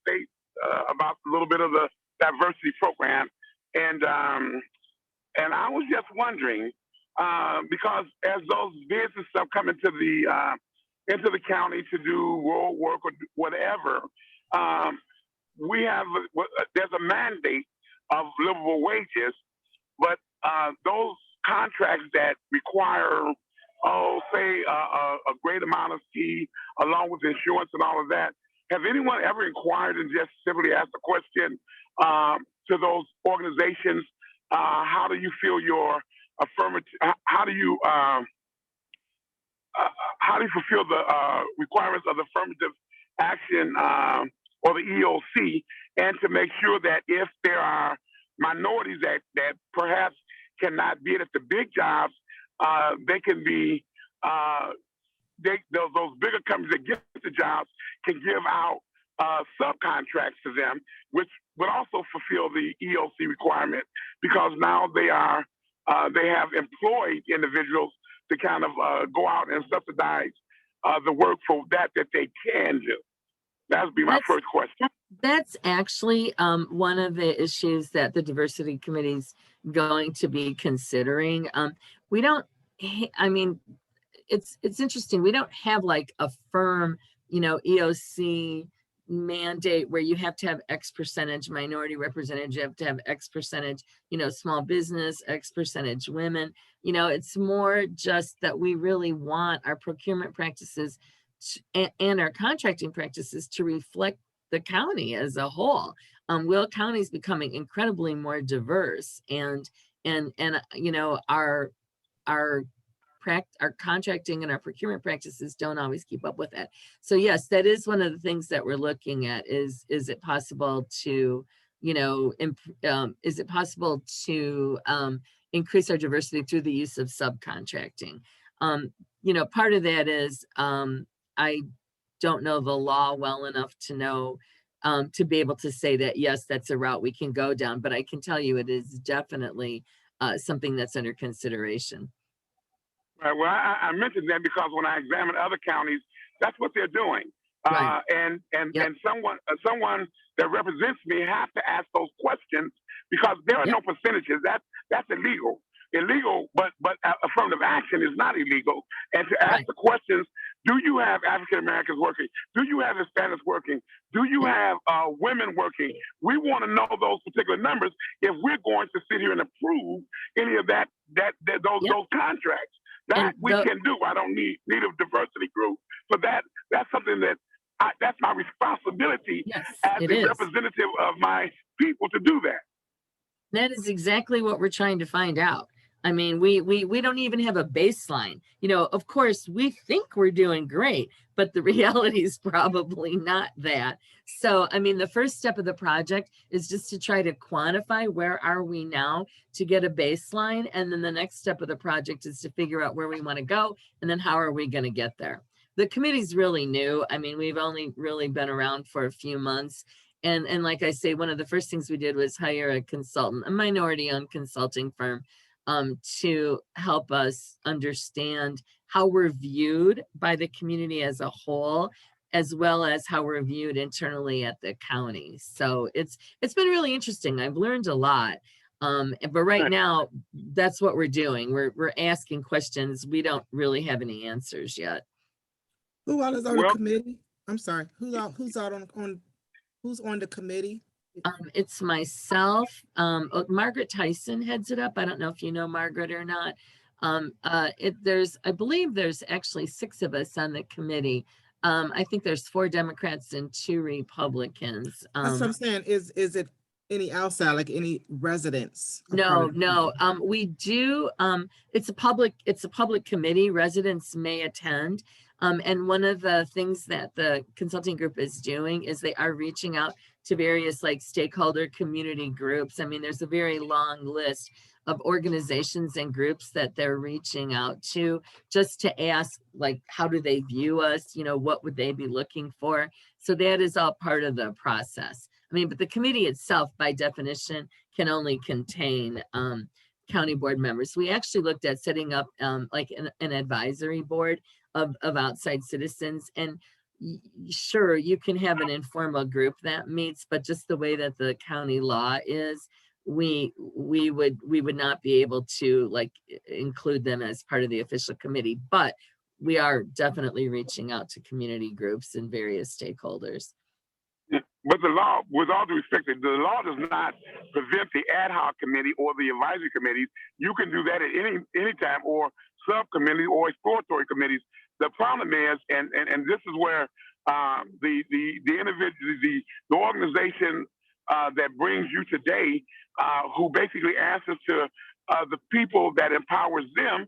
state about a little bit of the diversity program, and I was just wondering because as those businesses are coming to into the county to do road work or whatever, there's a mandate of livable wages, but those contracts that require, say a great amount of fee along with insurance and all of that, have anyone ever inquired and just simply asked a question to those organizations how do you feel your affirmative, how do you fulfill the requirements of the affirmative action or the EOC, and to make sure that if there are minorities that perhaps cannot bid at the big jobs, they can be, those bigger companies that get the jobs can give out subcontracts to them, which would also fulfill the EOC requirement, because now they have employed individuals to kind of go out and subsidize the work for that they can do. That would be my first question. That's actually one of the issues that the diversity committee is going to be considering. We don't, I mean, it's interesting. We don't have like a firm, EOC mandate where you have to have X percentage minority represented, you have to have X percentage, small business, X percentage women. It's more just that we really want our procurement practices and our contracting practices to reflect the county as a whole. Will County is becoming incredibly more diverse, and our contracting and our procurement practices don't always keep up with that. So yes, that is one of the things that we're looking at. Is it possible to, is it possible to increase our diversity through the use of subcontracting? Part of that is I don't know the law well enough to know to be able to say that yes, that's a route we can go down. But I can tell you it is definitely something that's under consideration. Right. Well, I mentioned that because when I examine other counties, that's what they're doing. Right. And someone that represents me has to ask those questions, because there are no percentages. That's illegal. But affirmative action is not illegal. And to ask the questions: do you have African Americans working? Do you have Hispanics working? Do you have women working? We want to know those particular numbers if we're going to sit here and approve any of those contracts. That we can do. I don't need a diversity group for that. That's something that's my responsibility as the representative of my people to do that. That is exactly what we're trying to find out. I mean, we don't even have a baseline. Of course, we think we're doing great, but the reality is probably not that. So, I mean, the first step of the project is just to try to quantify where are we now to get a baseline. And then the next step of the project is to figure out where we want to go. And then how are we going to get there? The committee's really new. I mean, we've only really been around for a few months. And like I say, one of the first things we did was hire a consultant, a minority-owned consulting firm, to help us understand how we're viewed by the community as a whole, as well as how we're viewed internally at the county. So it's been really interesting. I've learned a lot. But right now, that's what we're doing. We're asking questions. We don't really have any answers yet. Who all is on the committee? I'm sorry. Who's on the committee? It's myself. Margaret Tyson heads it up. I don't know if you know Margaret or not. I believe there's actually 6 of us on the committee. I think there's 4 Democrats and 2 Republicans. That's what I'm saying. Is it any outside, like any residents? No. We do. It's a public committee. Residents may attend. And one of the things that the consulting group is doing is they are reaching out to various like stakeholder community groups. I mean, there's a very long list of organizations and groups that they're reaching out to just to ask, like, how do they view us? What would they be looking for? So that is all part of the process. I mean, but the committee itself, by definition, can only contain county board members. We actually looked at setting up like an advisory board of outside citizens, and sure, you can have an informal group that meets, but just the way that the county law is, we would not be able to like include them as part of the official committee. But we are definitely reaching out to community groups and various stakeholders. But the law, with all due respect, the law does not prevent the ad hoc committee or the advisory committees. You can do that at any time, or subcommittee or exploratory committees. The problem is, and this is where the individual, the organization that brings you today, who basically answers to the people that empowers them.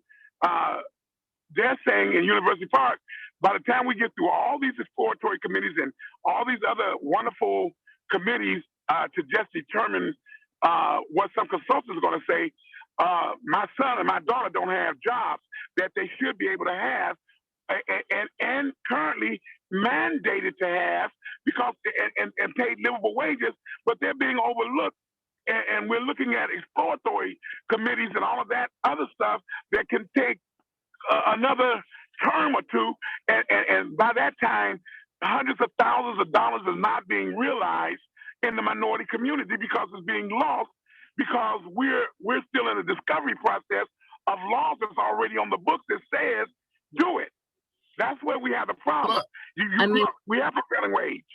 They're saying in University Park, by the time we get through all these exploratory committees and all these other wonderful committees to just determine what some consultants are going to say, my son and my daughter don't have jobs that they should be able to have and currently mandated to have because and paid livable wages, but they're being overlooked. And we're looking at exploratory committees and all of that other stuff that can take another term or two, and by that time, hundreds of thousands of dollars is not being realized in the minority community because it's being lost because we're still in the discovery process of laws that's already on the books that says do it. That's where we have the problem. We have prevailing wage.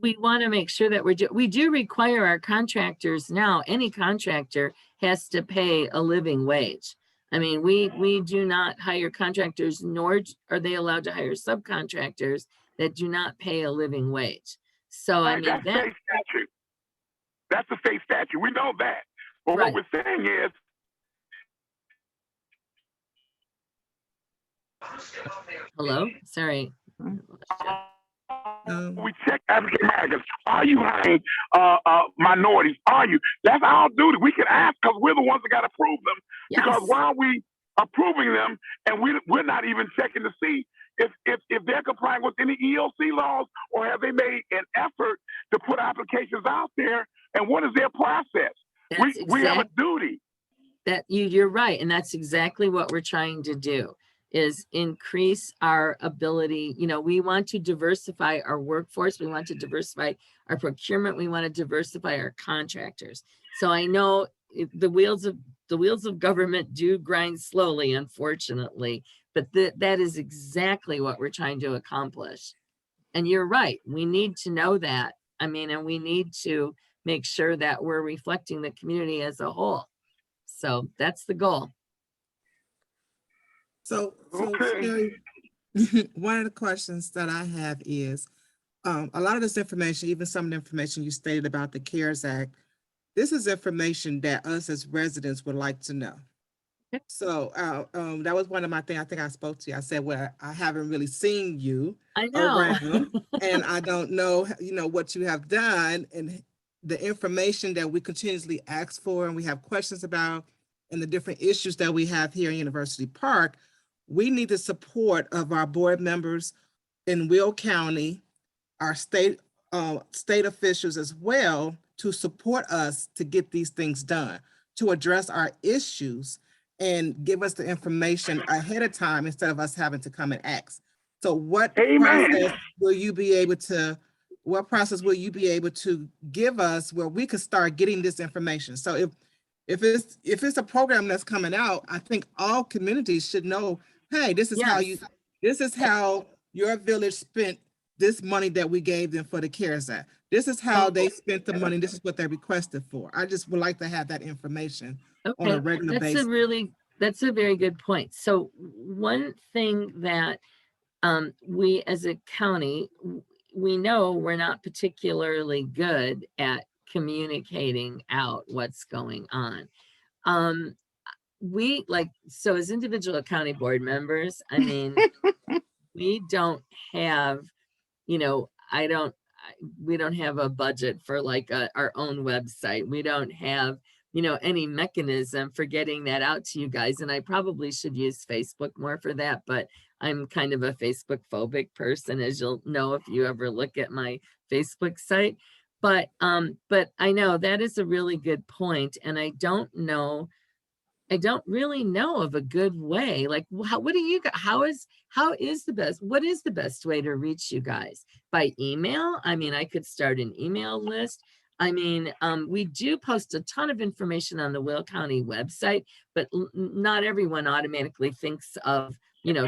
We want to make sure that we do require our contractors now. Any contractor has to pay a living wage. I mean, we do not hire contractors, nor are they allowed to hire subcontractors that do not pay a living wage. So I mean, that's state statute. That's the state statute. We know that. But right. What we're saying is, hello, sorry. We check African Americans. Are you hiring minorities? Are you? That's our duty. We can ask because we're the ones that got to prove them. Yes. Because while we are proving them, and we're not even checking to see if they're complying with any ELC laws or have they made an effort to put applications out there, and what is their process? We have a duty. That you're right, and that's exactly what we're trying to do. Is increase our ability. You know, we want to diversify our workforce. We want to diversify our procurement. We want to diversify our contractors. So I know the wheels of government do grind slowly, unfortunately, but that is exactly what we're trying to accomplish. And you're right. We need to know that. I mean, and we need to make sure that we're reflecting the community as a whole. So that's the goal. So Sherry, one of the questions that I have is, a lot of this information, even some of the information you stated about the CARES Act, this is information that us as residents would like to know. So that was one of my things. I think I spoke to you. I said, well, I haven't really seen you around and I don't know, what you have done and the information that we continuously ask for and we have questions about and the different issues that we have here in University Park. We need the support of our board members in Will County, our state officials as well, to support us to get these things done, to address our issues and give us the information ahead of time instead of us having to come and ask. So what process will you be able to give us where we could start getting this information? So if it's a program that's coming out, I think all communities should know, hey, this is how your village spent this money that we gave them for the CARES Act. This is how they spent the money. This is what they requested for. I just would like to have that information on a regular basis. That's a very good point. So one thing that we as a county, we know we're not particularly good at communicating out what's going on. So as individual county board members, I mean, we don't have, we don't have a budget for like our own website. We don't have, any mechanism for getting that out to you guys. And I probably should use Facebook more for that, but I'm kind of a Facebook phobic person, as you'll know if you ever look at my Facebook site. But I know that is a really good point. And I don't really know of a good way. Like, what is the best way to reach you guys? By email? I mean, I could start an email list. I mean, we do post a ton of information on the Will County website, but not everyone automatically thinks of,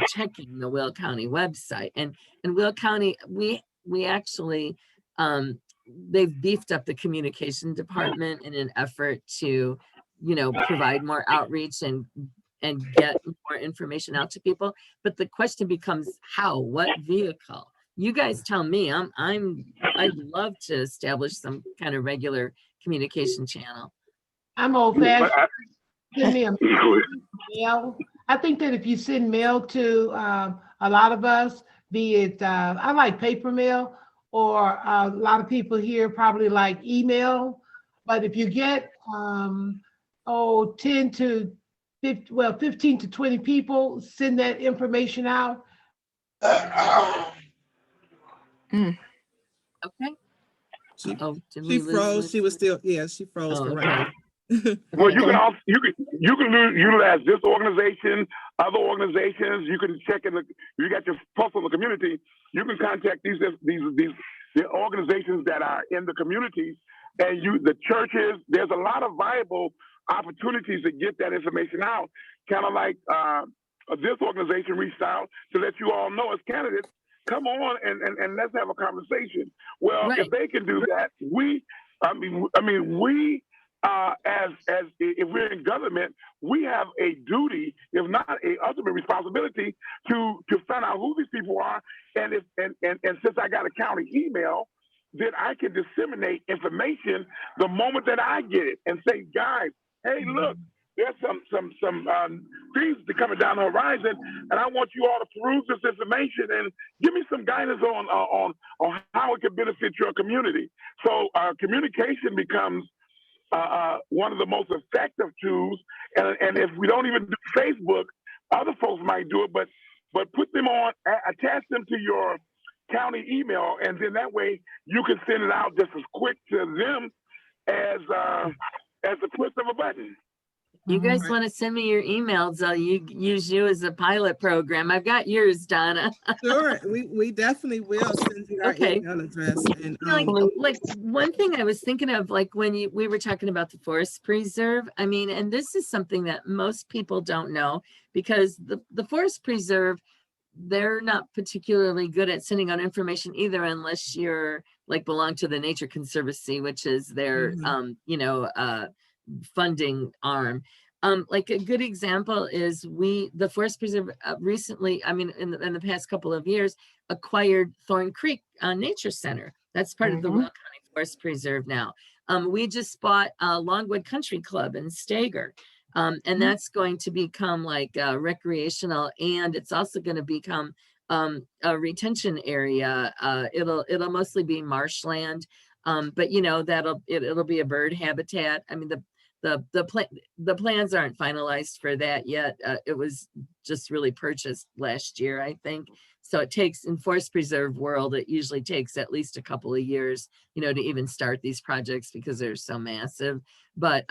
checking the Will County website. And Will County, we actually, they've beefed up the communication department in an effort to, provide more outreach and get more information out to people. But the question becomes how, what vehicle? you guys tell me. I'd love to establish some kind of regular communication channel. I'm old fashioned. Send me a mail. I think that if you send mail to a lot of us, be it, I like paper mail, or a lot of people here probably like email. But if you get 10 to 50, 15 to 20 people, send that information out. Okay. She we froze. lose She was still, she froze for right now. Well, you can also you can utilize this organization, other organizations. You can check in the. You got your pulse on the community. You can contact these the organizations that are in the communities, and the churches. There's a lot of viable opportunities to get that information out. Kind of like this organization reached out to let you all know as candidates. Come on and let's have a conversation. Well, if they can do that, we. As if we're in government, we have a duty, if not a ultimate responsibility, to find out who these people are. And since I got a county email, then I can disseminate information the moment that I get it and say, guys, hey, look, there's some things that are coming down the horizon, and I want you all to peruse this information and give me some guidance on how it can benefit your community. So communication becomes one of the most effective tools, and if we don't even do Facebook, other folks might do it, but put them on, attach them to your county email, and then that way you can send it out just as quick to them as the push of a button. You guys want to send me your emails? I'll use you as a pilot program. I've got yours, Donna. Sure, we definitely will send you our email address. And like one thing I was thinking of, like when we were talking about the forest preserve. I mean, and this is something that most people don't know, because the forest preserve, they're not particularly good at sending out information either, unless you're like belong to the Nature Conservancy, which is their funding arm. Like a good example is the Forest Preserve recently, I mean, in the past couple of years, acquired Thorn Creek Nature Center. That's part of the Will County Forest Preserve now. We just bought Longwood Country Club in Stager. And that's going to become like recreational, and it's also going to become a retention area. It'll mostly be marshland, but it'll be a bird habitat. I mean, the plans aren't finalized for that yet. It was just really purchased last year, I think. So it takes, in forest preserve world, it usually takes at least a couple of years, to even start these projects because they're so massive. But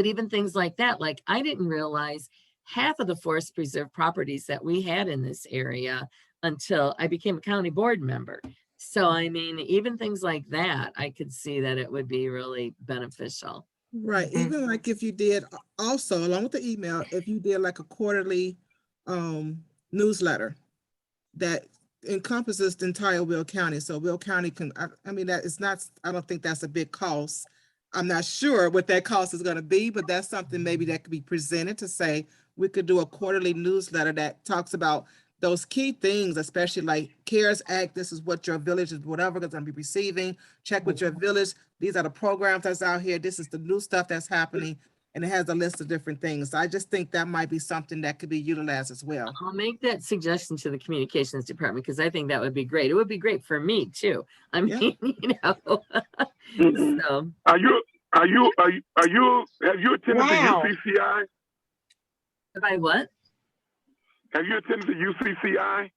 even things like that, like I didn't realize half of the forest preserve properties that we had in this area until I became a county board member. So, I mean, even things like that, I could see that it would be really beneficial. Right. Even like if you did also, along with the email, if you did like a quarterly newsletter that encompasses the entire Will County. So Will County can, I mean, that is not, I don't think that's a big cost. I'm not sure what that cost is going to be, but that's something maybe that could be presented to say, we could do a quarterly newsletter that talks about those key things, especially like CARES Act. This is what your village is, whatever, is going to be receiving. Check with your village. These are the programs that's out here. This is the new stuff that's happening. And it has a list of different things. So I just think that might be something that could be utilized as well. I'll make that suggestion to the communications department, because I think that would be great. It would be great for me too. I mean, So. Have you attended the UCCI? Have I what? Have you attended the UCCI?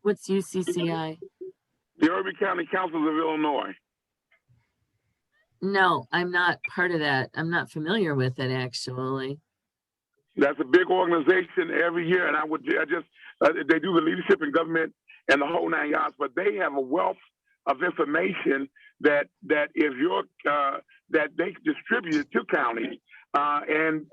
What's UCCI? The Urban County Councils of Illinois. No, I'm not part of that. I'm not familiar with it, actually. That's a big organization every year, and they do the leadership in government and the whole 9 yards. But they have a wealth of information that if you're that they distribute to counties, and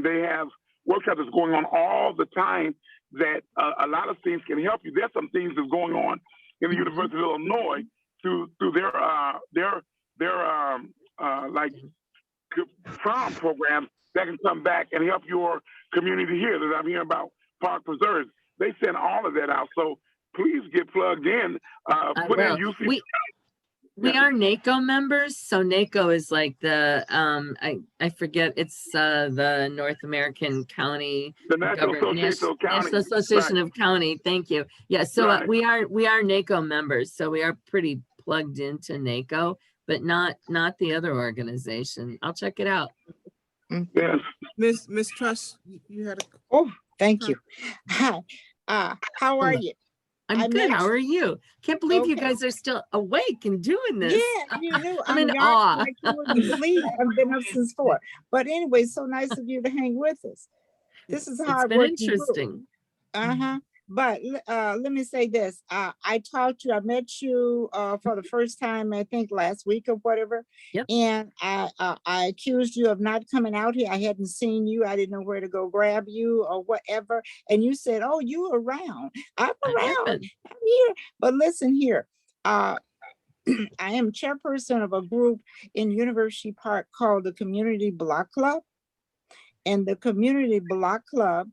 they have workshops that's going on all the time. That a lot of things can help you. There's some things that's going on in the University of Illinois through their like farm programs that can come back and help your community here. That I'm hearing about park preserves. They send all of that out. So please get plugged in. Put in UC. We are NACO members, so NACO is like the I forget, it's the North American County The National Association of Counties. National Association of County. Thank you. Yeah, so Right. we are NACO members, so we are pretty plugged into NACO, but not the other organization. I'll check it out. Yes. Miss Truss, you had a. Oh, thank you. Hi. How are you? I'm good. How are you? Can't believe you Okay. guys are still awake and doing this. Yeah, you knew. I'm in yarking awe. like you wouldn't believe. I've been up since 4. But anyway, so nice of you to hang with us. This is It's hard been working interesting. Uh-huh. But let me say this. I met you for the first time, I think last week or whatever. Yep. And I accused you of not coming out here. I hadn't seen you. I didn't know where to go grab you or whatever. And you said, oh, you around. I'm around. I'm here. But listen here. I am chairperson of a group in University Park called the Community Block Club. And the Community Block Club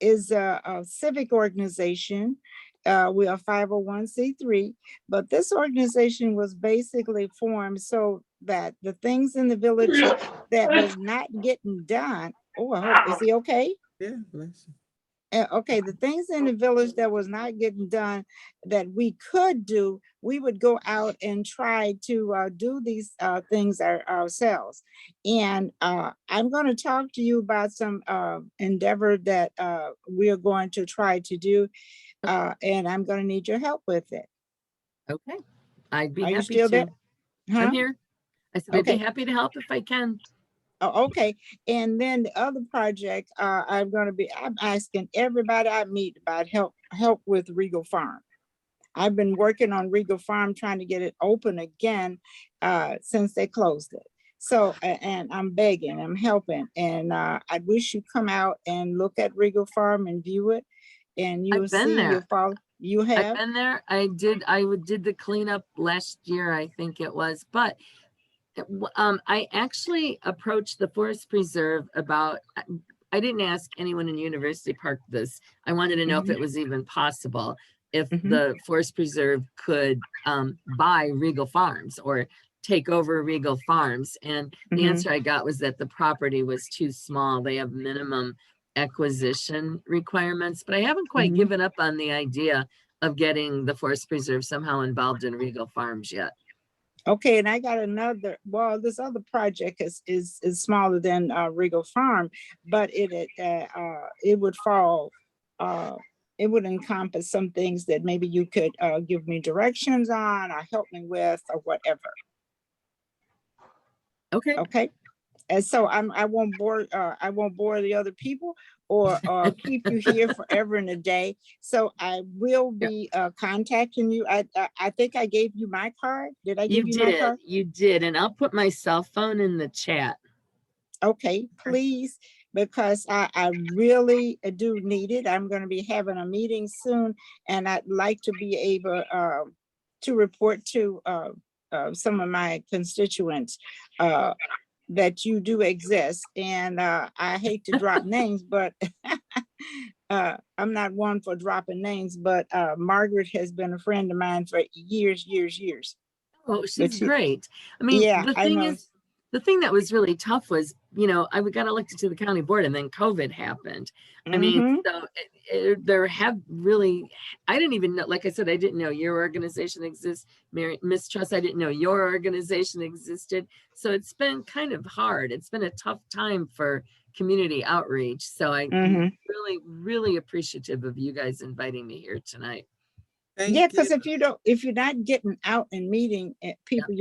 is a civic organization. We are 501c3, but this organization was basically formed so that the things in the village that was not getting done. Oh, I hope, is he okay? Yeah, bless you. Okay, the things in the village that was not getting done that we could do, we would go out and try to do these things ourselves. And I'm going to talk to you about some endeavor that we are going to try to do. And I'm going to need your help with it. Okay. I'd be Are you happy still to. there? Huh? I'm here. I said I'd be Okay. happy to help if I can. Oh, okay. And then the other project, I'm asking everybody I meet about help with Regal Farm. I've been working on Regal Farm, trying to get it open again since they closed it. So, and I'm begging, I'm helping. And I wish you'd come out and look at Regal Farm and view it. And you'll I've been see, there. you'll follow. You have? I've been there. I did the cleanup last year, I think it was, but I actually approached the Forest Preserve about, I didn't ask anyone in University Park this. I wanted to know if it was even possible, if the Forest Preserve could buy Regal Farms or take over Regal Farms. And the answer I got was that the property was too small. They have minimum acquisition requirements, but I haven't quite given up on the idea of getting the Forest Preserve somehow involved in Regal Farms yet. Okay, and I got another, well, this other project is smaller than Regal Farm, but it would fall, it would encompass some things that maybe you could give me directions on or help me with or whatever. Okay. Okay. And so I won't bore the other people or keep you here forever and a day. So I will be contacting you. I think I gave you my card. Did I give you my card? You did, and I'll put my cell phone in the chat. Okay, please, because I really do need it. I'm going to be having a meeting soon, and I'd like to be able to report to some of my constituents that you do exist. And I hate to drop names, but I'm not one for dropping names, but Margaret has been a friend of mine for years. Oh, she's great. I mean, yeah, the thing is, the thing that was really tough was, you know, I got elected to the county board and then COVID happened. I mean, so there have really, I didn't even know, like I said, I didn't know your organization exists. Miss Truss, I didn't know your organization existed. So it's been kind of hard. It's been a tough time for community outreach. So I'm really appreciative of you guys inviting me here tonight. Yeah, because if you're not getting out and meeting people,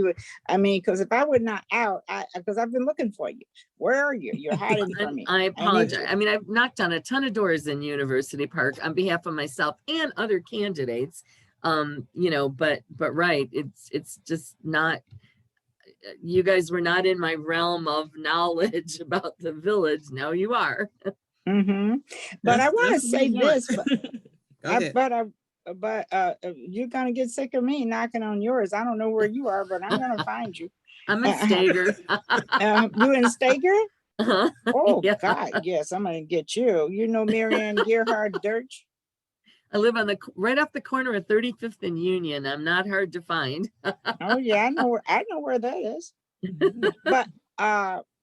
because if I were not out, because I've been looking for you. Where are you? You're hiding from me. I apologize. I mean, I've knocked on a ton of doors in University Park on behalf of myself and other candidates. You know, but right, it's just not. You guys were not in my realm of knowledge about the village. Now you are. But I want to say this. But you're gonna get sick of me knocking on yours. I don't know where you are, but I'm gonna find you. I'm in Stager. You in Stager? Oh yeah. God, yes, I'm gonna get you. You know Marianne Gerhard Dirch? I live on right off the corner of 35th and Union. I'm not hard to find. Oh yeah, I know where that is. But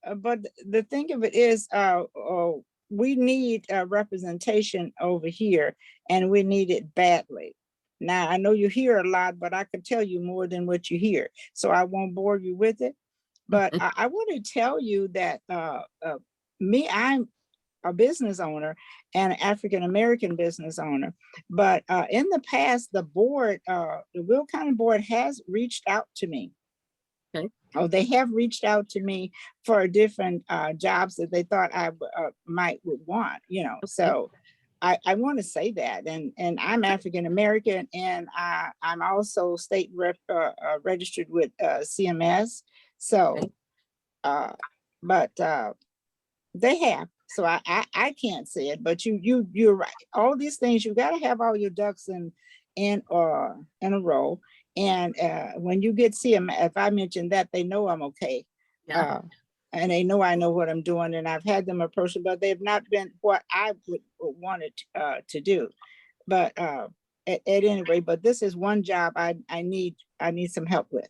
the thing of it is, we need representation over here, and we need it badly. Now I know you hear a lot, but I can tell you more than what you hear, so I won't bore you with it. But I want to tell you that I'm a business owner and an African-American business owner. But in the past, the board, the Will County Board has reached out to me. Okay. Oh, they have reached out to me for different jobs that they thought I would want, you know. Okay. So I want to say that, and I'm African-American, and I'm also state registered with CMS. So, okay. But they have. So I can't say it, but you're right. All these things, you got to have all your ducks in a row. And when you get CMS, if I mention that, they know I'm okay. Yeah. And they know I know what I'm doing, and I've had them approach them, but they've not been what I would wanted to do. But at any rate, but this is one job I need some help with.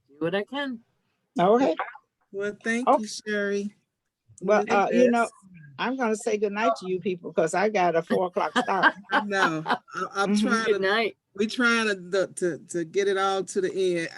Do what I can. Okay. Well, thank you, Sherry. Well, you know, I'm going to say goodnight to you people because I got a 4 o'clock start. No, I'm trying Good night. We're trying to get it all to the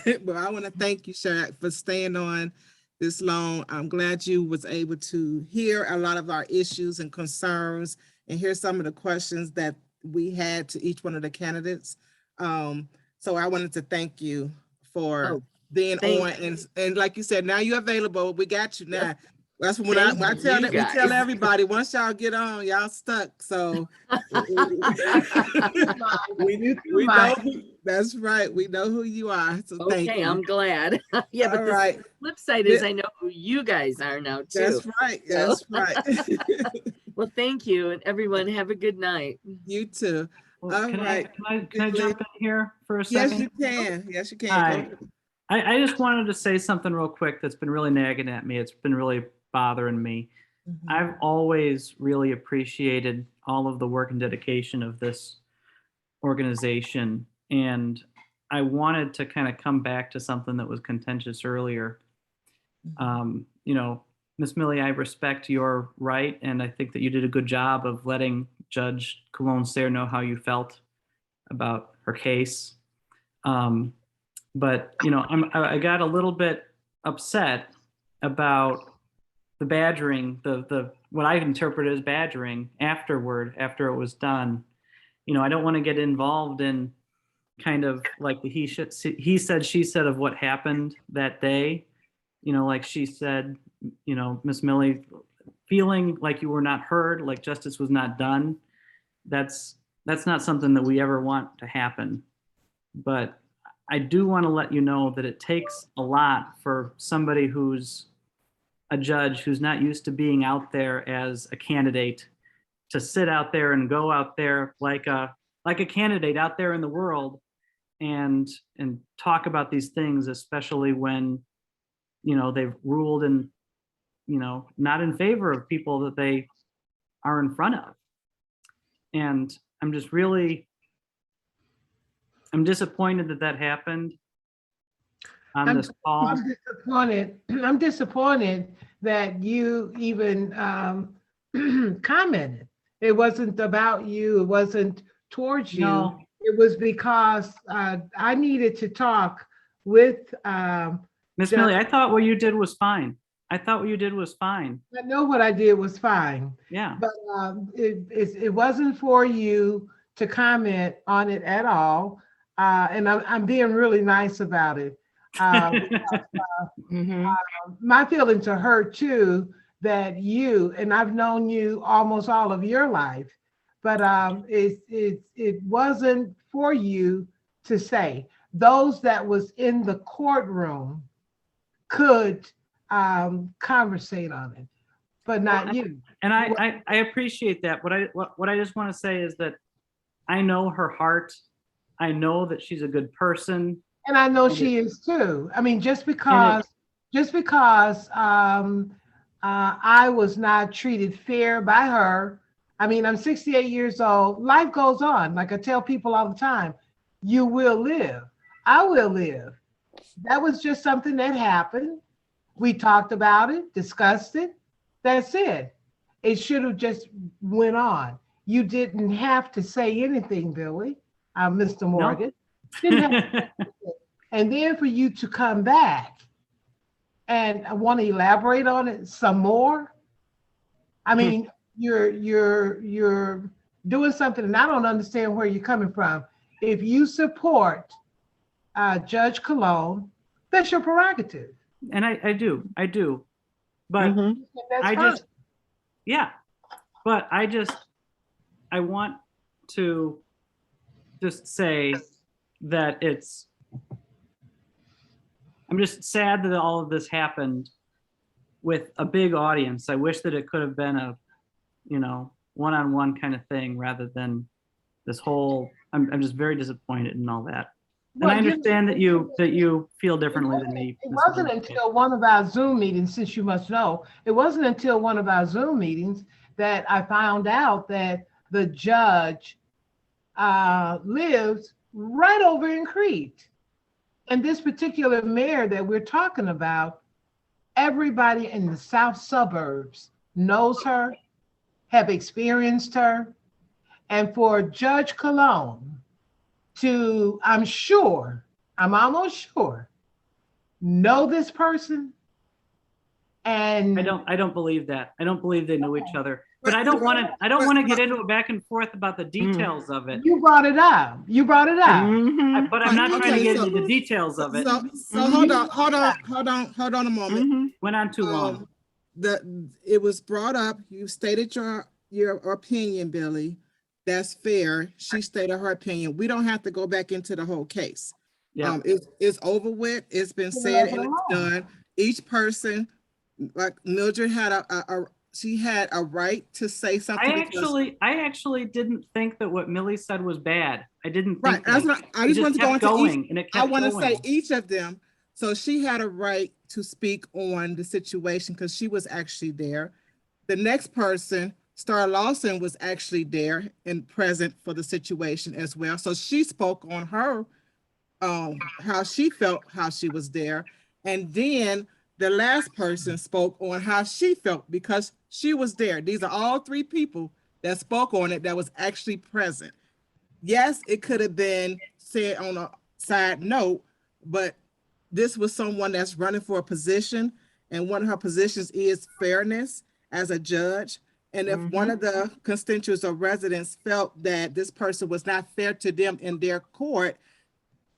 end. But I want to thank you, Sherry, for staying on this long. I'm glad you was able to hear a lot of our issues and concerns and hear some of the questions that we had to each one of the candidates. So I wanted to thank you for being on. And like you said, now you're available. We got you now. Yep. That's when I tell that, we tell everybody, once y'all get on, y'all stuck. So we know that's right. We know who you are. So thank you. I'm glad. Yeah, but the flip side is I know who you guys are now too. That's right. That's right. Well, thank you, and everyone have a good night. You too. Well, All can right. Can I jump in here for a second? Yes, you can. Yes, you can. Hi. I just wanted to say something real quick that's been really nagging at me. It's been really bothering me. Mm-hmm. I've always really appreciated all of the work and dedication of this organization. And I wanted to kind of come back to something that was contentious earlier. Mm-hmm. You know, Ms. Millie, I respect your right. And I think that you did a good job of letting Judge Colon-Sayre know how you felt about her case. But, you know, I got a little bit upset about the badgering, the what I interpret as badgering afterward, after it was done. You know, I don't want to get involved in kind of like the he said, she said of what happened that day. You know, like she said, you know, Miss Millie, feeling like you were not heard, like justice was not done. That's not something that we ever want to happen. But I do want to let you know that it takes a lot for somebody who's a judge who's not used to being out there as a candidate to sit out there and go out there like a candidate out there in the world and talk about these things, especially when, you know, they've ruled in, you know, not in favor of people that they are in front of. And I'm disappointed that happened on this call. I'm disappointed that you even commented. It wasn't about you. It wasn't towards you. No. It was because I needed to talk with Miss Millie. I thought what you did was fine. I know what I did was fine. Yeah. But it wasn't for you to comment on it at all. And I'm being really nice about it. My feelings are hurt too, that you, and I've known you almost all of your life, but it wasn't for you to say. Those that was in the courtroom could conversate on it, but not you. And I appreciate that. What I just want to say is that I know her heart. I know that she's a good person. And I know she is too. I mean, just because I was not treated fair by her, I mean, I'm 68 years old. Life goes on. Like I tell people all the time, you will live. I will live. That was just something that happened. We talked about it, discussed it. That's it. It should have just went on. You didn't have to say anything, Billy, Mr. Morgan. Didn't have to. And then for you to come back and I want to elaborate on it some more. I mean, you're doing something, and I don't understand where you're coming from. If you support Judge Colon, that's your prerogative. And I do, but I just, yeah, but I want to just say that I'm just sad that all of this happened with a big audience. I wish that it could have been a, one-on-one kind of thing rather than this whole, I'm just very disappointed in all that. And I understand that you feel differently than me. It wasn't until one of our Zoom meetings, since you must know, it wasn't until one of our Zoom meetings that I found out that the judge lives right over in Crete. And this particular mayor that we're talking about, everybody in the south suburbs knows her, have experienced her. And for Judge Colon to, I'm almost sure, know this person. And I don't believe that. I don't believe they know each other. But I don't want to get into a back and forth about the details of it. You brought it up. But I'm not trying to get into the details of it. So hold on a moment. Went on too long. It was brought up. You stated your opinion, Billy. That's fair. She stated her opinion. We don't have to go back into the whole case. Yeah. It's over with. It's been said and it's done. Each person, like Mildred had she had a right to say something. I actually didn't think that what Millie said was bad. I didn't think I just want to go into each. I want to going. say each of them. So she had a right to speak on the situation because she was actually there. The next person, Star Lawson, was actually there and present for the situation as well. So she spoke on her, how she felt, how she was there. And then the last person spoke on how she felt because she was there. These are all three people that spoke on it that was actually present. Yes, it could have been said on a side note, but this was someone that's running for a position, and one of her positions is fairness as a judge. And if one of the constituents or residents felt that this person was not fair to them in their court,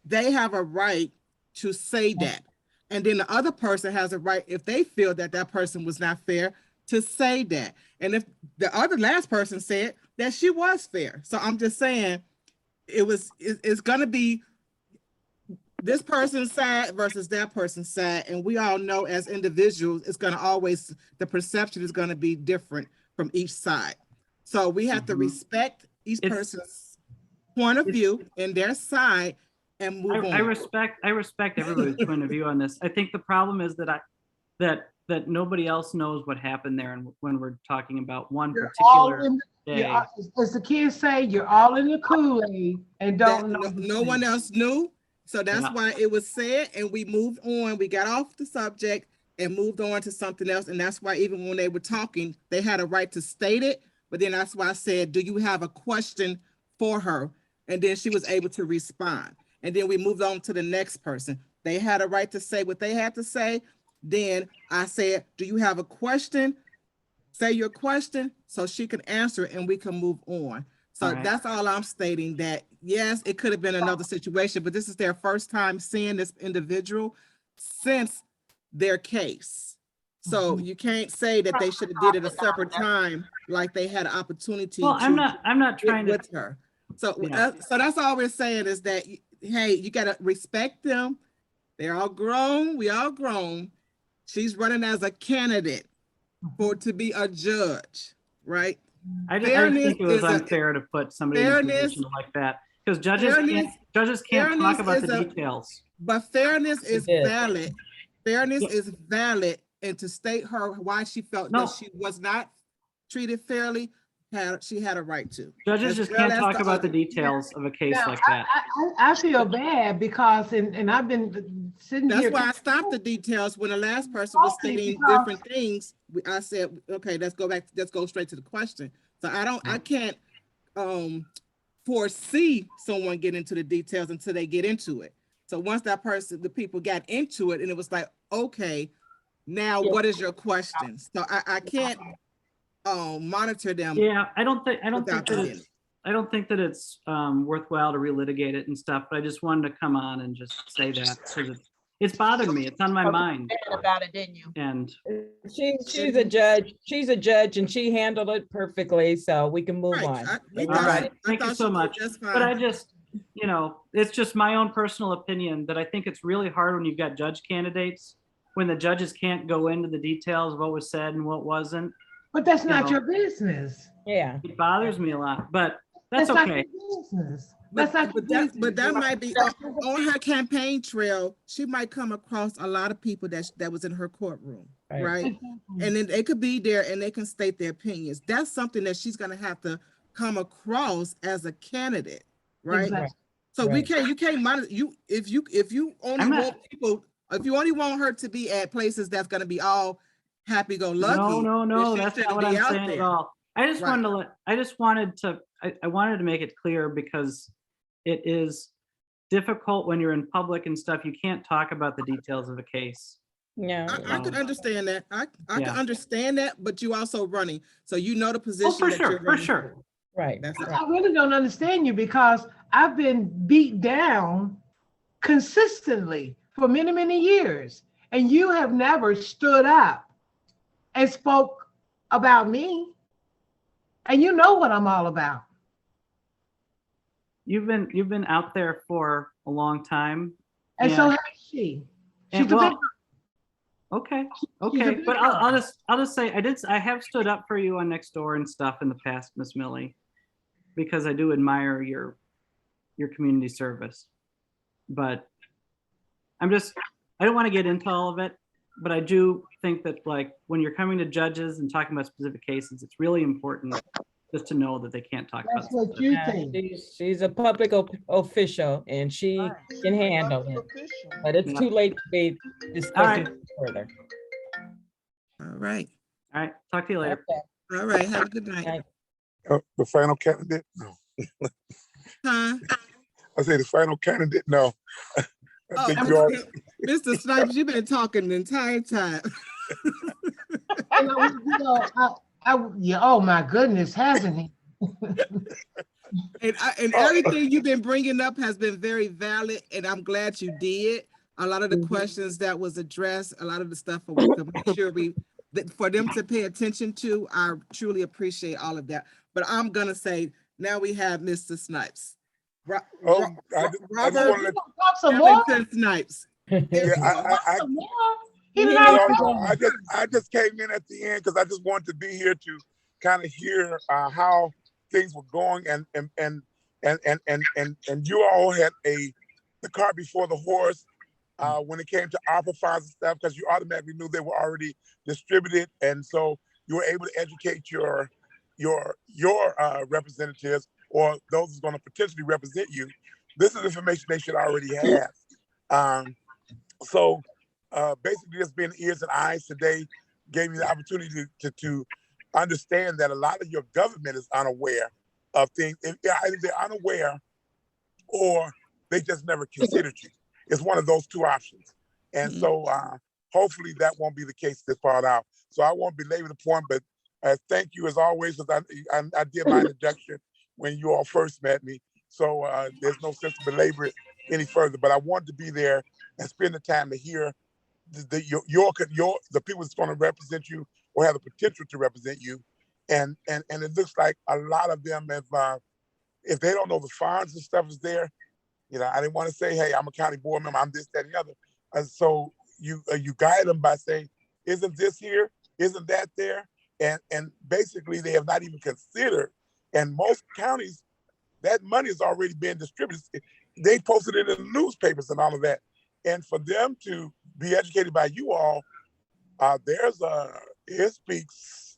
they have a right to say that. And then the other person has a right, if they feel that that person was not fair, to say that. And if the last person said that she was fair. So I'm just saying it's gonna be this person's side versus that person's side. And we all know as individuals, it's gonna always, the perception is gonna be different from each side. So we have to respect each person's point of view and their side and move on. I respect everybody's point of view on this. I think the problem is that nobody else knows what happened there, and when we're talking about one particular day. As the kids say, you're all in the Kool-Aid and don't know. No one else knew. So that's why it was said, and we moved on. We got off the subject and moved on to something else. And that's why even when they were talking, they had a right to state it. But then that's why I said, do you have a question for her? And then she was able to respond. And then we moved on to the next person. They had a right to say what they had to say. Then I said, do you have a question? Say your question so she can answer it and we can move on. So that's all I'm stating, that yes, it could have been another situation, but this is their first time seeing this individual since their case. So you can't say that they should have did it a separate time, like they had an opportunity. Well, I'm not trying to with her. So so that's all we're saying is that, hey, you got to respect them. They're all grown. We all grown. She's running as a candidate to be a judge, right? I think it was unfair to put somebody in a position like that because judges can't talk about the details. But fairness is valid. Fairness is valid, and to state her why she felt that she was not treated fairly, she had a right to. Judges As just well can't as talk the about the other. details of a case Now, like that. I feel bad because, and I've been sitting That's here. why I stopped the details when the last person was stating different things. I said, okay, let's go straight to the question. So I can't foresee someone getting into the details until they get into it. So once the people got into it, and it was like, okay, now what is your question? So I can't monitor them. Yeah, I don't think without that that it's worthwhile to relitigate it and stuff, but I just wanted to come on and just say that because it's bothered me. It's on my mind. About it, didn't you? And she's a judge. She's a judge, and she handled it perfectly. So we can move on. All right, thank you so much. But I just, it's just my own personal opinion that I think it's really hard when you've got judge candidates, when the judges can't go into the details of what was said and what wasn't. But that's not your business. Yeah. It bothers me a lot, but that's not okay. your business. But that might be on her campaign trail. She might come across a lot of people that was in her courtroom, right? And then they could be there and they can state their opinions. That's something that she's going to have to come across as a candidate, right? Exactly. So you can't monitor you if you only want people, if you only want her to be at places that's going to be all happy-go-lucky. No, that's not what I'm saying at all. I wanted to make it clear because it is difficult when you're in public and stuff. You can't talk about the details of a case. No, I could understand that. I can understand that, but you also running, so the position. Oh, for sure. Right. I really don't understand you because I've been beat down consistently for many, many years, and you have never stood up and spoke about me. And you know what I'm all about. You've been out there for a long time. And so has she. She's okay. But I'll just say I have stood up for you on Nextdoor and stuff in the past, Miss Millie, because I do admire your community service. But I don't want to get into all of it, but I do think that when you're coming to judges and talking about specific cases, it's really important just to know that they can't talk about. That's what you think. She's a public official, and she can handle it. But it's too late to be discussing further. All right. Talk to you later. Okay. All right. Have a good night. The final candidate? No. Huh? I say the final candidate? No. Mr. Snipes, you've been talking the entire time. Oh my goodness, hasn't he? and everything you've been bringing up has been very valid, and I'm glad you did. A lot of the questions that was addressed, a lot of the stuff we could make sure for them to pay attention to. I truly appreciate all of that. But I'm gonna say now we have Mr. Snipes. Robert Ellington Snipes. I just came in at the end because I just wanted to be here to kind of hear how things were going, and you all had the cart before the horse when it came to ARPA funds and stuff, because you automatically knew they were already distributed, and so you were able to educate your representatives or those who's going to potentially represent you. This is information they should already have. So basically, just being ears and eyes today gave me the opportunity to understand that a lot of your government is unaware of things. Either they're unaware or they just never considered you. It's one of those two options. And so hopefully that won't be the case this far out. So I won't belabor the point, but thank you as always, because I did my introduction when you all first met me. So there's no sense to belabor it any further, but I wanted to be there and spend the time to hear the people that's going to represent you or have the potential to represent you. And it looks like a lot of them have, if they don't know the funds and stuff is there, I didn't want to say, hey, I'm a county board member, I'm this, that, and the other. And so you guide them by saying, isn't this here? Isn't that there? And basically they have not even considered, and most counties, that money is already being distributed. They posted it in the newspapers and all of that. And for them to be educated by you all, it speaks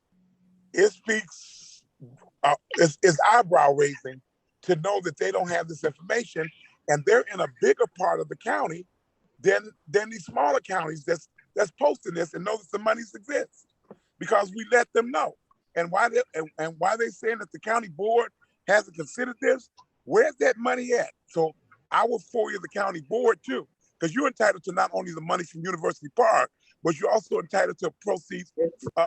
is eyebrow raising to know that they don't have this information, and they're in a bigger part of the county than these smaller counties that's posting this and know that the monies exist, because we let them know. And why they saying that the county board hasn't considered this? Where's that money at? So I will FOIA the county board too, because you're entitled to not only the money from University Park, but you're also entitled to proceeds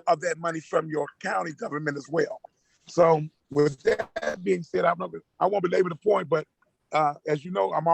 of that money from your county government as well. So with that being said, I won't belabor the point, but as you know, I'm